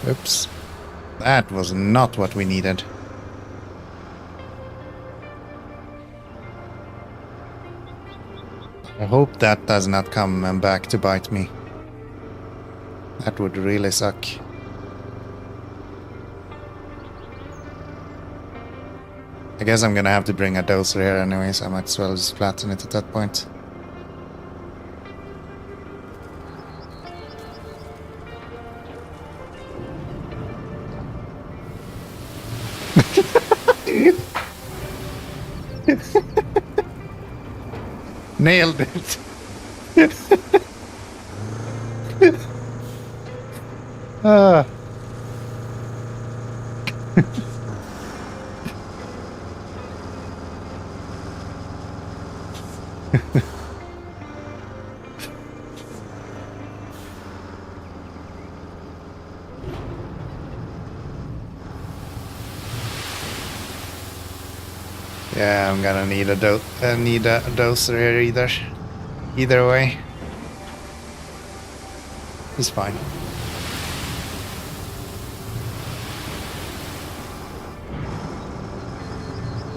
Oops. That was not what we needed. I hope that does not come back to bite me. That would really suck. I guess I'm gonna have to bring a dozer here anyway, so I might as well just flatten it at that point. Nailed it. Ah. Yeah, I'm gonna need a dozer here either way. It's fine.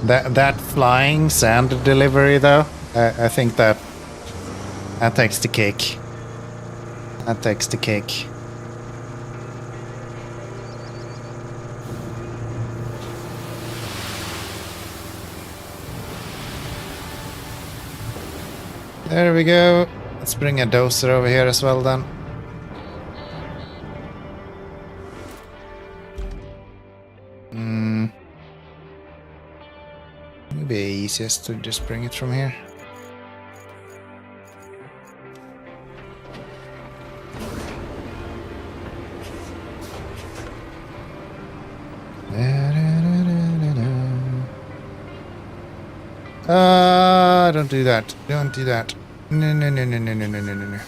That flying sand delivery though, I think that takes the cake. That takes the cake. There we go. Let's bring a dozer over here as well then. Maybe easiest to just bring it from here. Don't do that. Don't do that. No, no, no, no, no, no, no, no, no.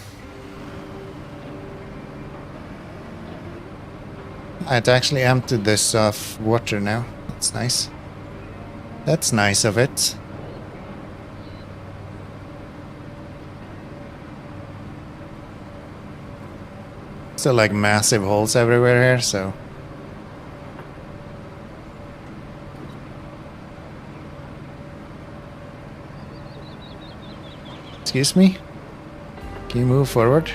It actually emptied this of water now. That's nice. That's nice of it. Still like massive holes everywhere here, so. Excuse me? Can you move forward?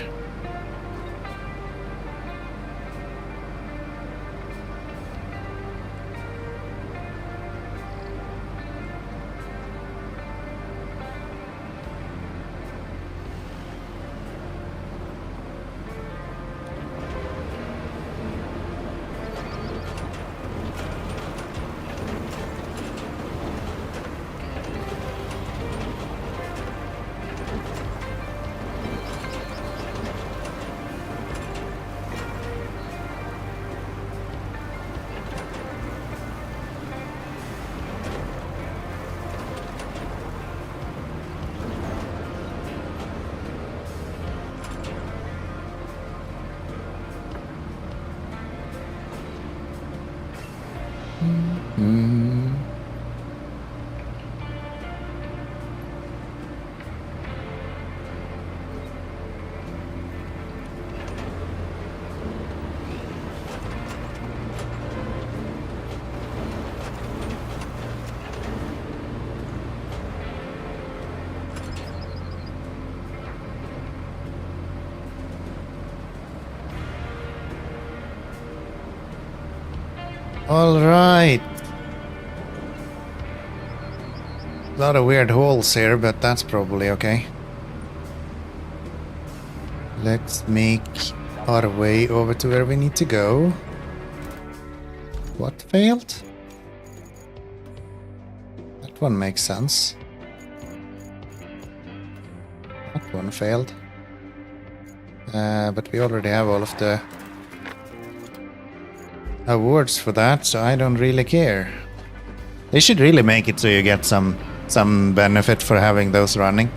All right. A lot of weird holes here, but that's probably okay. Let's make our way over to where we need to go. What failed? That one makes sense. That one failed. But we already have all of the awards for that, so I don't really care. They should really make it so you get some benefit for having those running.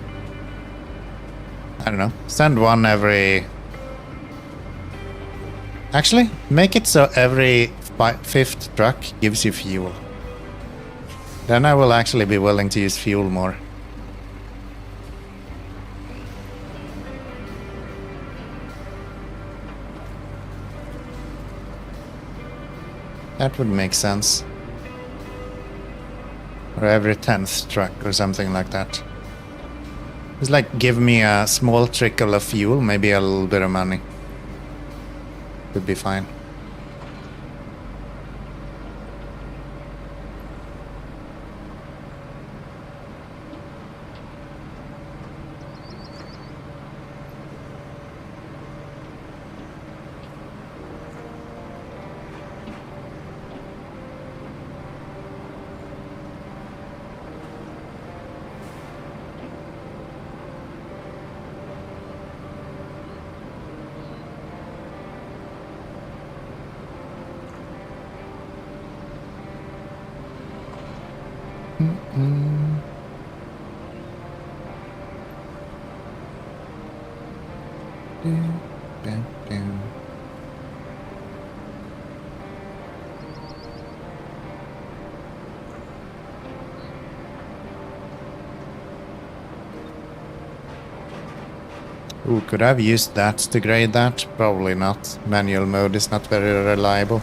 I don't know. Send one every... Actually, make it so every fifth truck gives you fuel. Then I will actually be willing to use fuel more. That would make sense. Or every 10th truck or something like that. It's like give me a small trickle of fuel, maybe a little bit of money. Would be fine. Ooh, could I have used that to grade that? Probably not. Manual mode is not very reliable.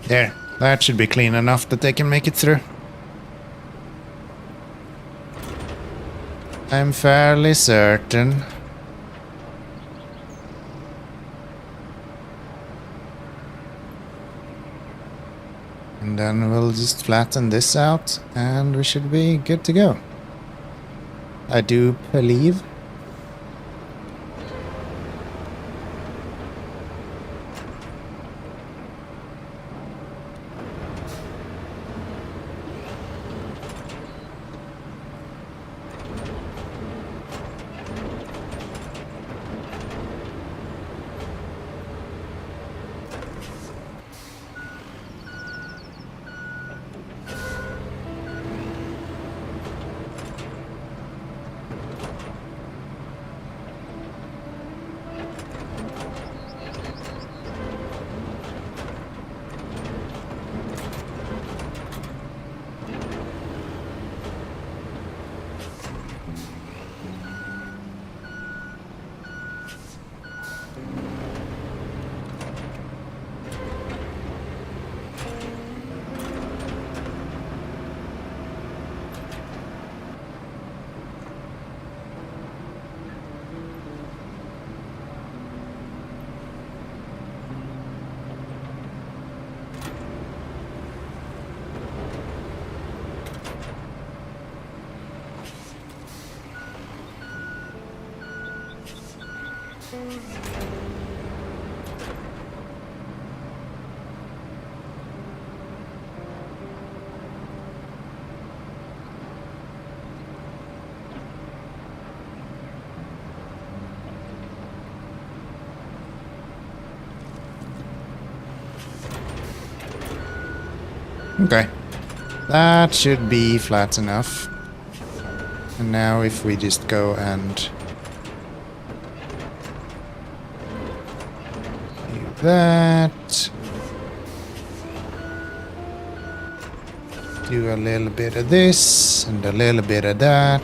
There, that should be clean enough that they can make it through. I'm fairly certain. And then we'll just flatten this out and we should be good to go. I do believe. Okay. That should be flat enough. And now if we just go and do that. Do a little bit of this and a little bit of that.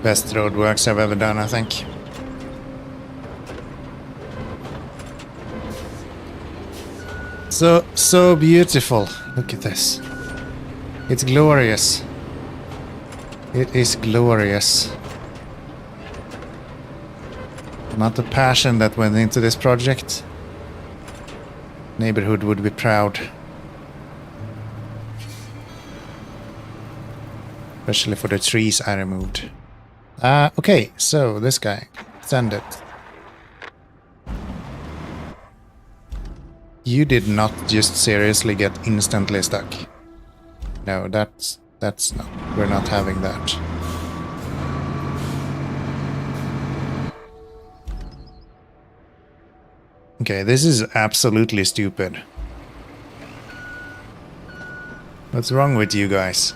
Best roadworks I've ever done, I think. So beautiful. Look at this. It's glorious. It is glorious. Not the passion that went into this project. Neighborhood would be proud. Especially for the trees I removed. Okay, so this guy. Send it. You did not just seriously get instantly stuck. No, that's not. We're not having that. Okay, this is absolutely stupid. What's wrong with you guys?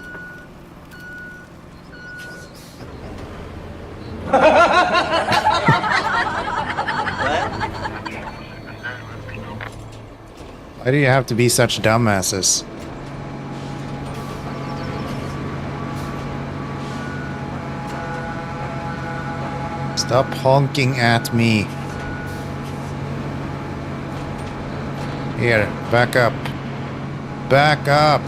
Why do you have to be such dumbasses? Stop honking at me. Here, back up. Back up!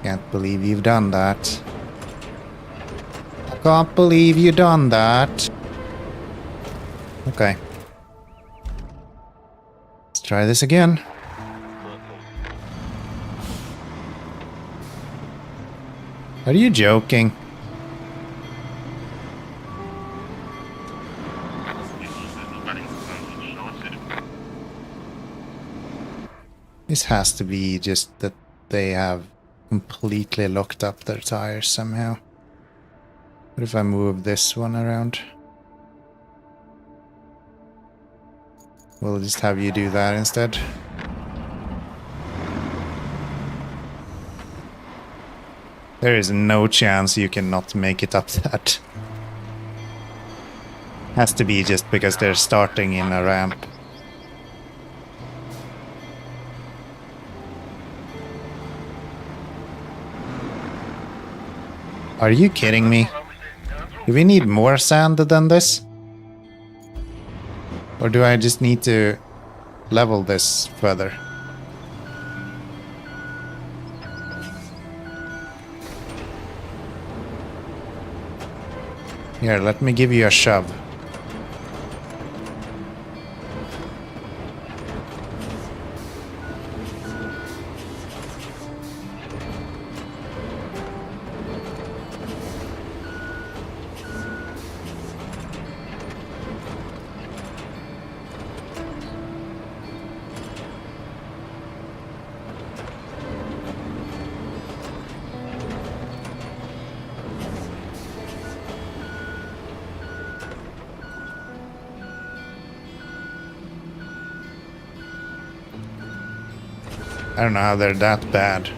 Can't believe you've done that. I can't believe you done that. Okay. Let's try this again. Are you joking? This has to be just that they have completely locked up their tires somehow. What if I move this one around? We'll just have you do that instead. There is no chance you cannot make it up that. Has to be just because they're starting in a ramp. Are you kidding me? Do we need more sand than this? Or do I just need to level this further? Here, let me give you a shove. I don't know how they're that bad.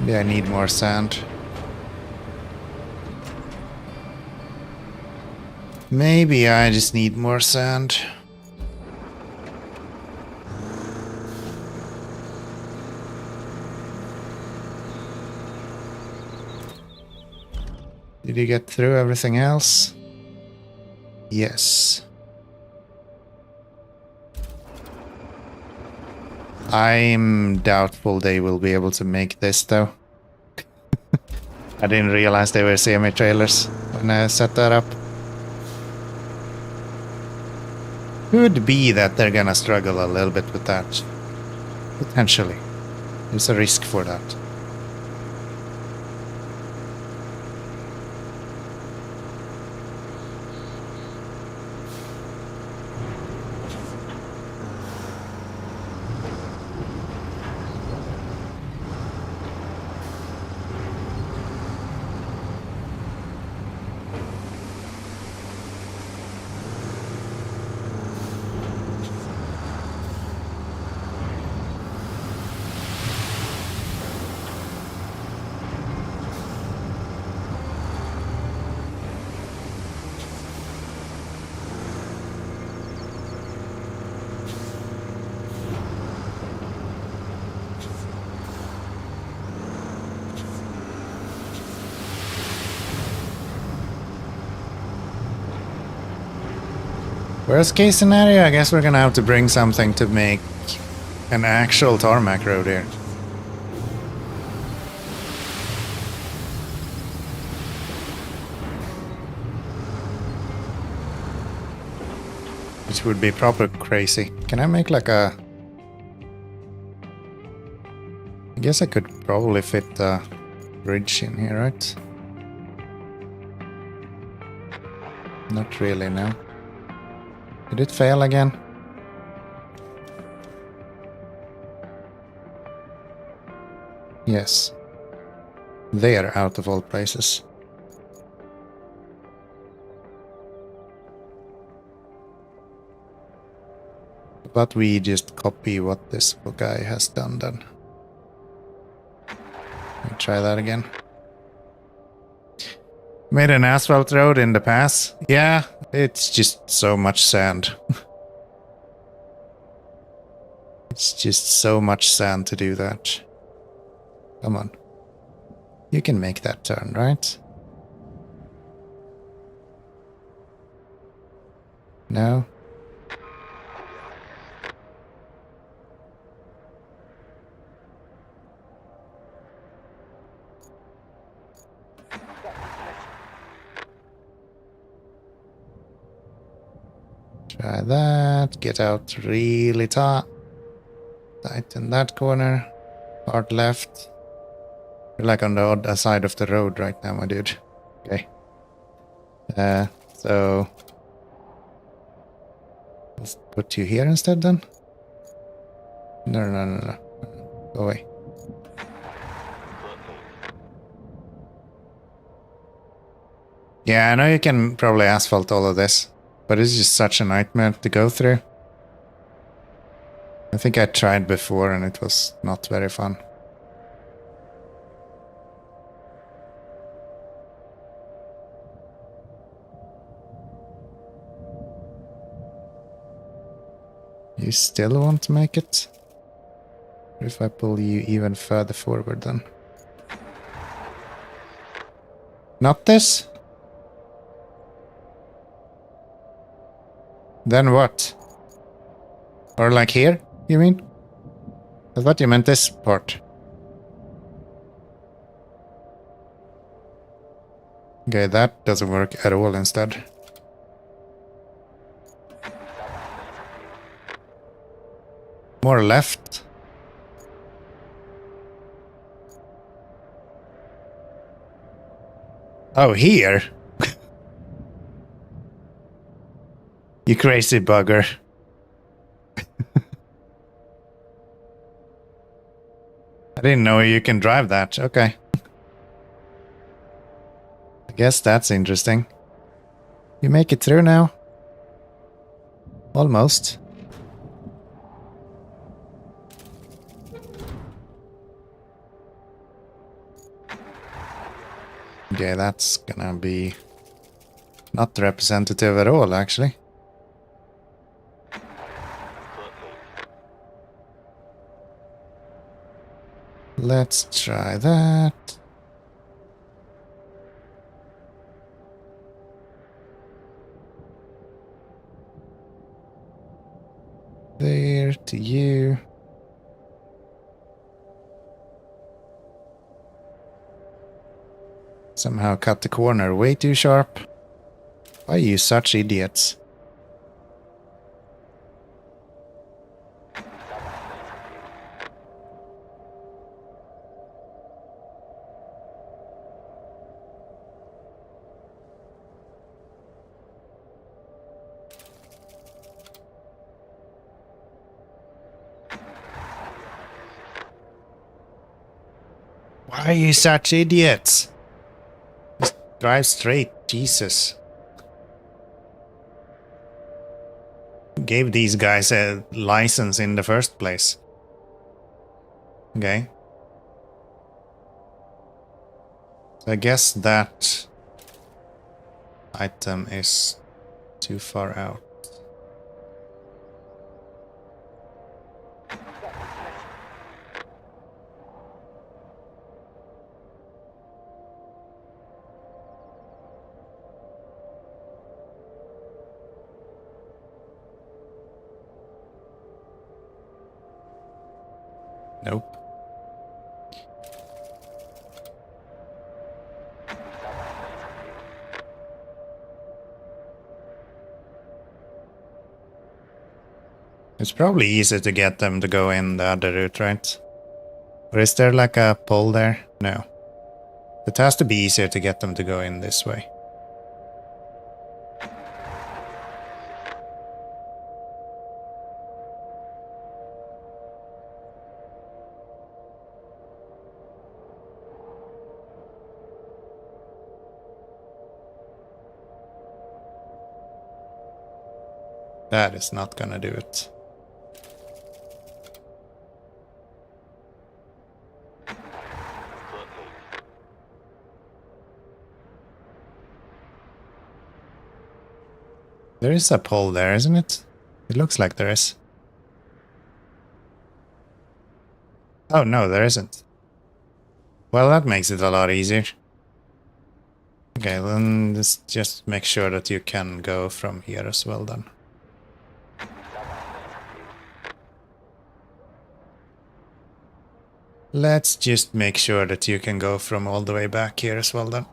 Maybe I need more sand. Maybe I just need more sand. Did you get through everything else? Yes. I'm doubtful they will be able to make this though. I didn't realize they were semi-trailers when I set that up. Could be that they're gonna struggle a little bit with that. Potentially. There's a risk for that. Worst case scenario, I guess we're gonna have to bring something to make an actual tarmac road here. Which would be proper crazy. Can I make like a... I guess I could probably fit the bridge in here, right? Not really, no. Did it fail again? Yes. There, out of all places. But we just copy what this guy has done then. Let me try that again. Made an asphalt road in the pass? Yeah, it's just so much sand. It's just so much sand to do that. Come on. You can make that turn, right? No? Try that. Get out really tight. Tight in that corner. Hard left. You're like on the other side of the road right now, my dude. Okay. So... let's put you here instead then? No. Go away. Yeah, I know you can probably asphalt all of this. But it's just such a nightmare to go through. I think I tried before and it was not very fun. You still want to make it? Or if I pull you even further forward then? Not this? Then what? Or like here, you mean? I thought you meant this part. Okay, that doesn't work at all instead. More left. Oh, here? You crazy bugger. I didn't know you can drive that. Okay. I guess that's interesting. You make it through now? Almost. Okay, that's gonna be not representative at all, actually. Let's try that. There to you. Somehow cut the corner way too sharp. Why are you such idiots? Why are you such idiots? Just drive straight, Jesus. Who gave these guys a license in the first place? Okay. So I guess that item is too far out. Nope. It's probably easier to get them to go in the other route, right? Or is there like a pole there? No. It has to be easier to get them to go in this way. That is not gonna do it. There is a pole there, isn't it? It looks like there is. Oh no, there isn't. Well, that makes it a lot easier. Okay, then just make sure that you can go from here as well then. Let's just make sure that you can go from all the way back here as well then.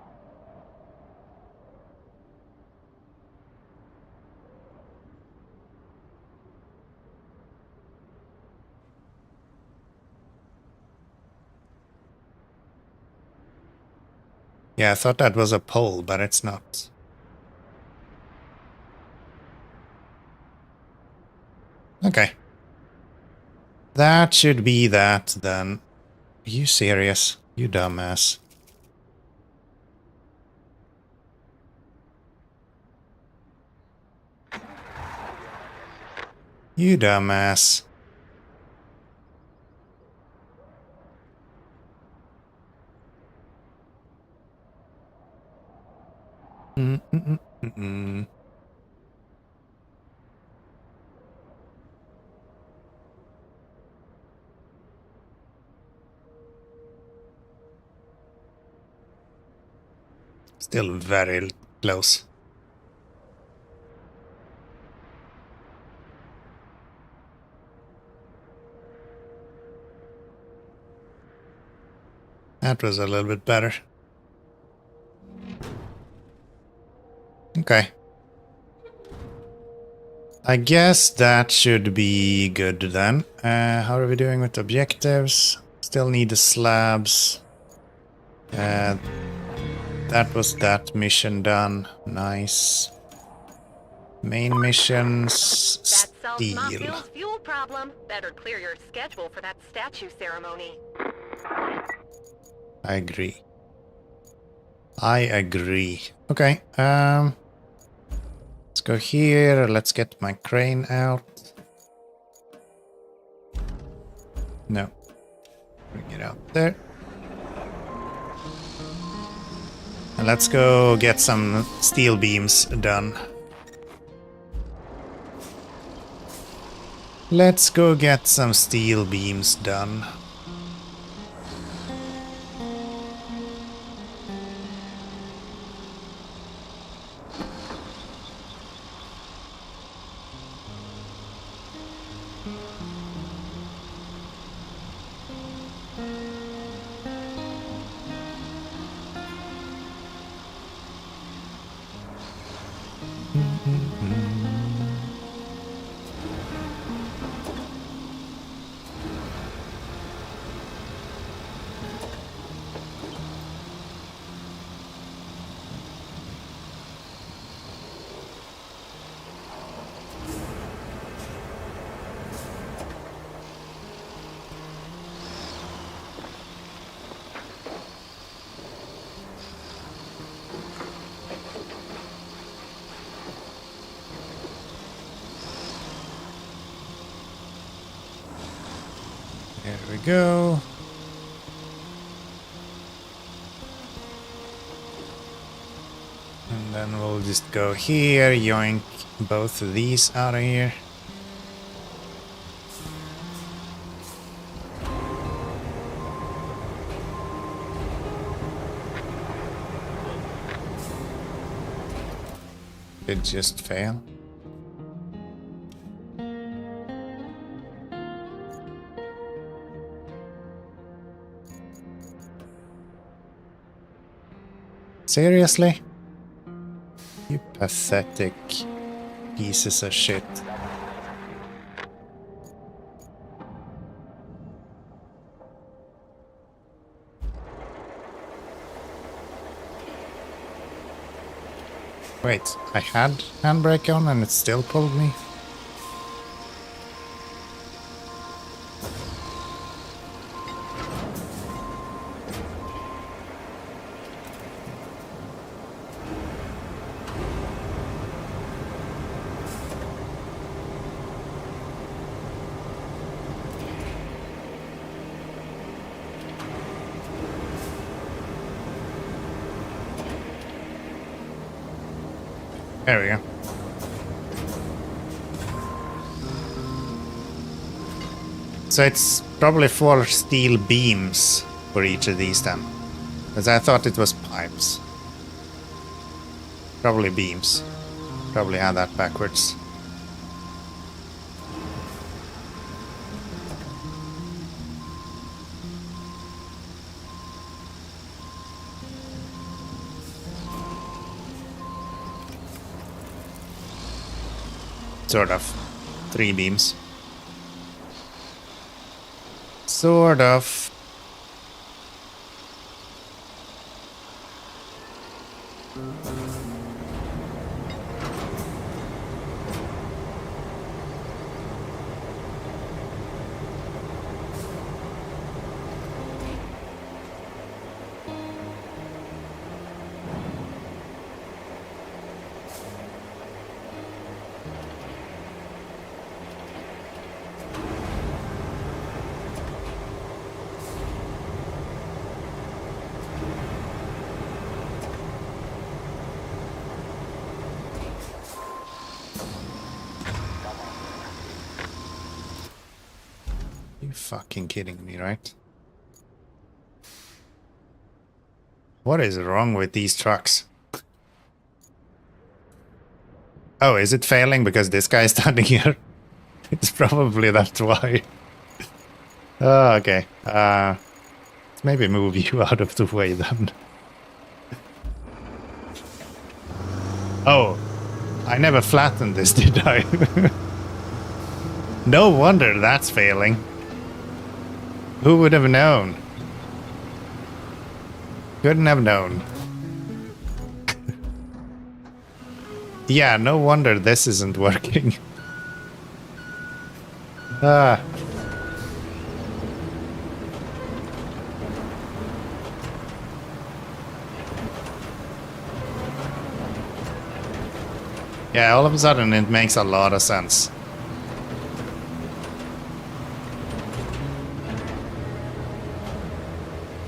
Yeah, I thought that was a pole, but it's not. Okay. That should be that then. Are you serious? You dumbass. You dumbass. Still very close. That was a little bit better. Okay. I guess that should be good then. How are we doing with objectives? Still need the slabs. That was that mission done. Nice. Main missions. That solves Steel. Mafio's fuel problem. Better clear your schedule for that statue ceremony. I agree. I agree. Okay, let's go here. Let's get my crane out. No. Bring it out there. And let's go get some steel beams done. Let's go get some steel beams done. There we go. And then we'll just go here, yoink both of these out of here. Did just fail. Seriously? You pathetic pieces of shit. Wait, I had handbrake on and it still pulled me? There we go. So it's probably 4 steel beams for each of these then. Because I thought it was pipes. Probably beams. Probably had that backwards. Sort of. 3 beams. Sort of. You fucking kidding me, right? What is wrong with these trucks? Oh, is it failing because this guy is standing here? It's probably that's why. Oh, okay. Maybe move you out of the way then. Oh, I never flattened this, did I? No wonder that's failing. Who would have known? Couldn't have known. Yeah, no wonder this isn't working. Yeah, all of a sudden it makes a lot of sense.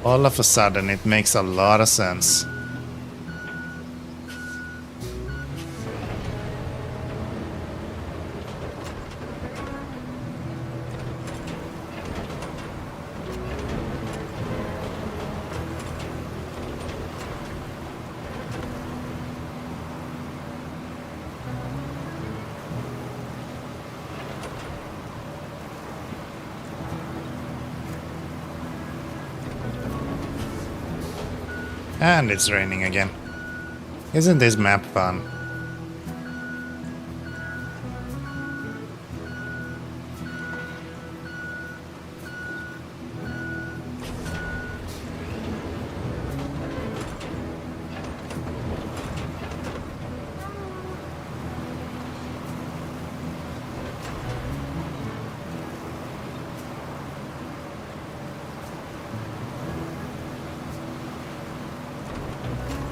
All of a sudden it makes a lot of sense. And it's raining again. Isn't this map fun?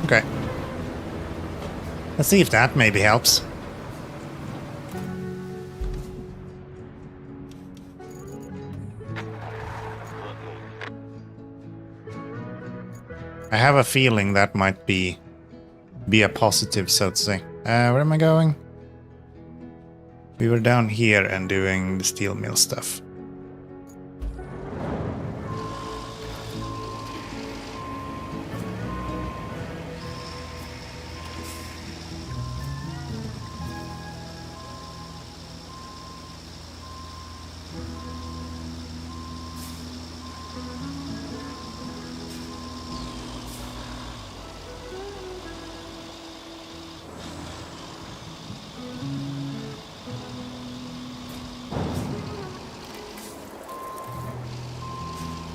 Okay. Let's see if that maybe helps. I have a feeling that might be a positive, so to say. Where am I going? We were down here and doing the steel mill stuff.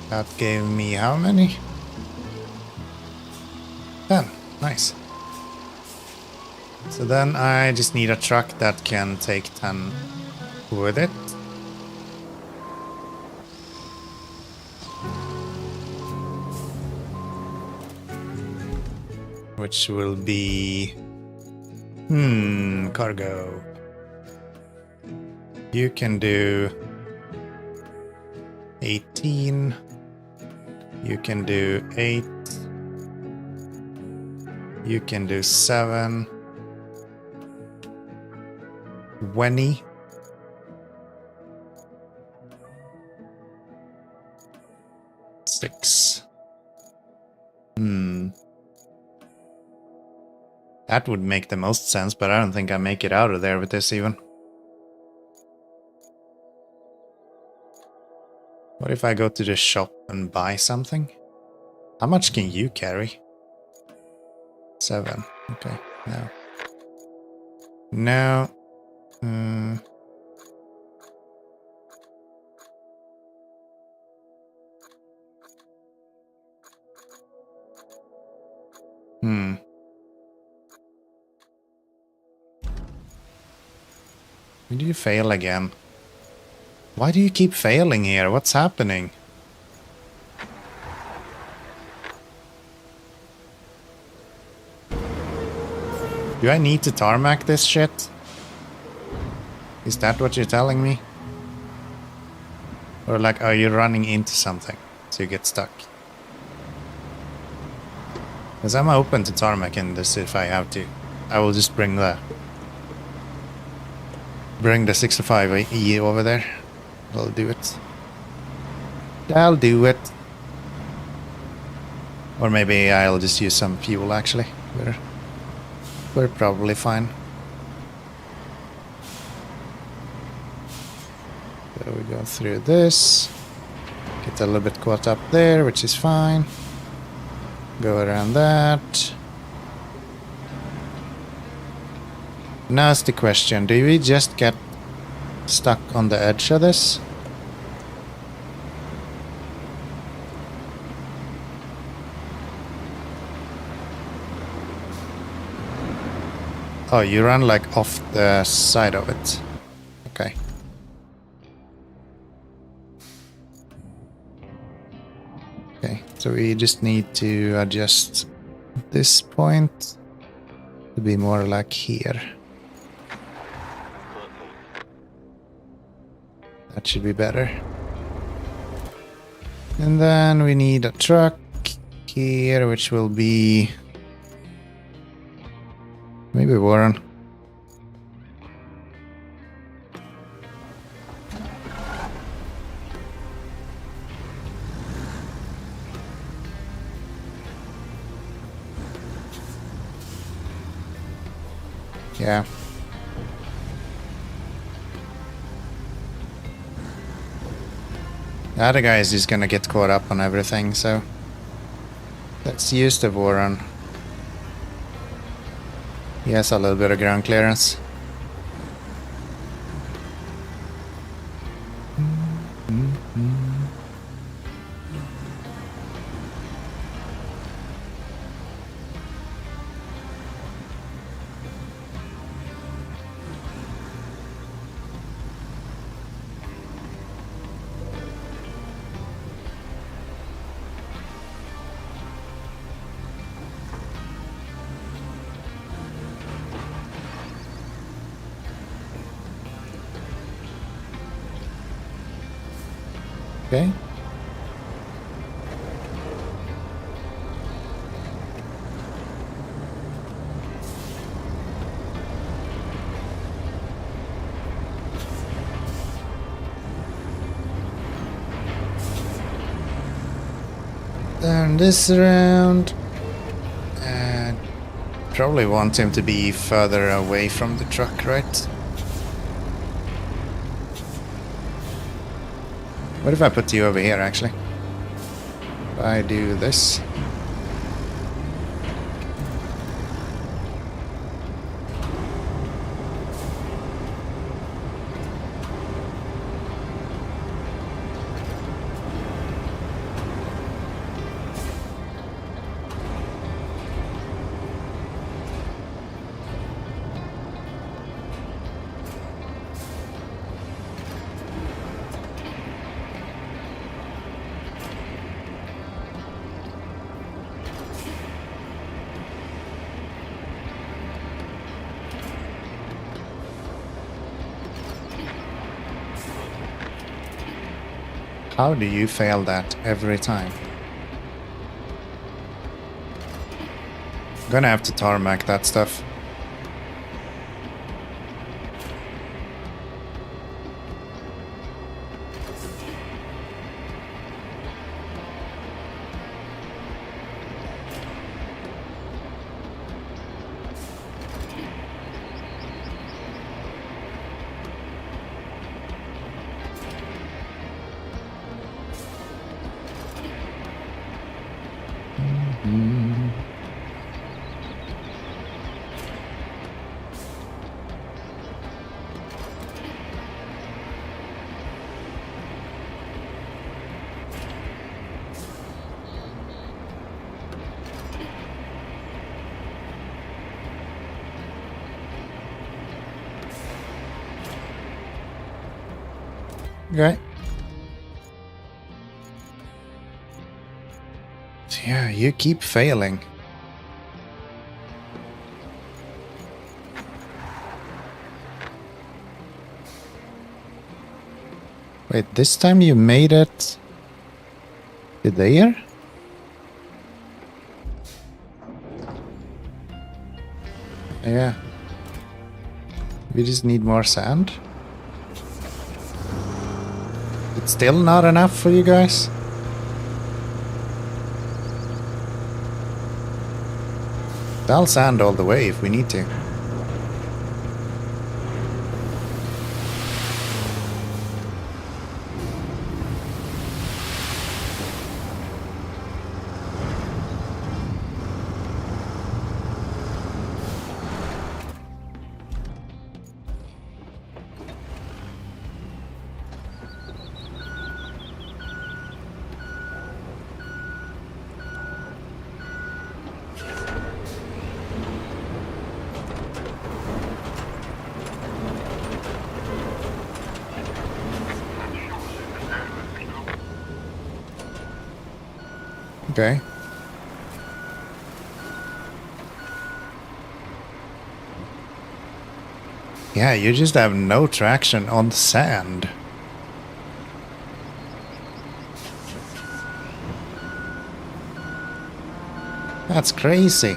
That gave me how many? 10. Nice. So then I just need a truck that can take 10 with it. Which will be... cargo. You can do 18. You can do 8. You can do 7. 20. Six. That would make the most sense, but I don't think I make it out of there with this even. What if I go to the shop and buy something? How much can you carry? 7. Okay, no. No. Did you fail again? Why do you keep failing here? What's happening? Do I need to tarmac this shit? Is that what you're telling me? Or like, are you running into something so you get stuck? Because I'm open to tarmacing this if I have to. I will just bring the 65E over there. I'll do it. I'll do it. Or maybe I'll just use some fuel actually. We're probably fine. So we go through this. Get a little bit caught up there, which is fine. Go around that. Now it's the question, do we just get stuck on the edge of this? Oh, you run like off the side of it. Okay. Okay, so we just need to adjust this point to be more like here. That should be better. And then we need a truck here, which will be... maybe Warren. Yeah. The other guy is just gonna get caught up on everything, so let's use the Warren. He has a little bit of ground clearance. Okay. Turn this around. And probably want him to be further away from the truck, right? What if I put you over here, actually? If I do this. How do you fail that every time? I'm gonna have to tarmac that stuff. Okay. Yeah, you keep failing. Wait, this time you made it to there? Yeah. We just need more sand. It's still not enough for you guys? I'll sand all the way if we need to. Okay. Yeah, you just have no traction on the sand. That's crazy.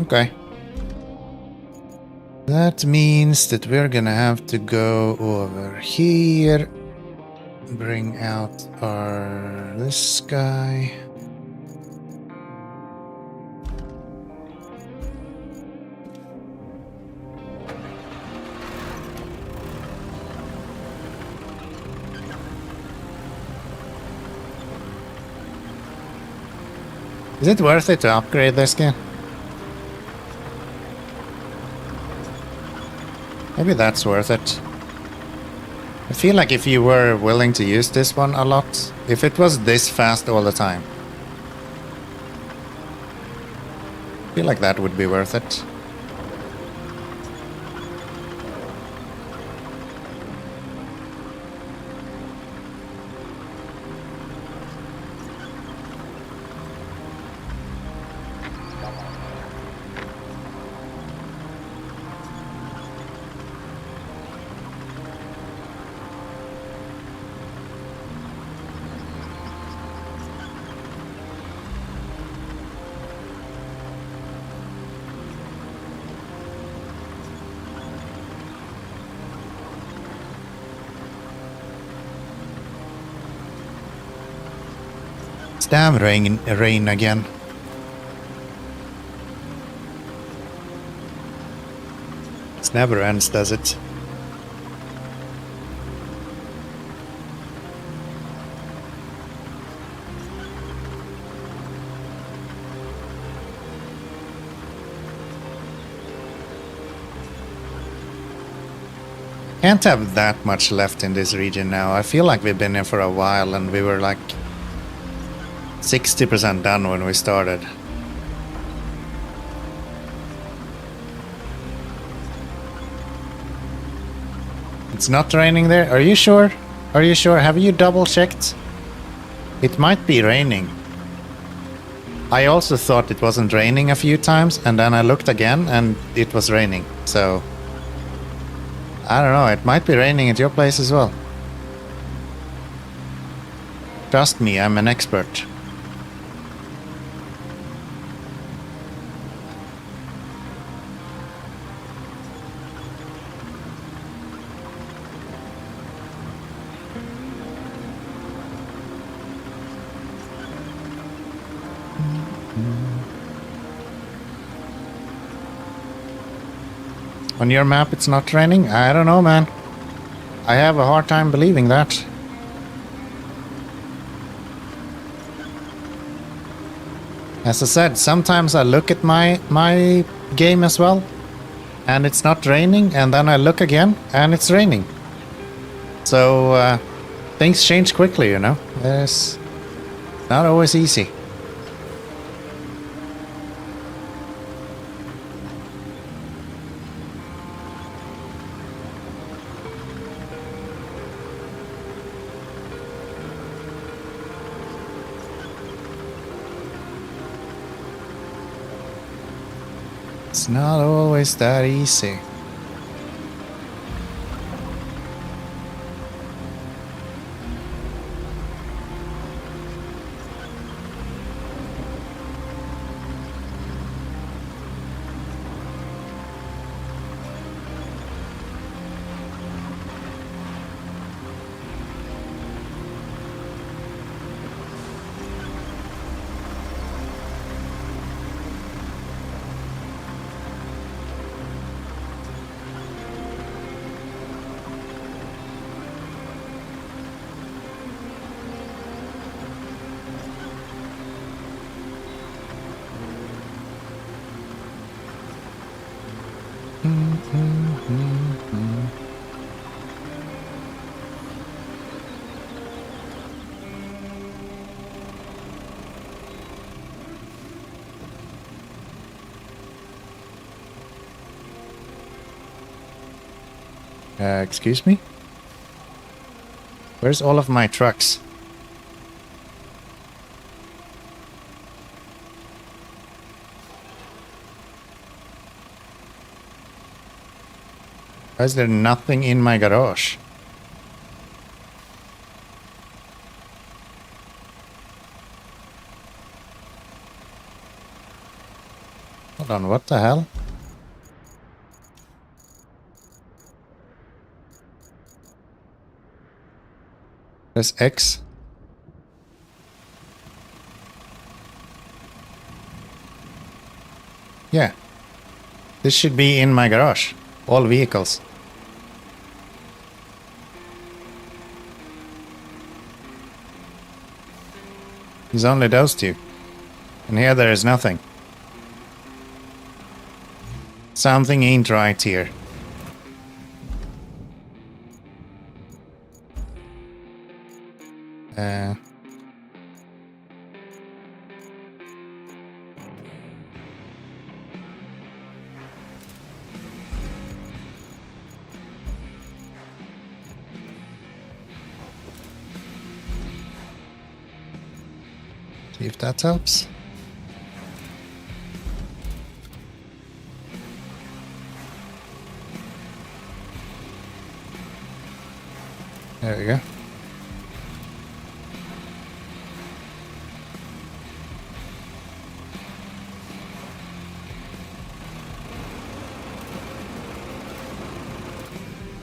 Okay. That means that we're gonna have to go over here. Bring out this guy. Is it worth it to upgrade this guy? Maybe that's worth it. I feel like if you were willing to use this one a lot, if it was this fast all the time, I feel like that would be worth it. Damn rain again. It never ends, does it? Can't have that much left in this region now. I feel like we've been here for a while and we were like 60% done when we started. It's not raining there? Are you sure? Are you sure? Have you double checked? It might be raining. I also thought it wasn't raining a few times and then I looked again and it was raining. So I don't know, it might be raining at your place as well. Trust me, I'm an expert. On your map it's not raining? I don't know, man. I have a hard time believing that. As I said, sometimes I look at my game as well and it's not raining, and then I look again and it's raining. So things change quickly, you know. It's not always easy. It's not always that easy. Excuse me? Where's all of my trucks? Why is there nothing in my garage? Hold on, what the hell? Press X. Yeah. This should be in my garage. All vehicles. There's only those two. And here there is nothing. Something ain't right here. See if that helps. There we go.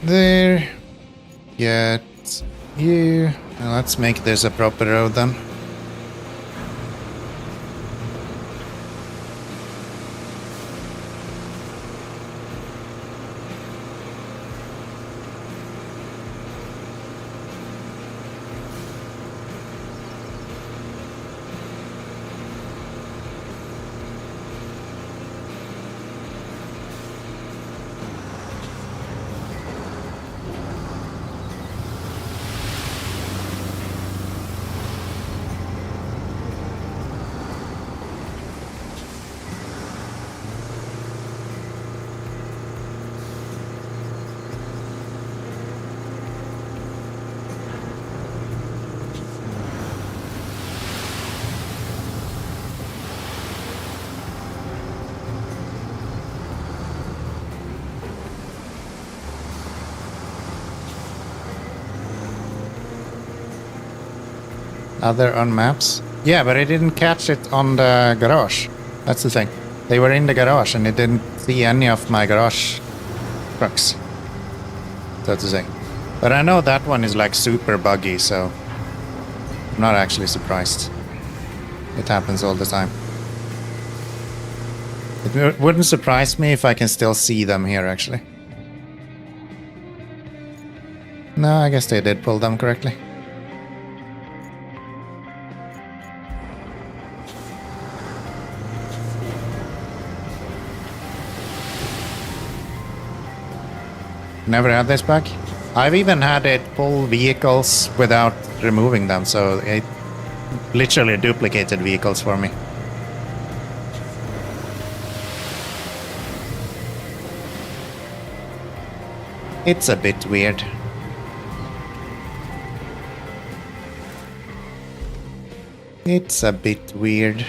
There. Get you. Now let's make this a proper road then. Other on maps? Yeah, but I didn't catch it on the garage. That's the thing. They were in the garage and it didn't see any of my garage trucks. So to say. But I know that one is like super buggy, so I'm not actually surprised. It happens all the time. It wouldn't surprise me if I can still see them here, actually. No, I guess they did pull them correctly. Never had this bug. I've even had it pull vehicles without removing them, so it literally duplicated vehicles for me. It's a bit weird. It's a bit weird.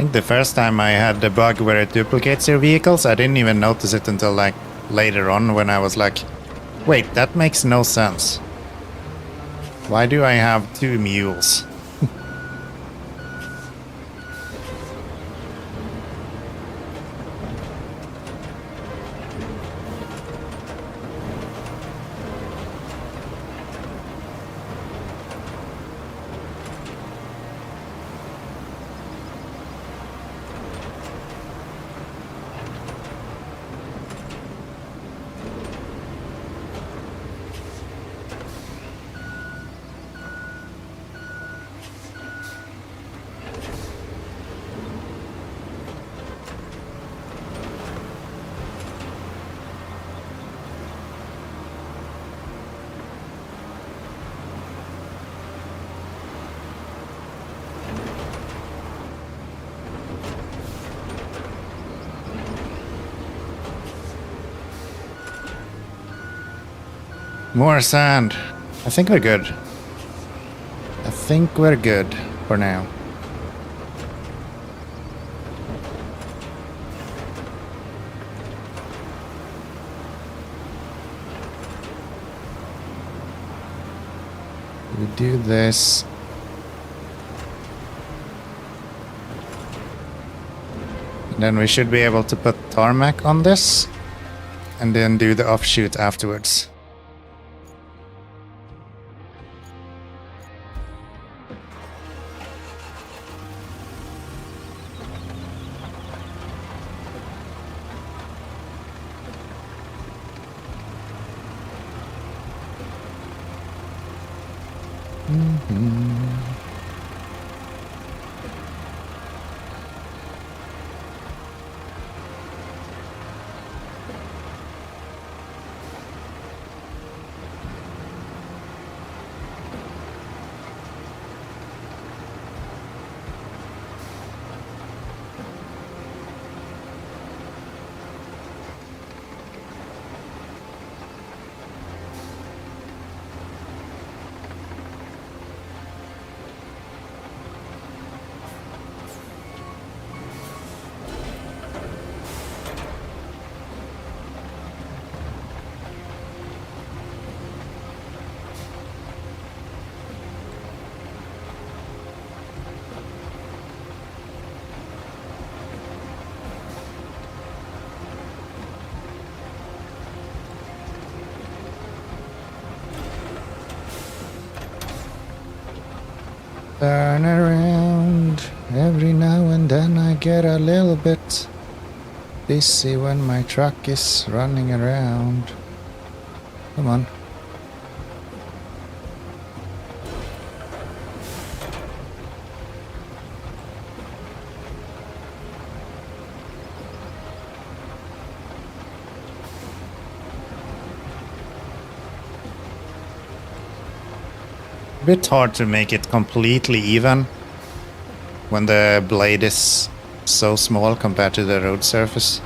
think the first time I had the bug where it duplicates your vehicles, I didn't even notice it until like later on when I was like, wait, that makes no sense. Why do I have 2 mules? More sand. I think we're good. I think we're good for now. We do this. Then we should be able to put tarmac on this and then do the offshoot afterwards. Turn around. Every now and then I get a little bit dizzy when my truck is running around. Come on. A bit hard to make it completely even when the blade is so small compared to the road surface.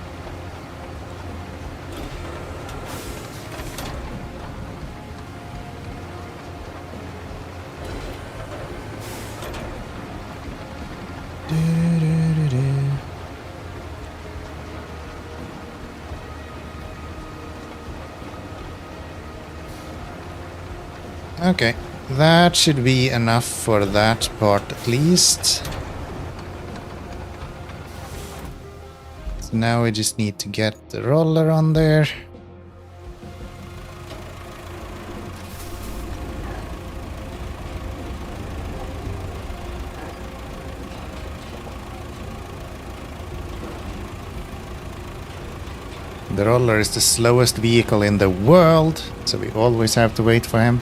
Okay. That should be enough for that part at least. So now we just need to get the roller on there. The roller is the slowest vehicle in the world, so we always have to wait for him.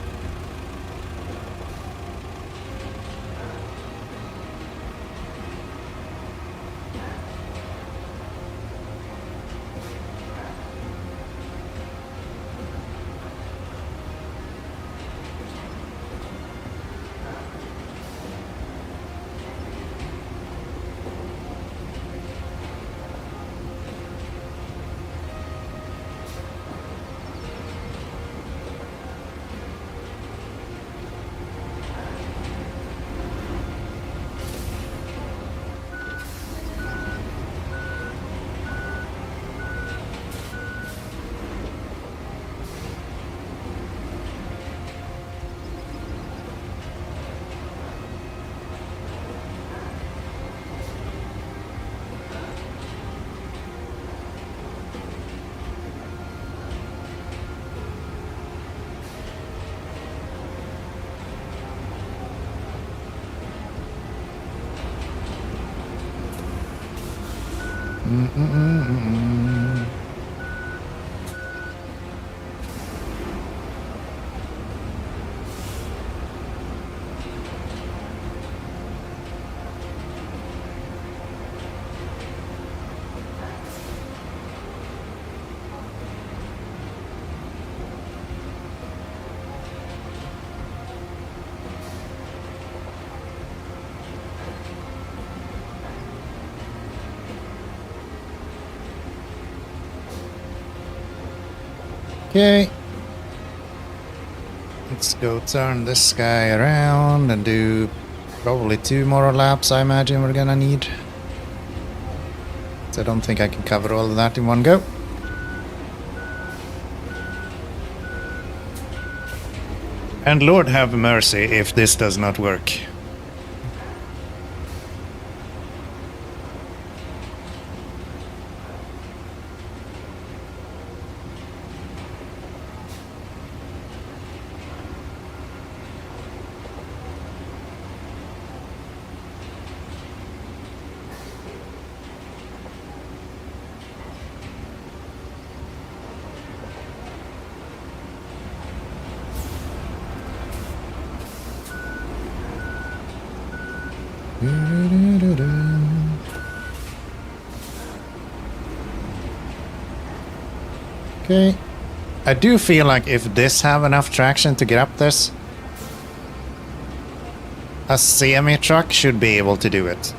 Mm-mm-mm-mm. Okay. Let's go turn this guy around and do probably 2 more laps, I imagine we're gonna need. So I don't think I can cover all of that in one go. And Lord have mercy if this does not work. Okay. I do feel like if this have enough traction to get up this, a semi-truck should be able to do it.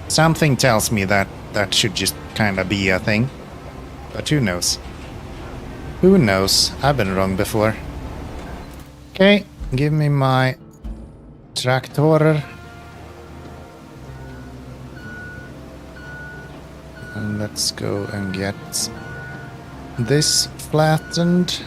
Something tells me that that should just kind of be a thing. But who knows? Who knows? I've been wrong before. Okay, give me my tractor. And let's go and get this flattened.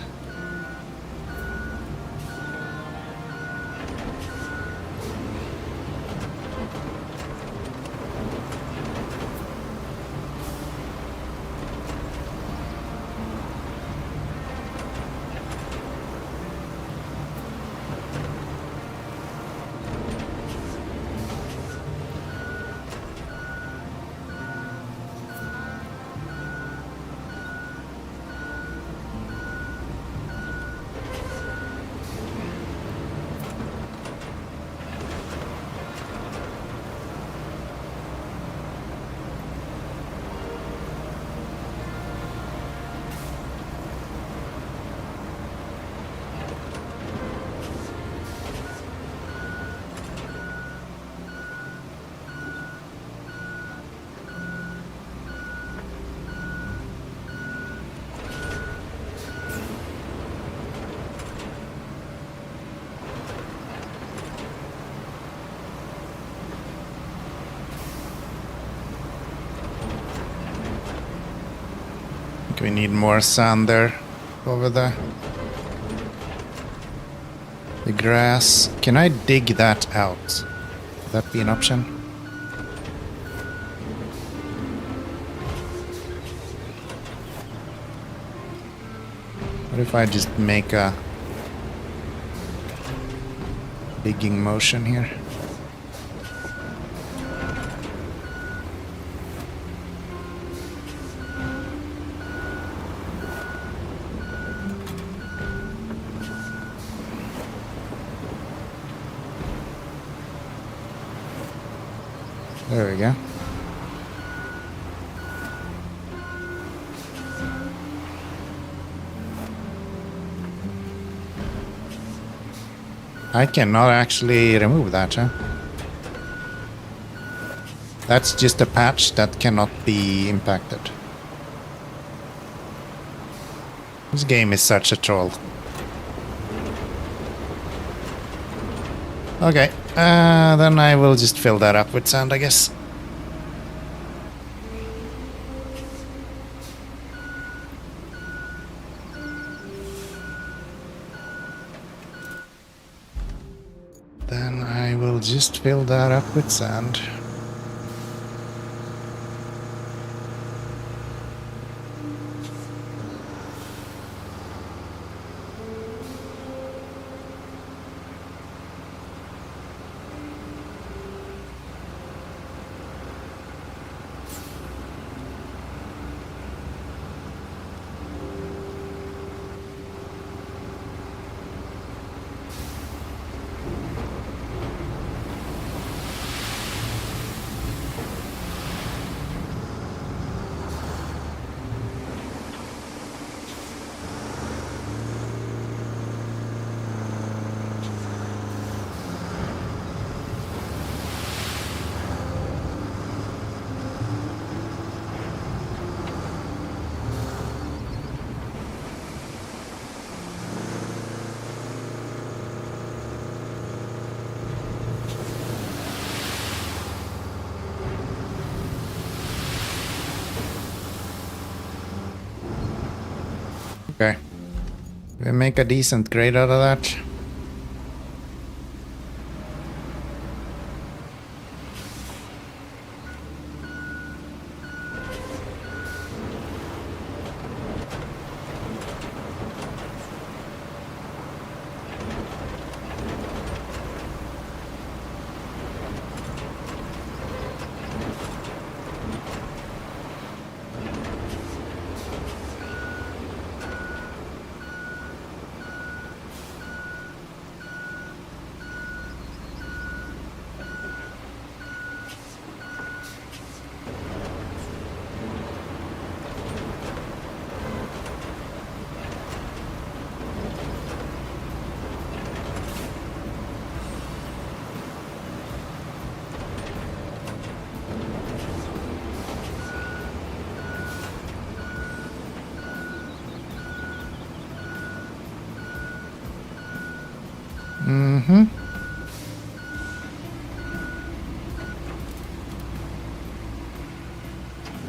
We need more sand there over the grass. Can I dig that out? Would that be an option? What if I just make a digging motion here? There we go. I cannot actually remove that, huh? That's just a patch that cannot be impacted. This game is such a troll. Okay, then I will just fill that up with sand, I guess. Then I will just fill that up with sand. We make a decent grade out of that. Mm-hmm.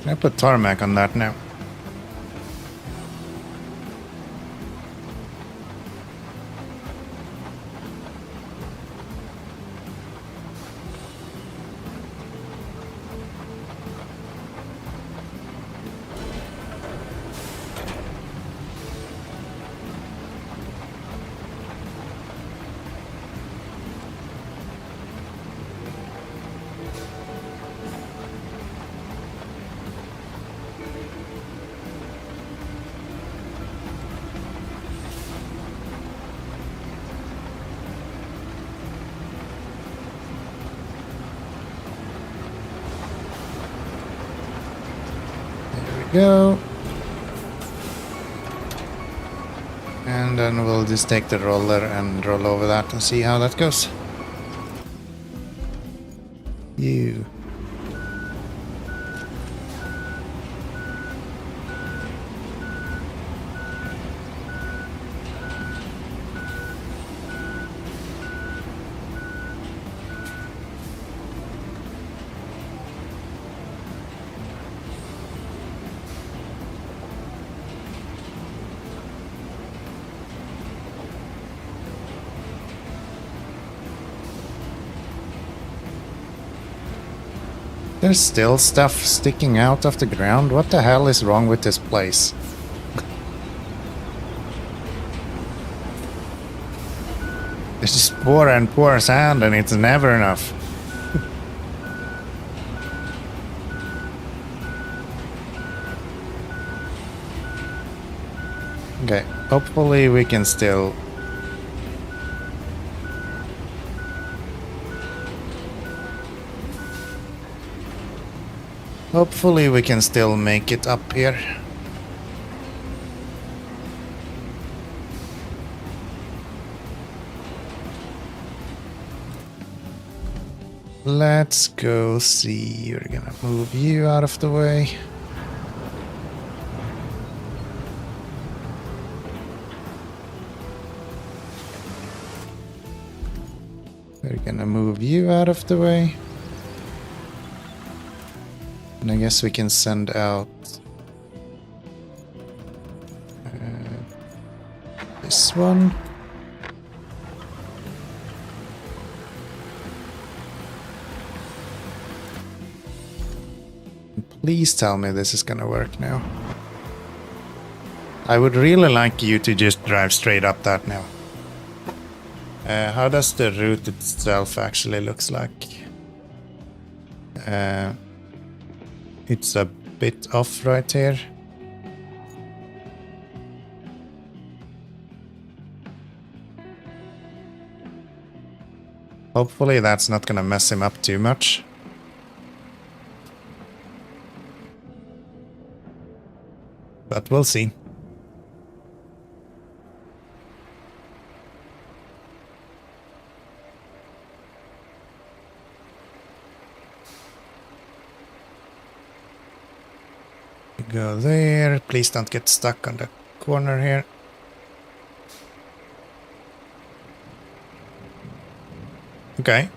I put tarmac on that now. Go. And then we'll just take the roller and roll over that and see how that goes. You. There's still stuff sticking out of the ground. What the hell is wrong with this place? There's just poor and poor sand and it's never enough. Okay, hopefully we can still... Hopefully we can still make it up here. Let's go see. We're gonna move you out of the way. We're gonna move you out of the way. And I guess we can send out this one. Please tell me this is gonna work now. I would really like you to just drive straight up that now. How does the route itself actually looks like? It's a bit off right here. Hopefully that's not gonna mess him up too much. But we'll see. Go there. Please don't get stuck on the corner here. Okay.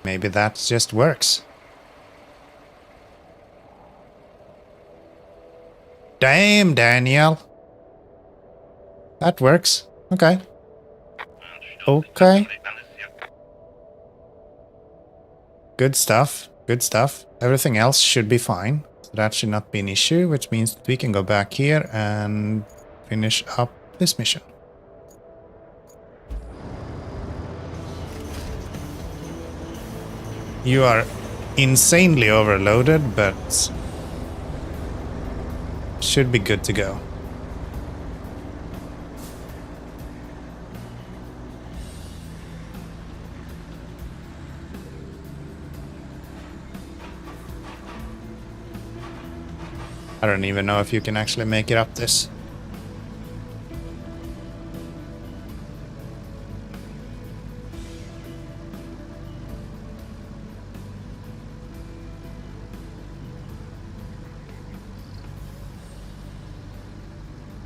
Maybe that just works. Damn, Daniel. That works. Okay. Okay. Good stuff. Good stuff. Everything else should be fine. So that should not be an issue, which means that we can go back here and finish up this mission. You are insanely overloaded, but should be good to go. I don't even know if you can actually make it up this.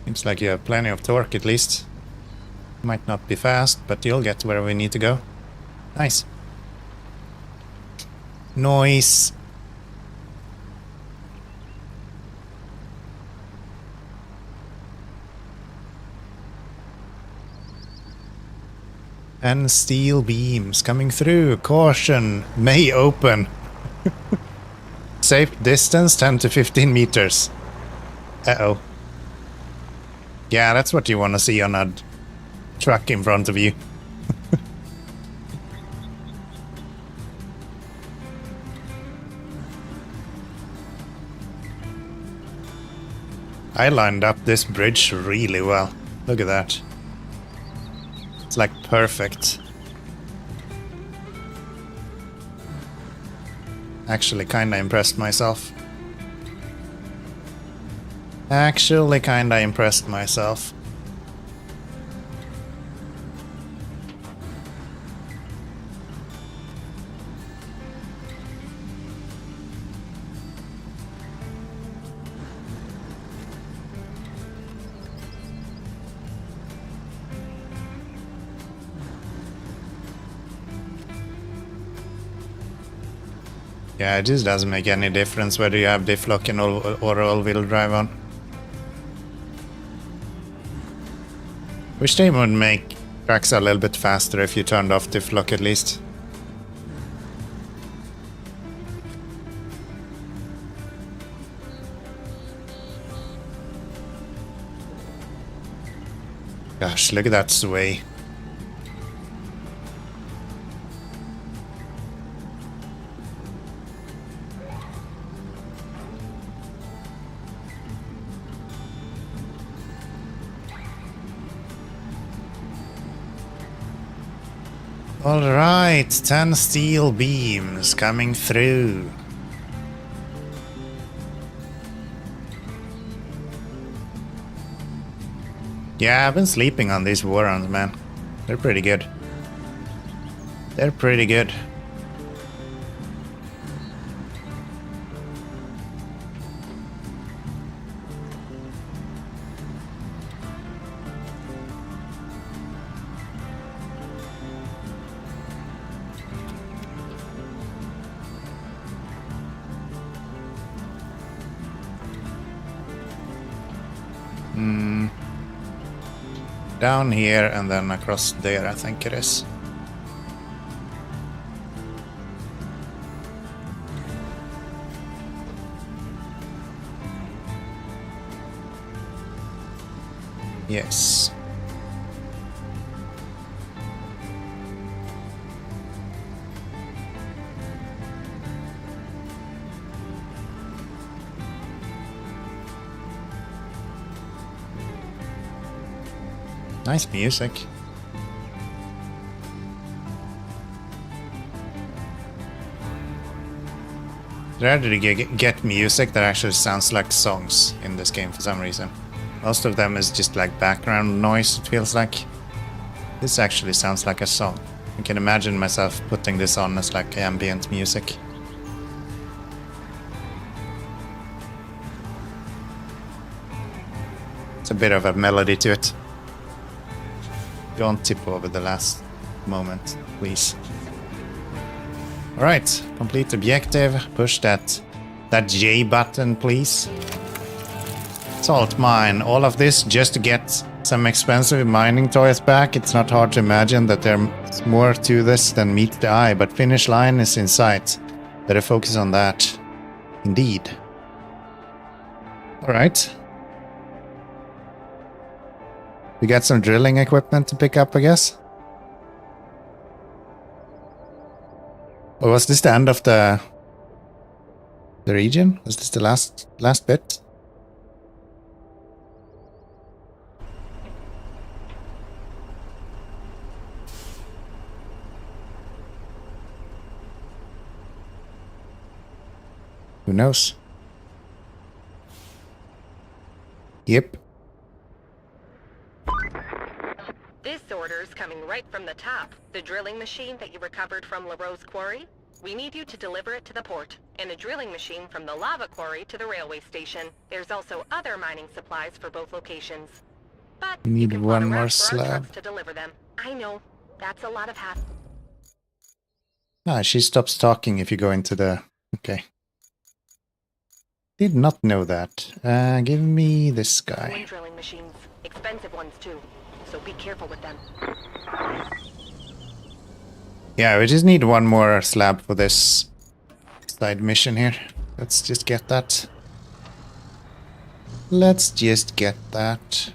Seems like you have plenty of torque at least. Might not be fast, but you'll get to where we need to go. Nice. Noise. And steel beams coming through. Caution, may open. Safe distance 10 to 15 meters. Uh-oh. Yeah, that's what you want to see on a truck in front of you. I lined up this bridge really well. Look at that. It's like perfect. Actually kinda impressed myself. Actually kinda impressed myself. Yeah, it just doesn't make any difference whether you have diff lock and or all-wheel drive on. Wish they would make tracks a little bit faster if you turned off diff lock at least. Gosh, look at that sway. Alright, 10 steel beams coming through. Yeah, I've been sleeping on these Warons, man. They're pretty good. They're pretty good. Down here and then across there, I think it is. Yes. Nice music. Rare to get music that actually sounds like songs in this game for some reason. Most of them is just like background noise, it feels like. This actually sounds like a song. I can imagine myself putting this on as like ambient music. It's a bit of a melody to it. Don't tip over the last moment, please. Alright, complete objective. Push that J button, please. Salt mine. All of this just to get some expensive mining toys back. It's not hard to imagine that there's more to this than meets the eye, but finish line is in sight. Better focus on that. Indeed. Alright. We got some drilling equipment to pick up, I guess. Or was this the end of the region? Was this the last bit? Who knows? Yep. This order's coming right from the top. The drilling machine that you recovered from LaRoe's quarry? We need you to deliver it to the port, and a drilling machine from the lava quarry to the railway station. There's also other mining supplies for both locations. But We need you can one plot a more route for our slab. trucks to deliver them. I know, that's a lot of hassle. Ah, she stops talking if you go into the... Okay. Did not know that. Give me this guy. Twin drilling machines, expensive ones too, so be careful with them. Yeah, we just need one more slab for this side mission here. Let's just get that. Let's just get that.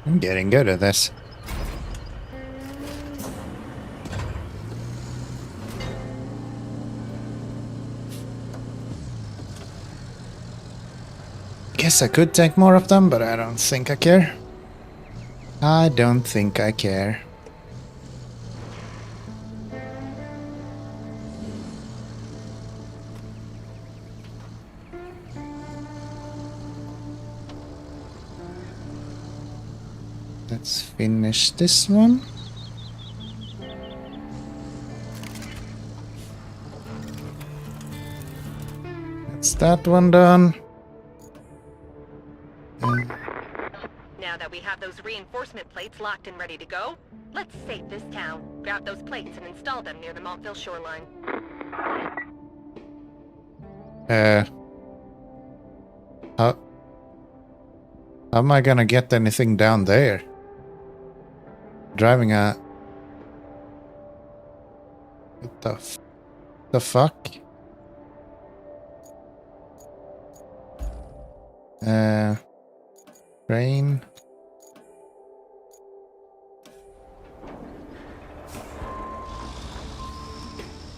I'm getting good at this. Guess I could take more of them, but I don't think I care. I don't think I care. Let's finish this one. That's that one done. Now that we have those reinforcement plates locked and ready to go, let's save this town. Grab those plates and install them near the Montville shoreline. How am I gonna get anything down there? Driving a... What the fuck? Train.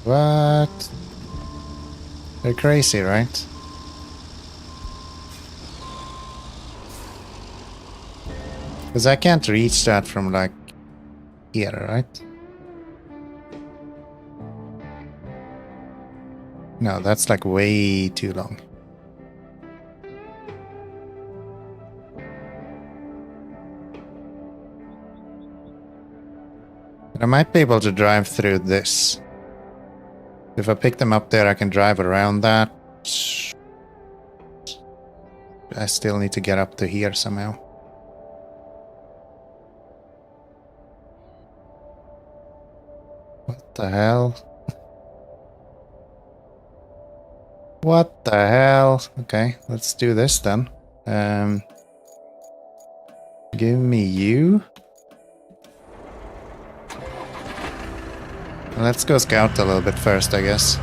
What? They're crazy, right? Because I can't reach that from, like, here, right? No, that's, like, way too long. But I might be able to drive through this. If I pick them up there, I can drive around that. I still need to get up to here somehow. What the hell? What the hell? Okay, let's do this then. Give me you. Let's go scout a little bit first, I guess.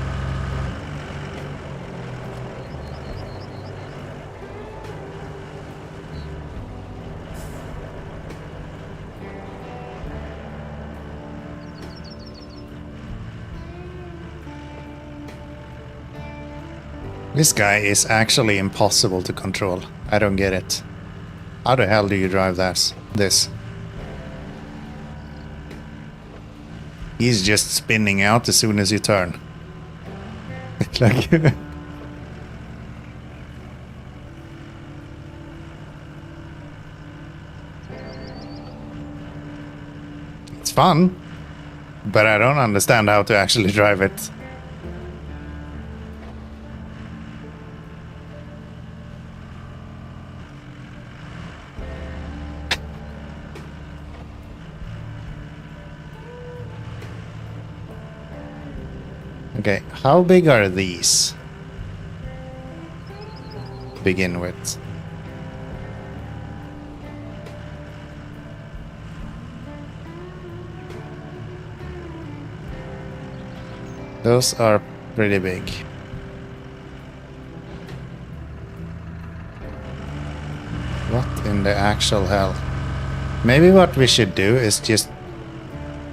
This guy is actually impossible to control. I don't get it. How the hell do you drive this? He's just spinning out as soon as you turn. Like it's fun, but I don't understand how to actually drive it. Okay, how big are these? To begin with. Those are pretty big. What in the actual hell? Maybe what we should do is just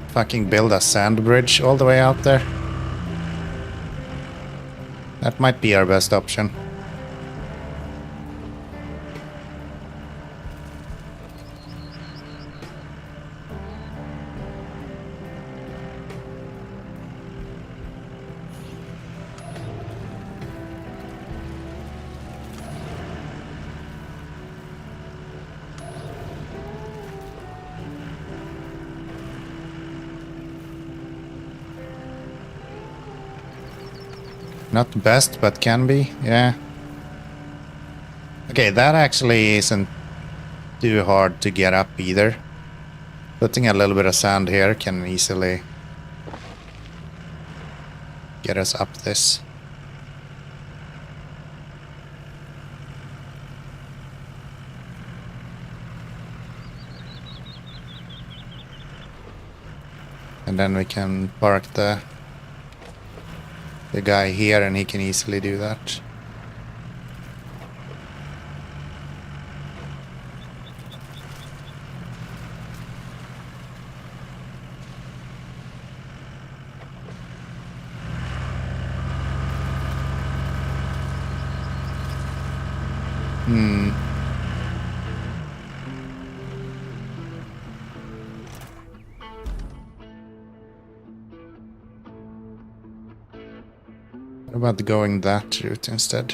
fucking build a sand bridge all the way out there. That might be our best option. Not best, but can be, yeah. Okay, that actually isn't too hard to get up either. Putting a little bit of sand here can easily get us up this. And then we can park the guy here and he can easily do that. What about going that route instead?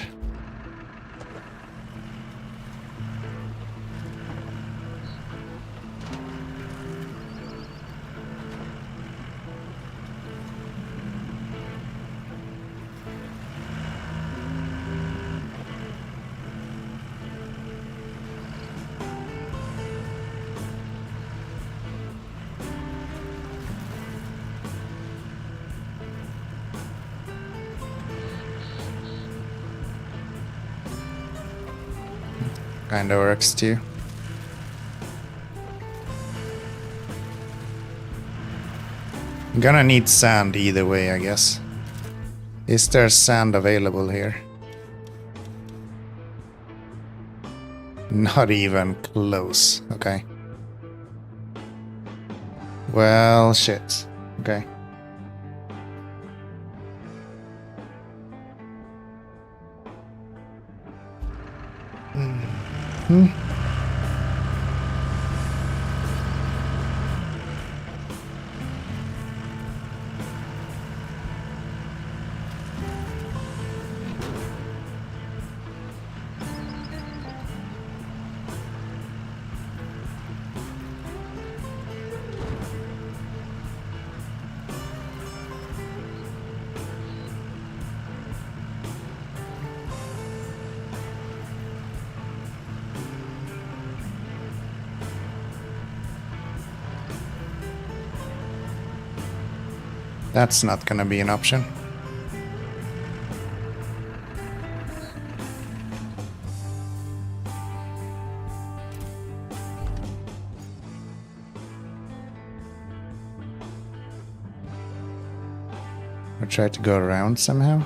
Kinda works too. I'm gonna need sand either way, I guess. Is there sand available here? Not even close. Okay. Well, shit. Okay. That's not gonna be an option. Or try to go around somehow.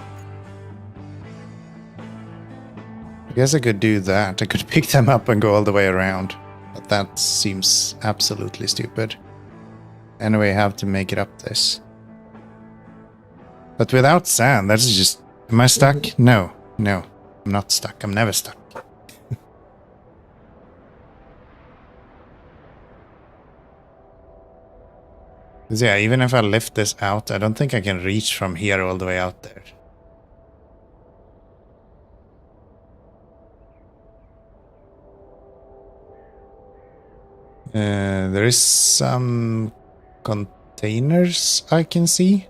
I guess I could do that. I could pick them up and go all the way around. But that seems absolutely stupid. Anyway, I have to make it up this. But without sand, that's just... Am I stuck? No. No, I'm not stuck. I'm never stuck. Because yeah, even if I lift this out, I don't think I can reach from here all the way out there. There is some containers I can see.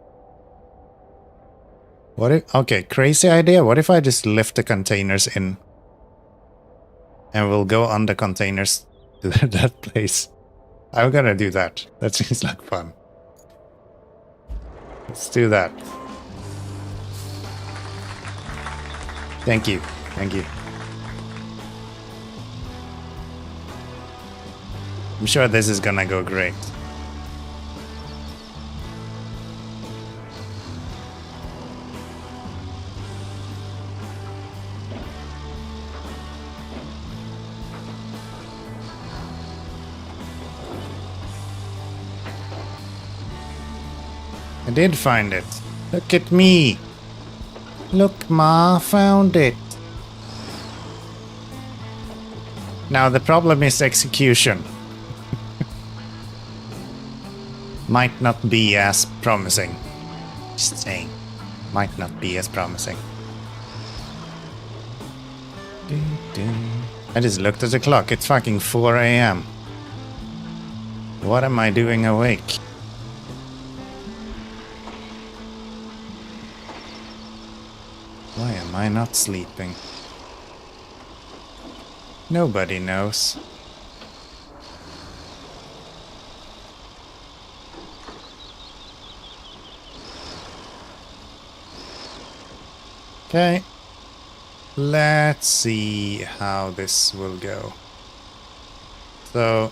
What if... Okay, crazy idea. What if I just lift the containers in? And we'll go on the containers to that place. I'm gonna do that. That seems like fun. Let's do that. Thank you. Thank you. I'm sure this is gonna go great. I did find it. Look at me. Look, Ma, found it. Now the problem is execution. Might not be as promising. Just saying. Might not be as promising. I just looked at the clock. It's fucking 4 a.m. What am I doing awake? Why am I not sleeping? Nobody knows. Okay. Let's see how this will go. So...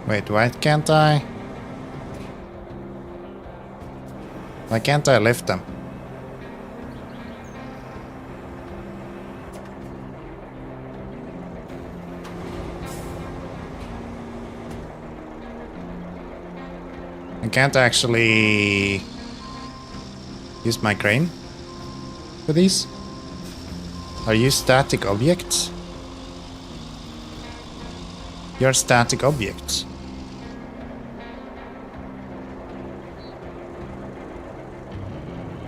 Wait, why can't I? Why can't I lift them? I can't actually use my crane for these? Are you static objects? You're static objects.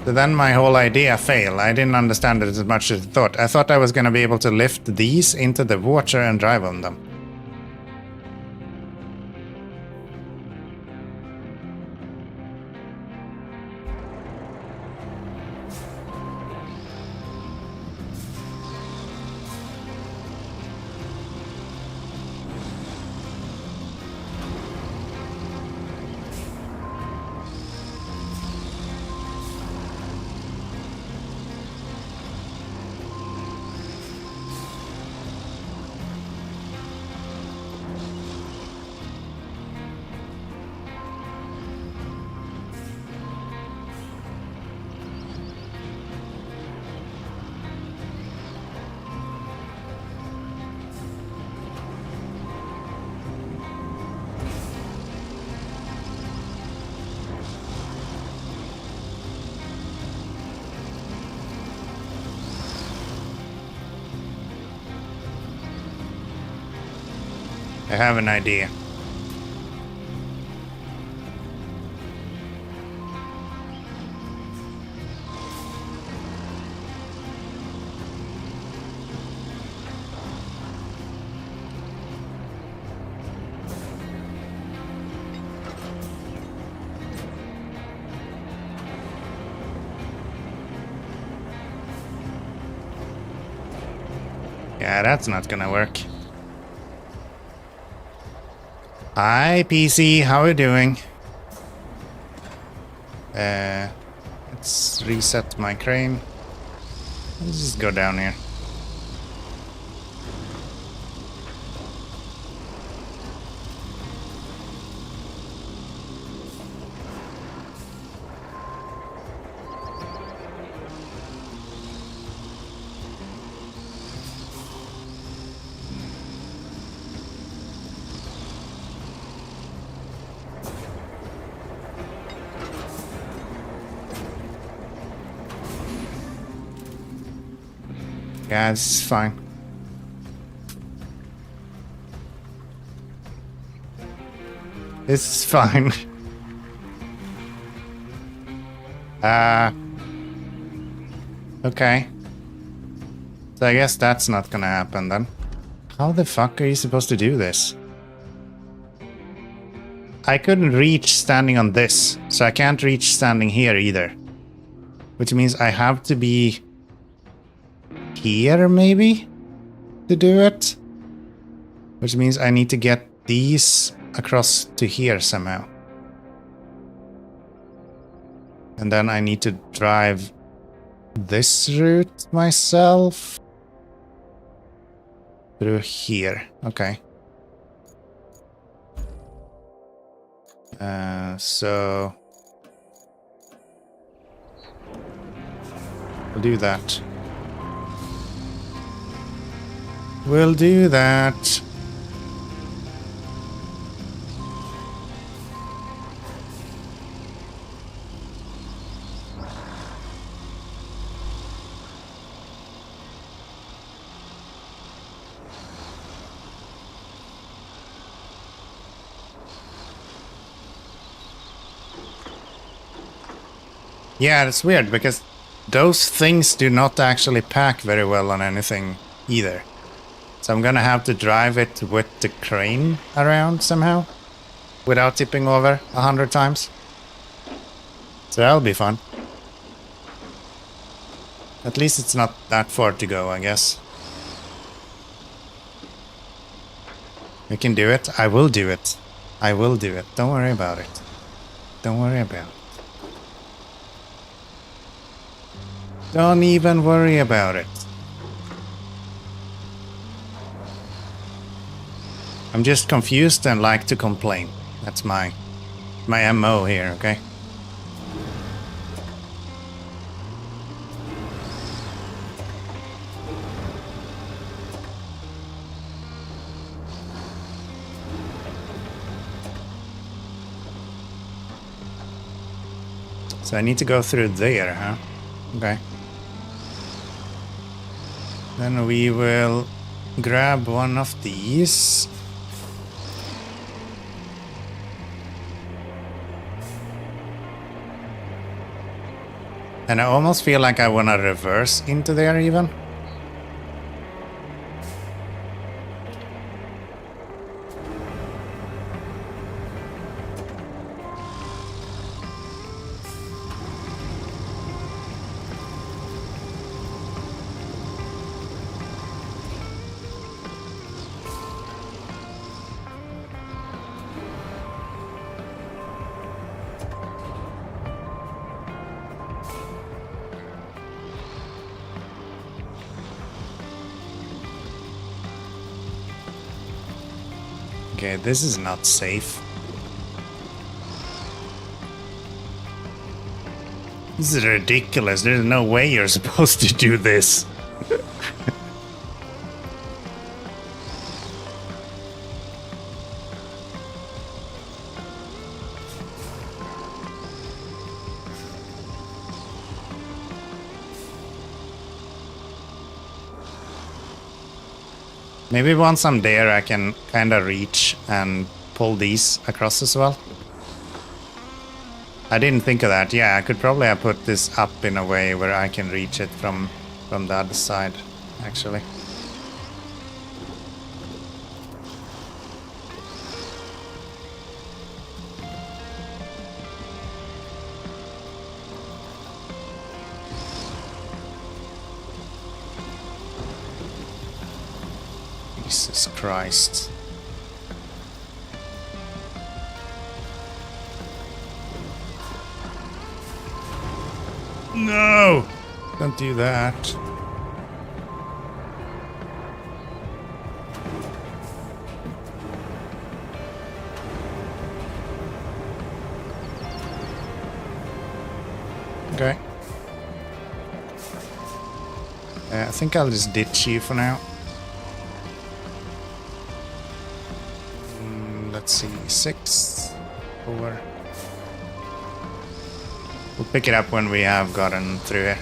So then my whole idea failed. I didn't understand it as much as I thought. I thought I was going to be able to lift these into the water and drive on them. I have an idea. Yeah, that's not gonna work. Hi, PC. How are you doing? Let's reset my crane. Let's just go down here. Yeah, this is fine. This is fine. Okay. So I guess that's not gonna happen then. How the fuck are you supposed to do this? I couldn't reach standing on this, so I can't reach standing here either. Which means I have to be here, maybe, to do it? Which means I need to get these across to here somehow. And then I need to drive this route myself through here. Okay. So we'll do that. We'll do that. Yeah, it's weird because those things do not actually pack very well on anything either. So I'm gonna have to drive it with the crane around somehow without tipping over 100 times. So that'll be fun. At least it's not that far to go, I guess. We can do it. I will do it. I will do it. Don't worry about it. Don't worry about it. Don't even worry about it. I'm just confused and like to complain. That's my MO here, okay? So I need to go through there, huh? Okay. Then we will grab one of these. And I almost feel like I want to reverse into there even. Okay, this is not safe. This is ridiculous. There's no way you're supposed to do this. Maybe once I'm there I can kind of reach and pull these across as well. I didn't think of that. Yeah, I could probably have put this up in a way where I can reach it from the other side, actually. Jesus Christ. No! Don't do that. Okay. I think I'll just ditch you for now. Let's see, 6 over. We'll pick it up when we have gotten through here.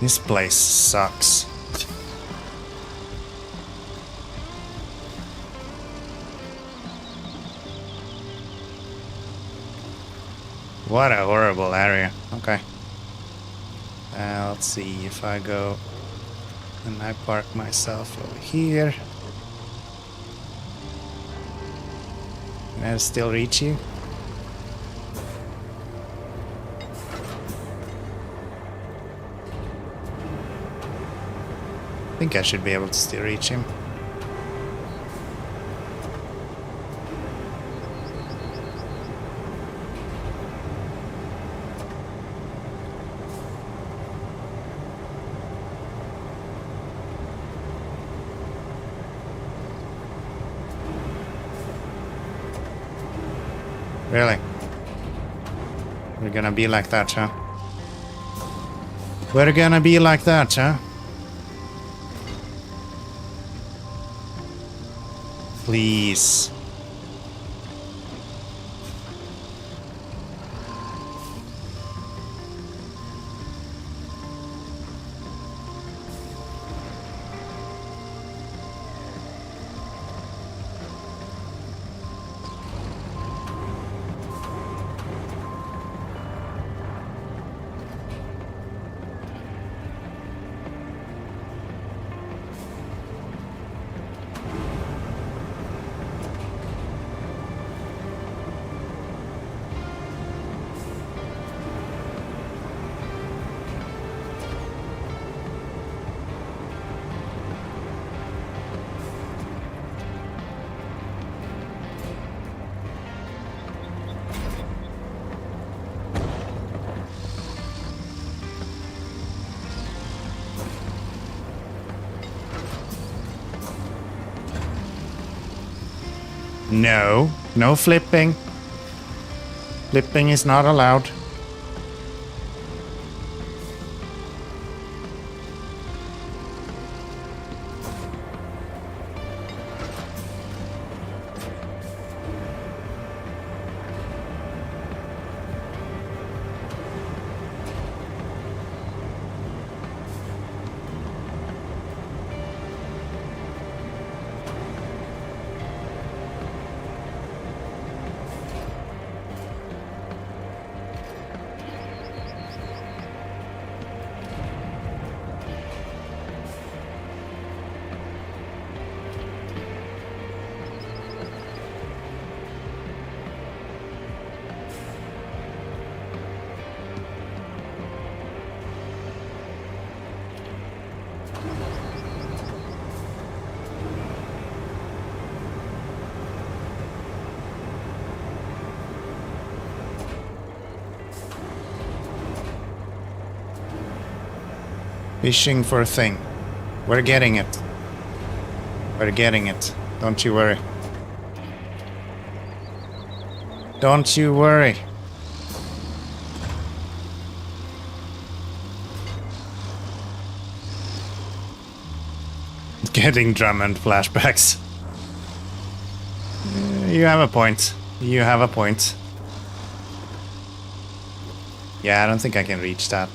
This place sucks. What a horrible area. Okay. Let's see if I go and I park myself over here. Can I still reach you? I think I should be able to still reach him. Really? We're gonna be like that, huh? We're gonna be like that, huh? Please. No, no flipping. Flipping is not allowed. Fishing for a thing. We're getting it. We're getting it. Don't you worry. Don't you worry. Getting Drummond flashbacks. You have a point. You have a point. Yeah, I don't think I can reach that.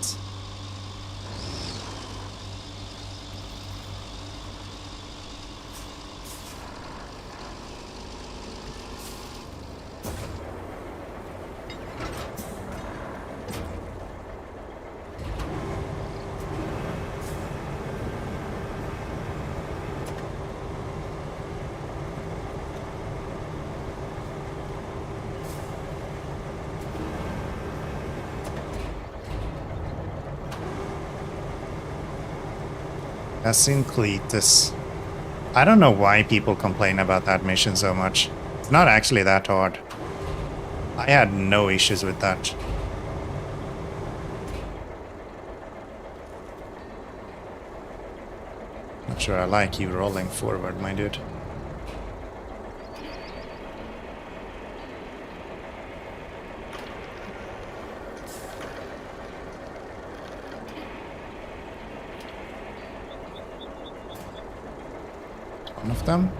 That's in Cletus. I don't know why people complain about that mission so much. It's not actually that hard. I had no issues with that. Not sure I like you rolling forward, my dude. One of them?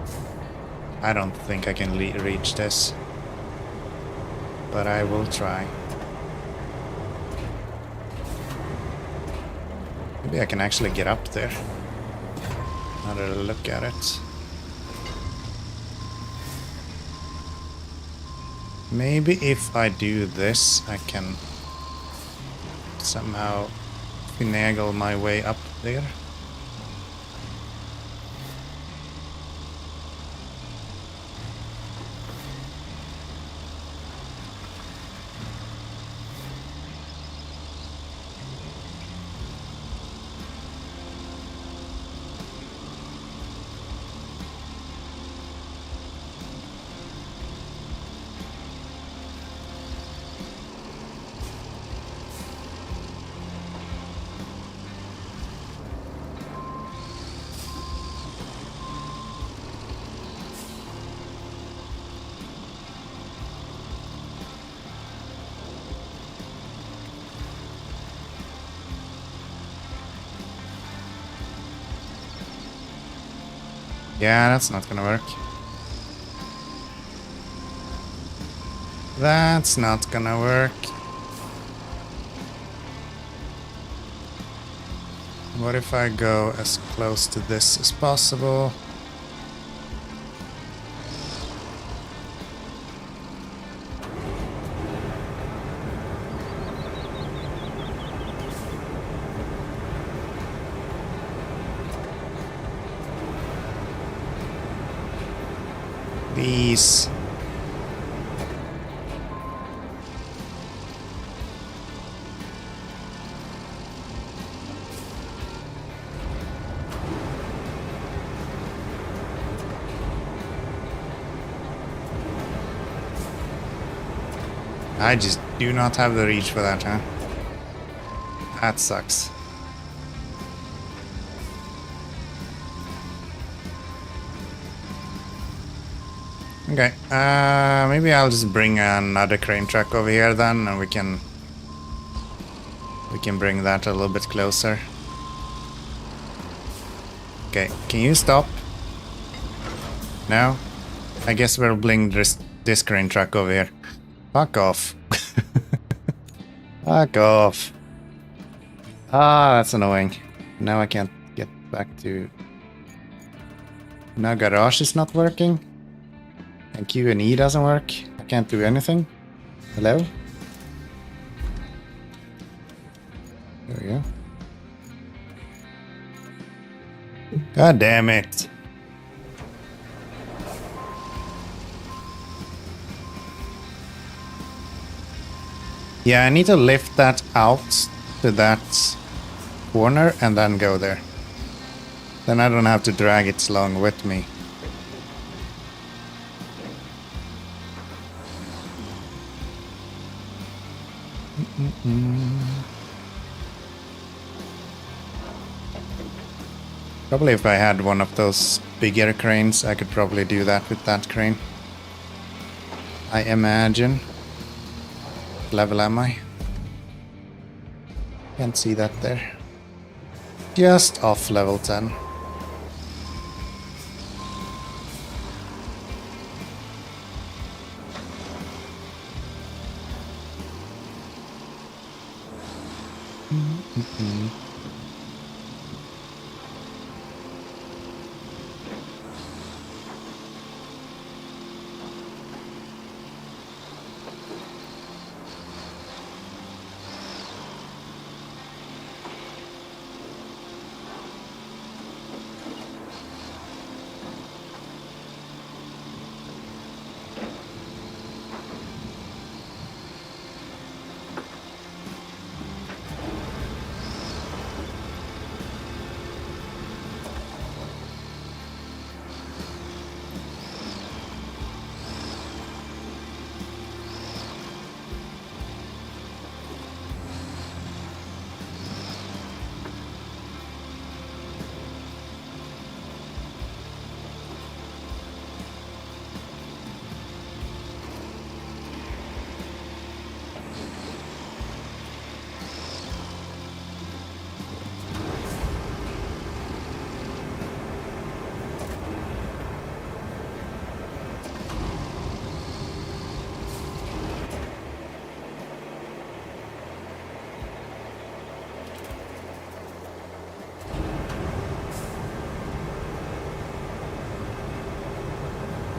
I don't think I can reach this, but I will try. Maybe I can actually get up there. Now that I look at it. Maybe if I do this, I can somehow finagle my way up there. Yeah, that's not gonna work. That's not gonna work. What if I go as close to this as possible? Please. I just do not have the reach for that, huh? That sucks. Okay, maybe I'll just bring another crane truck over here then, and we can bring that a little bit closer. Okay, can you stop? No? I guess we'll bring this crane truck over here. Fuck off. Fuck off. Ah, that's annoying. Now I can't get back to... Now garage is not working. And Q&E doesn't work. I can't do anything. Hello? There we go. God damn it. Yeah, I need to lift that out to that corner and then go there. Then I don't have to drag it along with me. Probably if I had one of those bigger cranes, I could probably do that with that crane. I imagine. What level am I? Can't see that there. Just off level 10.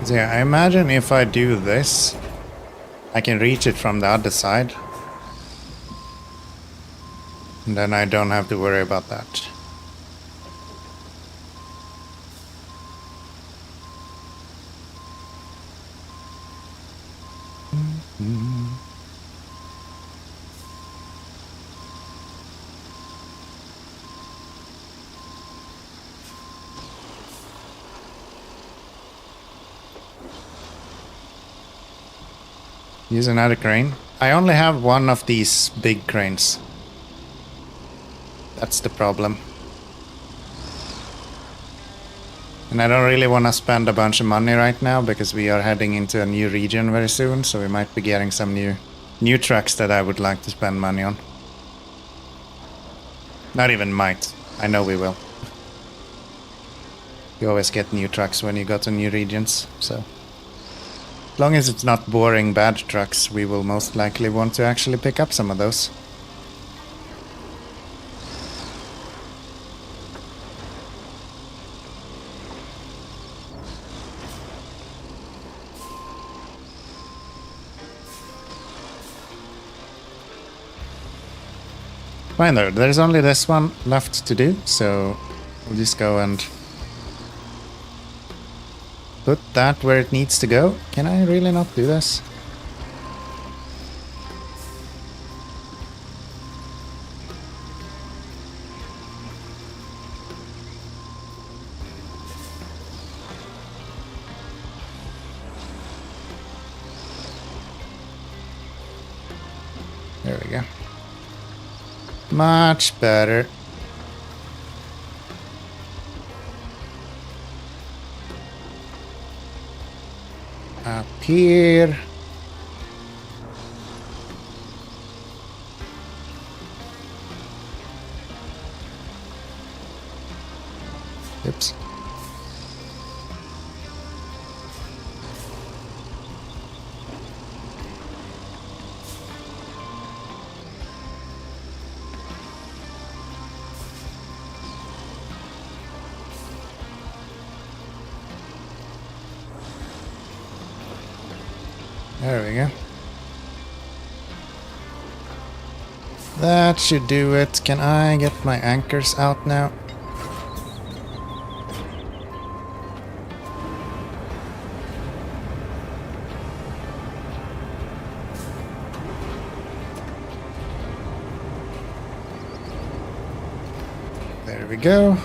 So yeah, I imagine if I do this, I can reach it from the other side. And then I don't have to worry about that. Use another crane. I only have one of these big cranes. That's the problem. And I don't really want to spend a bunch of money right now because we are heading into a new region very soon, so we might be getting some new trucks that I would like to spend money on. Not even might. I know we will. You always get new trucks when you go to new regions, so... As long as it's not boring bad trucks, we will most likely want to actually pick up some of those. Fine though, there's only this one left to do, so we'll just go and put that where it needs to go. Can I really not do this? There we go. Much better. Up here. Oops. There we go. That should do it. Can I get my anchors out now? There we go.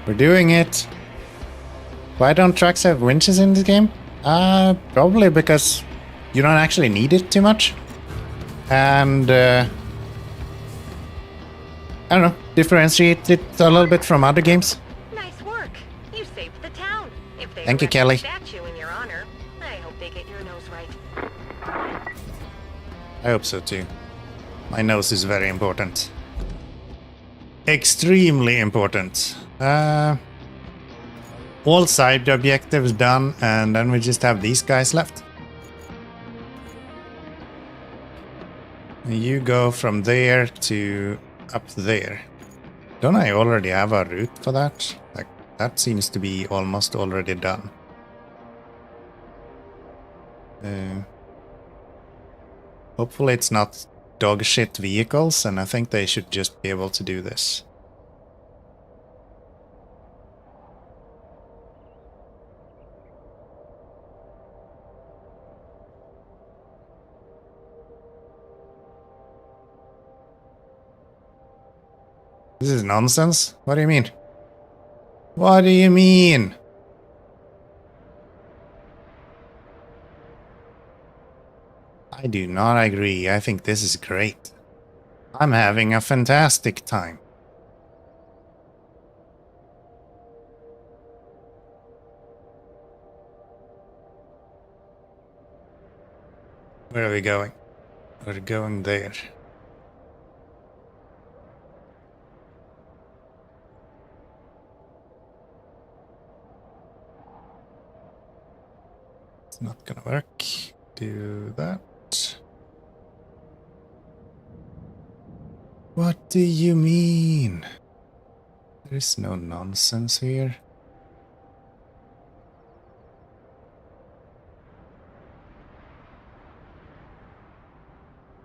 We're doing it. Why don't trucks have winches in this game? Probably because you don't actually need it too much. And, I don't know, differentiate it a little bit from other games. Nice work. You saved the town. If they Thank you, erect a Kelly. statue in your honor, I hope they get your nose right. I hope so too. My nose is very important. Extremely important. All side objectives done, and then we just have these guys left. You go from there to up there. Don't I already have a route for that? Like, that seems to be almost already done. Hopefully it's not dog shit vehicles, and I think they should just be able to do this. This is nonsense? What do you mean? What do you mean? I do not agree. I think this is great. I'm having a fantastic time. Where are we going? We're going there. It's not gonna work. Do that. What do you mean? There is no nonsense here.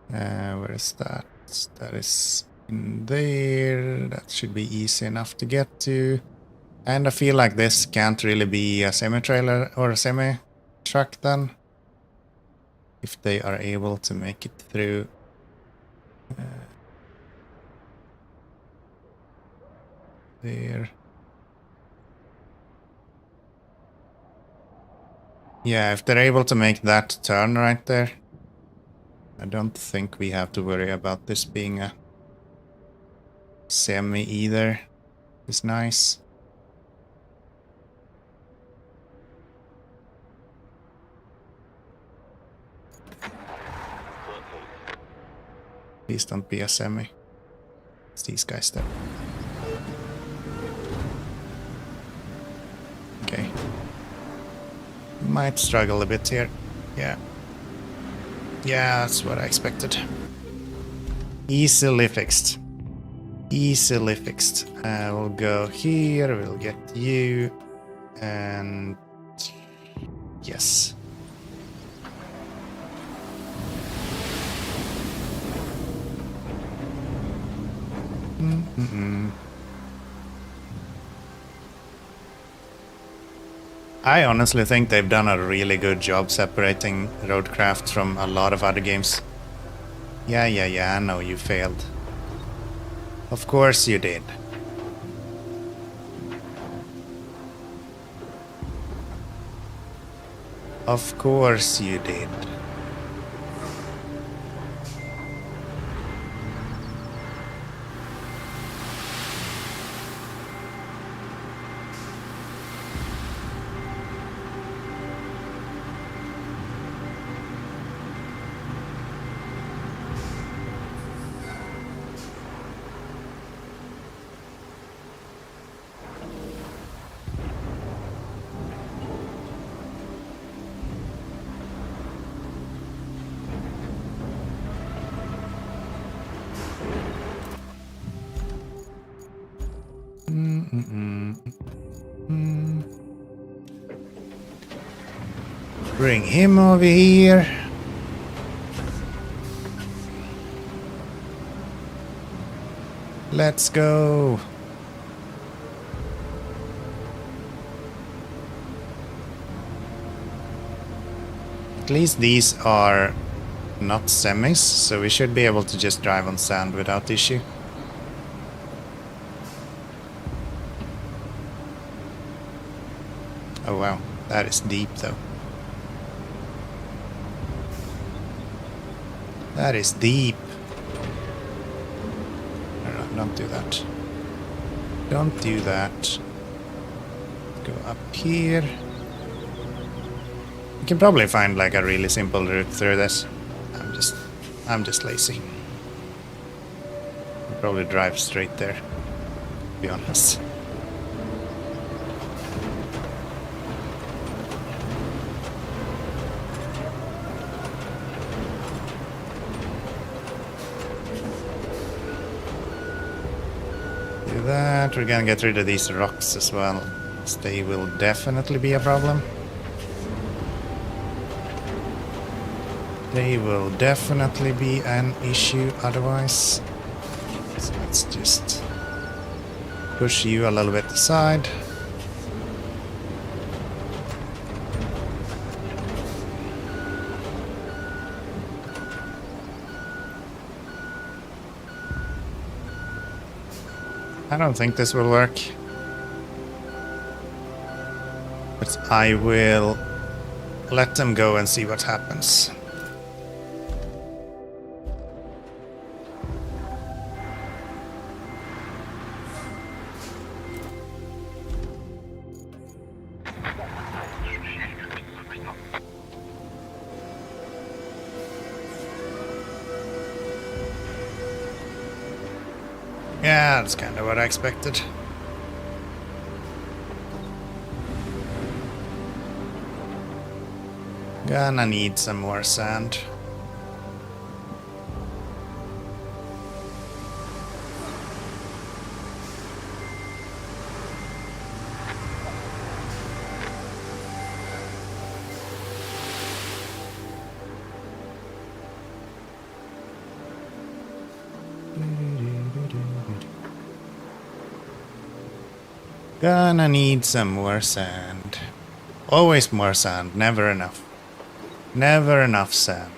Where is that? That is in there. That should be easy enough to get to. And I feel like this can't really be a semi-trailer or a semi-truck then. If they are able to make it through. There. Yeah, if they're able to make that turn right there, I don't think we have to worry about this being a semi either. It's nice. Please don't be a semi. It's these guys there. Okay. Might struggle a bit here. Yeah. Yeah, that's what I expected. Easily fixed. Easily fixed. We'll go here, we'll get you. And... yes. I honestly think they've done a really good job separating Roadcraft from a lot of other games. Yeah, I know you failed. Of course you did. Of course you did. Bring him over here. Let's go. At least these are not semis, so we should be able to just drive on sand without issue. Oh wow, that is deep though. That is deep. No, don't do that. Don't do that. Go up here. You can probably find like a really simple route through this. I'm just lazy. I'll probably drive straight there, to be honest. Do that. We're gonna get rid of these rocks as well. They will definitely be a problem. They will definitely be an issue otherwise. So let's just push you a little bit aside. I don't think this will work. But I will let them go and see what happens. That's kind of what I expected. Gonna need some more sand. Gonna need some more sand. Always more sand, never enough. Never enough sand.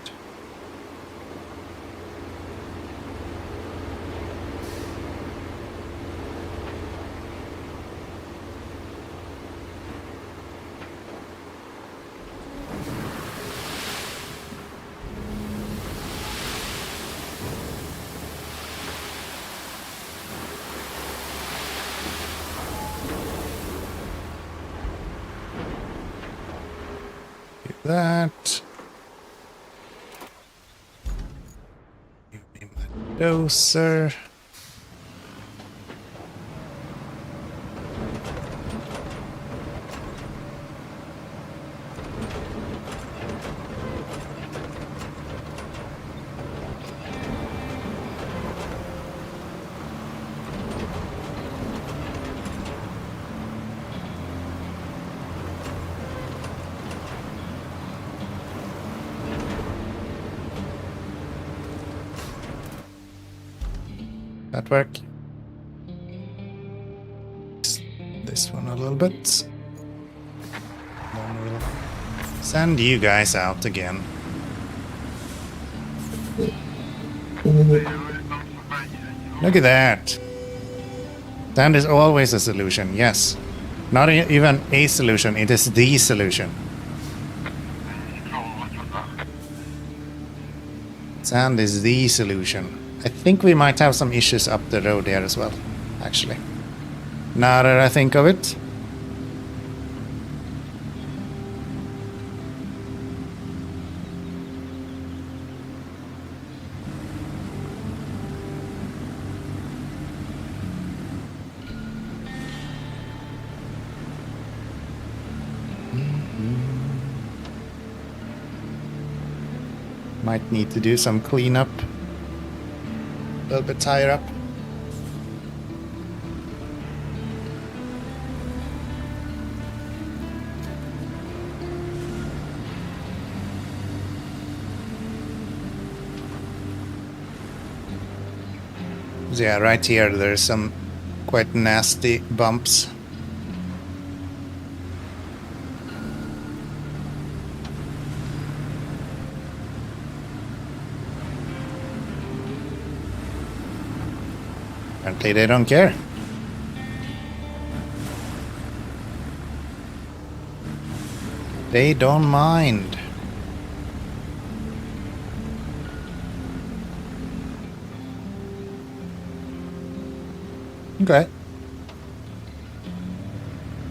That. Give me my dozer. That work? This one a little bit. Then we'll send you guys out again. Look at that. Sand is always a solution, yes. Not even a solution, it is the solution. Sand is the solution. I think we might have some issues up the road here as well, actually. Now that I think of it. Might need to do some cleanup. A little bit higher up. So yeah, right here there's some quite nasty bumps. Apparently they don't care. They don't mind. Okay.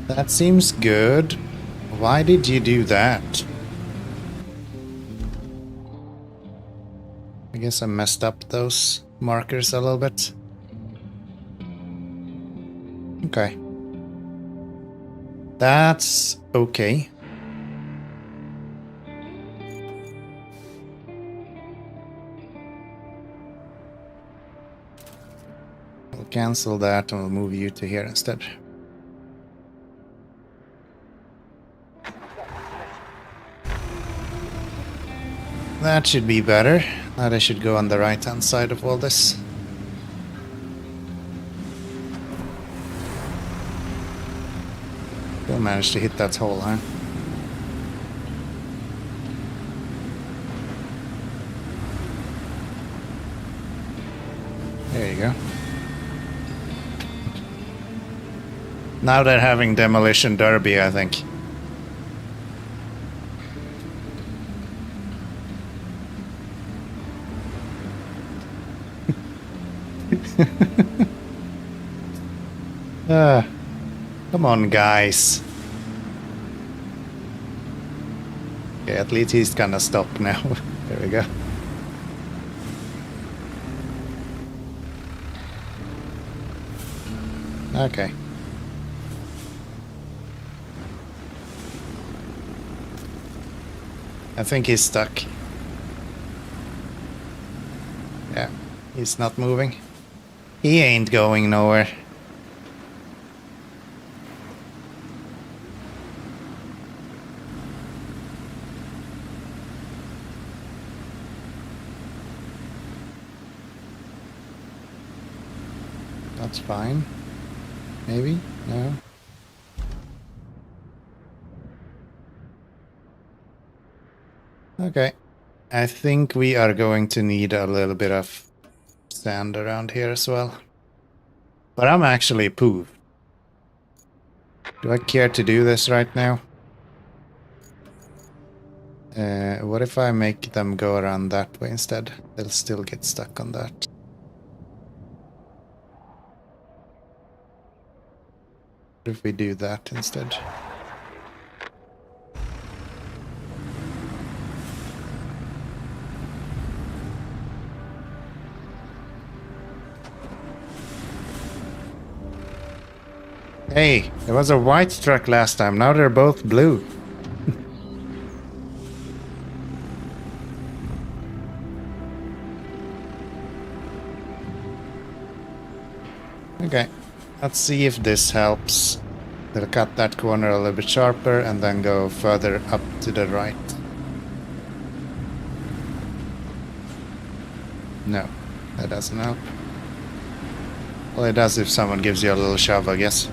That seems good. Why did you do that? I guess I messed up those markers a little bit. Okay. That's okay. We'll cancel that and we'll move you to here instead. That should be better. Now they should go on the right hand side of all this. Still managed to hit that hole, huh? There you go. Now they're having demolition derby, I think. Come on, guys. Okay, at least he's gonna stop now. There we go. Okay. I think he's stuck. Yeah, he's not moving. He ain't going nowhere. That's fine. Maybe? No? Okay. I think we are going to need a little bit of sand around here as well. But I'm actually pooved. Do I care to do this right now? What if I make them go around that way instead? They'll still get stuck on that. What if we do that instead? Hey, there was a white truck last time, now they're both blue. Okay, let's see if this helps. They'll cut that corner a little bit sharper and then go further up to the right. No, that doesn't help. Well, it does if someone gives you a little shove, I guess.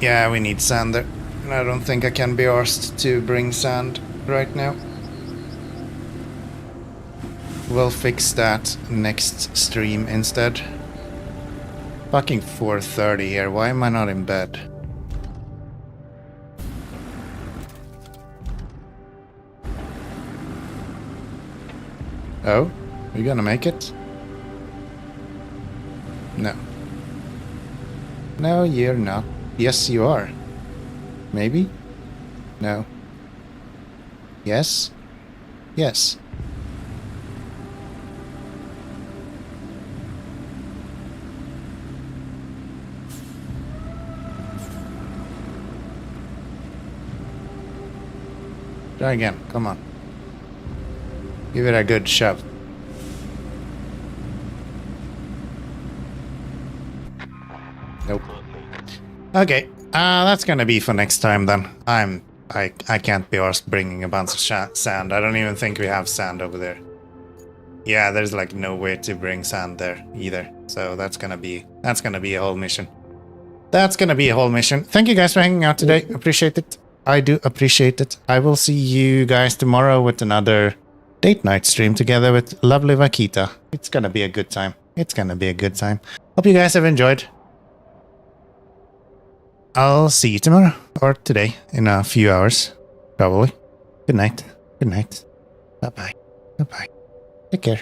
Yeah, we need sand there. And I don't think I can be asked to bring sand right now. We'll fix that next stream instead. Fucking 4:30 here, why am I not in bed? Oh? You gonna make it? No. No, you're not. Yes, you are. Maybe? No. Yes? Yes. Try again, come on. Give it a good shove. Nope. Okay, that's gonna be for next time then. I can't be arsed bringing a bunch of sand. I don't even think we have sand over there. Yeah, there's like no way to bring sand there either. So that's gonna be a whole mission. That's gonna be a whole mission. Thank you guys for hanging out today. Appreciate it. I do appreciate it. I will see you guys tomorrow with another date night stream together with lovely Vakita. It's gonna be a good time. It's gonna be a good time. Hope you guys have enjoyed. I'll see you tomorrow or today in a few hours, probably. Good night. Good night. Bye-bye. Bye-bye. Take care.